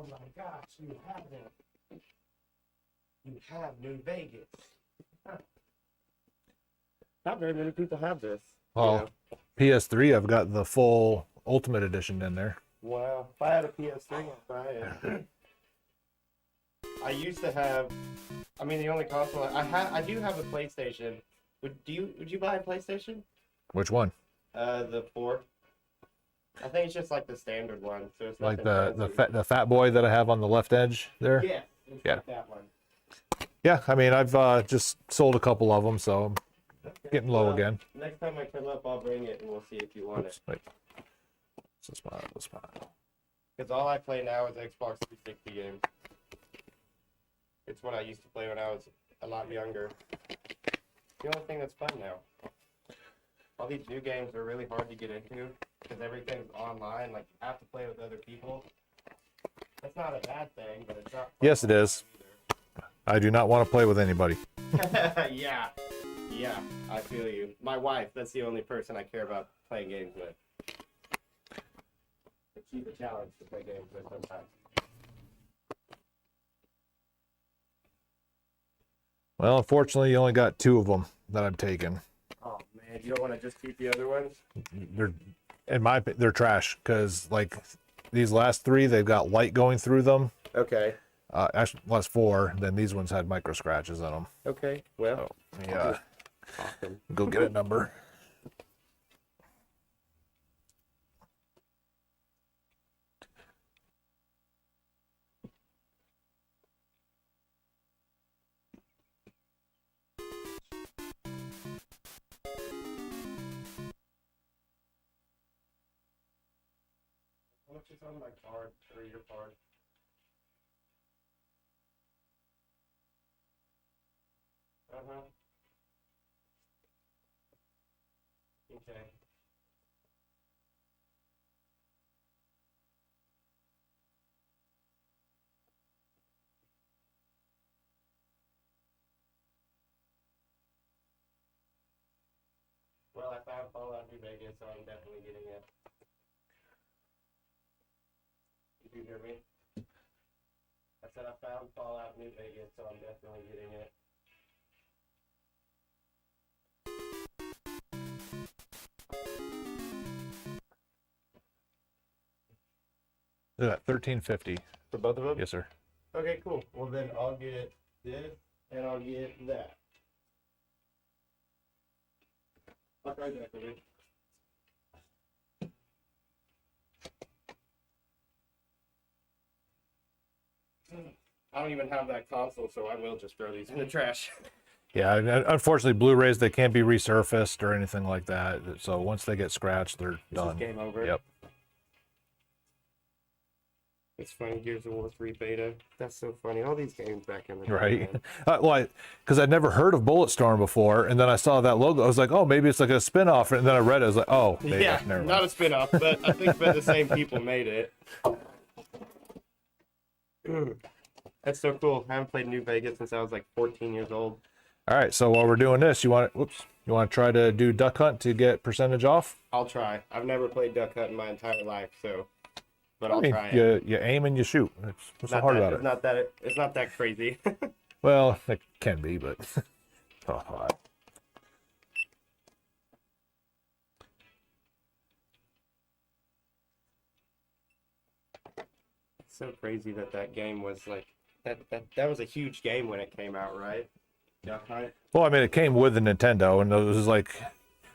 Oh my gosh, you have it. You have New Vegas. Not very many people have this. Well, PS3, I've got the full Ultimate Edition in there. Wow. If I had a PS3, I'd buy it. I used to have. I mean, the only console I do have a PlayStation. Would you buy a PlayStation? Which one? The 4. I think it's just like the standard one, so it's Like nothing fancy. the fat boy that I have on the left edge there. Yeah, it's Yeah. like that one. Yeah, I mean, I've just sold a couple of them, so I'm getting low Well, again. Next time I come up, I'll bring it and we'll see if you want Oops, it. wait. This spot, this spot. Because all I play now is Xbox 360 games. It's what I used to play when I was a lot younger. The only thing that's fun now. All these new games are really hard to get into because everything's online. Like, you have to play with other people. That's not a bad thing, but it's not. Yes, it is. I do not want to play with anybody. Yeah, I feel you. My wife, that's the only person I care about playing games with. But she's a challenge to play games with sometimes. Well, unfortunately, you only got 2 of them that I'm taking. Oh man, you don't want to just keep the other ones? They're trash because like these last 3, they've got light going through them. Okay. Actually, last 4. Then these ones had micro scratches in them. Okay. Well. Yeah. Awesome. Go get a number. How much is on my card or your card? Uh-huh. Okay. Well, I found Fallout New Vegas, so I'm definitely getting it. Did you hear me? I said I found Fallout New Vegas, so I'm definitely getting it. Look at that, $13.50 For both of them? Yes, sir. Okay, cool. Well, then I'll get this, and I'll get that. I'll try that for you. I don't even have that console, so I will just throw these in the trash. Yeah, unfortunately, Blu-rays they can't be resurfaced or anything like that. So once they get scratched, they're done. Game over. Yep. It's funny, Gears of War 3 beta. That's so funny. All these games back in the day. Right. man. Because I'd never heard of Bulletstorm before, and then I saw that logo. I was like, oh, maybe it's like a spin-off. And then I read it. I was like, oh, Yeah, never not mind. a spin-off, but I think the same people made it. That's so cool. I haven't played New Vegas since I was like 14 years old. All right, so while we're doing this, you want to try to do Duck Hunt to get percentage off? I'll try. I've never played Duck Hunt in my entire life, so, but I I'll mean, try it. you aim and you shoot. What's so hard about it? It's not that crazy. Well, it can be, but oh, all right. It's so crazy that game was like that was a huge game when it came out, right? Duck Hunt. Well, I mean, it came with the Nintendo, and it was like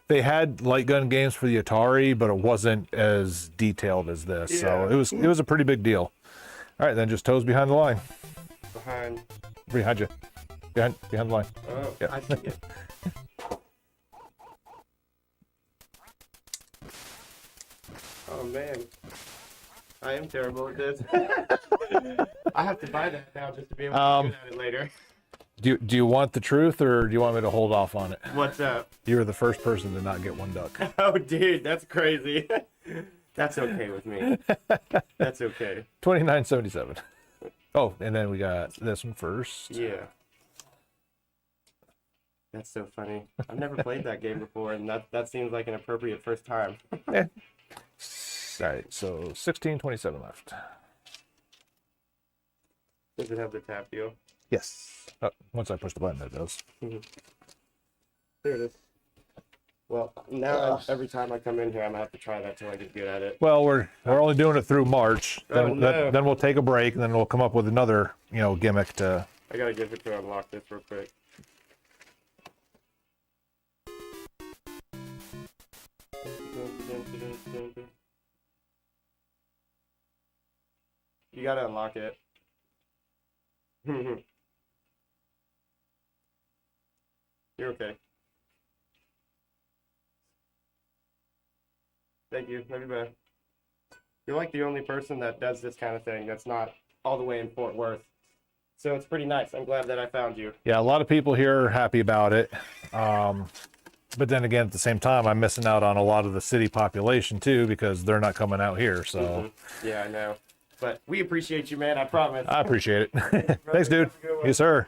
they had light gun games for the Atari, but it wasn't as detailed as this. So Yeah. it was a pretty big deal. All right, then just toes behind the line. Behind. Behind you. Behind the line. Oh, Yeah. I see it. Oh man, I am terrible at this. I have to buy that now just to be able to be good at it later. Do you want the truth, or do you want me to hold off on it? What's up? You were the first person to not get one duck. Oh, dude, that's crazy. That's okay with me. That's okay. $29.77. Oh, and then we got this one first. Yeah. That's so funny. I've never played that game before, and that seems like an appropriate first time. Yeah. All right, so $16.27 left. Does it have the tap deal? Yes. Once I push the button, it does. There it is. Well, now every time I come in here, I'm gonna have to try that till I get good at it. Well, we're only doing it through March. Oh, Then, no. then we'll take a break, and then we'll come up with another, gimmick to. I gotta give it to unlock this real quick. You gotta unlock it. You're okay. Thank you. Love you, bye. You're like the only person that does this kind of thing that's not all the way in Fort Worth. So it's pretty nice. I'm glad that I found you. Yeah, a lot of people here are happy about it. But then again, at the same time, I'm missing out on a lot of the city population too because they're not coming out here. So Yeah, I know. But we appreciate you, man. I promise. I appreciate it. Thanks, dude. Yes, sir.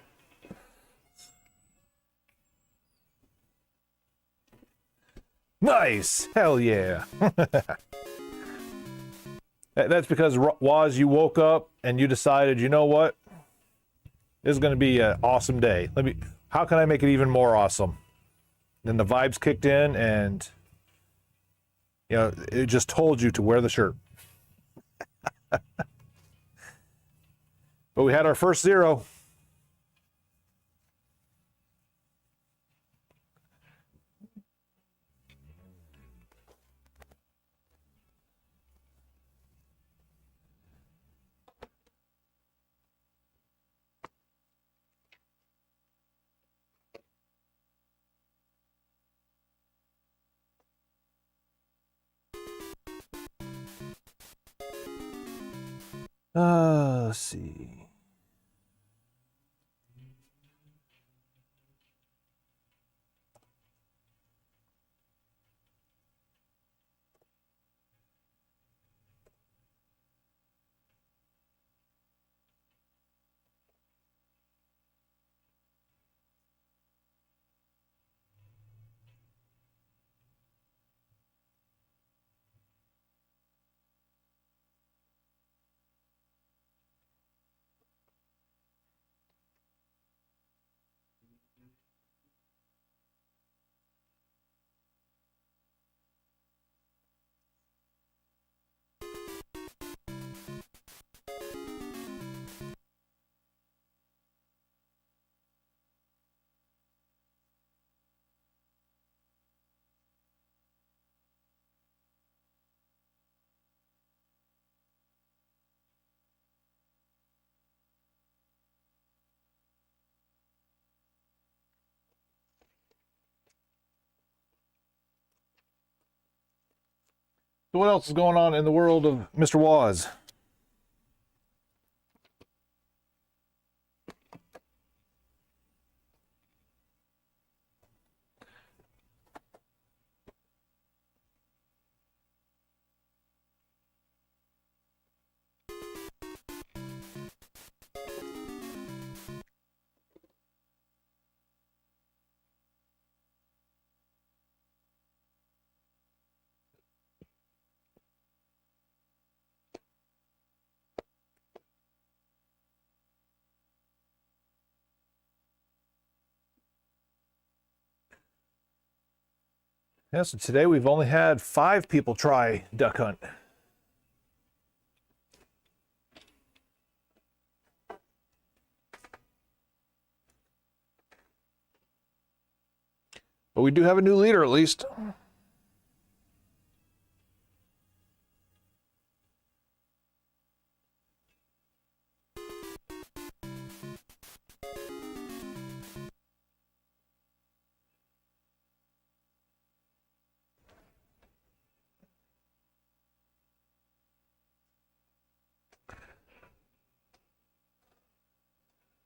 Nice. Hell yeah. That's because Waz, you woke up and you decided, you know what? This is going to be an awesome day. How can I make it even more awesome? Then the vibes kicked in and, it just told you to wear the shirt. But we had our first 0. Let's see. So what else is going on in the world of Mr. Waz? Yeah, so today we've only had 5 people try Duck Hunt. But we do have a new leader at least.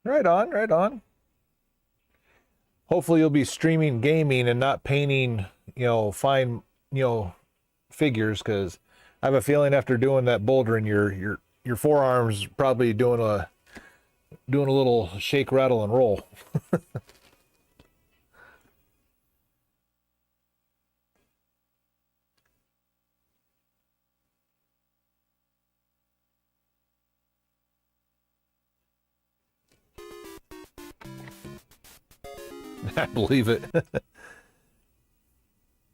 Right on, right on. Hopefully you'll be streaming gaming and not painting, fine, figures, because I have a feeling after doing that bouldering, your forearms probably doing a little shake, rattle, and roll. I believe it.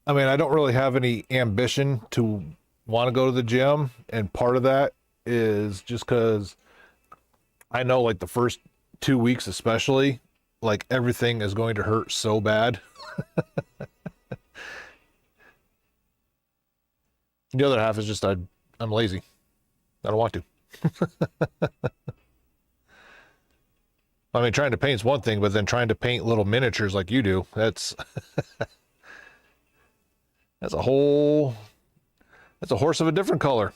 I mean, I don't really have any ambition to want to go to the gym, and part of that is just because I know, like, the first 2 weeks especially, like, everything is going to hurt so bad. The other half is just I'm lazy. I don't want to. I mean, trying to paint's one thing, but then trying to paint little miniatures like you do, that's that's a horse of a different color.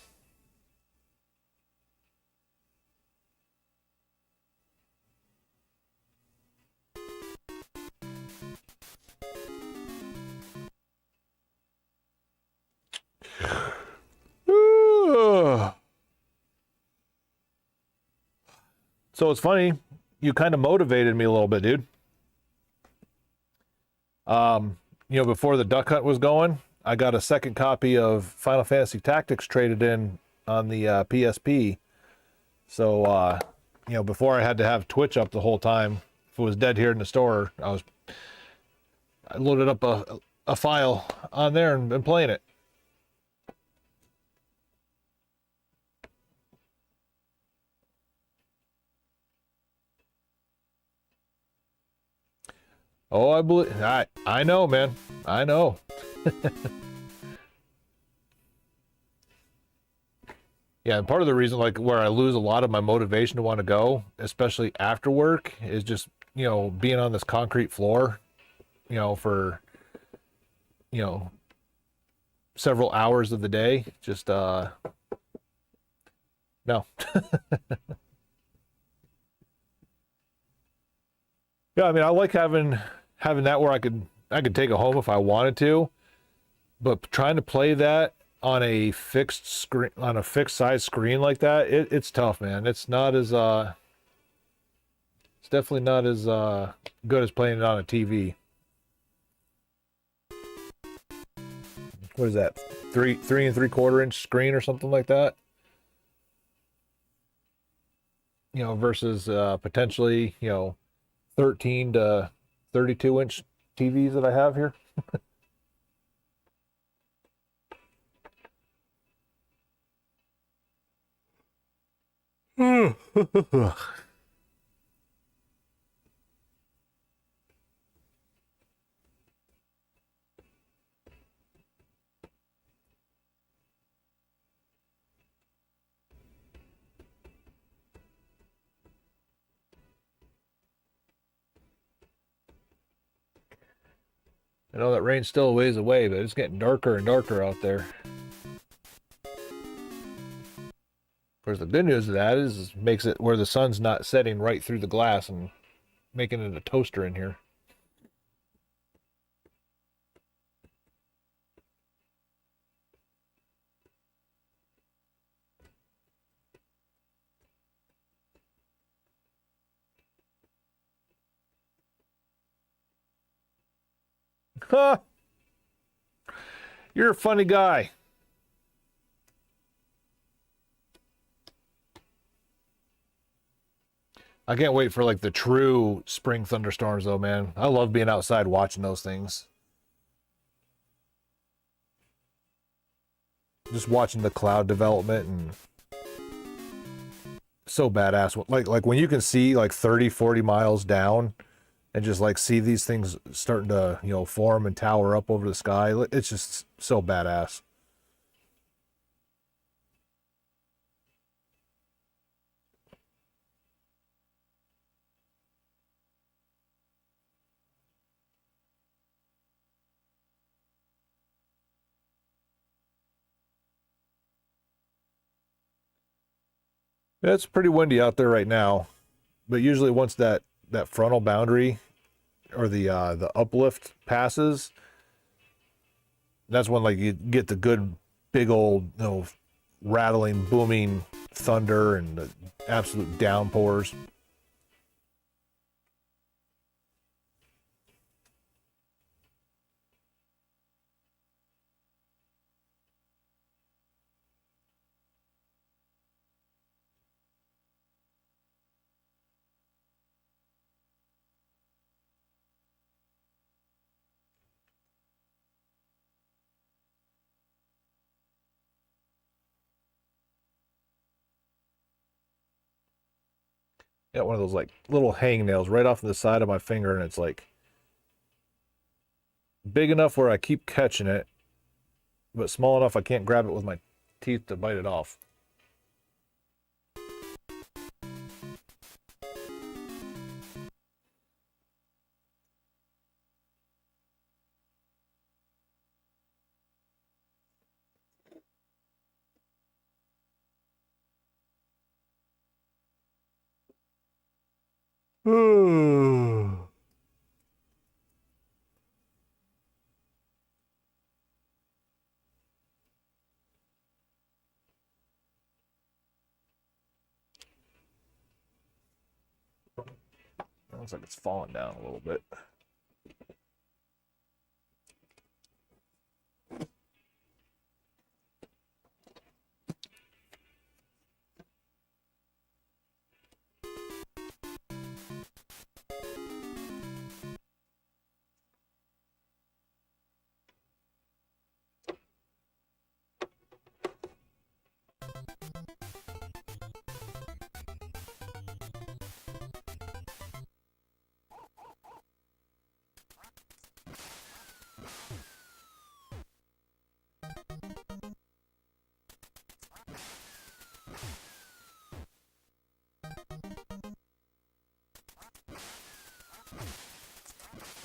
So it's funny, you kind of motivated me a little bit, dude. Before the duck hunt was going, I got a second copy of Final Fantasy Tactics traded in on the PSP. So, before I had to have Twitch up the whole time, if it was dead here in the store, I loaded up a file on there and been playing it. Oh, I know, man. I know. Yeah, and part of the reason, like, where I lose a lot of my motivation to want to go, especially after work, is just, being on this concrete floor, for, several hours of the day. Just, no. Yeah, I mean, I like having that where I could take it home if I wanted to, but trying to play that on a fixed screen, on a fixed size screen like that, it's tough, man. It's not as it's definitely not as good as playing it on a TV. What is that? 3 3/4 inch screen or something like that? Versus potentially, 13 to 32 inch TVs that I have here. I know that rain's still a ways away, but it's getting darker and darker out there. Of course, the good news of that is it makes it where the sun's not setting right through the glass and making it a toaster in here. Huh. You're a funny guy. I can't wait for, like, the true spring thunderstorms, though, man. I love being outside watching those things. Just watching the cloud development, and so badass. Like when you can see like 30, 40 miles down and just like see these things starting to, form and tower up over the sky. It's just so badass. Yeah, it's pretty windy out there right now, but usually once that frontal boundary or the uplift passes, that's when like you get the good big old rattling, booming thunder and the absolute downpours. got one of those like little hangnails right off the side of my finger, and it's like big enough where I keep catching it, but small enough I can't grab it with my teeth to bite it off. Looks like it's falling down a little bit.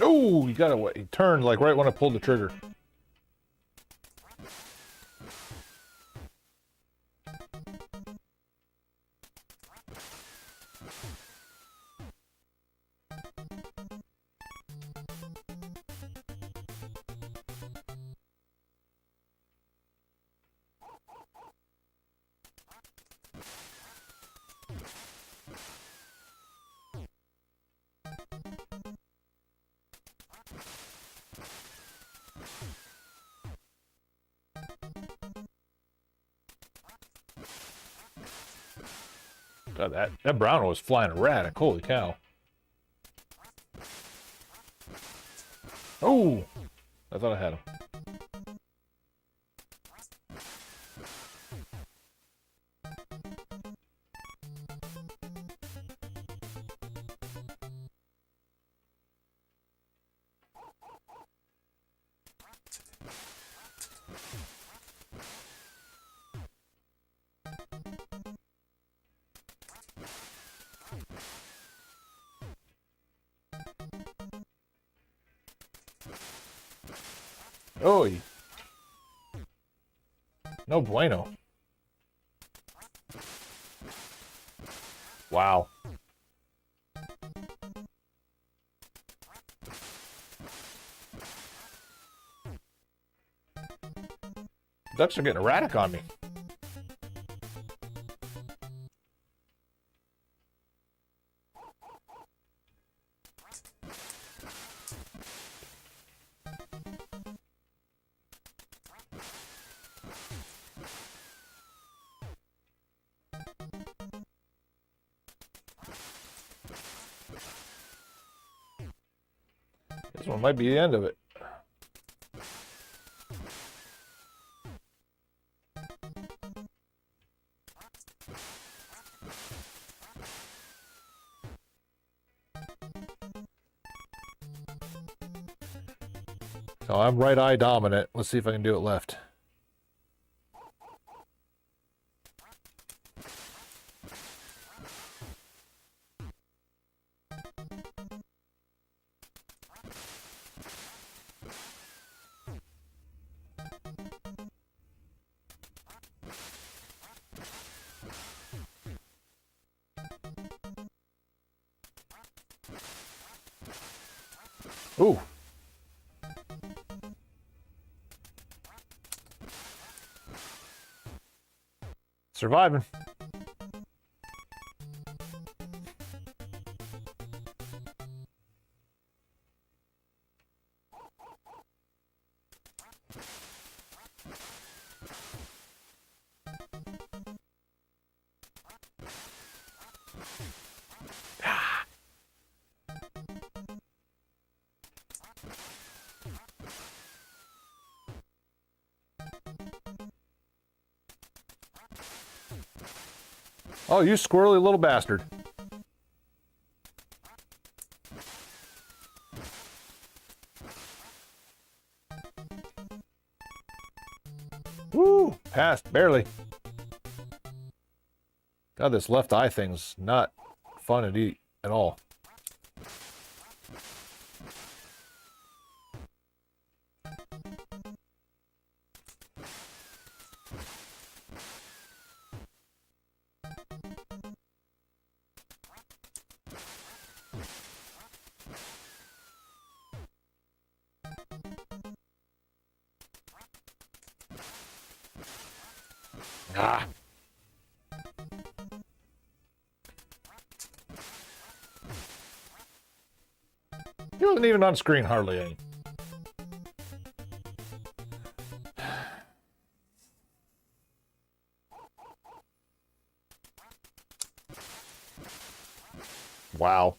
Oh, you got it. He turned like right when I pulled the trigger. God, that brown was flying erratic. Holy cow. Oh, I thought I had him. Oh, no bueno. Wow. Ducks are getting erratic on me. This one might be the end of it. So I'm right eye dominant. Let's see if I can do it left. Ooh. Surviving. Oh, you squirrely little bastard. Passed, barely. God, this left eye thing's not fun to eat at all. Ah. He wasn't even on screen hardly any. Wow.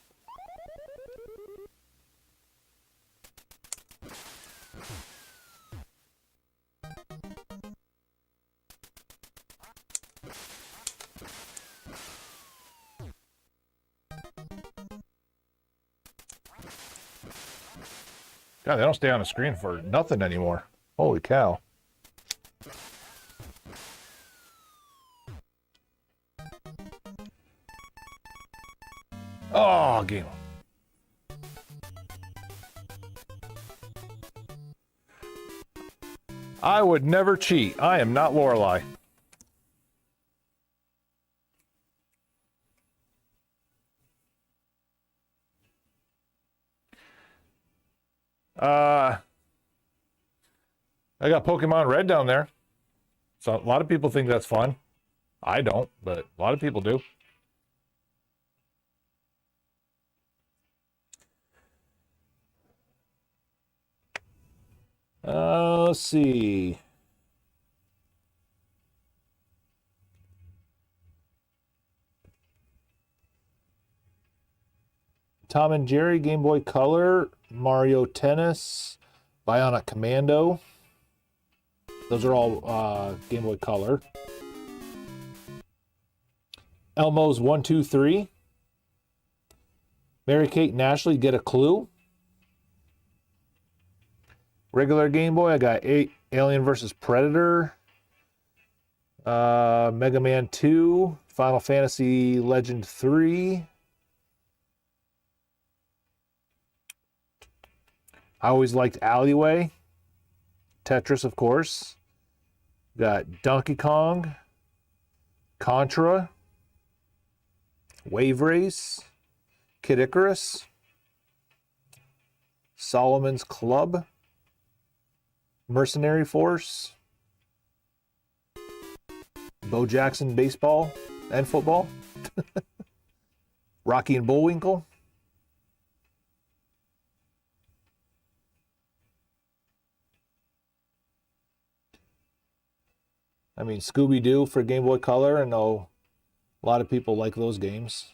God, they don't stay on the screen for nothing anymore. Holy cow. Oh, game. I would never cheat. I am not Lorelei. I got Pokemon Red down there. So a lot of people think that's fun. I don't, but a lot of people do. Let's see. Tom and Jerry, Game Boy Color, Mario Tennis, Bionic Commando. Those are all Game Boy Color. Elmo's 1, 2, 3. Mary Kate and Ashley, Get a Clue. Regular Game Boy, I got Alien vs. Predator. Mega Man 2. Final Fantasy Legend 3. I always liked Alleyway. Tetris, of course. Got Donkey Kong. Contra. Wave Race. Kid Icarus. Solomon's Club. Mercenary Force. Bo Jackson Baseball and Football. Rocky and Bullwinkle. I mean, Scooby-Doo for Game Boy Color. I know a lot of people like those games.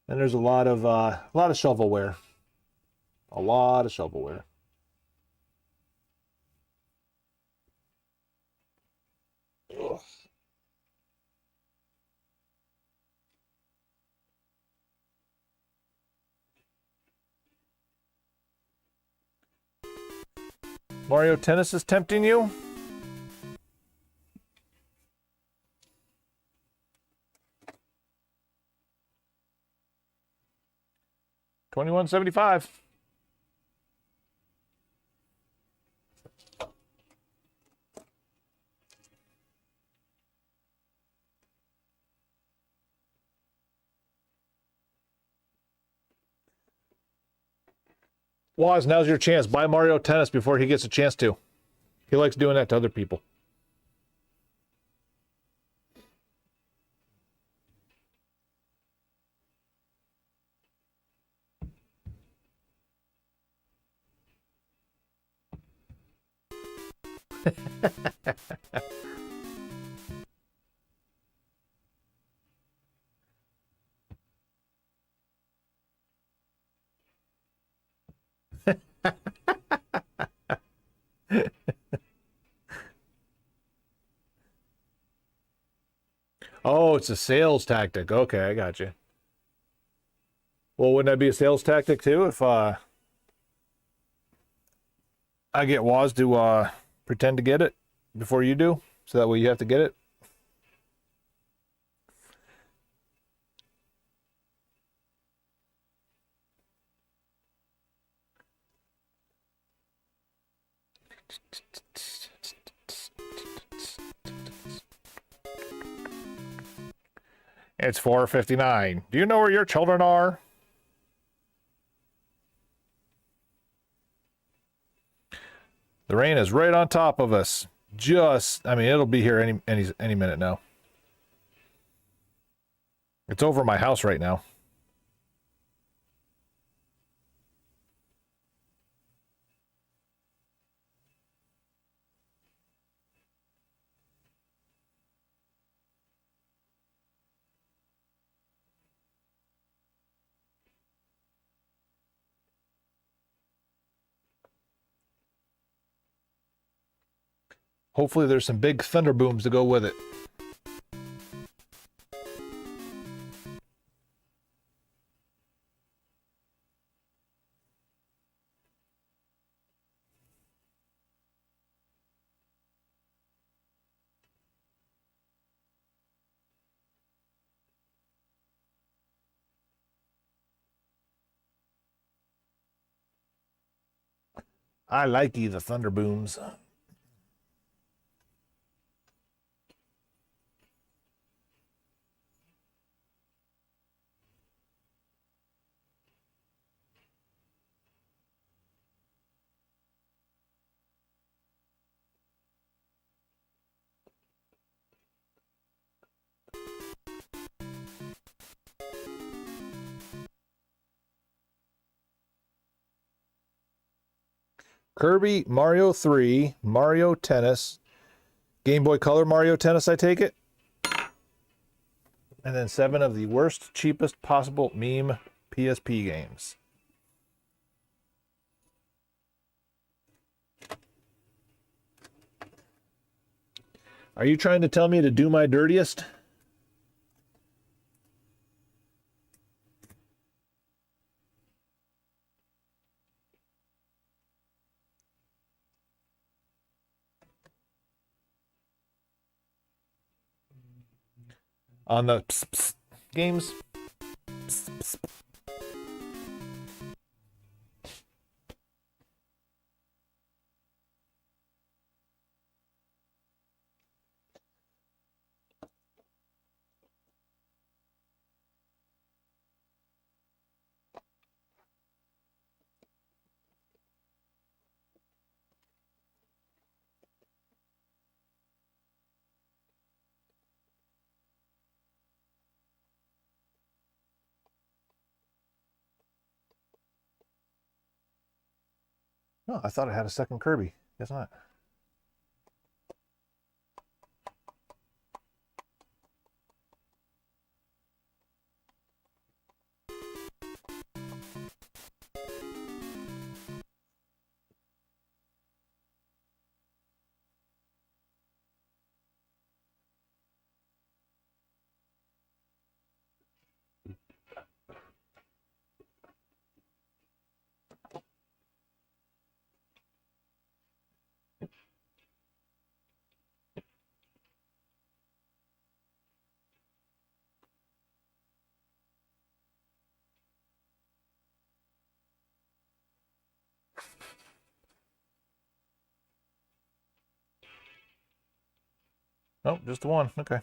And there's a lot of shovelware. A lot of shovelware. Ugh. Mario Tennis is tempting you? $21.75. Waz, now's your chance. Buy Mario Tennis before he gets a chance to. He likes doing that to other people. Oh, it's a sales tactic. Okay, I got you. Well, wouldn't that be a sales tactic too if I get Waz to pretend to get it before you do, so that way you have to get it. It's 4:59. Do you know where your children are? The rain is right on top of us. I mean, it'll be here any minute now. It's over my house right now. Hopefully there's some big thunder booms to go with it. I like the thunder booms. Kirby, Mario 3, Mario Tennis, Game Boy Color Mario Tennis, I take it. And then 7 of the worst, cheapest possible meme PSP games. Are you trying to tell me to do my dirtiest? On the games. Oh, I thought I had a second Kirby. Guess not. Oh, just the one. Okay.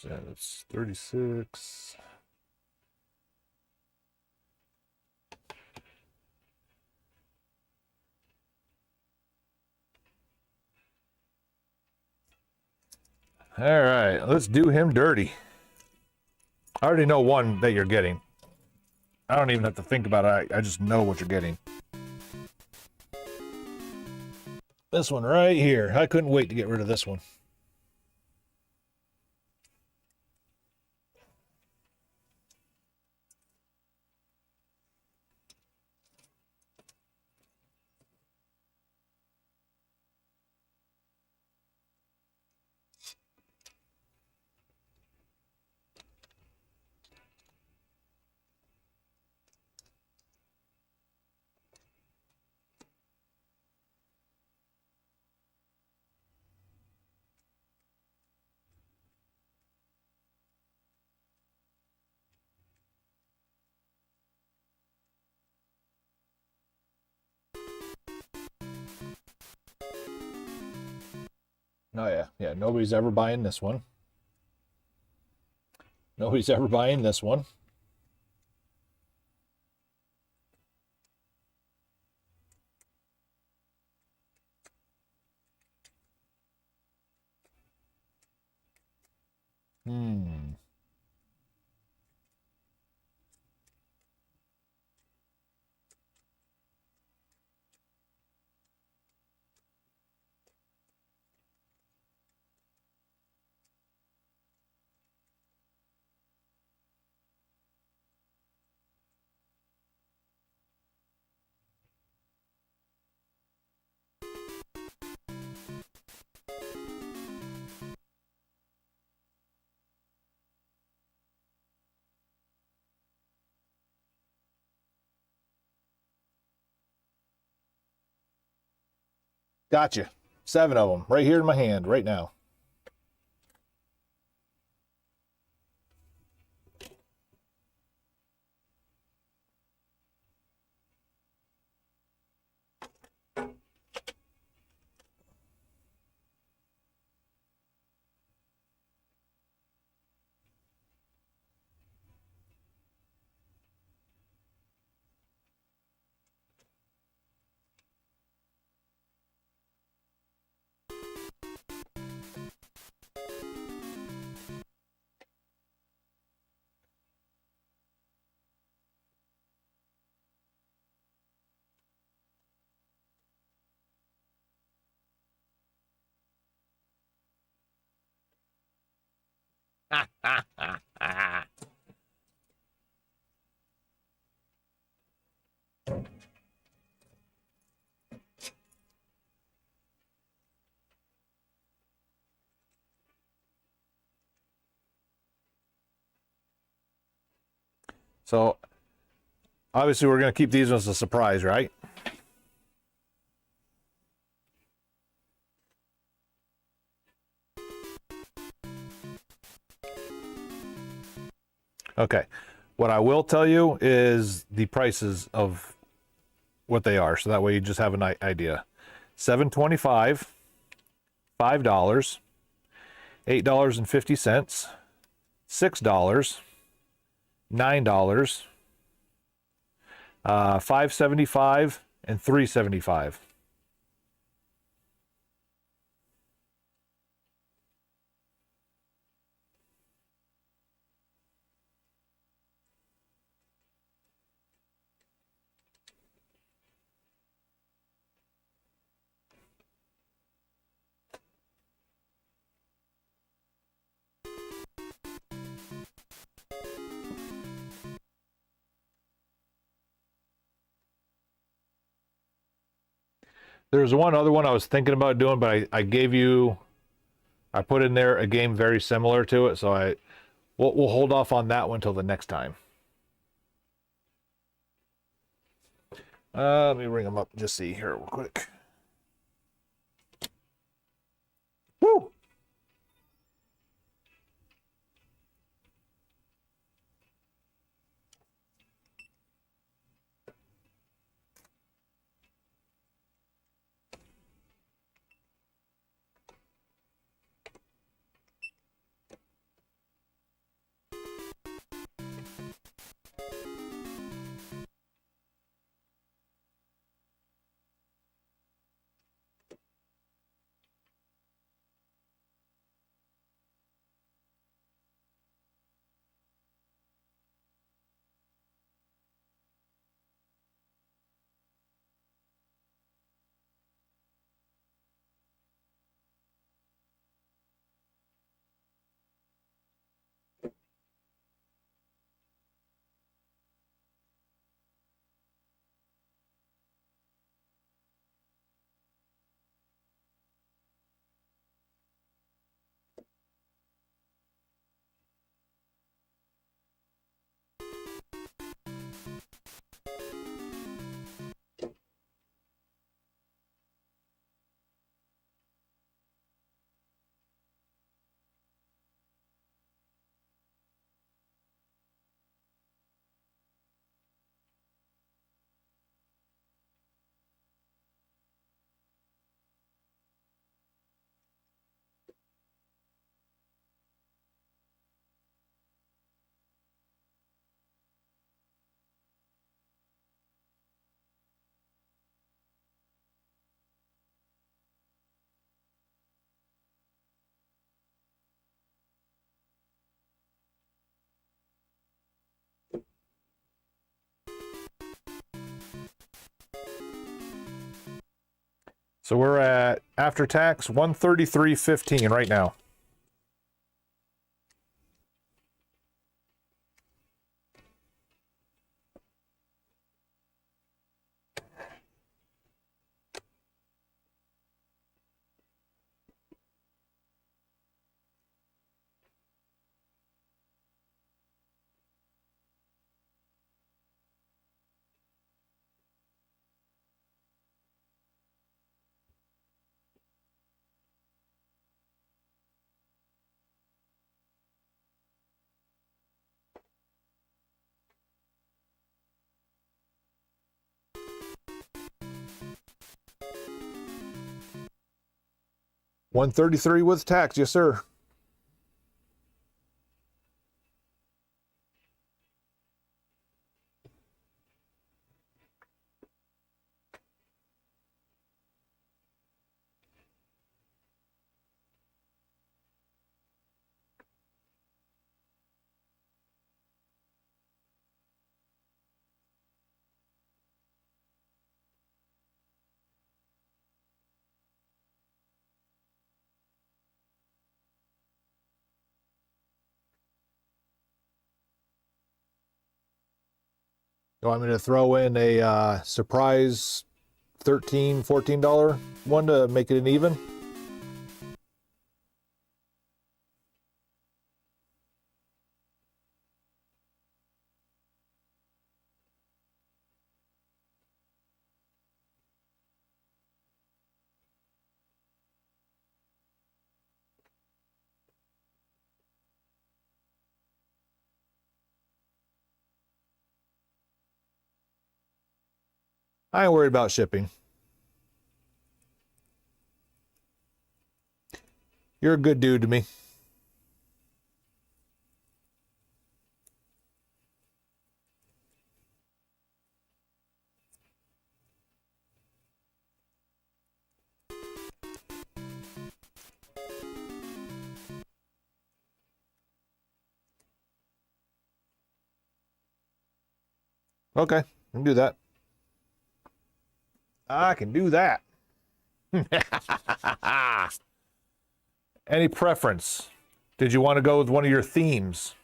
That's 36. All right, let's do him dirty. I already know one that you're getting. I don't even have to think about it. I just know what you're getting. This one right here. I couldn't wait to get rid of this one. Oh yeah, yeah. Nobody's ever buying this one. Nobody's ever buying this one. Hmm. Gotcha. 7 of them right here in my hand right now. So obviously we're going to keep these ones a surprise, right? Okay. What I will tell you is the prices of what they are, so that way you just have an idea. $7.25, $5, $8.50, $6, $9, $5.75, and $3.75. There's one other one I was thinking about doing, but I put in there a game very similar to it, so we'll hold off on that one till the next time. Let me ring them up and just see here real quick. Woo! So we're at after tax 133.15 right now. $133 with tax, yes sir. You want me to throw in a surprise $13, $14 one to make it an even? I ain't worried about shipping. You're a good dude to me. Okay, I can do that. I can do that. Any preference? Did you want to go with one of your themes?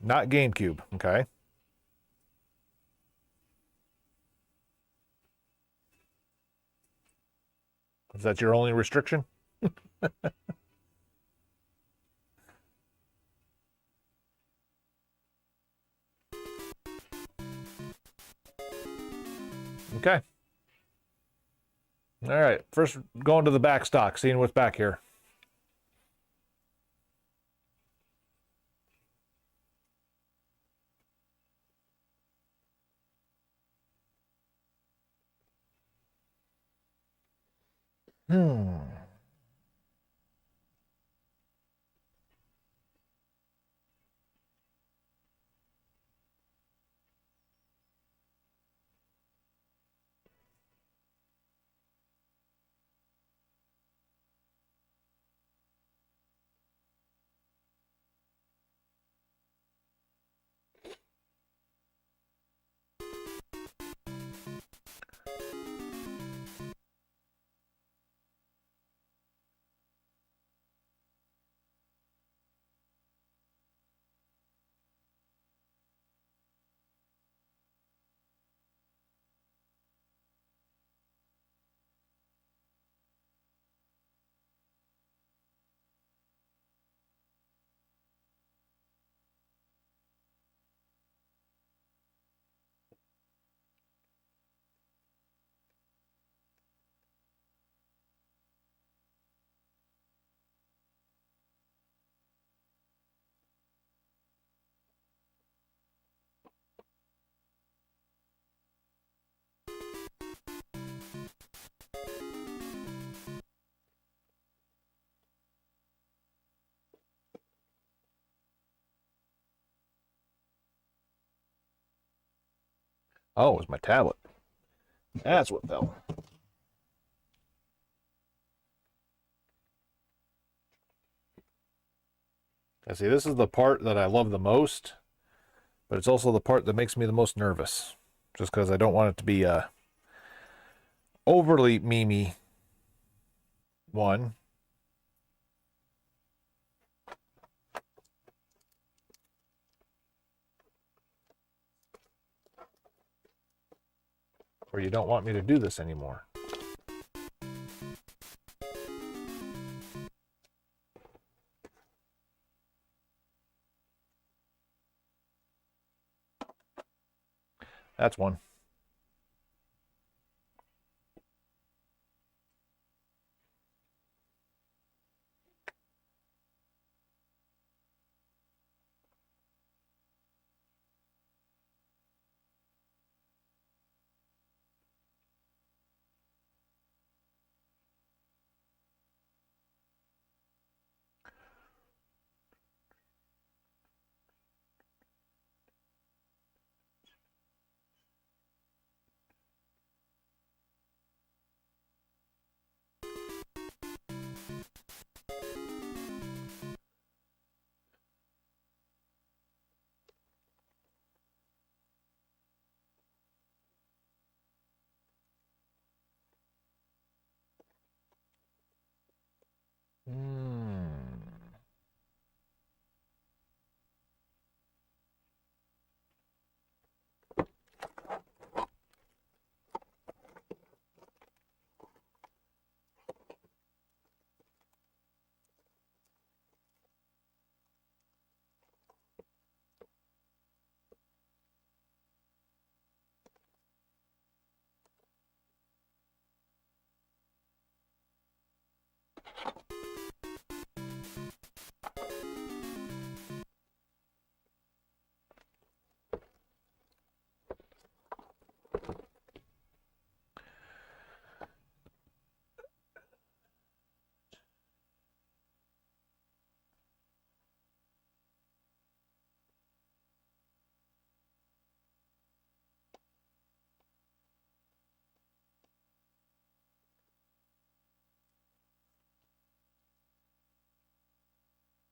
Not GameCube, okay. Is that your only restriction? Okay. All right. First, going to the back stock, seeing what's back here. Oh, it was my tablet. That's what fell. I see, this is the part that I love the most, but it's also the part that makes me the most nervous. Just because I don't want it to be a overly memey one. Or you don't want me to do this anymore. That's one.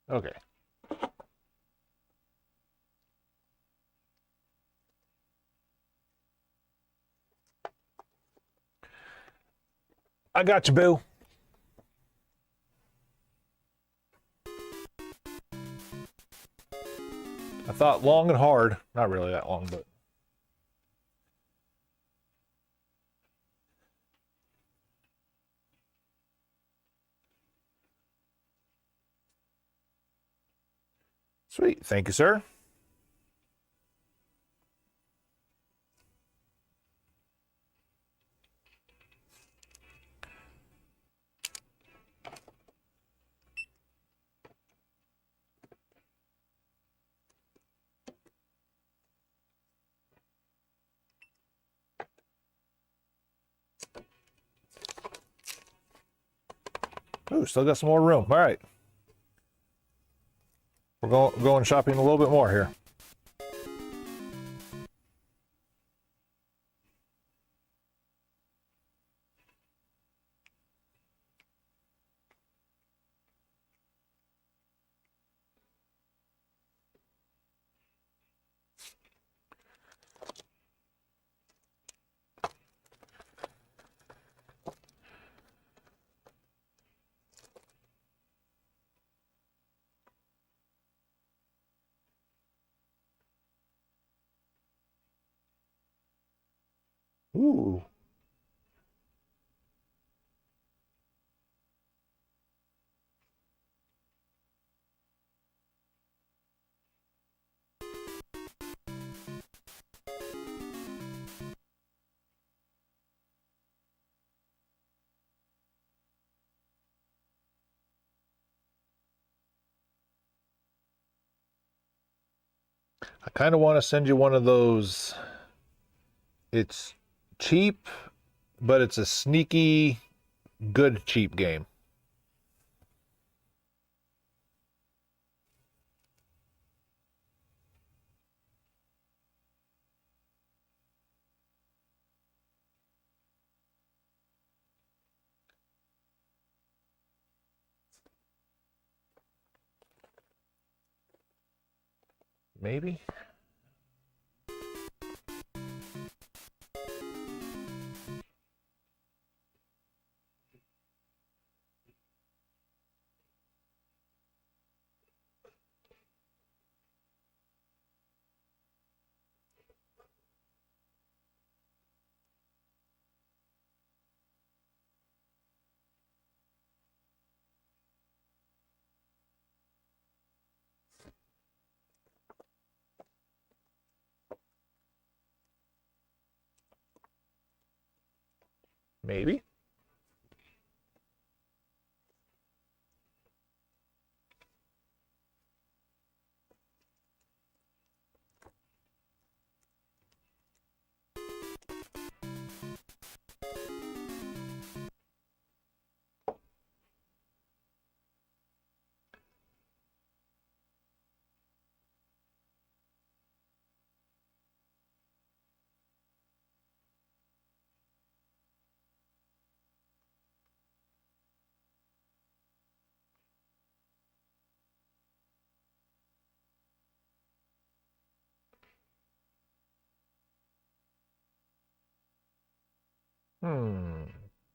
Okay. I got you, boo. I thought long and hard. Not really that long, but. Sweet. Thank you, sir. Ooh, still got some more room. All right. We're going shopping a little bit more here. Ooh. I kind of want to send you one of those. It's cheap, but it's a sneaky, good cheap game. Maybe. Maybe.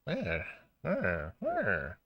There. There.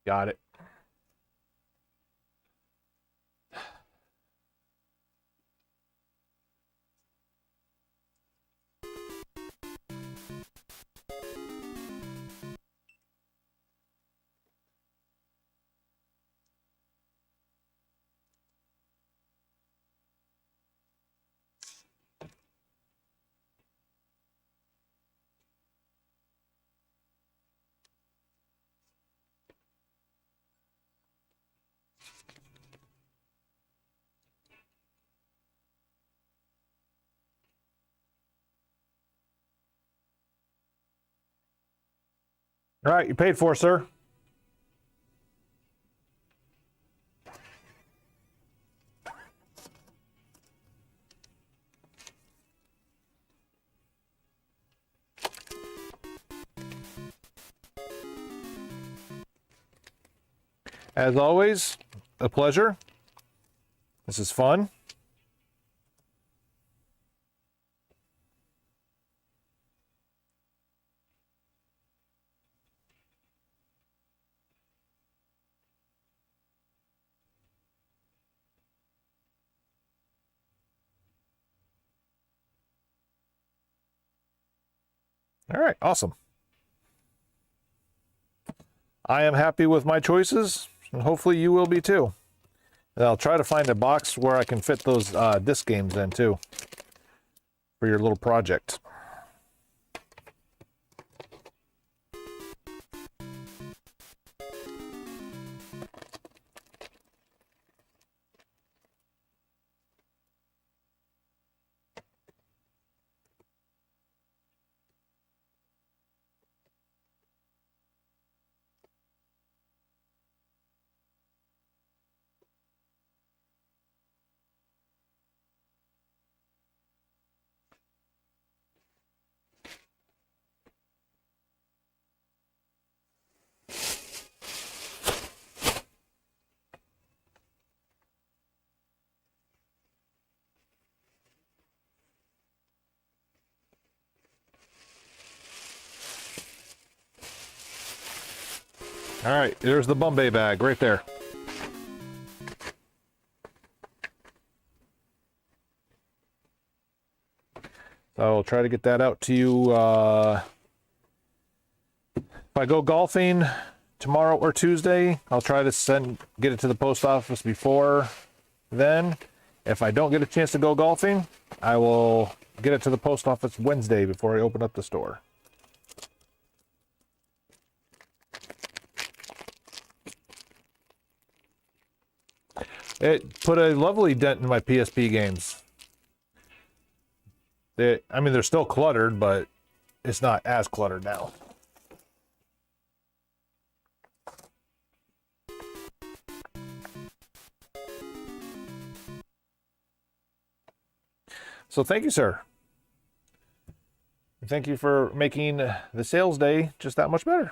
Got it. All right, you paid for, sir. As always, a pleasure. This is fun. All right, awesome. I am happy with my choices, and hopefully you will be too. And I'll try to find a box where I can fit those disc games in too, for your little project. All right, there's the Bombay bag right there. So I'll try to get that out to you. If I go golfing tomorrow or Tuesday. I'll try to get it to the post office before then. If I don't get a chance to go golfing, I will get it to the post office Wednesday before I open up the store. It put a lovely dent in my PSP games. I mean, they're still cluttered, but it's not as cluttered now. So thank you, sir. Thank you for making the sales day just that much better.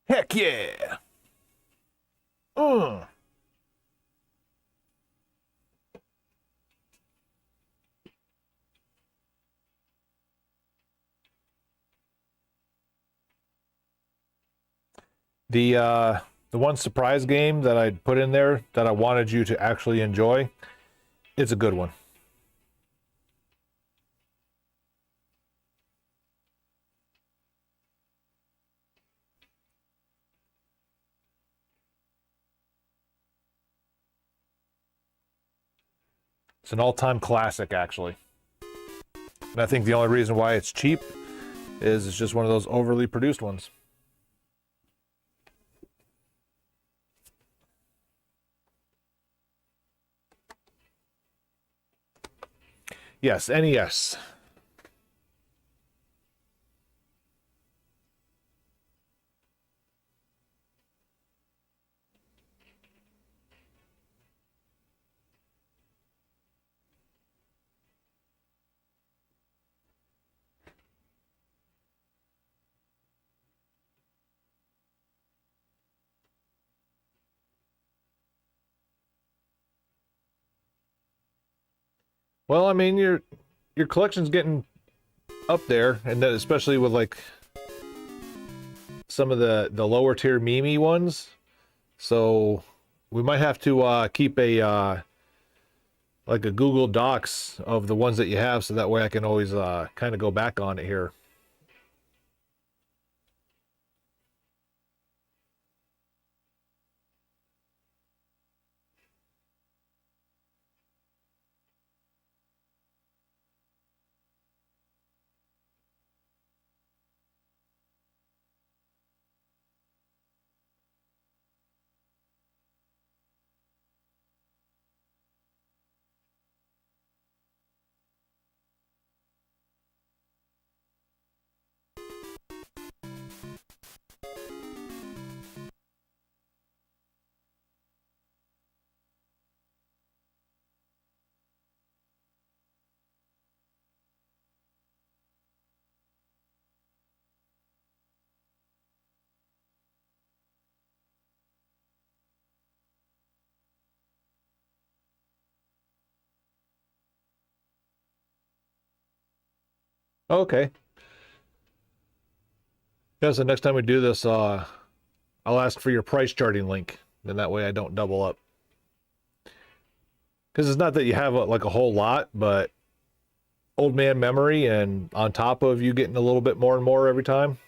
Heck yeah! The one surprise game that I put in there that I wanted you to actually enjoy, it's a good one. It's an all-time classic, actually. And I think the only reason why it's cheap is it's just one of those overly produced ones. Yes, NES. Well, I mean, your collection's getting up there, and then especially with like some of the lower tier Mimi ones. So we might have to keep a like a Google Docs of the ones that you have, so that way I can always kind of go back on it here. Okay. Yeah, so next time we do this, I'll ask for your price charting link. Then that way I don't double up. Because it's not that you have like a whole lot, but old man memory, and on top of you getting a little bit more and more every time.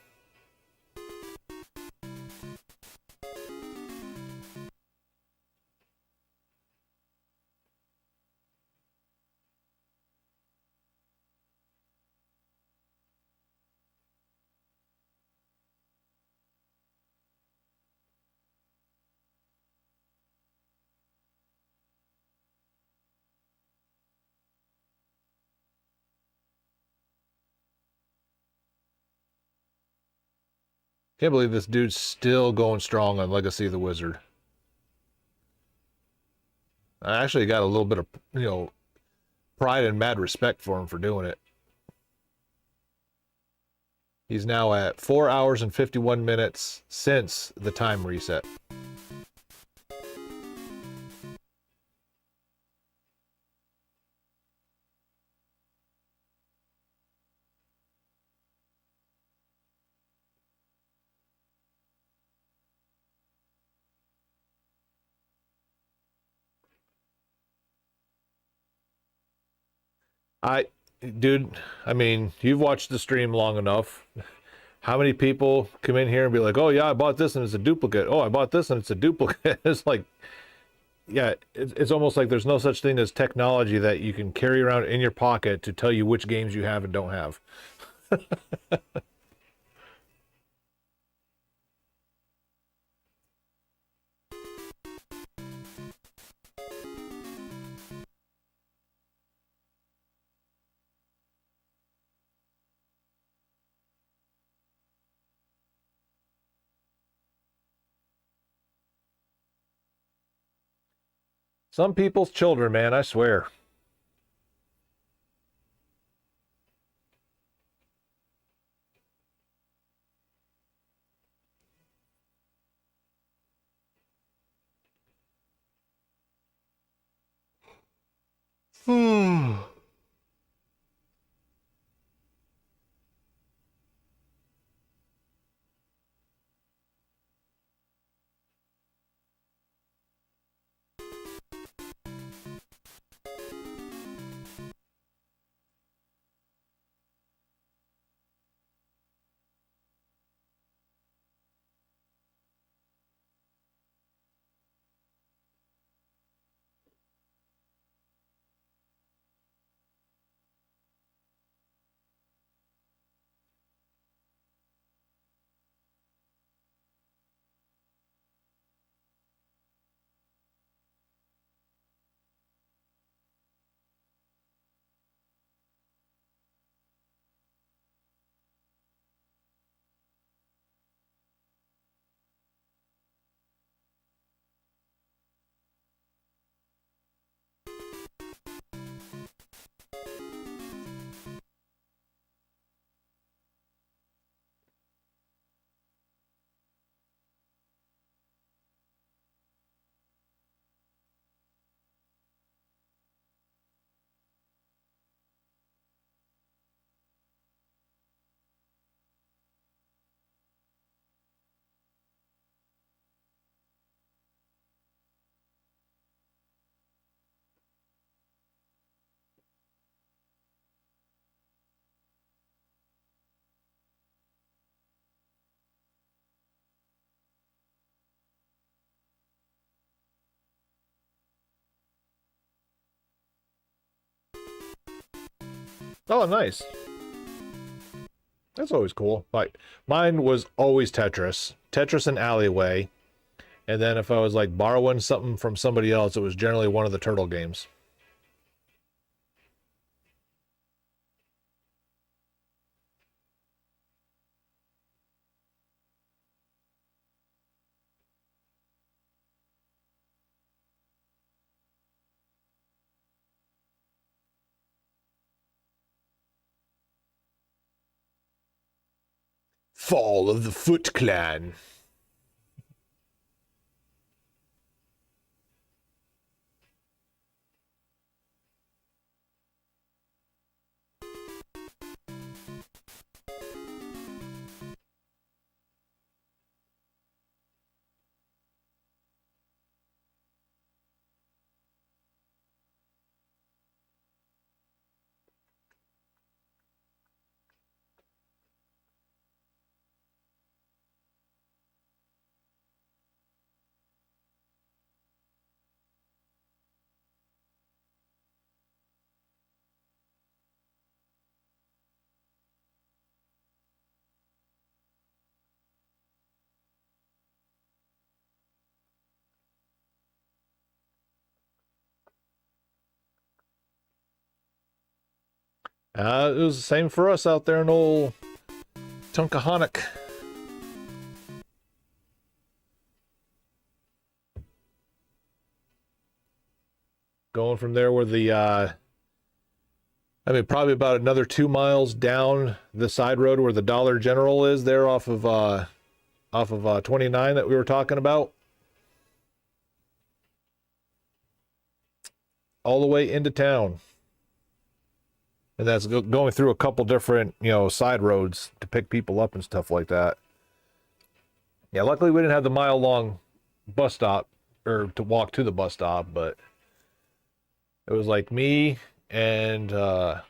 Can't believe this dude's still going strong on Legacy of the Wizard. I actually got a little bit of, pride and mad respect for him for doing it. He's now at 4 hours and 51 minutes since the time reset. Dude, I mean, you've watched the stream long enough. How many people come in here and be like, oh yeah, I bought this and it's a duplicate. Oh, I bought this and it's a duplicate. It's like, yeah, it's almost like there's no such thing as technology that you can carry around in your pocket to tell you which games you have and don't have. Some people's children, man, I swear. Hmm. Oh, nice. That's always cool. Like, mine was always Tetris. Tetris and Alleyway. And then if I was like borrowing something from somebody else, it was generally one of the turtle games. Fall of the Foot Clan. It was the same for us out there in old Tunkahonic. going from there where the probably about another 2 miles down the side road where the Dollar General is there off of 29 that we were talking about. All the way into town. And that's going through a couple different, side roads to pick people up and stuff like that. Yeah, luckily we didn't have the mile-long bus stop, or to walk to the bus stop, but it was like me and the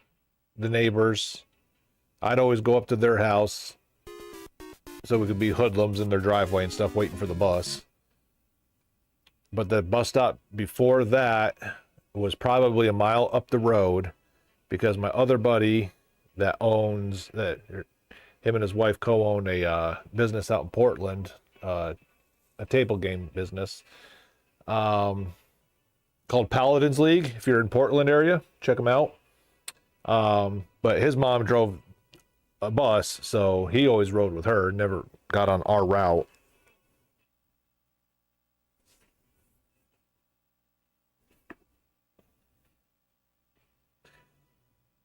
neighbors. I'd always go up to their house so we could be hoodlums in their driveway and stuff waiting for the bus. But the bus stop before that was probably a mile up the road, because my other buddy him and his wife co-own a business out in Portland, a table game business called Paladins League. If you're in Portland area, check them out. But his mom drove a bus, so he always rode with her, never got on our route.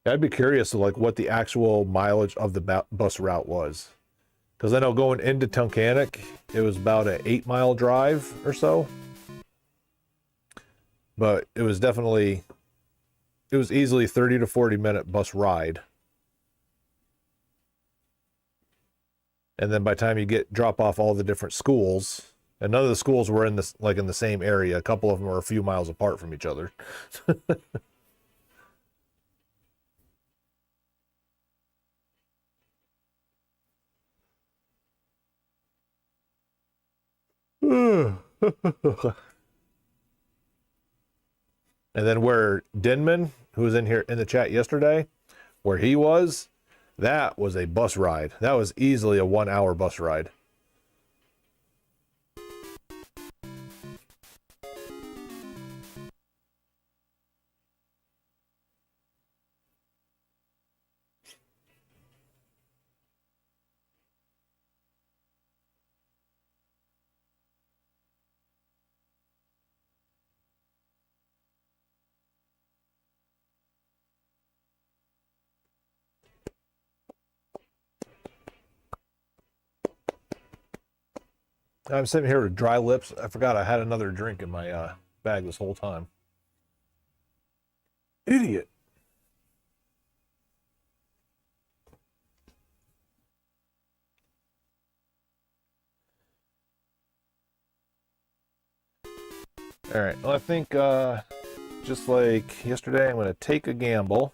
I'd be curious to what the actual mileage of the bus route was, because I know going into Tunkhannock, it was about an 8-mile drive or so, but it was easily 30 to 40 minute bus ride. And then by the time you drop off all the different schools, and none of the schools were in the same area. A couple of them were a few miles apart from each other. And then where Denman, who was in here in the chat yesterday, where he was, that was a bus ride. That was easily a 1-hour bus ride. I'm sitting here with dry lips. I forgot I had another drink in my bag this whole time. Idiot. All right. Well, I think just like yesterday, I'm going to take a gamble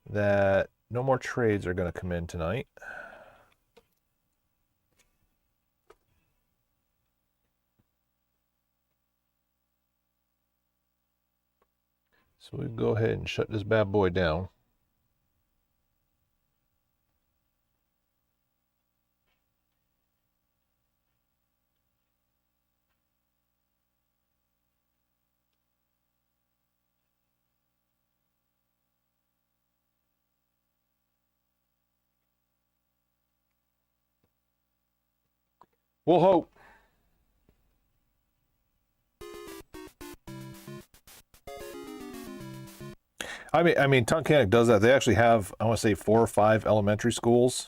that no more trades are going to come in tonight. So we go ahead and shut this bad boy down. We'll hope. I mean, Tunkhannock does that. They actually have, I want to say, 4 or 5 elementary schools.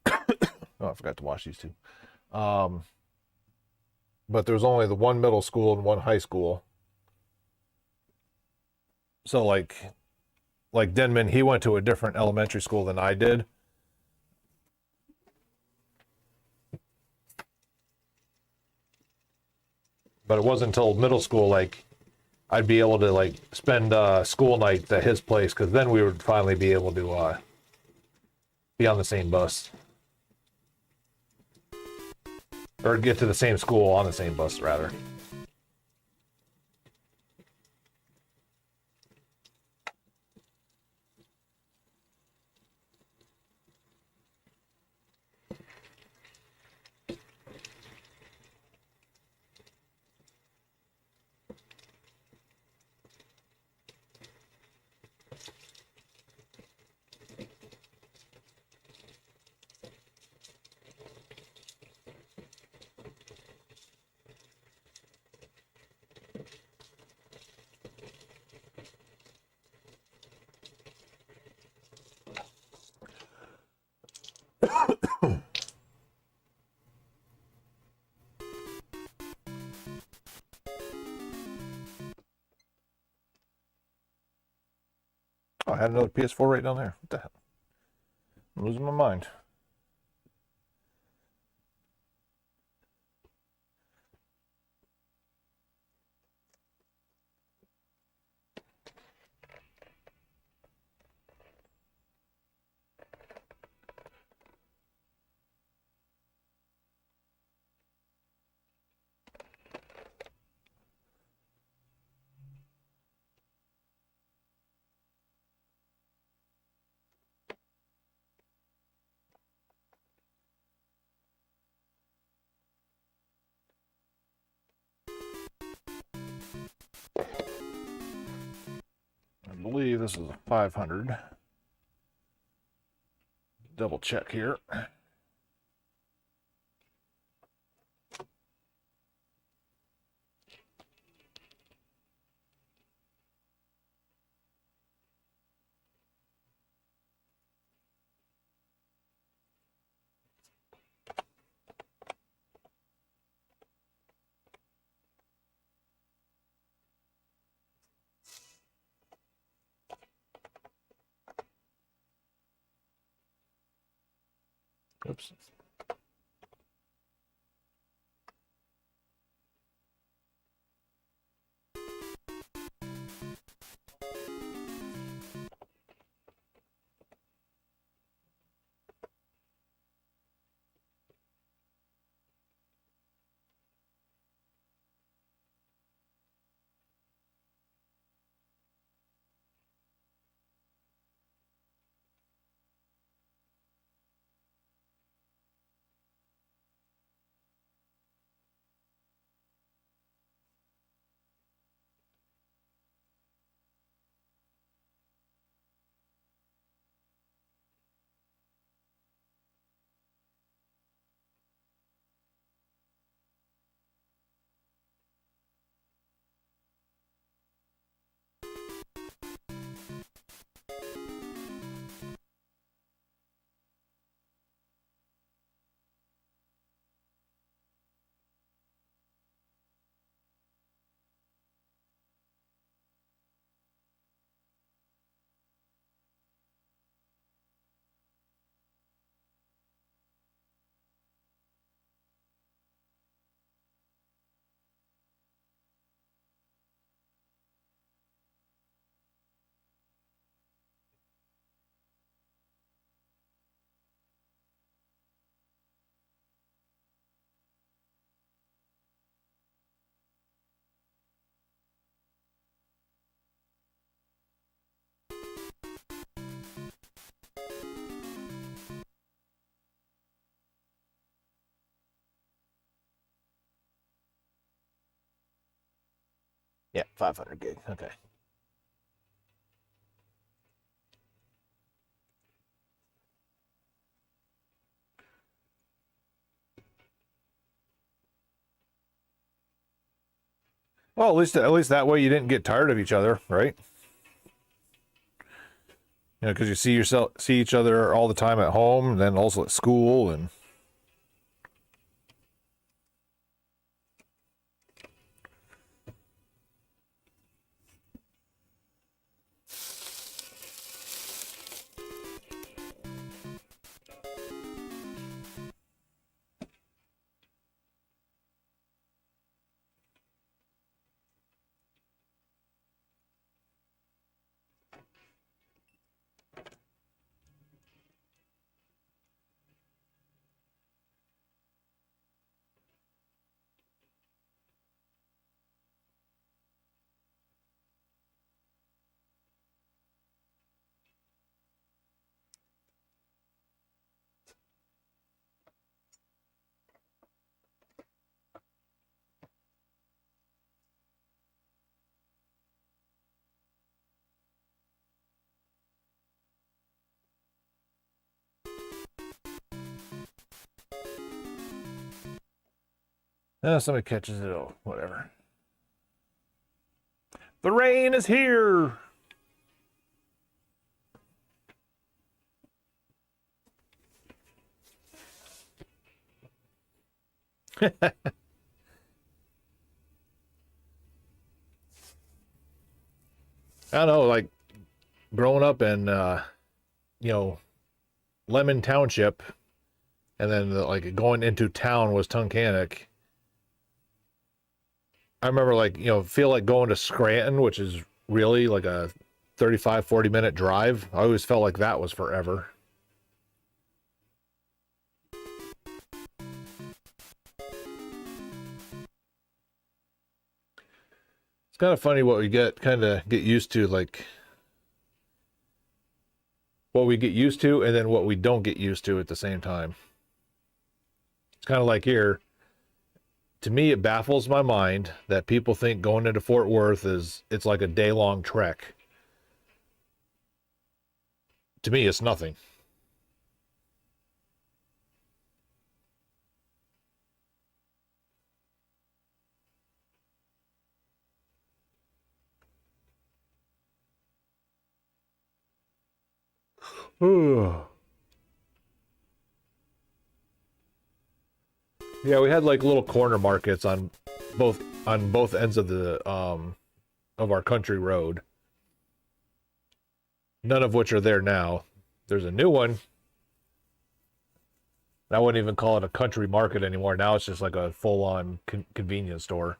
Oh, I forgot to wash these two. But there's only the one middle school and one high school. So like Denman, he went to a different elementary school than I did. But it wasn't until middle school, I'd be able to spend school nights at his place, because then we would finally be able to be on the same bus, or get to the same school on the same bus, rather. I had another PS4 right down there. What the hell? I'm losing my mind. I believe this is a 500. Double check here. Oops. Yeah, 500 gig. Okay. Well, at least that way you didn't get tired of each other, right? You know, because you see each other all the time at home, and then also at school, and somebody catches it. Oh, whatever. The rain is here. I don't know, like growing up in, you know, Lemon Township, and then like going into town was Tunkhannock. I remember like, you know, feel like going to Scranton, which is really like a 35, 40-minute drive. I always felt like that was forever. It's kind of funny what we get used to, like what we get used to and then what we don't get used to at the same time. It's kind of like here. To me, it baffles my mind that people think going into Fort Worth it's like a day-long trek. To me, it's nothing. Yeah, we had like little corner markets on both ends of the of our country road. None of which are there now. There's a new one. I wouldn't even call it a country market anymore. Now it's just like a full-on convenience store.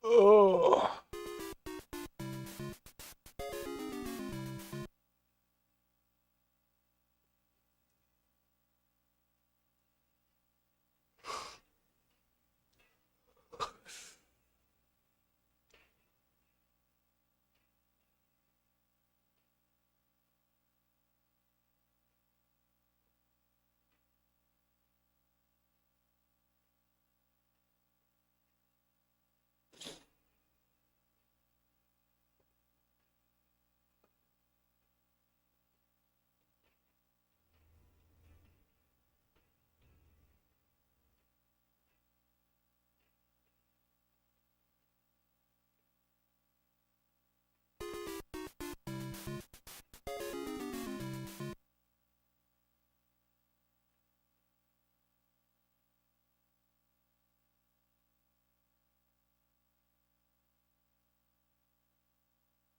Oh.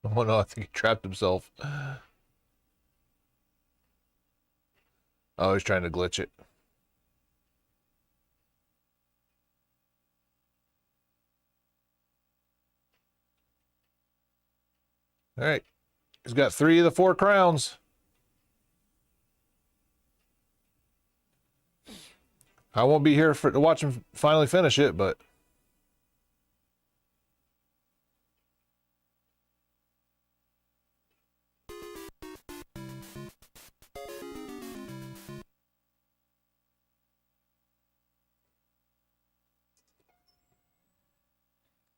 Oh no, I think he trapped himself. Oh, he's trying to glitch it. All right. He's got 3 of the 4 crowns. I won't be here to watch him finally finish it, but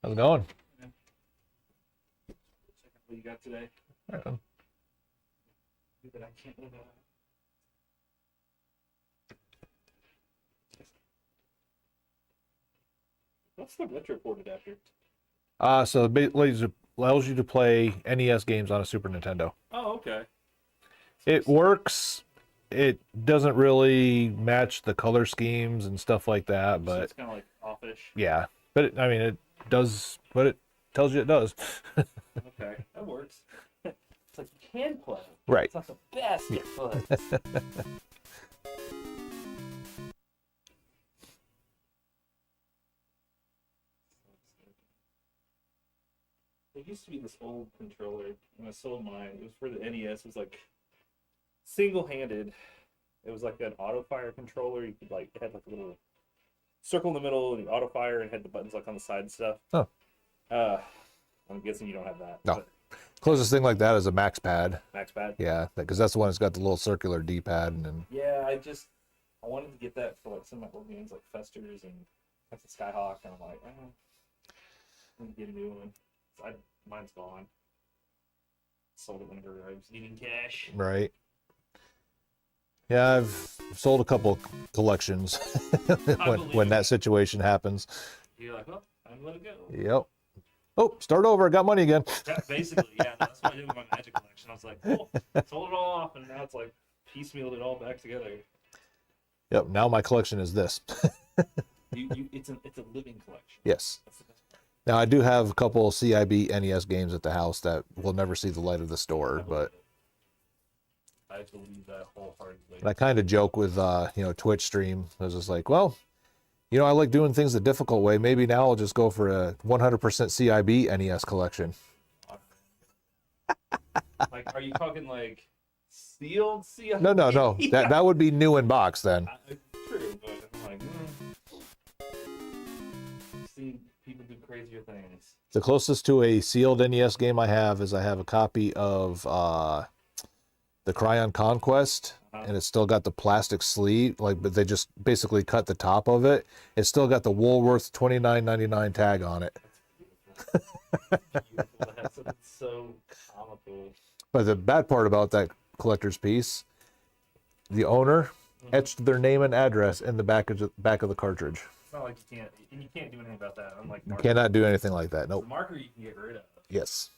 how's it going? What you got today? Right. That I can't live out. What's the Retroport adapter? So it allows you to play NES games on a Super Nintendo. Oh, okay. It works. It doesn't really match the color schemes and stuff like that, So but it's kind of like offish. yeah. But it, I mean, it does what it tells you it does. Okay, that works. It's like you can play. Right. It's not the best, Yeah. but there used to be this old controller when I sold mine. It was for the NES. It was like single-handed. It was like an auto fire controller. You could like it had like a little circle in the middle and the auto fire and had the buttons like on the side and stuff. Oh. I'm guessing you don't have that. No. but- Closest thing like that is a Max Pad. Max Pad? Yeah, because that's the one that's got the little circular D-pad and then. Yeah, I wanted to get that for like some of my old games like Festers and that's a Skyhawk, and I'm like, I'm gonna get a new one. Mine's gone. Sold it whenever I was needing cash. Right. Yeah, I've sold a couple collections when that situation happens. You're like, well, I'm let it go. Yep. Oh, start over. I got money again. Yeah, basically, yeah. That's what I did with my Magic collection. I was like, cool, sold it all off, and now it's like piecemealed it all back together. Yep. Now my collection is this. It's a living collection. Yes. Now I do have a couple CIB NES games at the house that will never see the light of the store, but I believe that wholeheartedly. and I kind of joke with Twitch stream. I was just like, well, I like doing things the difficult way. Maybe now I'll just go for a 100% CIB NES collection. Like, are you talking like sealed CIB? No. That would be new in box then. True, but I'm like, I've seen people do crazier things. The closest to a sealed NES game I have is I have a copy of the Cryon Conquest, and it's still got the plastic sleeve, but they just basically cut the top of it. It's still got the Woolworth $29.99 tag on it. That's so comical. But the bad part about that collector's piece, the owner etched their name and address in the back of the cartridge. It's not like you can't do anything about that. Unlike You cannot do anything like that. Nope. The marker you can get rid of. Yes.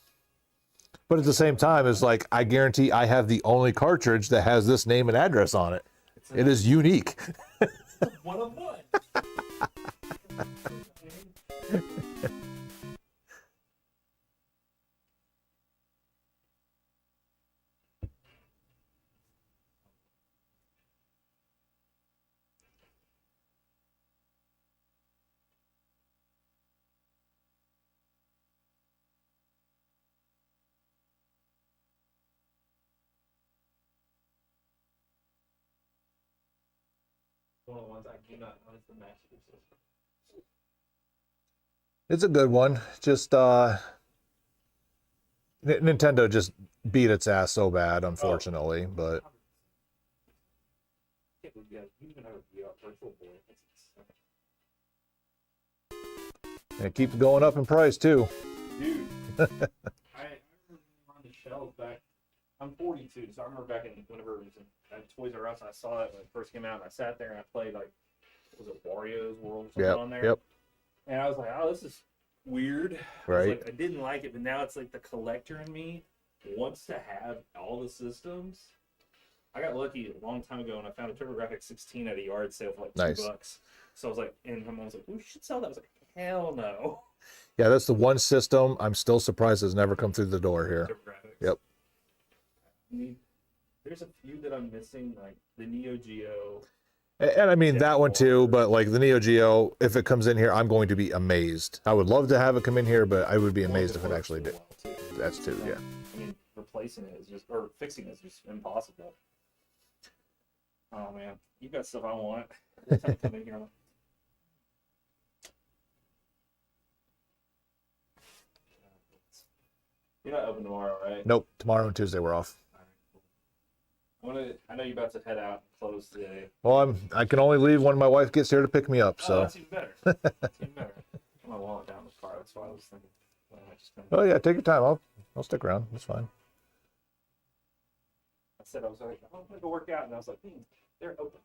But at the same time, it's like, I guarantee I have the only cartridge that has this name and address on it. It is unique. One of one. One of the ones I do not know is the Master System. It's a good one. Just Nintendo just beat its ass so bad, unfortunately. But I can't believe you even have a VR virtual board. and it keeps going up in price too. Dude, I remember on the shelves back. I'm 42, so I remember back in whenever it was at Toys R Us, I saw it when it first came out, and I sat there and I played was it Wario's World or something on there? Yep. And I was like, oh, this is weird. Right. I didn't like it, but now it's like the collector in me wants to have all the systems. I got lucky a long time ago and I found a TurboGrafx 16 at a yard sale for like Nice. $2. So I was like, and my mom was like, we should sell that. I was like, hell no. Yeah, that's the one system I'm still surprised has never come through the door here. TurboGrafx. Yep. I mean, there's a few that I'm missing, like the Neo Geo. And I mean that one too, but like the Neo Geo, if it comes in here, I'm going to be amazed. I would love to have it come in here, but I would be amazed if it actually did. That's too, yeah. I mean, replacing it is just, or fixing it is just impossible. Oh man, you got stuff I want. What time come in here? You're not open tomorrow, right? Nope. Tomorrow and Tuesday we're off. I know you're about to head out and close today. Well, I can only leave when my wife gets here to pick me up. Oh, So. that's even better. That's even better. Put my wallet down in the car. That's why I was thinking. Well, I might just come. Oh yeah, take your time. I'll stick around. It's fine. I said I was like, oh, I'm gonna go work out, and I was like, they're open.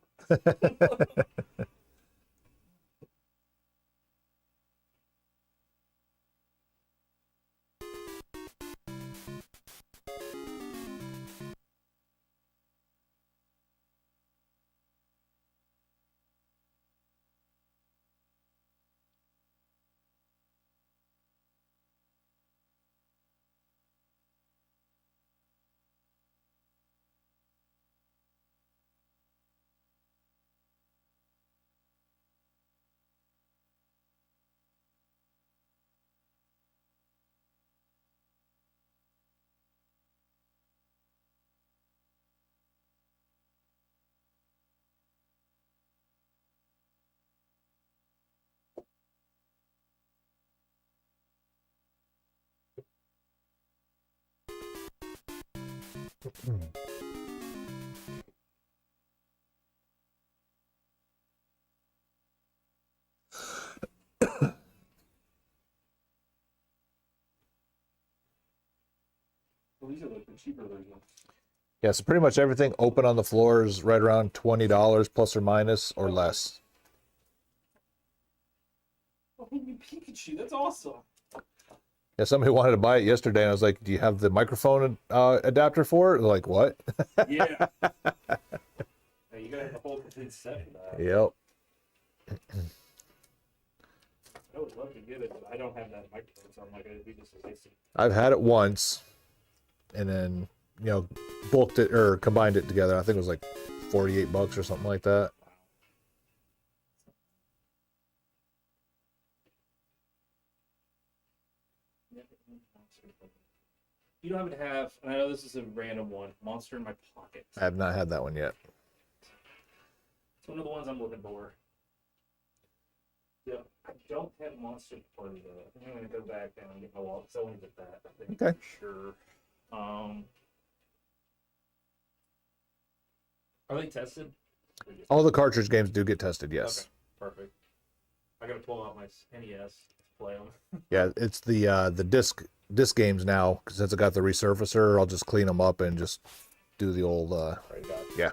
Well, these are like the cheaper versions. Yeah, so pretty much everything open on the floor is right around $20 plus or minus or less. Oh, you Pikachu, that's awesome. Yeah, somebody wanted to buy it yesterday, and I was like, "Do you have the microphone adapter for it?" They're like, "What?" Yeah. Hey, you gotta have the whole complete set for that. Yep. I would love to get it, but I don't have that microphone, so I'm like, it'd be just a waste of. I've had it once, and then bulked it or combined it together. I think it was like $48 or something like that. You don't happen to have, and I know this is a random one, Monster in My Pocket. I have not had that one yet. It's one of the ones I'm looking for. Yeah, I don't have Monster Party though. I think I'm gonna go back down and get my wallet, because I want to get that. I think Okay. for sure. Are they tested? All the cartridge games do get tested, yes. Okay, perfect. I gotta pull out my NES to play them. Yeah, it's the disc games now, since I got the resurfacer. I'll just clean them up and just do the old yeah.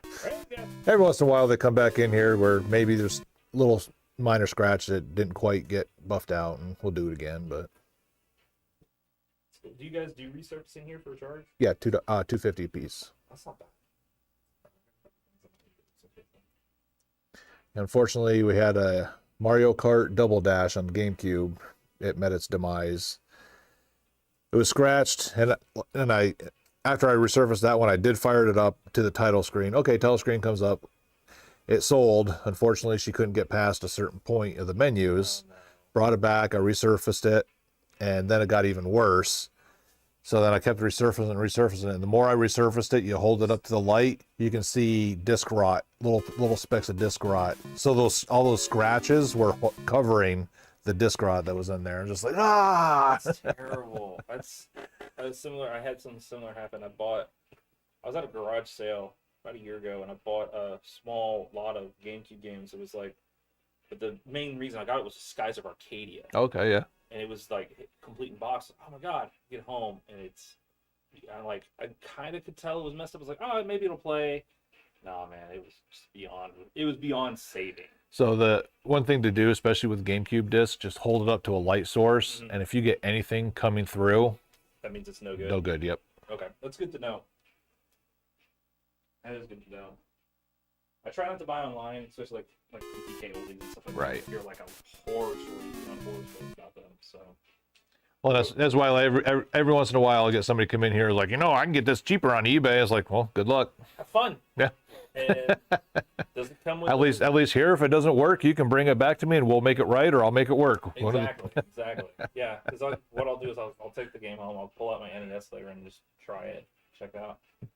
Every once in a while they come back in here where maybe there's a little minor scratch that didn't quite get buffed out, and we'll do it again. But do you guys do resurfacing here for a charge? yeah, $250 a piece. That's not bad. Unfortunately, we had a Mario Kart Double Dash on GameCube. It met its demise. It was scratched, and I after I resurfaced that one, I did fire it up to the title screen. Okay, title screen comes up. It sold. Unfortunately, she couldn't get past a certain point of the menus. Brought it back. I resurfaced it, and then it got even worse. So then I kept resurfacing it. And the more I resurfaced it, you hold it up to the light, you can see disc rot, little specks of disc rot. So all those scratches were covering the disc rot that was in there. I'm just like, ah! That's terrible. That's similar. I had something similar happen. I was at a garage sale about a year ago, and I bought a small lot of GameCube games. It was like, but the main reason I got it was Skies of Arcadia. Okay, yeah. And it was like complete in box. Oh my god! Get home and I kind of could tell it was messed up. I was like, oh, maybe it'll play. No, man, it was just beyond. It was beyond saving. So the one thing to do, especially with GameCube discs, just hold it up to a light source, and if you get anything coming through, that means it's no good. No good. Yep. Okay, that's good to know. That is good to know. I try not to buy online, especially like PK oldies and stuff like right. that. You're like a horror story on horror stories about them. So. Well, that's why every once in a while I get somebody come in here like, I can get this cheaper on eBay. It's like, well, good luck. Have fun. Yeah. And doesn't come with at least here, if it doesn't work, you can bring it back to me and we'll make it right, or I'll make it work. Exactly. Yeah, because what I'll do is I'll take the game home, I'll pull out my NES later and just try it, check it out. As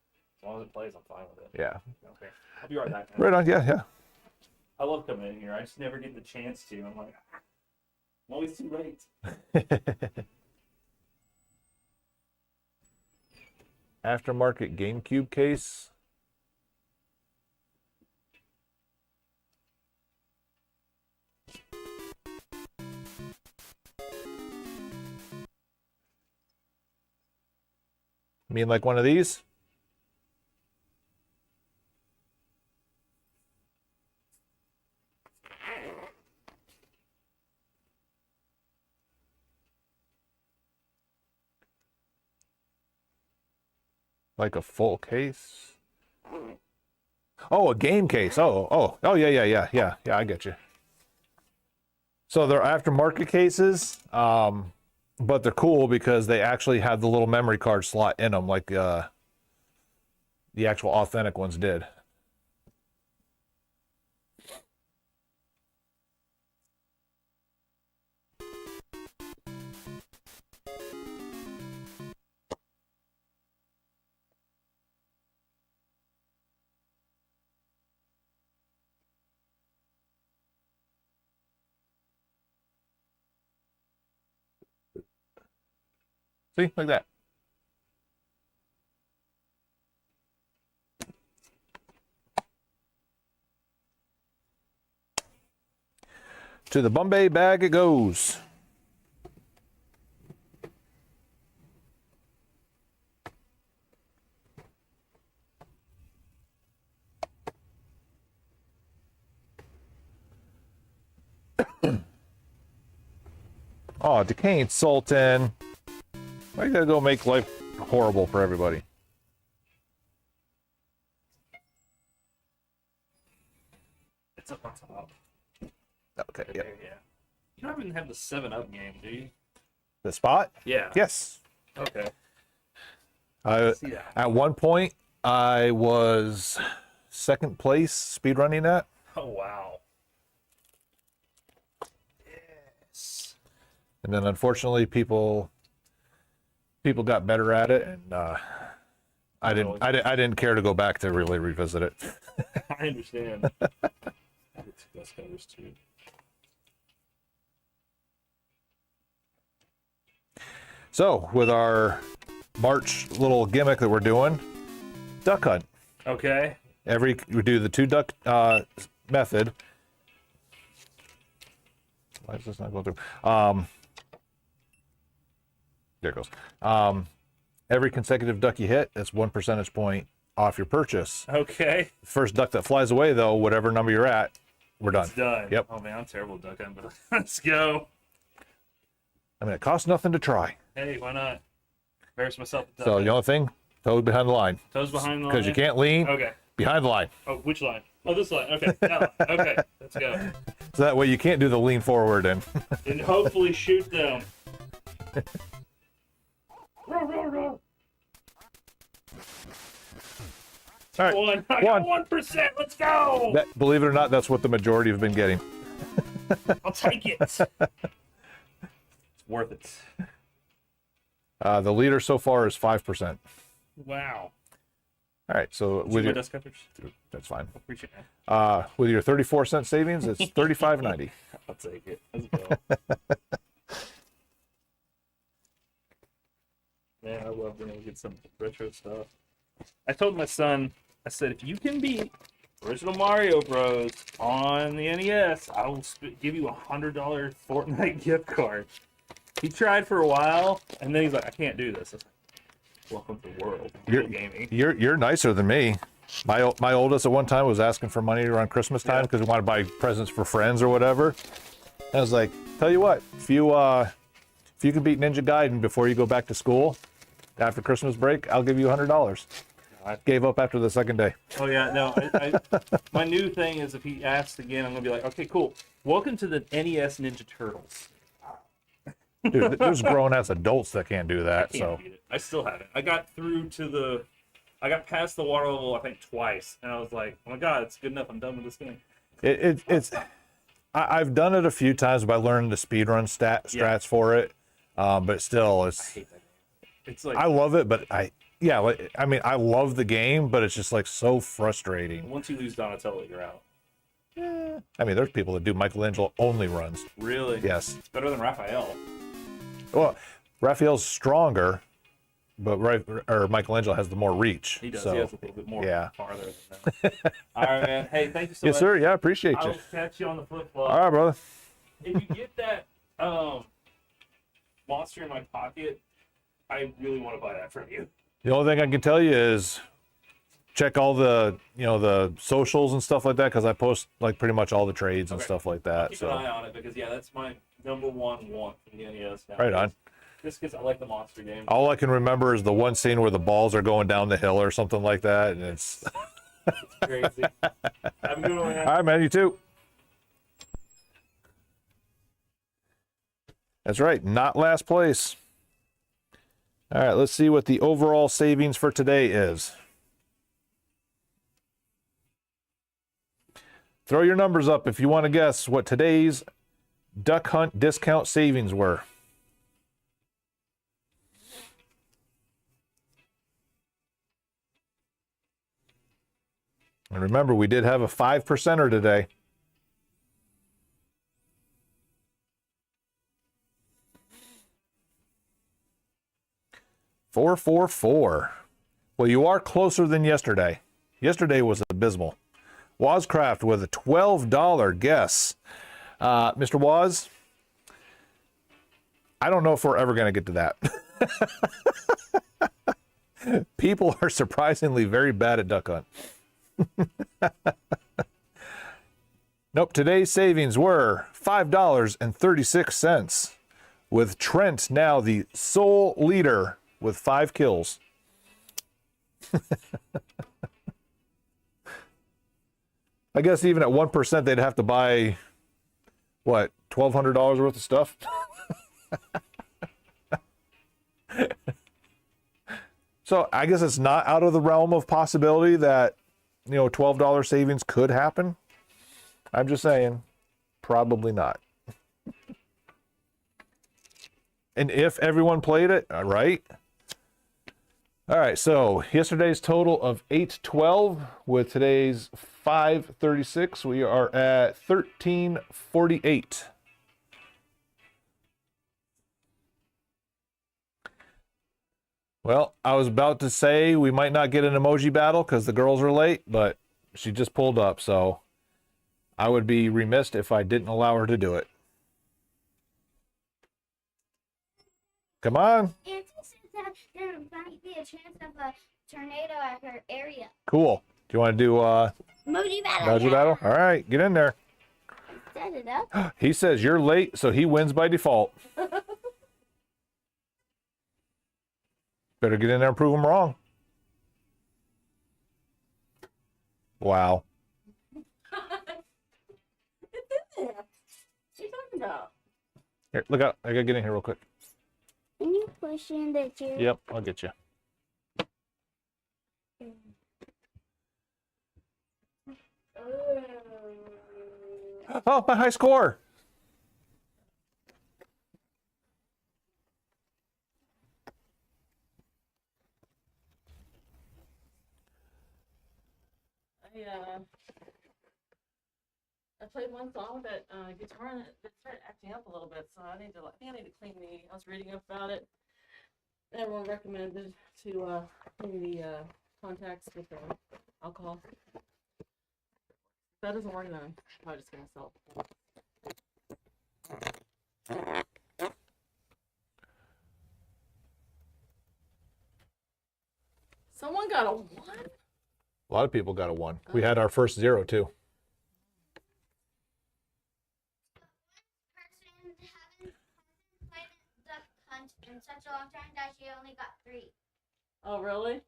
long as it plays, I'm fine with it. Yeah. Okay. I'll be right back. Right on. Yeah. I love coming in here. I just never get the chance to. I'm like, I'm always too late. Aftermarket GameCube case. You mean like one of these? Like a full case? Oh, a game case. Oh, yeah, I get you. So they're aftermarket cases, but they're cool because they actually have the little memory card slot in them, like the actual authentic ones did. See, like that. To the Bombay bag it goes. Oh, Decaying Sultan. Why you gotta go make life horrible for everybody? It's up on top. Okay, Right yeah. there, yeah. You don't even have the 7-Up game, do you? The spot? Yeah. Yes. Okay. See that. At one point, I was second place speedrunning that. Oh, wow. Yes. And then unfortunately people got better at it, and I didn't care to go back to really revisit it. I understand. Dust covers too. So with our March little gimmick that we're doing, duck hunt. Okay. We do the 2 duck method. Why is this not going through? There it goes. Every consecutive duck you hit, that's 1 percentage point off your purchase. Okay. First duck that flies away, though, whatever number you're at, we're done. It's done. Yep. Oh man, I'm terrible at duck hunting, but let's go. I mean, it costs nothing to try. Hey, why not? Embarrass myself. At duck So hunting. the only thing, toes behind the line. Toes behind the line. Because you can't lean. Okay. Behind the line. Oh, which line? Oh, this line. Okay. That line. Okay. Let's go. So that way you can't do the lean forward and. And hopefully shoot them. All right. One. I got 1%. Let's go. That, believe it or not, that's what the majority have been getting. I'll take it. It's worth it. The leader so far is 5%. Wow. All right, so Did with you your my dust covers? that's fine. Appreciate that. With your 34-cent savings, it's $35.90. I'll take it. Let's go. Man, I love being able to get some retro stuff. I told my son, I said, if you can beat original Mario Bros. On the NES, I will give you $100 Fortnite gift card. He tried for a while, and then he's like, I can't do this. I was like, welcome to the world of gaming. You're nicer than me. My oldest at one time was asking for money around Christmas time because he wanted to buy presents for friends or whatever. And I was like, tell you what, if you can beat Ninja Gaiden before you go back to school after Christmas break, I'll give you $100. I gave up after the second day. Oh yeah, no. My new thing is if he asks again, I'm gonna be like, okay, cool. Welcome to the NES Ninja Turtles. Dude, there's grown ass adults that can't do that. I can't beat it. I still haven't. I got past the water level I think twice, and I was like, oh my god, it's good enough. I'm done with this thing. I've done it a few times by learning the speedrun strats for it, but still, I hate that game. It's like I love it, but I love the game, but it's just like so frustrating. once you lose Donatello, you're out. I mean, there's people that do Michelangelo only runs. Really? Yes. It's better than Raphael. Well, Raphael's stronger, but Michelangelo has the more reach. He does. So, He has a little bit more farther than that. All right, man. Hey, thank you so much. Yes, sir. Yeah, I appreciate you. I'll catch you on the flip flop. All right, brother. If you get that monster in my pocket, I really want to buy that from you. The only thing I can tell you is check all the the socials and stuff like that because I post like pretty much all the trades and stuff like that. Keep So an eye on it because that's my number one want from the NES now. right on. Just because I like the monster game. All I can remember is the one scene where the balls are going down the hill or something like that, and it's Crazy. Have a good one, man. All right, man. You too. That's right. Not last place. All right. Let's see what the overall savings for today is. Throw your numbers up if you want to guess what today's Duck Hunt discount savings were. And remember, we did have a 5%er today. $444. Well, you are closer than yesterday. Yesterday was abysmal. Wozcraft with a $12 guess. Mr. Woz, I don't know if we're ever going to get to that. People are surprisingly very bad at Duck Hunt. Nope, today's savings were $5.36, with Trent now the sole leader with 5 kills. I guess even at 1%, they'd have to buy, what, $1,200 worth of stuff? So I guess it's not out of the realm of possibility that, you know, $12 savings could happen. I'm just saying, probably not. And if everyone played it, all right. All right, so yesterday's total of 812 with today's 536, we are at 1348. Well, I was about to say we might not get an emoji battle because the girls are late, but she just pulled up, so I would be remiss if I didn't allow her to do it. Come on. Auntie says that there might be a chance of a tornado at her area. Cool. Do you want to do Emoji battle. emoji battle? All right, get in there. Set it up. He says you're late, so he wins by default. Better get in there and prove him wrong. Wow. It's in there. What are you talking about? Here, look out. I gotta get in here real quick. Can you push in the chair? Yep, I'll get you. Oh, my high score. I played one song that guitar and it started acting up a little bit, so I think I need to clean I was reading about it. Everyone recommended to clean the contacts with alcohol. If that doesn't work, then I'm probably just gonna sell it. Someone got a 1? A lot of people got a 1. We had our first 0 too. In such a long time that she only got 3. Oh, really?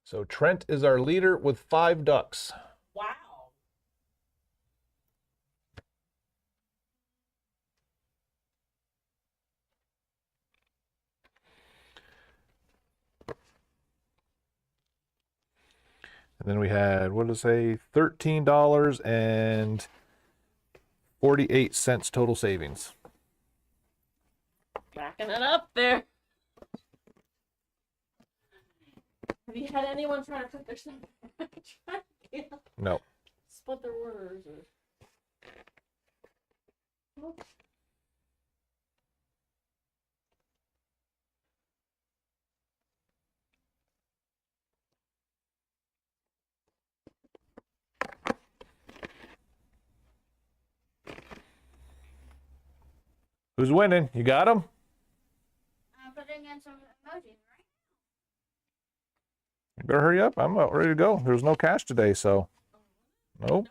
So Trent is our leader with 5 ducks. Wow. And then we had, what did it say? $13.48 total savings. Backing it up there. Have you had anyone try to put their stuff? No. Split their orders or. Who's winning? You got him? I'm putting in some emojis, right? You better hurry up. I'm about ready to go. There's no cash today, so. Nope.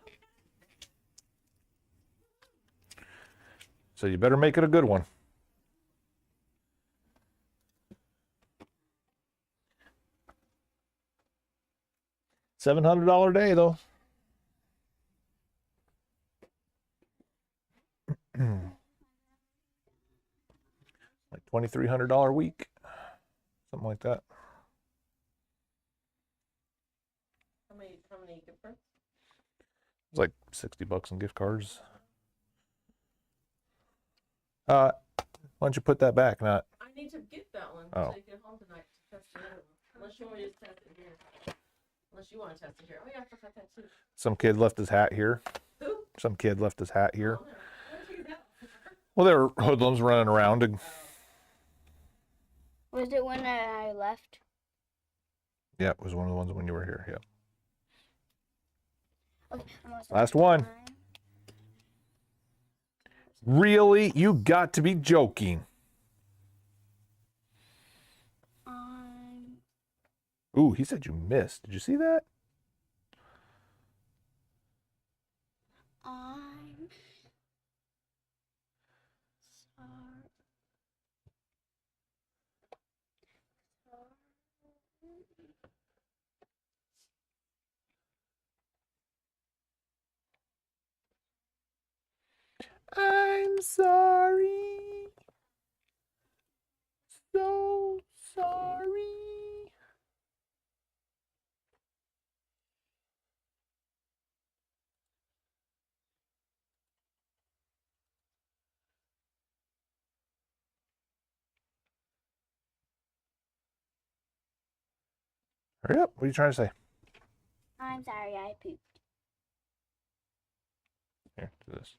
So you better make it a good one. $700 day, though. Like $2,300 week. Something like that. How many gift cards? It's like $60 in gift cards. Why don't you put that back? Not. I need to get that one Oh. so you get home tonight to test the other one. Unless you want me to just test it here. Unless you want to test it here. Oh yeah, I forgot that too. Some kid left his hat here. Who? Some kid left his hat here. Oh, no. Where did you get that? Well, there were hoodlums running around. And Was it when I left? yeah, it was one of the ones when you were here. Yeah. Okay, almost Last done. one. Really? You got to be joking. Ooh, he said you missed. Did you see that? I'm sorry. I'm sorry. So sorry. Hurry up. What are you trying to say? I'm sorry, I pooped. Here, do this.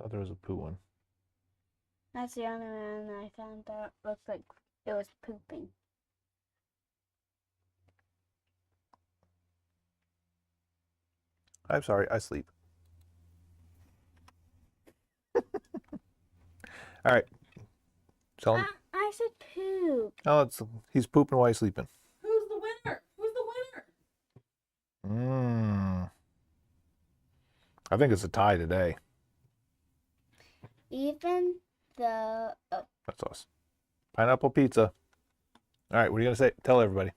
I thought there was a poo one. That's the only one I found that looked like it was pooping. I'm sorry, I sleep. All right. Tell him. I said poop. Oh, he's pooping while he's sleeping. Who's the winner? Who's the winner? I think it's a tie today. Even the That's us. Pineapple pizza. All right, what are you going to say? Tell everybody.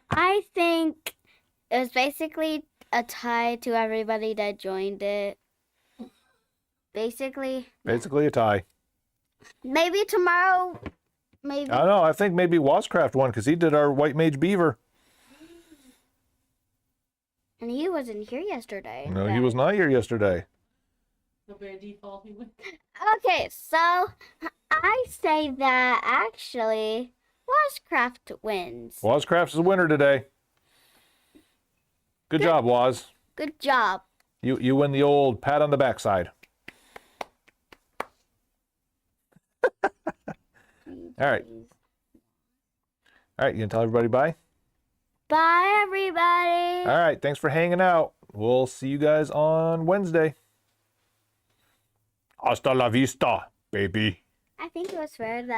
I think it was basically a tie to everybody that joined it. Basically Basically a tie. maybe tomorrow, maybe. I don't know. I think maybe Wascraft won because he did our White Mage Beaver. And he wasn't here yesterday. No, he was not here yesterday. So by default, he went. Okay, so I say that actually Wascraft wins. Wascraft's the winner today. Good job, Waz. Good job. You win the old pat on the backside. All right. All right, you gonna tell everybody bye? Bye, everybody. All right, thanks for hanging out. We'll see you guys on Wednesday. Hasta la vista, baby. I think it was fair that